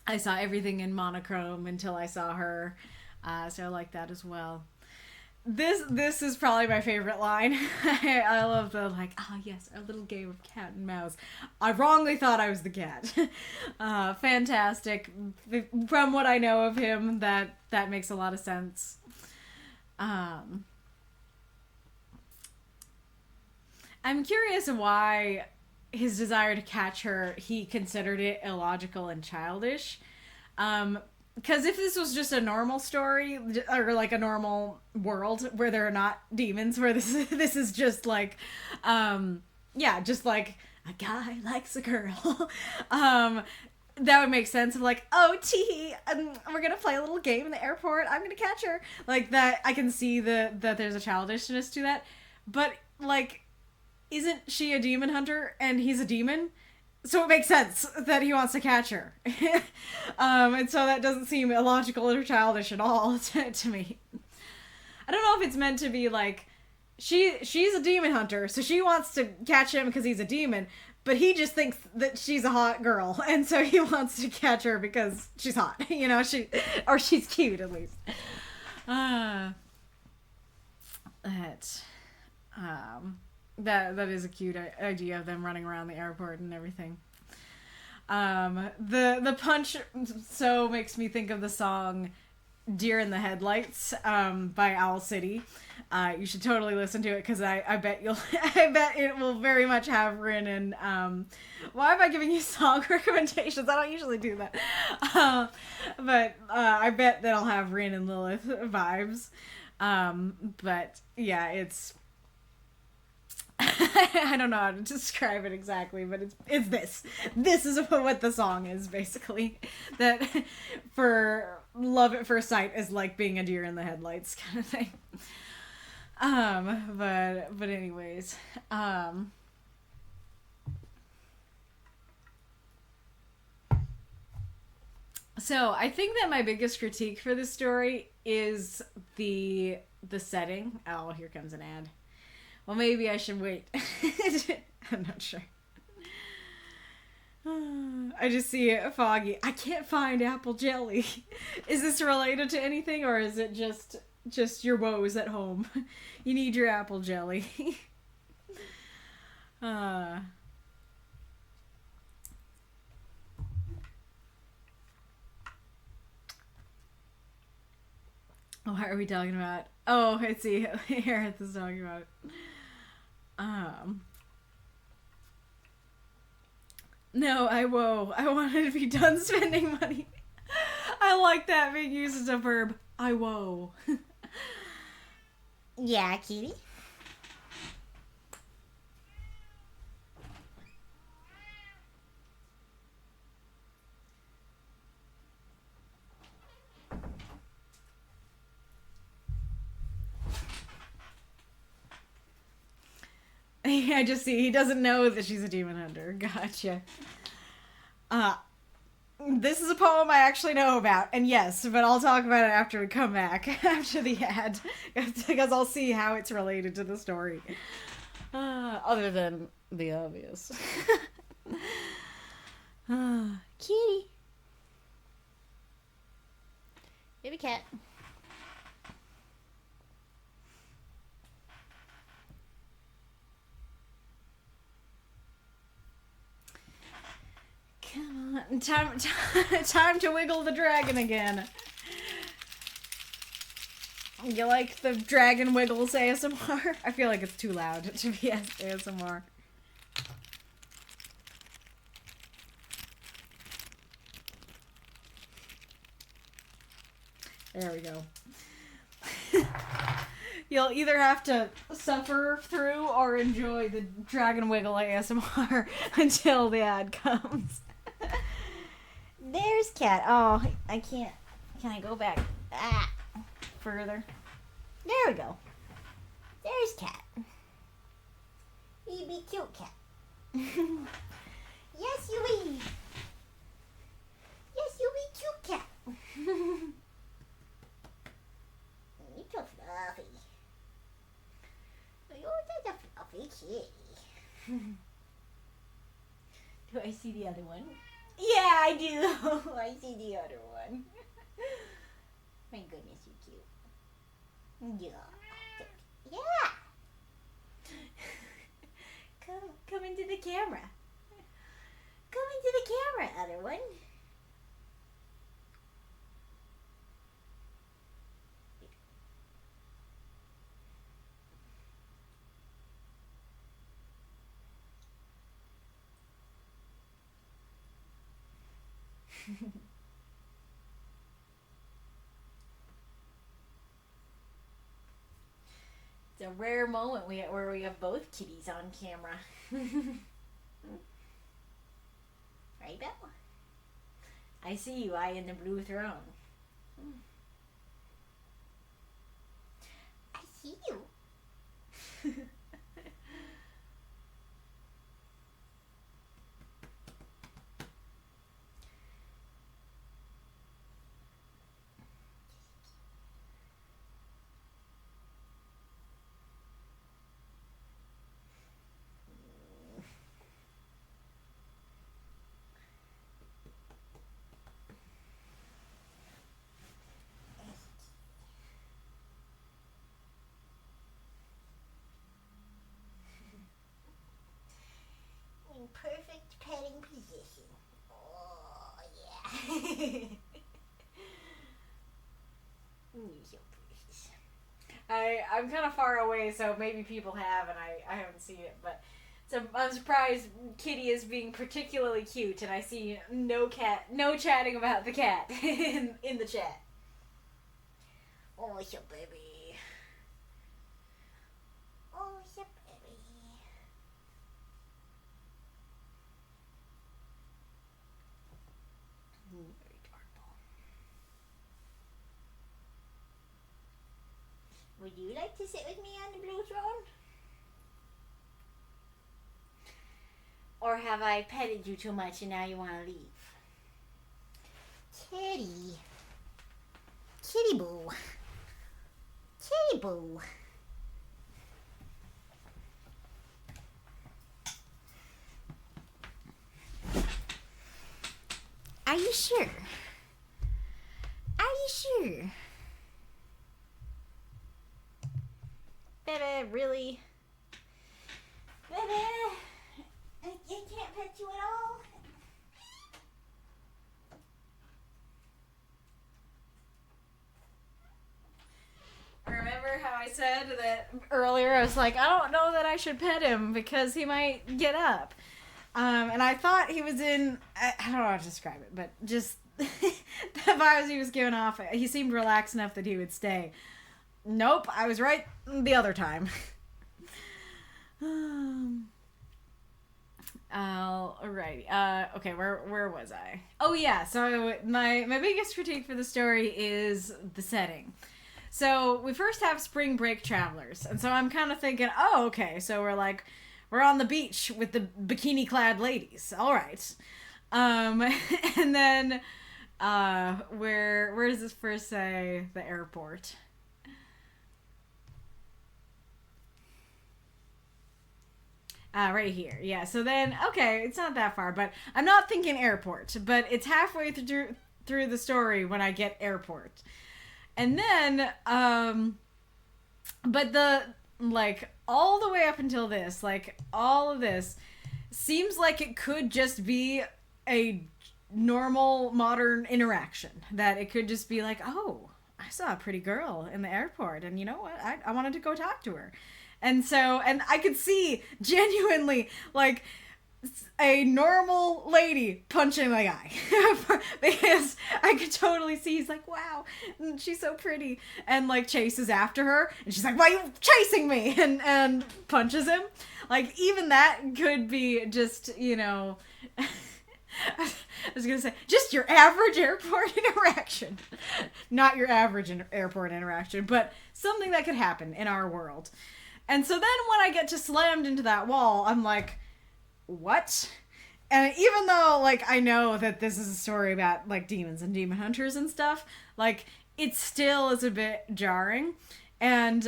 I saw everything in monochrome until I saw her. So I like that as well. This is probably my favorite line. I love the like, yes, our little game of cat and mouse. I wrongly thought I was the cat. Fantastic. From what I know of him, that makes a lot of sense. I'm curious why his desire to catch her, he considered it illogical and childish. Because if this was just a normal story, or like a normal world where there are not demons, where this is just like, just like a guy likes a girl, that would make sense of like, oh, tee, we're gonna play a little game in the airport, I'm gonna catch her. Like that, I can see that there's a childishness to that. But like, isn't she a demon hunter and he's a demon? So it makes sense that he wants to catch her. And so that doesn't seem illogical or childish at all to me. I don't know if it's meant to be like, she's a demon hunter, so she wants to catch him because he's a demon, but he just thinks that she's a hot girl, and so he wants to catch her because she's hot, you know, or she's cute at least. That is a cute idea of them running around the airport and everything. The punch so makes me think of the song Deer in the Headlights by Owl City. You should totally listen to it because I bet I bet it will very much have Rin and why am I giving you song recommendations? I don't usually do that. But I bet that'll have Rin and Lilith vibes. But yeah, it's I don't know how to describe it exactly, but it's this. This is what the song is, basically. That for love at first sight is like being a deer in the headlights kind of thing. But anyways, so I think that my biggest critique for this story is the setting. Oh, here comes an ad. Well, maybe I should wait. I'm not sure. I just see it foggy. I can't find apple jelly. Is this related to anything, or is it just your woes at home? You need your apple jelly. What are we talking about? Oh, I see. Arith is talking about it. No, I wanted to be done spending money. I like that being used as a verb. I woe. Yeah, kitty. I just see he doesn't know that she's a demon hunter. Gotcha. This is a poem I actually know about, and yes, but I'll talk about it after we come back, after the ad, because I'll see how it's related to the story. Other than the obvious. Kitty. Baby cat. Come on, time to wiggle the dragon again. You like the dragon wiggles ASMR? I feel like it's too loud to be ASMR. There we go. You'll either have to suffer through or enjoy the dragon wiggle ASMR until the ad comes. There's cat. Oh, I can't. Can I go back? Further. There we go. There's cat. You be cute, cat. Yes, you be. Yes, you be cute, cat. You're so fluffy. You're such a fluffy kitty. Do I see the other one? Yeah, I do. I see the other one. My goodness, you're cute. Yeah. Yeah. Come into the camera. Come into the camera, other one. It's a rare moment where we have both kitties on camera. Right, Belle? I see you, I in the blue throne. I see you. perfect petting position. Oh, yeah. You're so precious. I'm kind of far away, so maybe people have, and I haven't seen it, but so I'm surprised Kitty is being particularly cute, and I see no chatting about the cat in the chat. Oh, it's your baby. Oh, it's your baby. Very adorable. Would you like to sit with me on the blue throne? Or have I petted you too much and now you want to leave? Kitty. Kitty boo. Kitty boo. Are you sure? Are you sure? Baby, really? Baby, I can't pet you at all. Remember how I said that earlier? I was like, I don't know that I should pet him because he might get up. And I thought he was in, I don't know how to describe it, but just the vibes he was giving off, he seemed relaxed enough that he would stay. Nope, I was right the other time. Alrighty. Okay, where was I? Oh yeah, so my biggest critique for the story is the setting. So we first have spring break travelers, and so I'm kind of thinking, oh, okay, so we're on the beach with the bikini-clad ladies. All right. And then, where does this first say the airport? Right here. Yeah, so then, okay, it's not that far, but I'm not thinking airport, but it's halfway through the story when I get airport. And then, but all the way up until this, all of this seems like it could just be a normal modern interaction. That it could just be like, oh, I saw a pretty girl in the airport, and you know what? I wanted to go talk to her. And so, and I could see genuinely, a normal lady punching the guy. Because I could totally see, he's like, wow, she's so pretty. And, chases after her. And she's like, why are you chasing me? And punches him. Even that could be just, I was going to say, just your average airport interaction. Not your average airport interaction, but something that could happen in our world. And so then when I get slammed into that wall, I'm like, what? And even though, I know that this is a story about, demons and demon hunters and stuff, it still is a bit jarring. And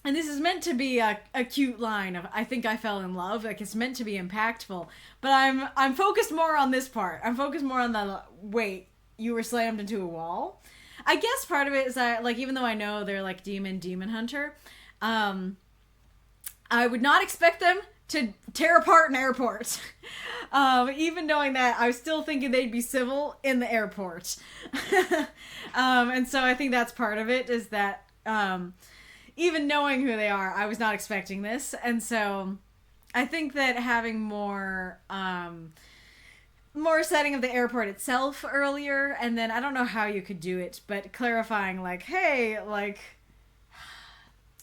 this is meant to be a cute line of, I think I fell in love. It's meant to be impactful. But I'm focused more on this part. I'm focused more on the, wait, you were slammed into a wall? I guess part of it is that, even though I know they're, demon hunter, I would not expect them to tear apart an airport. Even knowing that, I was still thinking they'd be civil in the airport. And so I think that's part of it, is that even knowing who they are, I was not expecting this. And so I think that having more setting of the airport itself earlier, and then I don't know how you could do it, but clarifying, hey,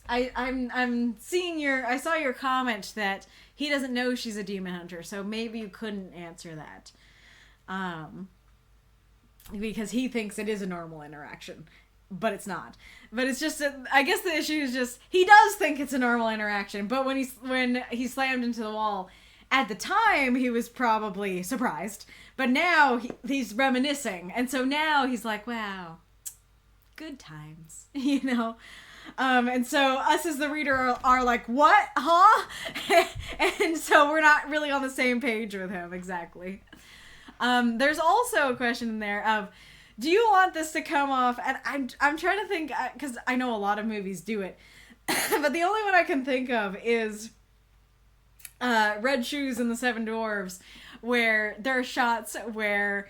I'm seeing I saw your comment that he doesn't know she's a demon hunter, so maybe you couldn't answer that. Because he thinks it is a normal interaction, but it's not. But it's just, I guess the issue is just, he does think it's a normal interaction, but when he slammed into the wall, at the time, he was probably surprised, but now he's reminiscing, and so now he's like, wow, good times, And so us as the reader are like, what? Huh? And so we're not really on the same page with him, exactly. There's also a question in there of, do you want this to come off, and I'm trying to think, because I know a lot of movies do it, but the only one I can think of is, Red Shoes and the Seven Dwarves, where there are shots where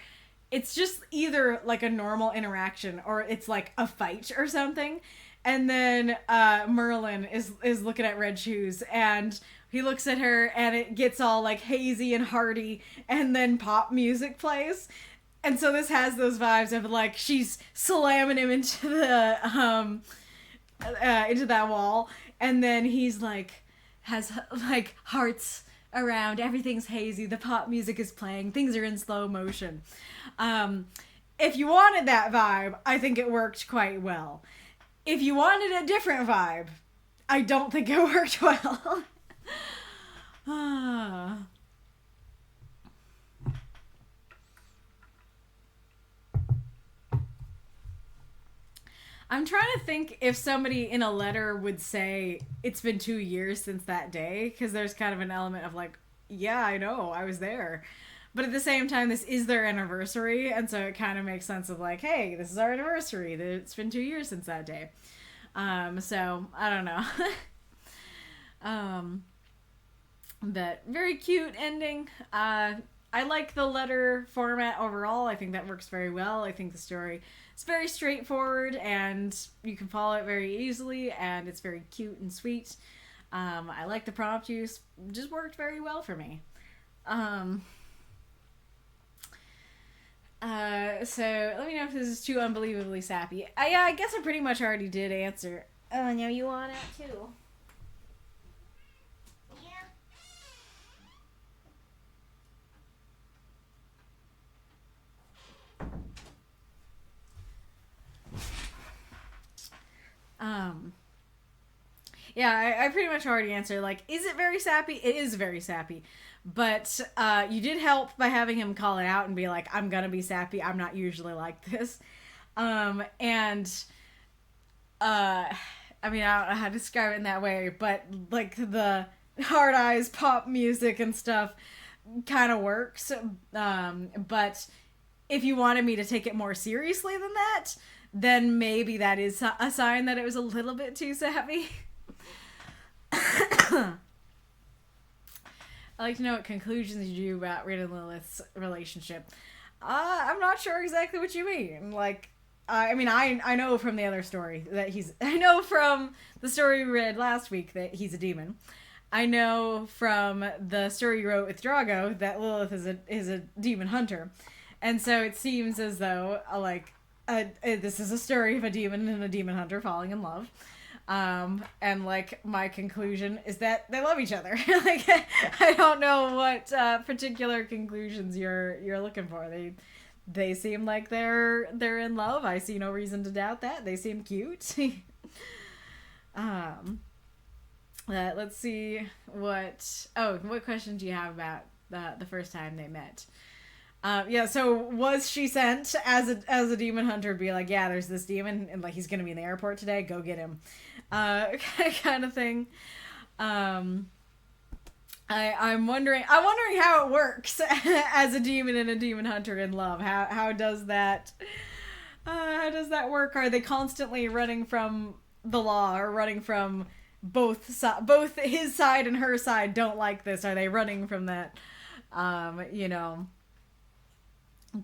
it's just either like a normal interaction or it's like a fight or something. And then Merlin is looking at Red Shoes, and he looks at her, and it gets all like hazy and hearty, and then pop music plays. And so this has those vibes of like she's slamming him into the into that wall, and then he's like has like hearts around, everything's hazy, the pop music is playing, things are in slow motion. If you wanted that vibe, I think it worked quite well. If you wanted a different vibe, I don't think it worked well. I'm trying to think if somebody in a letter would say it's been 2 years since that day, because there's kind of an element of like, yeah, I know, I was there. But at the same time, this is their anniversary, and so it kind of makes sense of like, hey, this is our anniversary. It's been 2 years since that day. So, I don't know. But very cute ending. I like the letter format overall. I think that works very well. I think the story is very straightforward, and you can follow it very easily, and it's very cute and sweet. I like the prompt use. Just worked very well for me. So let me know if this is too unbelievably sappy. Yeah, I guess I pretty much already did answer. Oh, no, you want it too? Yeah, I pretty much already answered. Like, is it very sappy? It is very sappy. But you did help by having him call it out and be like, I'm gonna be sappy. I'm not usually like this. I mean, I don't know how to describe it in that way, but like the hard eyes, pop music and stuff kind of works. But if you wanted me to take it more seriously than that, then maybe that is a sign that it was a little bit too sappy. I'd like to know what conclusions you drew about Reid and Lilith's relationship. I'm not sure exactly what you mean. Like, I mean, I know from the other story that I know from the story we read last week that he's a demon. I know from the story you wrote with Drago that Lilith is a demon hunter. And so it seems as though, this is a story of a demon and a demon hunter falling in love. And like my conclusion is that they love each other. Like, I don't know what particular conclusions you're looking for. They seem like they're in love. I see no reason to doubt that. They seem cute. Let's see what question do you have about the first time they met? Yeah, so was she sent as a demon hunter to be like, yeah, there's this demon and like he's gonna be in the airport today, go get him, kind of thing. I'm wondering how it works as a demon and a demon hunter in love. How does that work? Are they constantly running from the law, or running from both his side and her side don't like this? Are they running from that?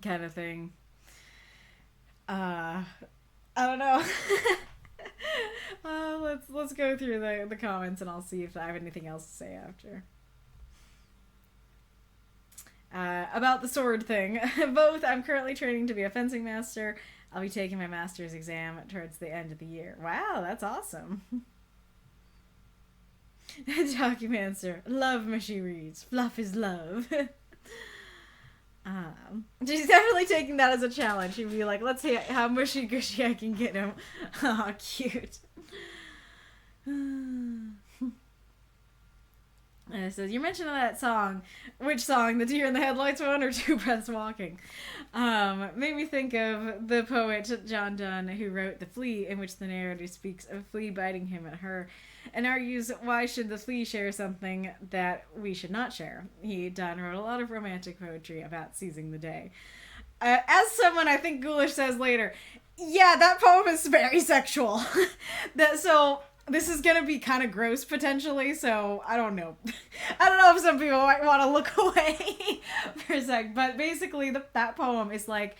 Kind of thing. I don't know. Let's go through the comments and I'll see if I have anything else to say after. About the sword thing. Both. I'm currently training to be a fencing master. I'll be taking my master's exam towards the end of the year. Wow, that's awesome. Documancer. Love mushy reads. Fluff is love. She's definitely taking that as a challenge. She'd be like, let's see how mushy gushy I can get him. Oh, cute. And it says, you mentioned that song. Which song? The Deer in the Headlights one or Two Breaths Walking? Made me think of the poet John Donne, who wrote The Flea, in which the narrator speaks of a flea biting him at her, and argues, why should the flea share something that we should not share? Donne wrote a lot of romantic poetry about seizing the day. As someone, I think Ghoulish says later, yeah, that poem is very sexual. this is gonna be kind of gross potentially, so I don't know. I don't know if some people might want to look away for a sec, but basically that poem is like,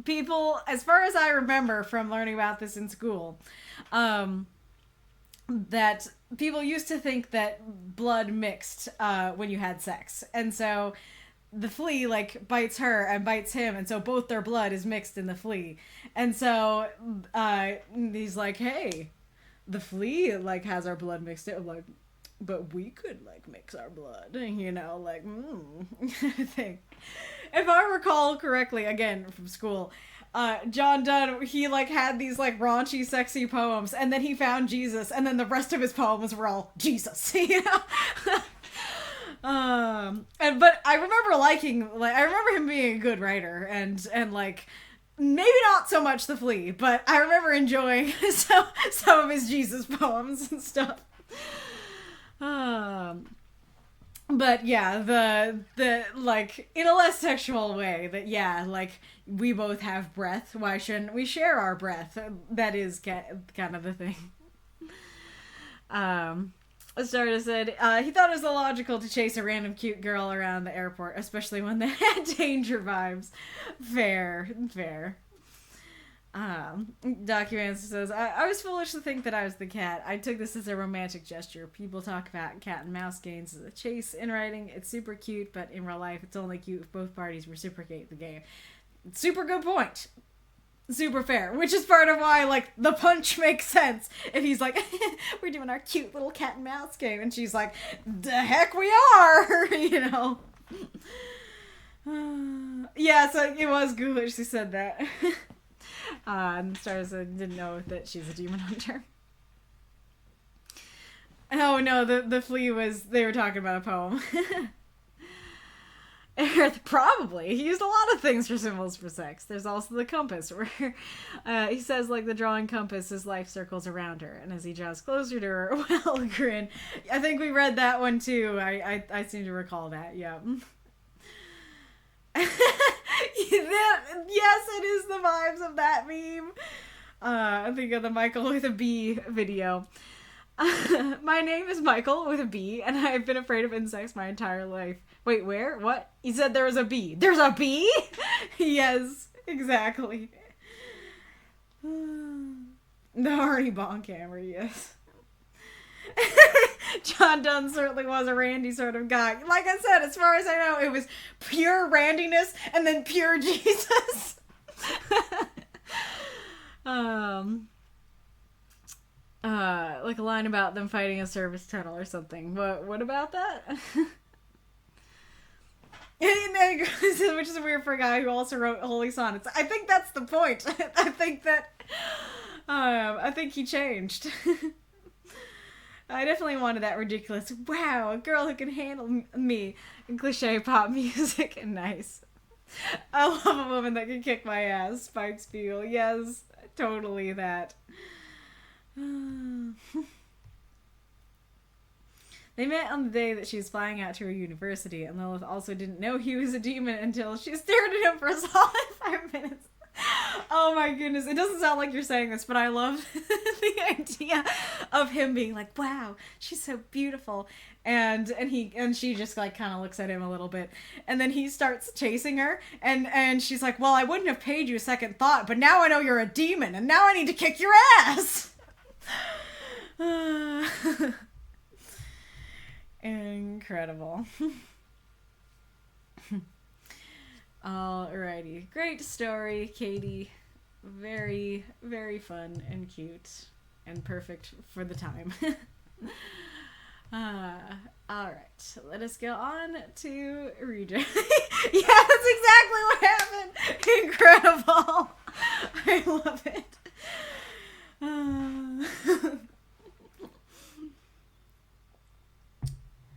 people, as far as I remember from learning about this in school, that people used to think that blood mixed when you had sex, and so the flea like bites her and bites him, and so both their blood is mixed in the flea, and so he's like, hey, the flea like has our blood mixed in, like, but we could like mix our blood, you know, like thing. If I recall correctly, again from school, John Donne, he like had these like raunchy, sexy poems, and then he found Jesus, and then the rest of his poems were all Jesus, you know. But I remember I remember him being a good writer, and like maybe not so much the flea, but I remember enjoying some of his Jesus poems and stuff. But yeah, the like, in a less sexual way, that yeah, like, we both have breath, why shouldn't we share our breath? That is kind of the thing. Starda said, he thought it was illogical to chase a random cute girl around the airport, especially when they had danger vibes. Fair. Documents says, I was foolish to think that I was the cat. I took this as a romantic gesture. People talk about cat and mouse games as a chase. In writing, it's super cute, but in real life, it's only cute if both parties reciprocate the game. Super good point. Super fair. Which is part of why, like, the punch makes sense. If he's like, we're doing our cute little cat and mouse game, and she's like, the heck we are, you know. Yeah, so it was ghoulish who said that. Stars didn't know that she's a demon hunter. Oh no, the flea was, they were talking about a poem. Arith, probably. He used a lot of things for symbols for sex. There's also the compass, where he says, like, the drawing compass, his life circles around her, and as he draws closer to her, well, grin. I think we read that one too. I seem to recall that, yeah. Yes, it is the vibes of that meme. I think of the Michael with a B video. My name is Michael with a B, and I've been afraid of insects my entire life. Wait, where? What? He said there was a bee. There's a bee? Yes, exactly. The Hardy Bonk Hammer, yes. John Donne certainly was a randy sort of guy. Like I said, as far as I know, it was pure randiness and then pure Jesus. Like a line about them fighting a service tunnel or something. What about that? Which is weird for a guy who also wrote holy sonnets. I think that's the point. I think he changed. I definitely wanted that ridiculous, wow, a girl who can handle me, in cliche pop music. Nice. I love a woman that can kick my ass, Spike Spiegel. Yes, totally that. They met on the day that she was flying out to her university, and Lilith also didn't know he was a demon until she stared at him for a solid 5 minutes. Oh my goodness, it doesn't sound like you're saying this, but I love the idea of him being like, wow, she's so beautiful, and she just like kind of looks at him a little bit, and then he starts chasing her, and she's like, well, I wouldn't have paid you a second thought, but now I know you're a demon, and now I need to kick your ass. Incredible. Alrighty. Great story, Katie. Very, very fun and cute and perfect for the time. Alright. Let us go on to Reidrev. Yeah, that's exactly what happened. Incredible. I love it.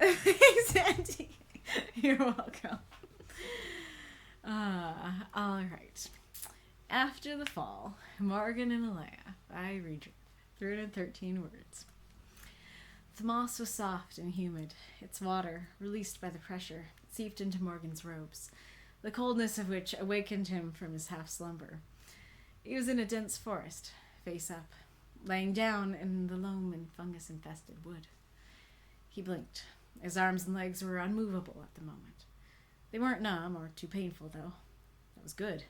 Thanks, Andy. You're welcome. Alright. After the fall, Morgan and Alea by Reidrev. 313 words. The moss was soft and humid. Its water, released by the pressure, seeped into Morgan's robes, the coldness of which awakened him from his half-slumber. He was in a dense forest, face up. laying down in the loam and fungus-infested wood. He blinked. His arms and legs were unmovable at the moment. They weren't numb or too painful, though. That was good.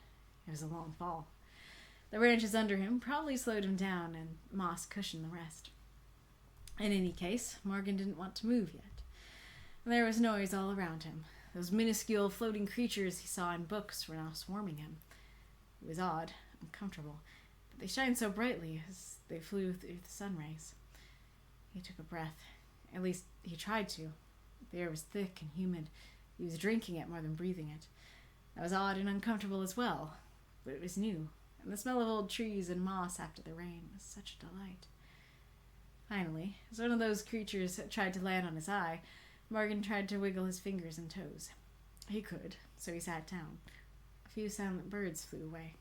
It was a long fall. The branches under him probably slowed him down, and moss cushioned the rest. In any case, Morgan didn't want to move yet. There was noise all around him. Those minuscule floating creatures he saw in books were now swarming him. It was odd, uncomfortable, but they shined so brightly as they flew through the sun rays. He took a breath. At least he tried to. The air was thick and humid. He was drinking it more than breathing it. That was odd and uncomfortable as well, but it was new, and the smell of old trees and moss after the rain was such a delight. Finally, as one of those creatures tried to land on his eye, Morgan tried to wiggle his fingers and toes. He could, so he sat down. A few silent birds flew away.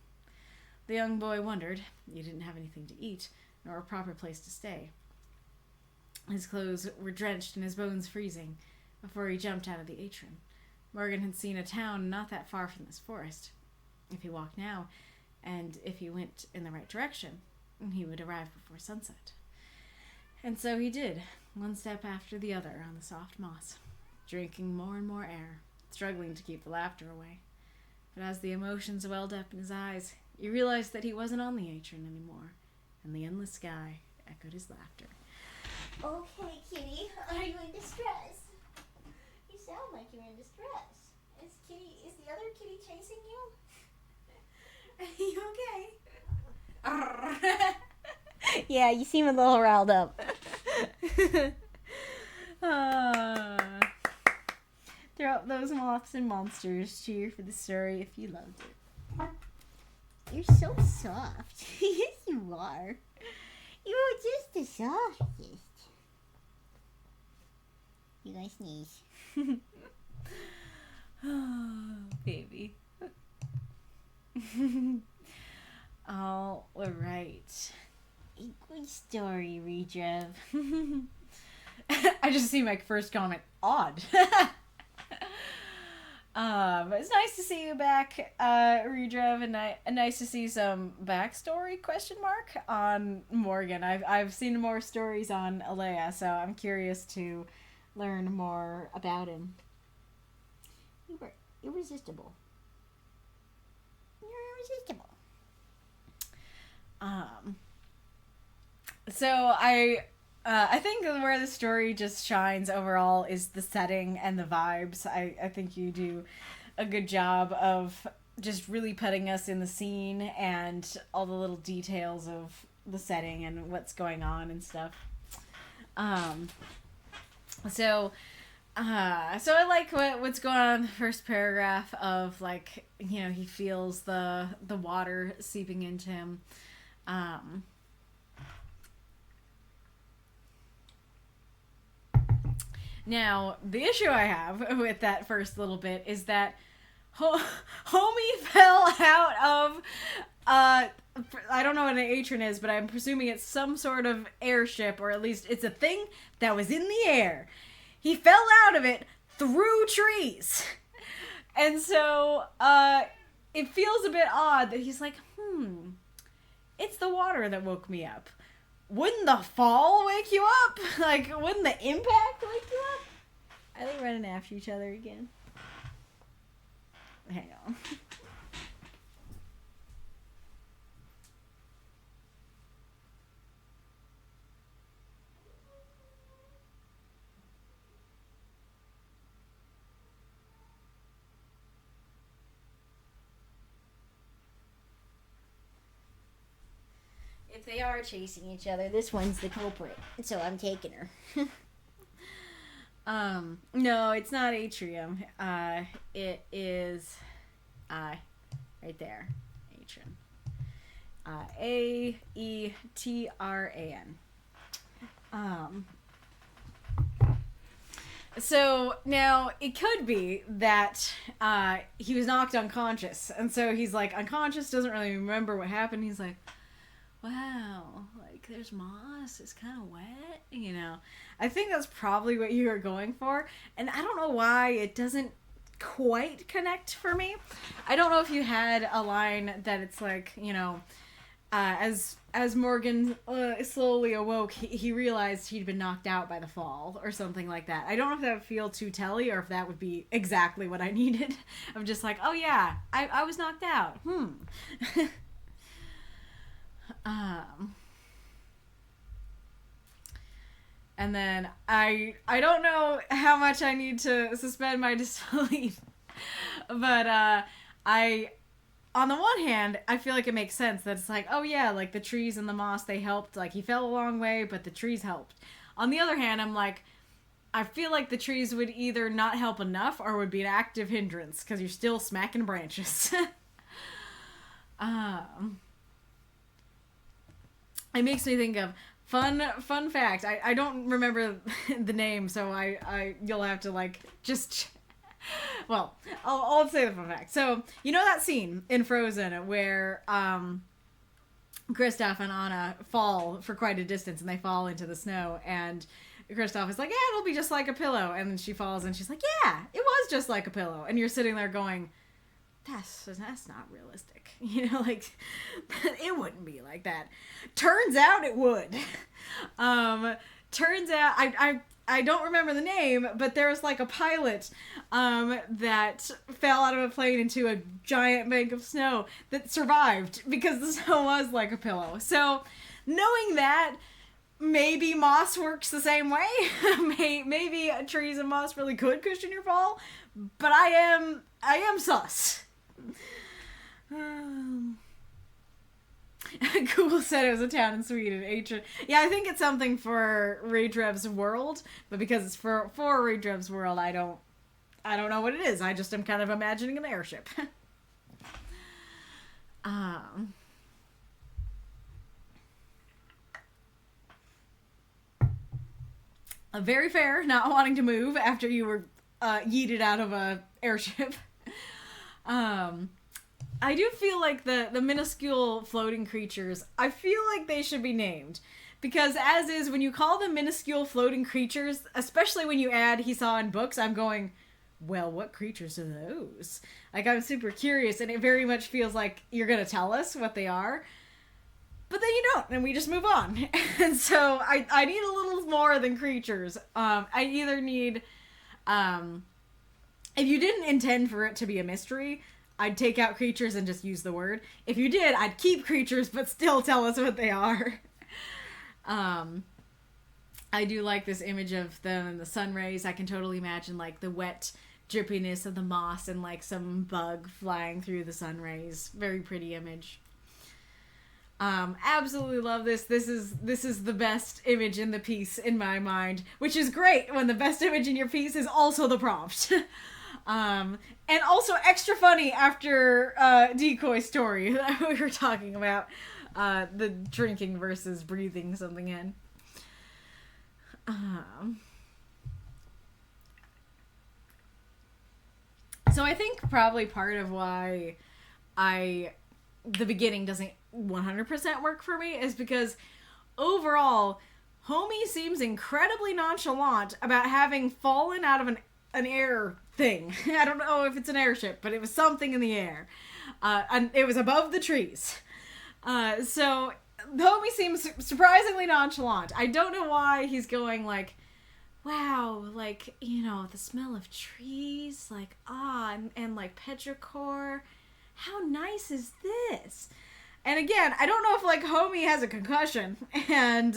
The young boy wondered. He didn't have anything to eat, nor a proper place to stay. His clothes were drenched and his bones freezing before he jumped out of the atrium. Morgan had seen a town not that far from this forest. If he walked now, and if he went in the right direction, he would arrive before sunset. And so he did, one step after the other on the soft moss, drinking more and more air, struggling to keep the laughter away. But as the emotions welled up in his eyes, he realized that he wasn't on the atrium anymore, and the endless sky echoed his laughter. Okay, kitty, are you in distress? You sound like you're in distress. Is the other kitty chasing you? Are you okay? Yeah, you seem a little riled up. Throw up those moths and monsters. Cheer for the story if you loved it. You're so soft. Yes, you are. You're just the softest. You guys sneeze. Oh, baby. All right. A good story, Reidrev. I just see my first comment. Odd. But it's nice to see you back, Reidrev, and nice to see some backstory ? On Morgan. I've seen more stories on Alea, so I'm curious to learn more about him. You were irresistible. You're irresistible. So I think where the story just shines overall is the setting and the vibes. I think you do a good job of just really putting us in the scene and all the little details of the setting and what's going on and stuff. So I like what's going on in the first paragraph of, like, you know, he feels the water seeping into him. Now, the issue I have with that first little bit is that Homie fell out of, I don't know what an atrium is, but I'm presuming it's some sort of airship, or at least it's a thing that was in the air. He fell out of it through trees. And so, it feels a bit odd that he's like, it's the water that woke me up. Wouldn't the fall wake you up? Like, wouldn't the impact wake you up? Are they running after each other again? Hang on. If they are chasing each other, this one's the culprit, so I'm taking her. No, it's not atrium. It is, right there. Atrium. Aetran. So now it could be that he was knocked unconscious, and so he's like unconscious, doesn't really remember what happened. He's like, wow, like there's moss, it's kind of wet, you know. I think that's probably what you were going for, and I don't know why it doesn't quite connect for me. I don't know if you had a line that it's like, you know, as Morgan slowly awoke, he realized he'd been knocked out by the fall or something like that. I don't know if that would feel too telly or if that would be exactly what I needed. I'm just like, oh yeah, I was knocked out. And then I don't know how much I need to suspend my disbelief, but on the one hand, I feel like it makes sense that it's like, oh yeah, like the trees and the moss, they helped. Like he fell a long way, but the trees helped. On the other hand, I'm like, I feel like the trees would either not help enough or would be an active hindrance because you're still smacking branches. It makes me think of fun fact. I don't remember the name, so you'll have to like just. Well, I'll say the fun fact. So, you know that scene in Frozen where Kristoff and Anna fall for quite a distance and they fall into the snow, and Kristoff is like, yeah, it'll be just like a pillow, and then she falls and she's like, yeah, it was just like a pillow, and you're sitting there going, that's not realistic. You know, like, it wouldn't be like that. Turns out it would. Turns out, I don't remember the name, but there was like a pilot that fell out of a plane into a giant bank of snow that survived because the snow was like a pillow. So knowing that, maybe moss works the same way. Maybe trees and moss really could cushion your fall, but I am sus. Google said it was a town in Sweden. Ancient. Yeah, I think it's something for Reidrev's world, but because it's for Reidrev's world, I don't know what it is. I just am kind of imagining an airship. Very fair, not wanting to move after you were yeeted out of a airship. I do feel like the minuscule floating creatures, I feel like they should be named. Because as is, when you call them minuscule floating creatures, especially when you add he saw in books, I'm going, well, what creatures are those? Like, I'm super curious, and it very much feels like you're going to tell us what they are. But then you don't, and we just move on. And so I need a little more than creatures. I either need, if you didn't intend for it to be a mystery, I'd take out creatures and just use the word. If you did, I'd keep creatures, but still tell us what they are. I do like this image of them in the sun rays. I can totally imagine, like, the wet drippiness of the moss and, like, some bug flying through the sun rays. Very pretty image. Absolutely love this. This is the best image in the piece in my mind, which is great when the best image in your piece is also the prompt. And also extra funny after Decoy story that we were talking about, the drinking versus breathing something in. So I think probably part of why the beginning doesn't 100% work for me is because overall, Homie seems incredibly nonchalant about having fallen out of an air thing. I don't know if it's an airship, but it was something in the air. And it was above the trees. So Homie seems surprisingly nonchalant. I don't know why he's going like, wow, like, you know, the smell of trees, like, and like petrichor. How nice is this? And again, I don't know if like Homie has a concussion, and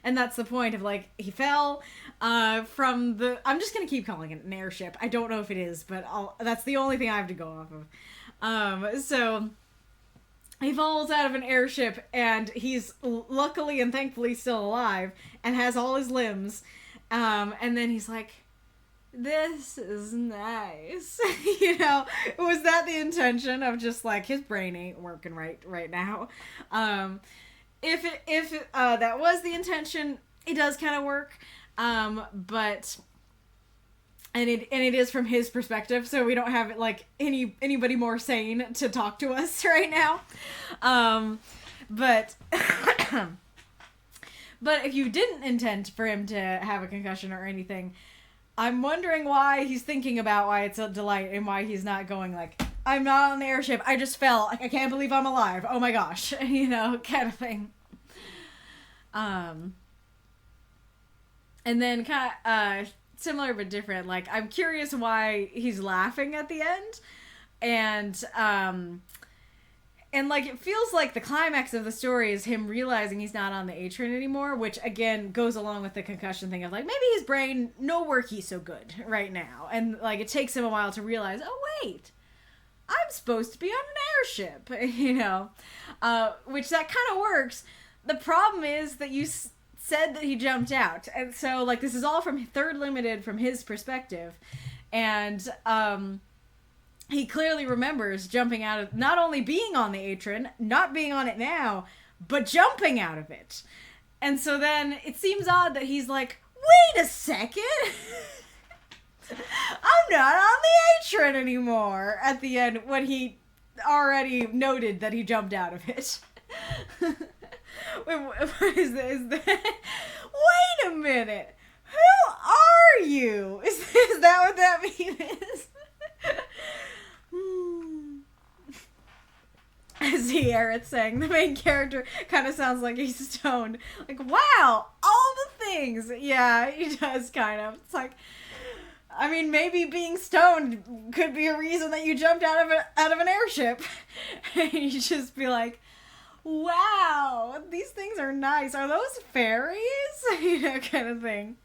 that's the point of like he fell from the. I'm just gonna keep calling it an airship. I don't know if it is, but that's the only thing I have to go off of. So he falls out of an airship, and he's luckily and thankfully still alive and has all his limbs. And then he's like, this is nice. You know, was that the intention of just like his brain ain't working right now? If that was the intention, it does kind of work. But it is from his perspective, so we don't have like anybody more sane to talk to us right now. But but if you didn't intend for him to have a concussion or anything, I'm wondering why he's thinking about why it's a delight and why he's not going like, I'm not on the airship. I just fell. I can't believe I'm alive. Oh my gosh. You know, kind of thing. And then kind of, similar but different. Like, I'm curious why he's laughing at the end. And like, it feels like the climax of the story is him realizing he's not on the Atron anymore, which, again, goes along with the concussion thing of, like, maybe his brain, no worky so good right now. And, like, it takes him a while to realize, oh, wait, I'm supposed to be on an airship, you know? Which, that kind of works. The problem is that you said that he jumped out. And so, like, this is all from Third Limited, from his perspective. And, he clearly remembers jumping out of, not only being on the Atron, not being on it now, but jumping out of it. And so then it seems odd that he's like, wait a second, I'm not on the Atron anymore at the end when he already noted that he jumped out of it. Wait, what is this? Wait a minute. Who are you? Is that what that means? I see Arith saying the main character kind of sounds like he's stoned. Like, wow, all the things. Yeah, he does kind of. It's like, I mean, maybe being stoned could be a reason that you jumped out of an airship. And you just be like, wow, these things are nice. Are those fairies? You know, kind of thing.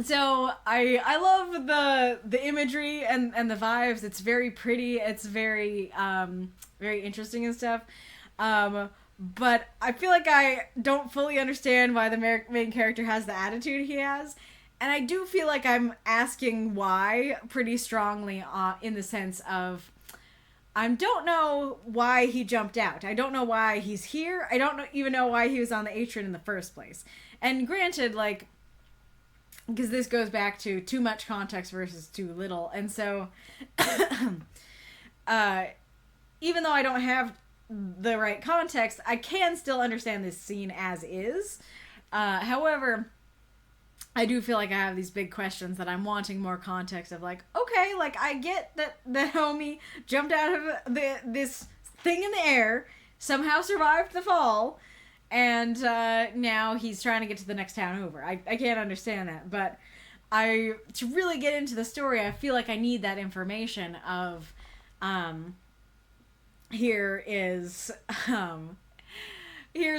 So I love the imagery and the vibes. It's very pretty. It's very very interesting and stuff. But I feel like I don't fully understand why the main character has the attitude he has. And I do feel like I'm asking why pretty strongly in the sense of I don't know why he jumped out. I don't know why he's here. I don't even know why he was on the Atron in the first place. And granted, like, because this goes back to too much context versus too little. And so, even though I don't have the right context, I can still understand this scene as is. However, I do feel like I have these big questions that I'm wanting more context of, like, okay, like, I get that the homie jumped out of this thing in the air, somehow survived the fall, and now he's trying to get to the next town over. I can't understand that, but to really get into the story, I feel like I need that information of, here's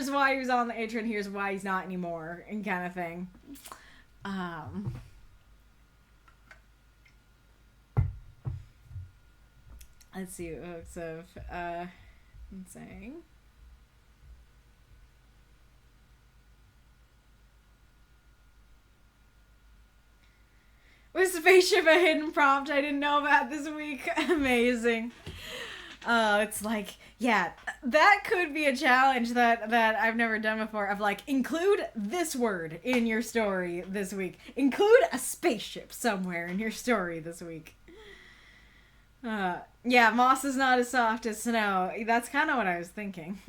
why he was on the Atron, here's why he's not anymore, and kind of thing. Let's see what hooks of, I'm saying. Was spaceship a hidden prompt I didn't know about this week? Amazing. It's like, yeah, that could be a challenge that I've never done before of, like, include this word in your story this week. Include a spaceship somewhere in your story this week. Yeah, moss is not as soft as snow. That's kind of what I was thinking.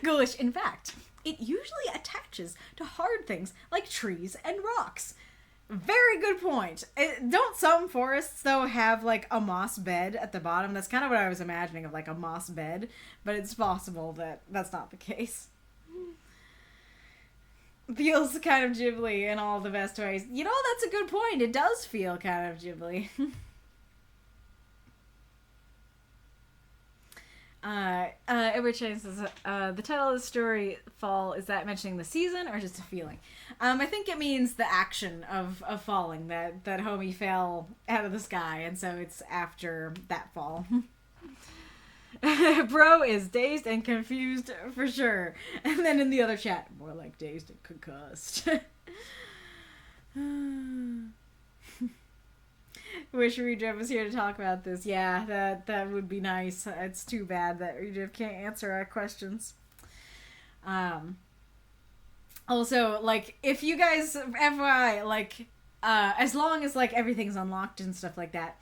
Ghoulish, in fact, it usually attaches to hard things like trees and rocks. Very good point. Don't some forests, though, have, like, a moss bed at the bottom? That's kind of what I was imagining, of, like, a moss bed. But it's possible that that's not the case. Feels kind of Ghibli in all the best ways. You know, that's a good point. It does feel kind of Ghibli. Edward Chang says, the title of the story, Fall, is that mentioning the season or just a feeling? I think it means the action of falling, that homie fell out of the sky, and so it's after that fall. Bro is dazed and confused for sure. And then in the other chat, more like dazed and concussed. Wish Reidrev was here to talk about this. Yeah, that would be nice. It's too bad that Reidrev can't answer our questions. Also, like, if you guys, FYI, like, as long as, like, everything's unlocked and stuff like that,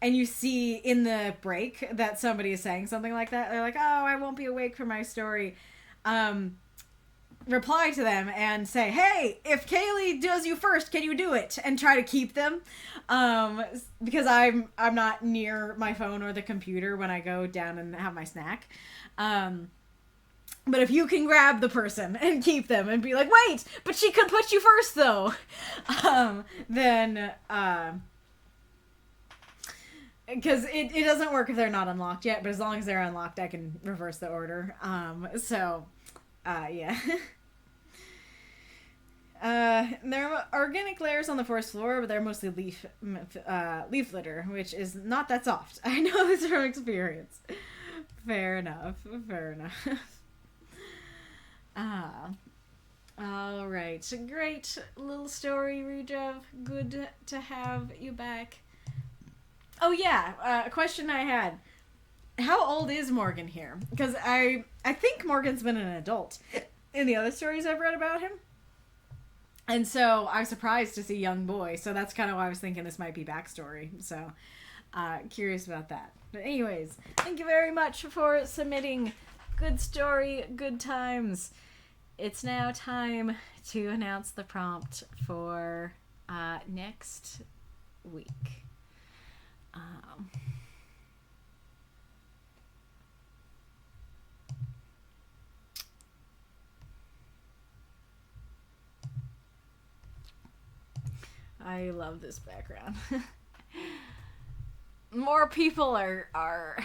and you see in the break that somebody is saying something like that, they're like, oh, I won't be awake for my story. reply to them and say, hey, if Kaylee does you first, can you do it? And try to keep them. Because I'm not near my phone or the computer when I go down and have my snack. But if you can grab the person and keep them and be like, wait, but she could put you first though. Then, because it doesn't work if they're not unlocked yet, but as long as they're unlocked, I can reverse the order. Yeah. There are organic layers on the first floor, but they're mostly leaf litter, which is not that soft. I know this from experience. Fair enough. Alright. Great little story, Reidrev. Good to have you back. Oh yeah, a question I had. How old is Morgan here? Because I think Morgan's been an adult in the other stories I've read about him. And so I'm surprised to see young boy. So that's kind of why I was thinking this might be backstory. So curious about that. But anyways, thank you very much for submitting. Good story, good times. It's now time to announce the prompt for next week. I love this background. More people are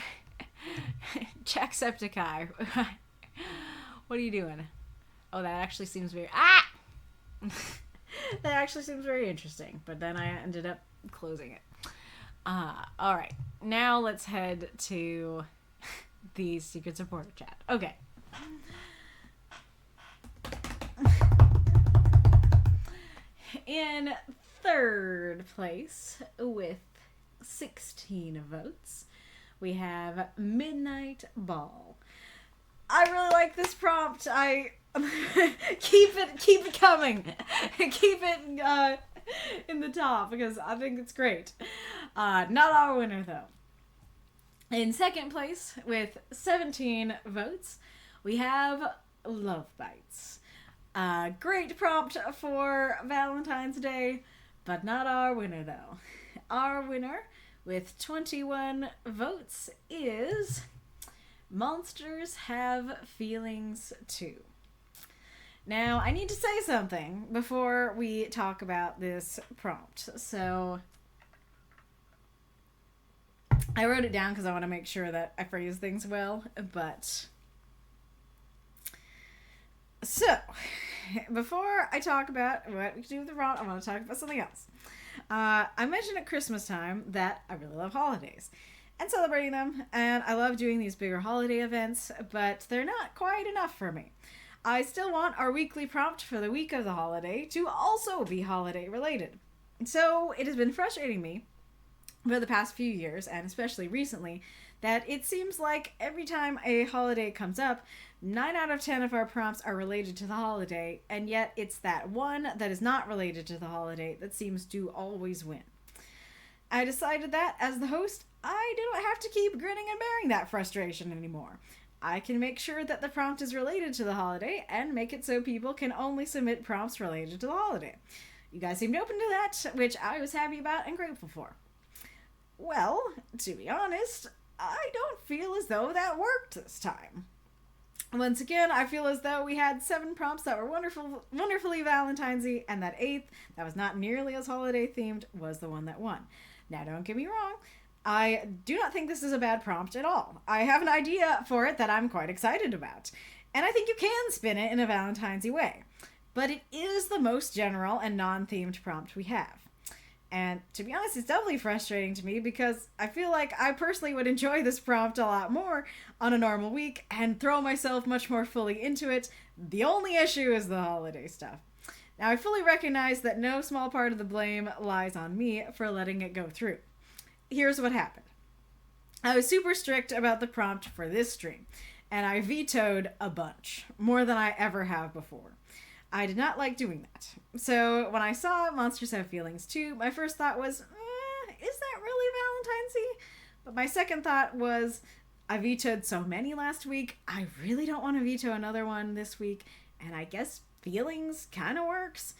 Jacksepticeye. What are you doing? Oh, that actually seems very that actually seems very interesting, but then I ended up closing it. Alright. Now let's head to the Secret Supporter chat. Okay. In third place with 16 votes, we have Midnight Ball. I really like this prompt. I keep it coming. Keep it in the top because I think it's great. Not our winner though. In second place with 17 votes, we have Love Bites. Great prompt for Valentine's Day, but not our winner though. Our winner with 21 votes is Monsters Have Feelings Too. Now, I need to say something before we talk about this prompt. So, I wrote it down because I want to make sure that I phrase things well, but... So, before I talk about what we can do with the prompt, I want to talk about something else. I mentioned at Christmas time that I really love holidays and celebrating them, and I love doing these bigger holiday events, but they're not quite enough for me. I still want our weekly prompt for the week of the holiday to also be holiday related. So it has been frustrating me for the past few years, and especially recently, that it seems like every time a holiday comes up, 9 out of 10 of our prompts are related to the holiday, and yet it's that one that is not related to the holiday that seems to always win. I decided that, as the host, I don't have to keep grinning and bearing that frustration anymore. I can make sure that the prompt is related to the holiday and make it so people can only submit prompts related to the holiday. You guys seemed open to that, which I was happy about and grateful for. Well, to be honest, I don't feel as though that worked this time. Once again, I feel as though we had 7 prompts that were wonderfully Valentine's-y, and that 8th, that was not nearly as holiday-themed, was the one that won. Now, don't get me wrong, I do not think this is a bad prompt at all. I have an idea for it that I'm quite excited about, and I think you can spin it in a Valentine's-y way. But it is the most general and non-themed prompt we have. And to be honest, it's doubly frustrating to me because I feel like I personally would enjoy this prompt a lot more on a normal week and throw myself much more fully into it. The only issue is the holiday stuff. Now, I fully recognize that no small part of the blame lies on me for letting it go through. Here's what happened. I was super strict about the prompt for this stream, and I vetoed a bunch, more than I ever have before. I did not like doing that. So when I saw Monsters Have Feelings Too, my first thought was, is that really Valentine's-y? But my second thought was, I vetoed so many last week, I really don't want to veto another one this week, and I guess feelings kind of works.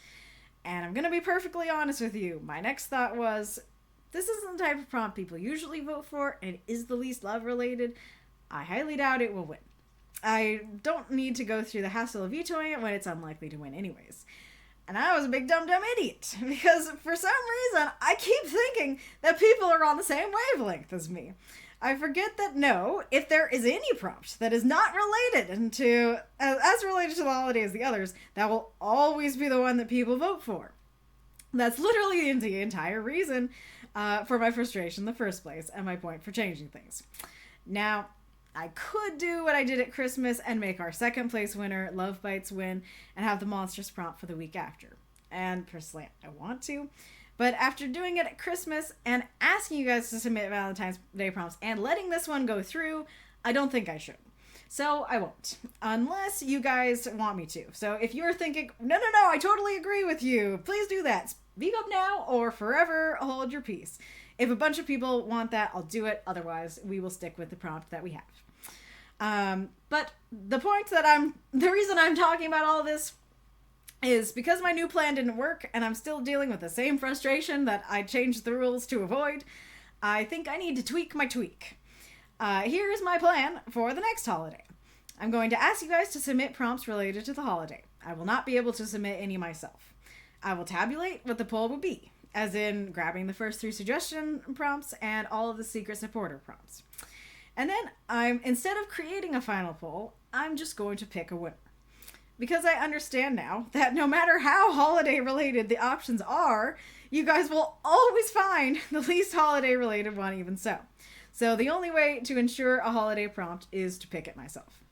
And I'm gonna be perfectly honest with you. My next thought was, this isn't the type of prompt people usually vote for, and it is the least love related. I highly doubt it will win. I don't need to go through the hassle of vetoing it when it's unlikely to win anyways. And I was a big dumb idiot, because for some reason I keep thinking that people are on the same wavelength as me. I forget that no, if there is any prompt that is not related to, as related to the holiday as the others, that will always be the one that people vote for. That's literally the entire reason for my frustration in the first place, and my point for changing things. Now, I could do what I did at Christmas and make our second place winner, Love Bites, win, and have the monstrous prompt for the week after. And personally, I want to. But after doing it at Christmas and asking you guys to submit Valentine's Day prompts and letting this one go through, I don't think I should. So I won't. Unless you guys want me to. So if you're thinking, no, I totally agree with you, please do that. Speak up now or forever hold your peace. If a bunch of people want that, I'll do it. Otherwise, we will stick with the prompt that we have. But the reason I'm talking about all this is because my new plan didn't work and I'm still dealing with the same frustration that I changed the rules to avoid. I think I need to tweak my tweak. Here's my plan for the next holiday. I'm going to ask you guys to submit prompts related to the holiday. I will not be able to submit any myself. I will tabulate what the poll will be, as in grabbing the first 3 suggestion prompts and all of the secret supporter prompts. And then instead of creating a final poll, I'm just going to pick a winner. Because I understand now that no matter how holiday related the options are, you guys will always find the least holiday related one even so. So the only way to ensure a holiday prompt is to pick it myself.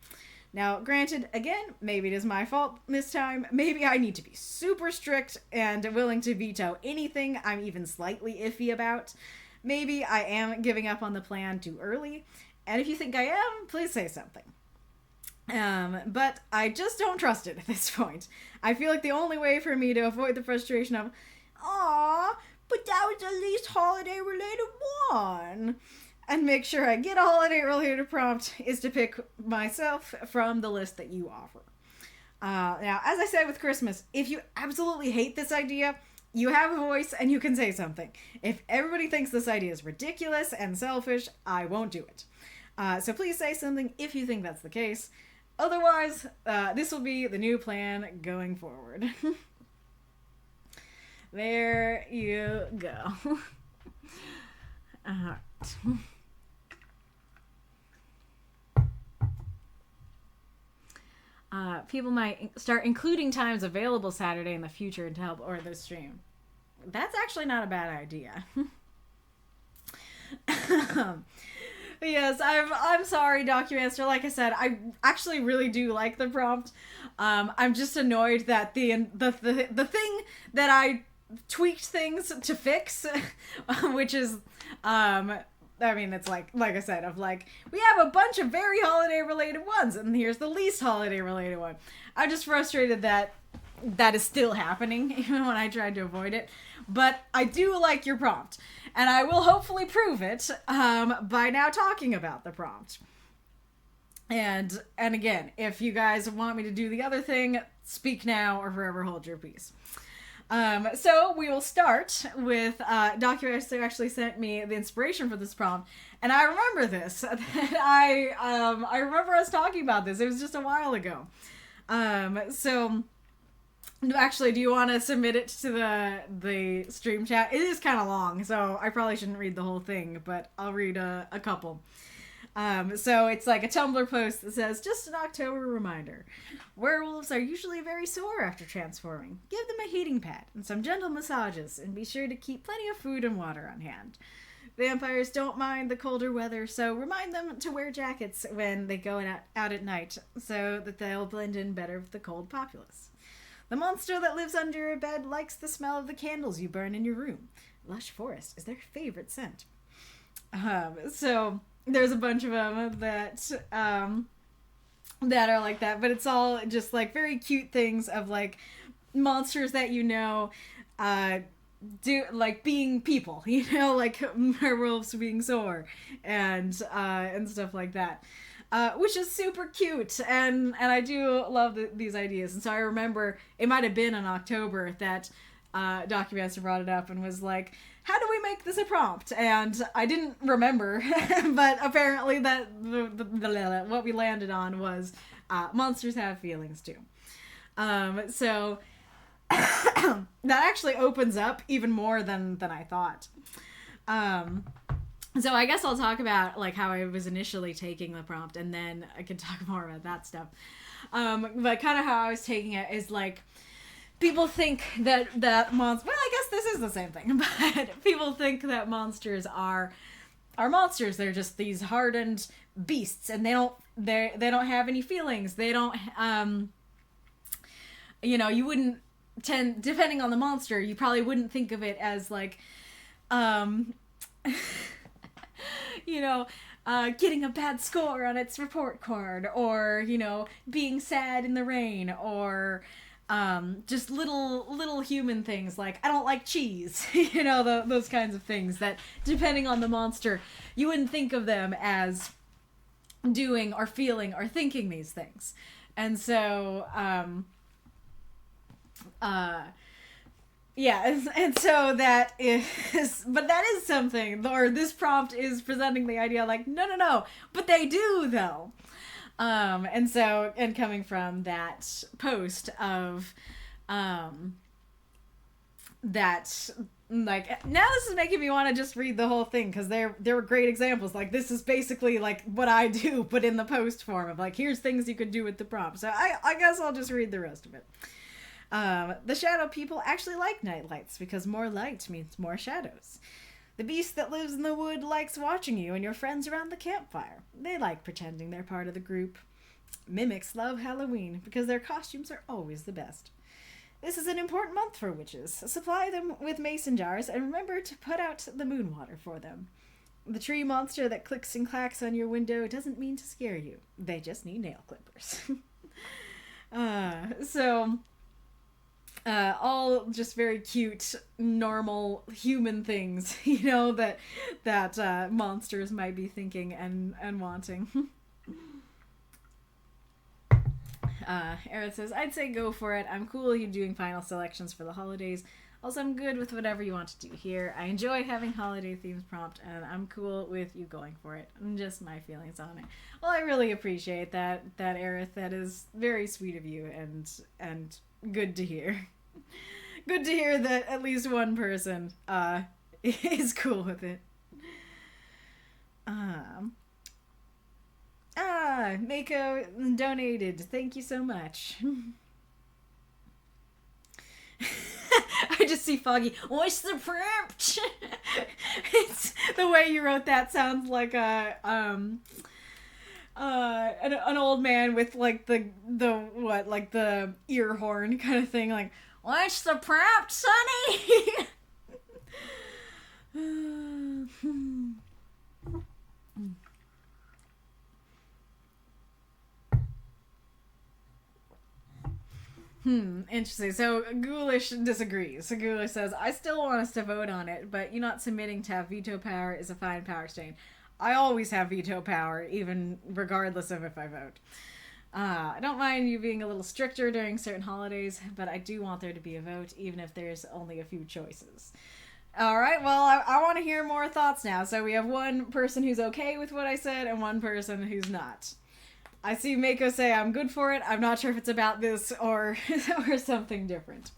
Now, granted, again, maybe it is my fault this time. Maybe I need to be super strict and willing to veto anything I'm even slightly iffy about. Maybe I am giving up on the plan too early. And if you think I am, please say something. But I just don't trust it at this point. I feel like the only way for me to avoid the frustration of, "Aw, but that was the least holiday related one," and make sure I get a holiday related prompt is to pick myself from the list that you offer. Now, as I said with Christmas, if you absolutely hate this idea, you have a voice and you can say something. If everybody thinks this idea is ridiculous and selfish, I won't do it. So please say something if you think that's the case. Otherwise, this will be the new plan going forward. There you go. Alright. People might start including times available Saturday in the future to help order the stream. That's actually not a bad idea. Yes, I'm sorry, Documaster. Like I said, I actually really do like the prompt. I'm just annoyed that the thing that I tweaked things to fix, which is, I mean, it's like I said, of like, we have a bunch of very holiday related ones, and here's the least holiday related one. I'm just frustrated that is still happening, even when I tried to avoid it. But I do like your prompt, and I will hopefully prove it by now talking about the prompt. And again, if you guys want me to do the other thing, speak now or forever hold your peace. So we will start with Documaster actually sent me the inspiration for this prompt, and I remember this. I remember us talking about this. It was just a while ago. So actually, do you want to submit it to the stream chat? It is kind of long, so I probably shouldn't read the whole thing, but I'll read a couple. So it's like a Tumblr post that says, "Just an October reminder. Werewolves are usually very sore after transforming. Give them a heating pad and some gentle massages, and be sure to keep plenty of food and water on hand. Vampires don't mind the colder weather, so remind them to wear jackets when they go out at night, so that they'll blend in better with the cold populace. The monster that lives under your bed likes the smell of the candles you burn in your room. Lush forest is their favorite scent." So there's a bunch of them that are like that, but it's all just like very cute things of like monsters that do like being people, like werewolves being sore and stuff like that. which is super cute, and I do love these ideas. And so I remember it might have been in October that Documancer brought it up and was like, how do we make this a prompt? And I didn't remember, but apparently that what we landed on was monsters have feelings too. So that actually opens up even more than I thought. So I guess I'll talk about like how I was initially taking the prompt, and then I can talk more about that stuff. But kind of how I was taking it is like, people think that monsters. Well, I guess this is the same thing, but people think that monsters are monsters. They're just these hardened beasts, and they don't have any feelings. They don't. You wouldn't depending on the monster, you probably wouldn't think of it as like, getting a bad score on its report card, or being sad in the rain, or just little human things like, I don't like cheese, those kinds of things that, depending on the monster, you wouldn't think of them as doing or feeling or thinking these things. And so, and so that is something, or this prompt is presenting the idea like, no, but they do though. And coming from that post of, that, like, now this is making me want to just read the whole thing, because there were great examples. Like, this is basically like what I do, but in the post form of like, here's things you could do with the prompt. So I guess I'll just read the rest of it. The shadow people actually like night lights, because more light means more shadows. The beast that lives in the wood likes watching you and your friends around the campfire. They like pretending they're part of the group. Mimics love Halloween, because their costumes are always the best. This is an important month for witches. Supply them with mason jars, and remember to put out the moon water for them. The tree monster that clicks and clacks on your window doesn't mean to scare you. They just need nail clippers. All just very cute, normal human things, that monsters might be thinking and wanting. Arith says, I'd say go for it. I'm cool with you doing final selections for the holidays. Also, I'm good with whatever you want to do here. I enjoy having holiday themes prompt, and I'm cool with you going for it. And just my feelings on it. Well, I really appreciate that, Arith. That is very sweet of you, and good to hear. Good to hear that at least one person is cool with it. Mako donated. Thank you so much. I just see Foggy. What's the prompt? It's the way you wrote that sounds like an old man with like the ear horn kind of thing, like, what's the prompt, Sonny? Interesting. So Ghoulish disagrees. So Ghoulish says, I still want us to vote on it, but you not submitting to have veto power is a fine power stain. I always have veto power, even regardless of if I vote. I don't mind you being a little stricter during certain holidays, but I do want there to be a vote, even if there's only a few choices. All right, well, I want to hear more thoughts now. So we have one person who's okay with what I said and one person who's not. I see Mako say, I'm good for it. I'm not sure if it's about this or something different.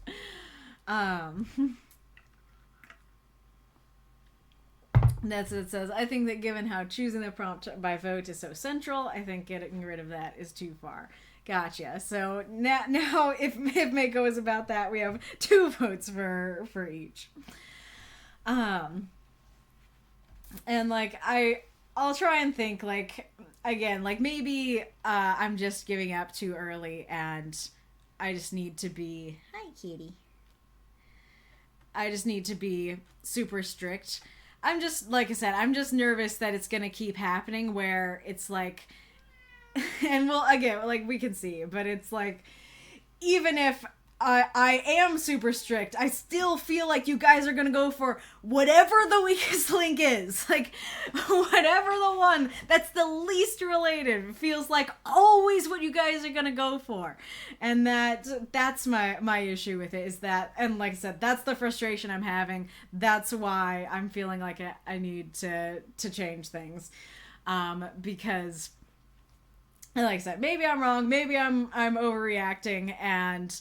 That's what it says. I think that given how choosing the prompt by vote is so central, I think getting rid of that is too far. Gotcha. So now if Mako is about that, we have 2 votes for each. And like I'll try and think, like, again, like maybe I'm just giving up too early and I just need to be... Hi, kitty. I just need to be super strict. I'm just, like I said, I'm just nervous that it's going to keep happening where it's like... And well, again, like we can see, but it's like, even if I am super strict. I still feel like you guys are gonna go for whatever the weakest link is. Like, whatever the one that's the least related feels like always what you guys are gonna go for. And that's my issue with it, is that, and like I said, that's the frustration I'm having. That's why I'm feeling like I need to change things. Because, like I said, maybe I'm wrong, maybe I'm overreacting, and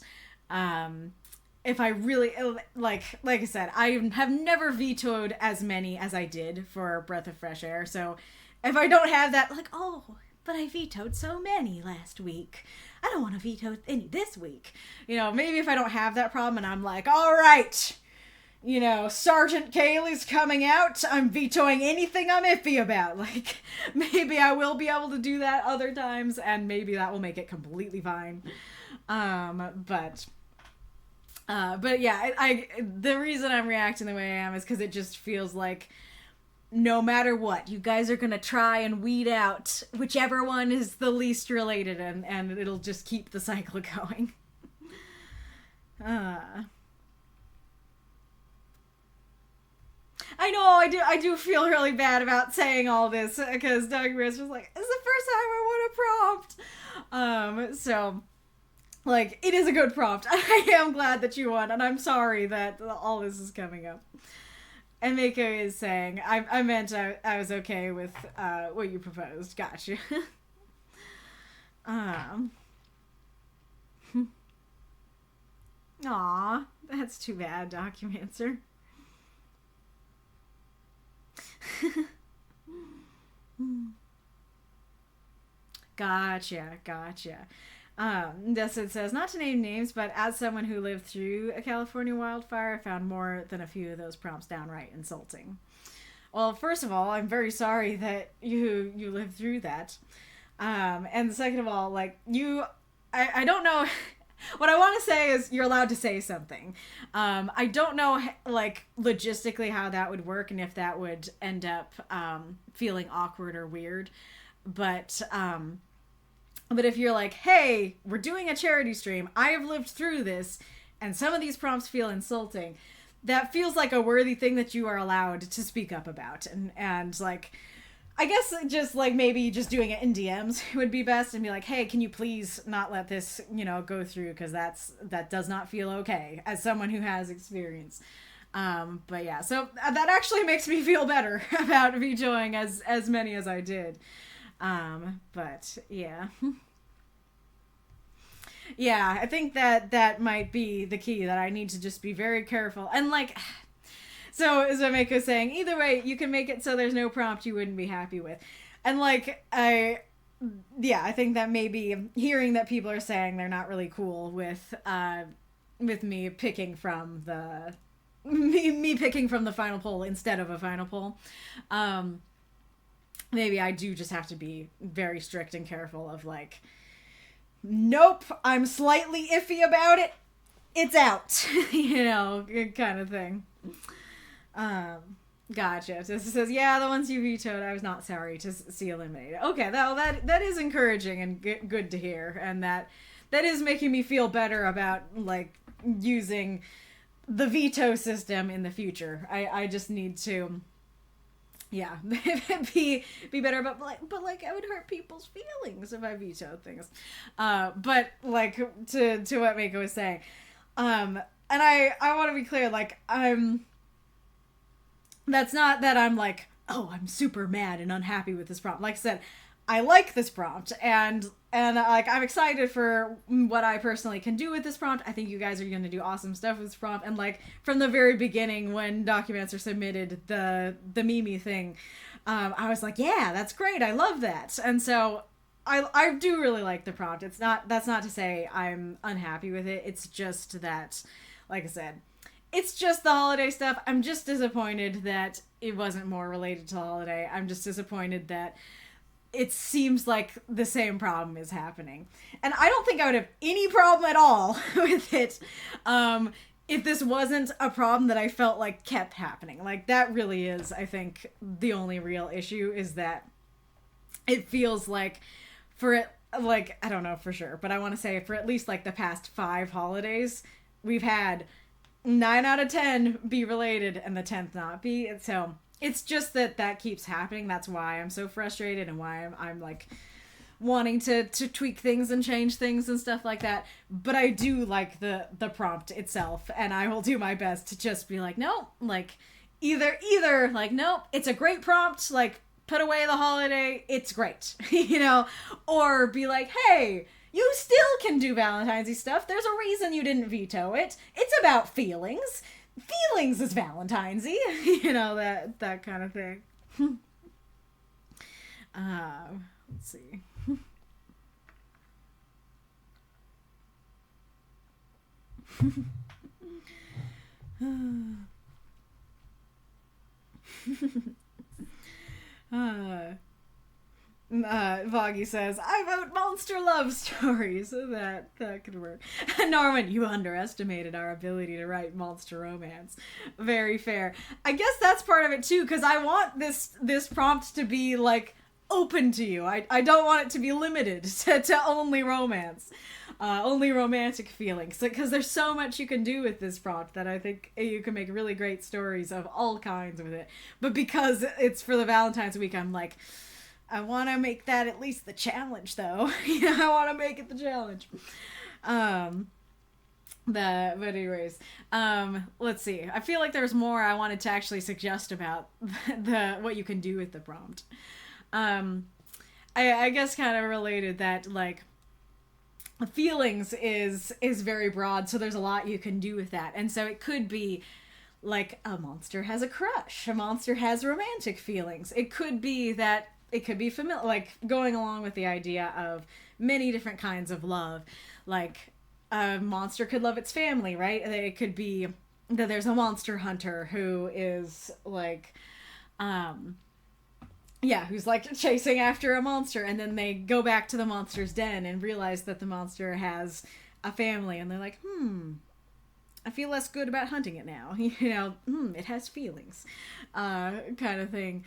if I really, like I said, I have never vetoed as many as I did for Breath of Fresh Air, so if I don't have that, like, oh, but I vetoed so many last week, I don't want to veto any this week, maybe if I don't have that problem and I'm like, all right, Sergeant Kaylee's coming out, I'm vetoing anything I'm iffy about. Like, maybe I will be able to do that other times, and maybe that will make it completely fine. But yeah, the reason I'm reacting the way I am is because it just feels like no matter what, you guys are gonna try and weed out whichever one is the least related, and it'll just keep the cycle going. I know, I do feel really bad about saying all this, because Doug Riss was like, it's the first time I won a prompt! So, like, it is a good prompt. I am glad that you won, and I'm sorry that all this is coming up. And Mako is saying, I meant I was okay with what you proposed. Gotcha. Aw, that's too bad, Documancer. Gotcha. Destin says, not to name names, but as someone who lived through a California wildfire, I found more than a few of those prompts downright insulting. Well, first of all, I'm very sorry that you lived through that. And second of all, like, I don't know. What I want to say is you're allowed to say something. I don't know, like, logistically how that would work and if that would end up feeling awkward or weird. But if you're like, hey, we're doing a charity stream, I have lived through this, and some of these prompts feel insulting, that feels like a worthy thing that you are allowed to speak up about. And like, I guess just like maybe just doing it in DMs would be best, and be like, hey, can you please not let this, go through, because that does not feel okay as someone who has experience. But yeah, so that actually makes me feel better about vetoing as many as I did. But yeah. Yeah, I think that might be the key, that I need to just be very careful. And like, so as Mako's saying, either way, you can make it so there's no prompt you wouldn't be happy with. And like, I think that maybe hearing that people are saying they're not really cool with me picking from the final poll instead of a final poll. Maybe I do just have to be very strict and careful of like, nope, I'm slightly iffy about it, it's out. Kind of thing. Gotcha. So it says, yeah, the ones you vetoed, I was not sorry to see eliminated. Okay, that is encouraging and good to hear, and that is making me feel better about like using the veto system in the future. I just need to, yeah, be better, but like I would hurt people's feelings if I vetoed things. But like to what Mako was saying, and I want to be clear, like that's not that I'm like, oh, I'm super mad and unhappy with this prompt. Like I said, I like this prompt, and like I'm excited for what I personally can do with this prompt. I think you guys are going to do awesome stuff with this prompt. And like from the very beginning, when Documancer submitted the Mimi thing, I was like, yeah, that's great. I love that. And so I do really like the prompt. That's not to say I'm unhappy with it. It's just that, like I said, it's just the holiday stuff. I'm just disappointed that it wasn't more related to the holiday. I'm just disappointed that it seems like the same problem is happening. And I don't think I would have any problem at all with it if this wasn't a problem that I felt like kept happening. Like, that really is, I think, the only real issue, is that it feels like for like, I don't know for sure, but I want to say for at least like the past 5 holidays, we've had 9 out of 10 be related and the 10th not be. And so it's just that keeps happening. That's why I'm so frustrated and why I'm like wanting to tweak things and change things and stuff like that. But I do like the prompt itself, and I will do my best to just be like, no, like either like, nope, it's a great prompt, like put away the holiday, it's great, you know, or be like, hey, you still can do Valentine's-y stuff. There's a reason you didn't veto it. It's about feelings. Feelings is Valentine's-y. You know, that kind of thing. Let's see. Foggy says, I vote monster love stories. That could work. Norman, you underestimated our ability to write monster romance. Very fair. I guess that's part of it too, because I want this prompt to be like open to you. I don't want it to be limited to only romance. Only romantic feelings. Because there's so much you can do with this prompt that I think you can make really great stories of all kinds with it. But because it's for the Valentine's week, I'm like, I want to make that at least the challenge, though. You know, I want to make it the challenge. But anyways, let's see. I feel like there's more I wanted to actually suggest about what you can do with the prompt. I guess kind of related that, like, feelings is very broad, so there's a lot you can do with that. And so it could be like a monster has a crush, a monster has romantic feelings. It could be that it could be familiar, like going along with the idea of many different kinds of love. Like a monster could love its family, right? It could be that there's a monster hunter who is like, who's like chasing after a monster, and then they go back to the monster's den and realize that the monster has a family, and they're like, I feel less good about hunting it now. You know, it has feelings, kind of thing.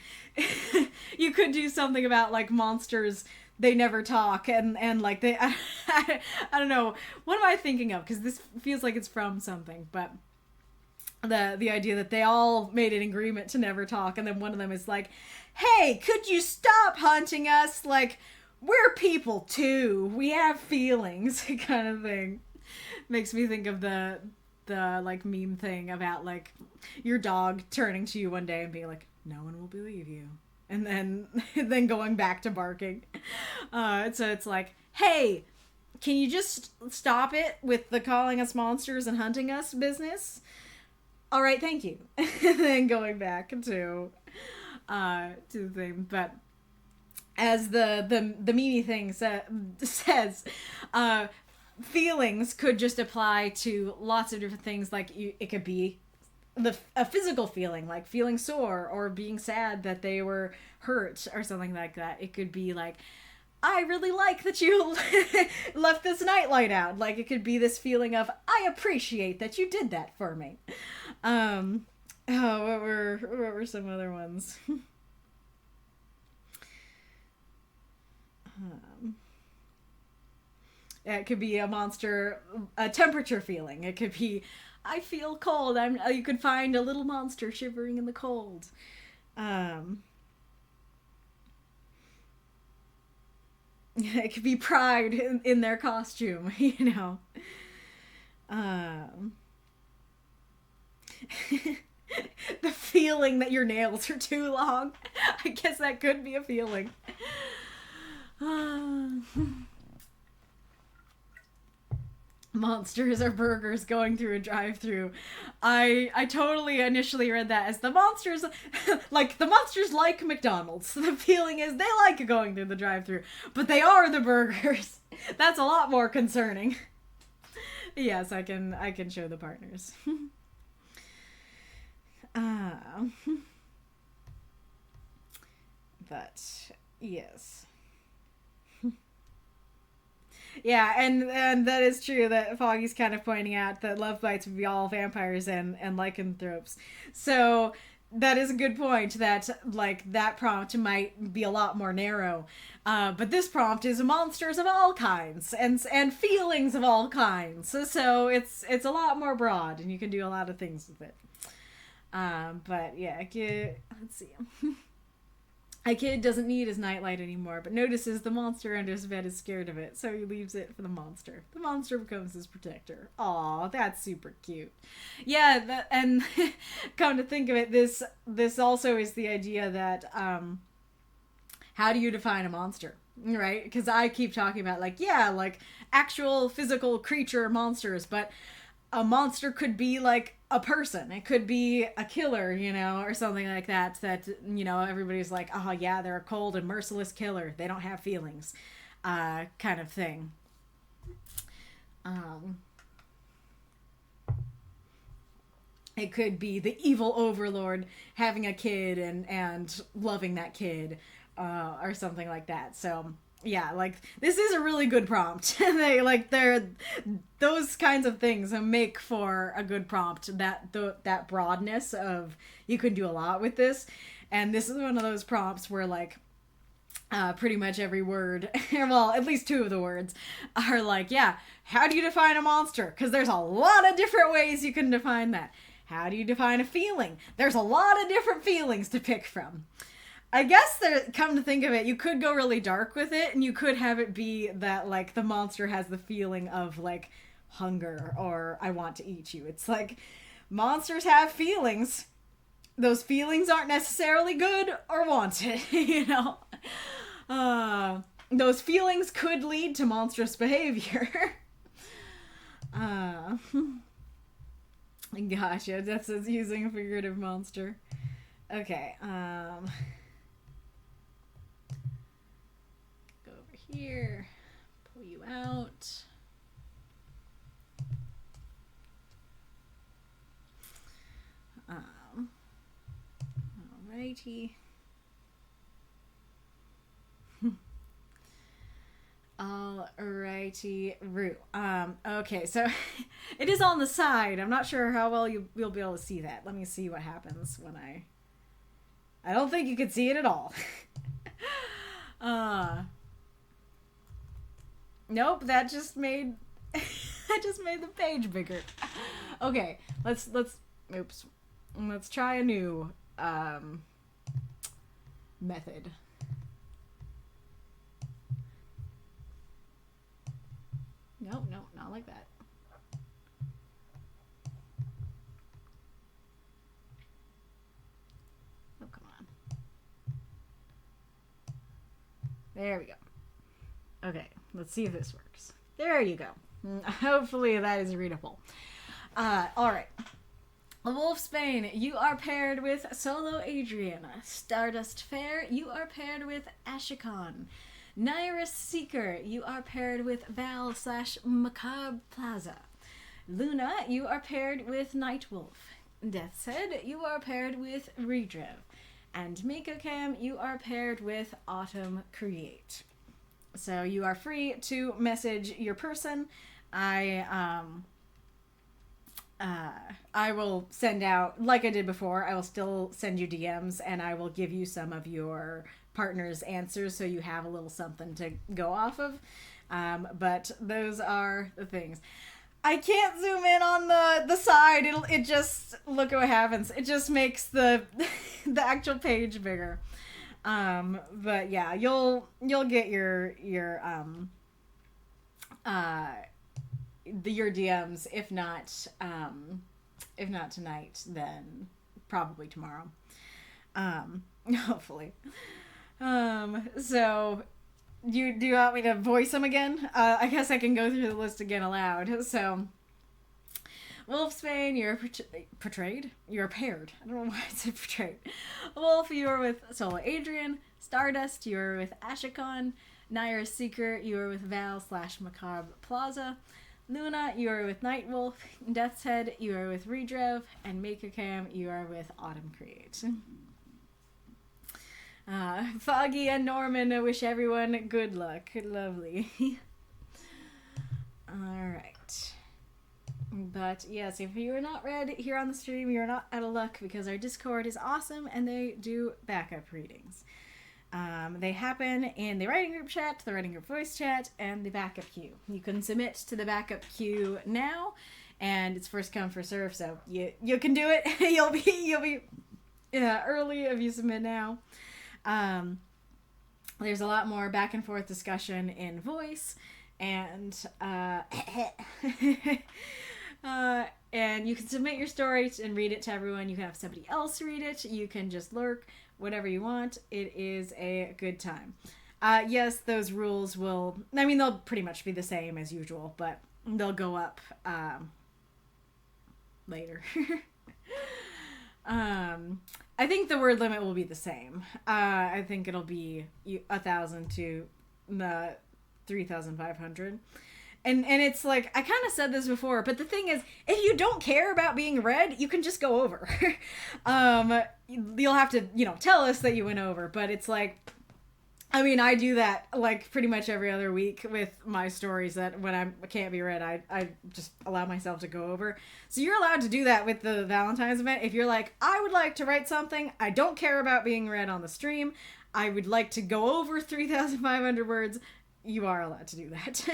You could do something about like monsters, they never talk, and like they, I don't know, what am I thinking of? Because this feels like it's from something, but the idea that they all made an agreement to never talk, and then one of them is like, hey, could you stop hunting us? Like, we're people too. We have feelings, kind of thing. Makes me think of the like meme thing about like your dog turning to you one day and being like, no one will believe you, and then going back to barking. So it's like, hey, can you just stop it with the calling us monsters and hunting us business? All right, thank you. And then going back to the thing. But as the meme thing says, feelings could just apply to lots of different things. Like it could be a physical feeling, like feeling sore or being sad that they were hurt or something like that. It could be like, I really like that you left this nightlight out. Like it could be this feeling of, I appreciate that you did that for me. What were some other ones? It could be a monster, a temperature feeling. It could be, I feel cold. You could find a little monster shivering in the cold. It could be pride in their costume, you know. The feeling that your nails are too long. I guess that could be a feeling. Monsters or burgers going through a drive-thru. I totally initially read that as the monsters like McDonald's. The feeling is they like going through the drive-thru, but they are the burgers. That's a lot more concerning. Yes, I can show the partners. But yes. Yeah, and that is true that Foggy's kind of pointing out that love bites would be all vampires and lycanthropes. So that is a good point, that, like, that prompt might be a lot more narrow. But this prompt is monsters of all kinds and feelings of all kinds. So it's a lot more broad, and you can do a lot of things with it. But yeah, let's see. A kid doesn't need his nightlight anymore, but notices the monster under his bed is scared of it, so he leaves it for the monster. The monster becomes his protector. Aw, that's super cute. Yeah, and come to think of it, this also is the idea that, how do you define a monster? Right? Because I keep talking about, like, yeah, like, actual physical creature monsters, but a monster could be, like, a person. It could be a killer, you know, or something like that, you know, everybody's like, oh, yeah, they're a cold and merciless killer. They don't have feelings, kind of thing. It could be the evil overlord having a kid and loving that kid, or something like that. So yeah, like, this is a really good prompt. Those kinds of things make for a good prompt. That broadness of, you can do a lot with this, and this is one of those prompts where, like, pretty much every word, well, at least two of the words are like, yeah, how do you define a monster? Because there's a lot of different ways you can define that. How do you define a feeling? There's a lot of different feelings to pick from. I guess come to think of it, you could go really dark with it, and you could have it be that, like, the monster has the feeling of, like, hunger or I want to eat you. It's like, monsters have feelings. Those feelings aren't necessarily good or wanted, you know? Those feelings could lead to monstrous behavior. Gotcha, that's using a figurative monster. Okay, here, pull you out. Alrighty. Alrighty, Rue. Okay, so it is on the side. I'm not sure how well you'll be able to see that. Let me see what happens when I don't think you can see it at all. Nope, that just made the page bigger. Okay, let's try a new method. Nope, not like that. Oh, come on. There we go. Okay, let's see if this works. There you go. Hopefully that is readable. Alright. Wolfsbane, you are paired with Solo Adrian. Stardust Fair, you are paired with Ashikon. Nyrus Seeker, you are paired with Val/Macabre Plaza. Luna, you are paired with Nightwolf. Death's Head, you are paired with Reidrev. And Makokam, you are paired with Autumn Create. So you are free to message your person. I will send out, like I did before, I will still send you DMs, and I will give you some of your partner's answers so you have a little something to go off of. But those are the things. I can't zoom in on the side. It just, look at what happens. It just makes the the actual page bigger. But yeah, you'll get your DMs, if not tonight, then probably tomorrow. Hopefully. So do you want me to voice them again? I guess I can go through the list again aloud. So, Wolfsbane, you're portrayed? You're paired. I don't know why I said portrayed. Wolf, you're with Solo Adrian. Stardust, you're with Ashikon. Nyrus Seeker, you're with Val/Macabre Plaza. Luna, you are with Nightwolf. Death's Head, you are with Reidrev. And Makokam, you are with Autumn Create. Foggy and Norman, I wish everyone good luck. Lovely. Alright. But yes, if you are not read here on the stream, you're not out of luck because our Discord is awesome and they do backup readings. They happen in the writing group chat, the writing group voice chat, and the backup queue. You can submit to the backup queue now, and it's first come first serve. So you can do it. you'll be early if you submit now. There's a lot more back and forth discussion in voice, and and you can submit your story and read it to everyone. You can have somebody else read it. You can just lurk. Whatever you want. It is a good time. Yes, those rules will... I mean, they'll pretty much be the same as usual, but they'll go up later. I think the word limit will be the same. I think it'll be 1,000 to 3,500. And it's like, I kind of said this before, but the thing is, if you don't care about being read, you can just go over. You'll have to, tell us that you went over, but it's like, I mean, I do that like pretty much every other week with my stories that when I can't be read, I just allow myself to go over. So you're allowed to do that with the Valentine's event. If you're like, I would like to write something, I don't care about being read on the stream, I would like to go over 3,500 words, you are allowed to do that.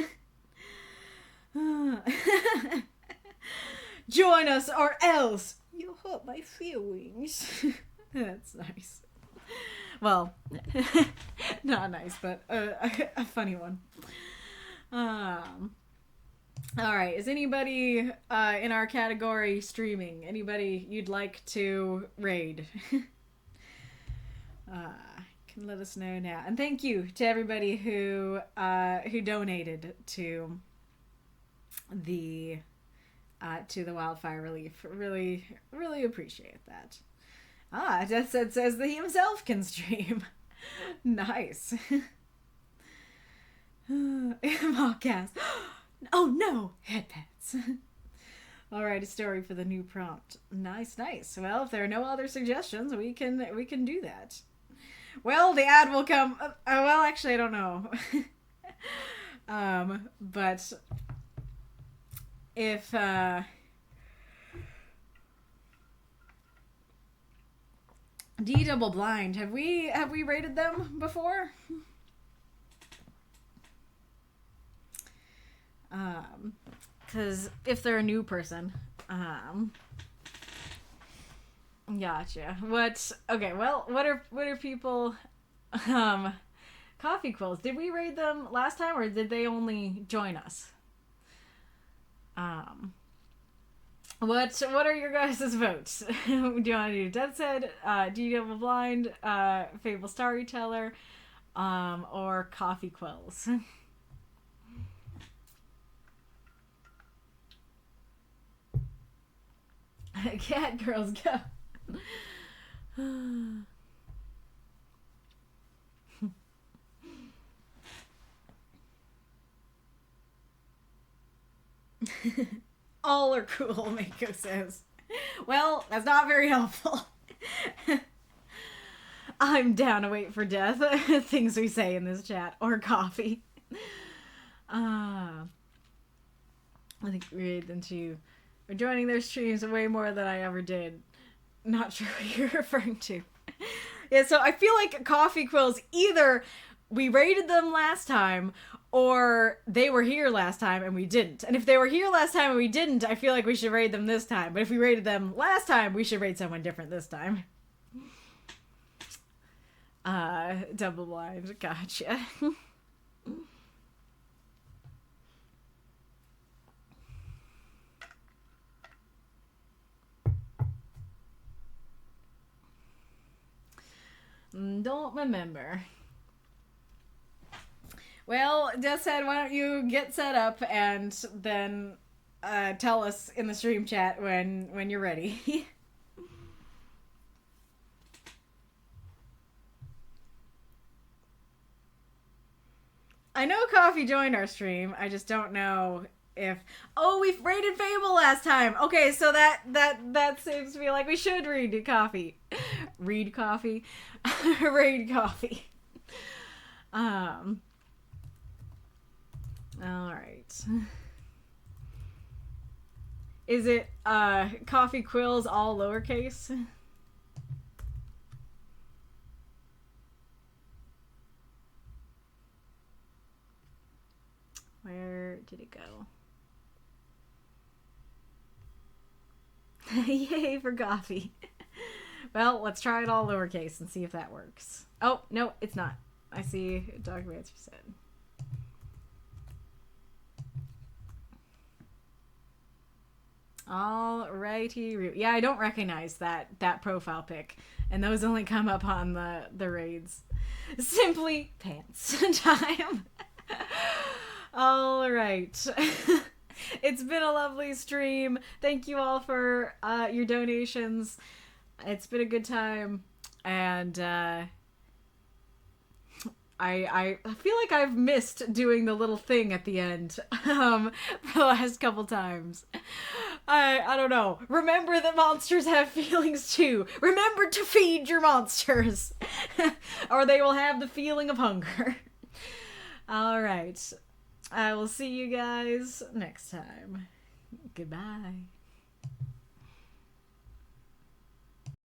Join us or else you'll hurt my feelings. That's nice. Well, not nice, but a funny one. Alright, is anybody in our category streaming? Anybody you'd like to raid? Can let us know now. And thank you to everybody who donated to the wildfire relief. Really, really appreciate that. Death says that he himself can stream. Nice. Podcast. Oh no, headpads. Alright, a story for the new prompt. Nice. Well, if there are no other suggestions, we can do that. Well, the ad will come. Well, actually, I don't know. But if D Double Blind, have we rated them before? Because if they're a new person, gotcha. Okay, well, what are people, Coffee Quills, did we raid them last time, or did they only join us? What are your guys' votes? Do you want to do Death's Head, D Double Blind, Fable Storyteller, or Coffee Quills? Cat girls go. All are cool, Mako says. Well, that's not very helpful. I'm down to wait for death. Things we say in this chat. Or coffee. I think we read them to... We're joining their streams way more than I ever did. Not sure what you're referring to. Yeah, so I feel like Coffee Quills, either we raided them last time, or they were here last time and we didn't. And if they were here last time and we didn't, I feel like we should raid them this time. But if we raided them last time, we should raid someone different this time. Double Blind, gotcha. Don't remember. Well, Death said, why don't you get set up and then tell us in the stream chat when you're ready. I know Coffee joined our stream. I just don't know if... Oh, we've raided Fable last time. Okay, so that seems to be like we should read Coffee. Read Coffee? Raid Coffee. Alright. Is it coffee quills all lowercase? Where did it go? Yay for coffee. Well, let's try it all lowercase and see if that works. Oh, no, it's not. I see Dr. Answer said. Alrighty. Yeah, I don't recognize that profile pic. And those only come up on the raids. Simply pants time. Alright. It's been a lovely stream. Thank you all for your donations. It's been a good time. And I feel like I've missed doing the little thing at the end for the last couple times. I don't know. Remember that monsters have feelings too. Remember to feed your monsters. Or they will have the feeling of hunger. Alright. I will see you guys next time. Goodbye.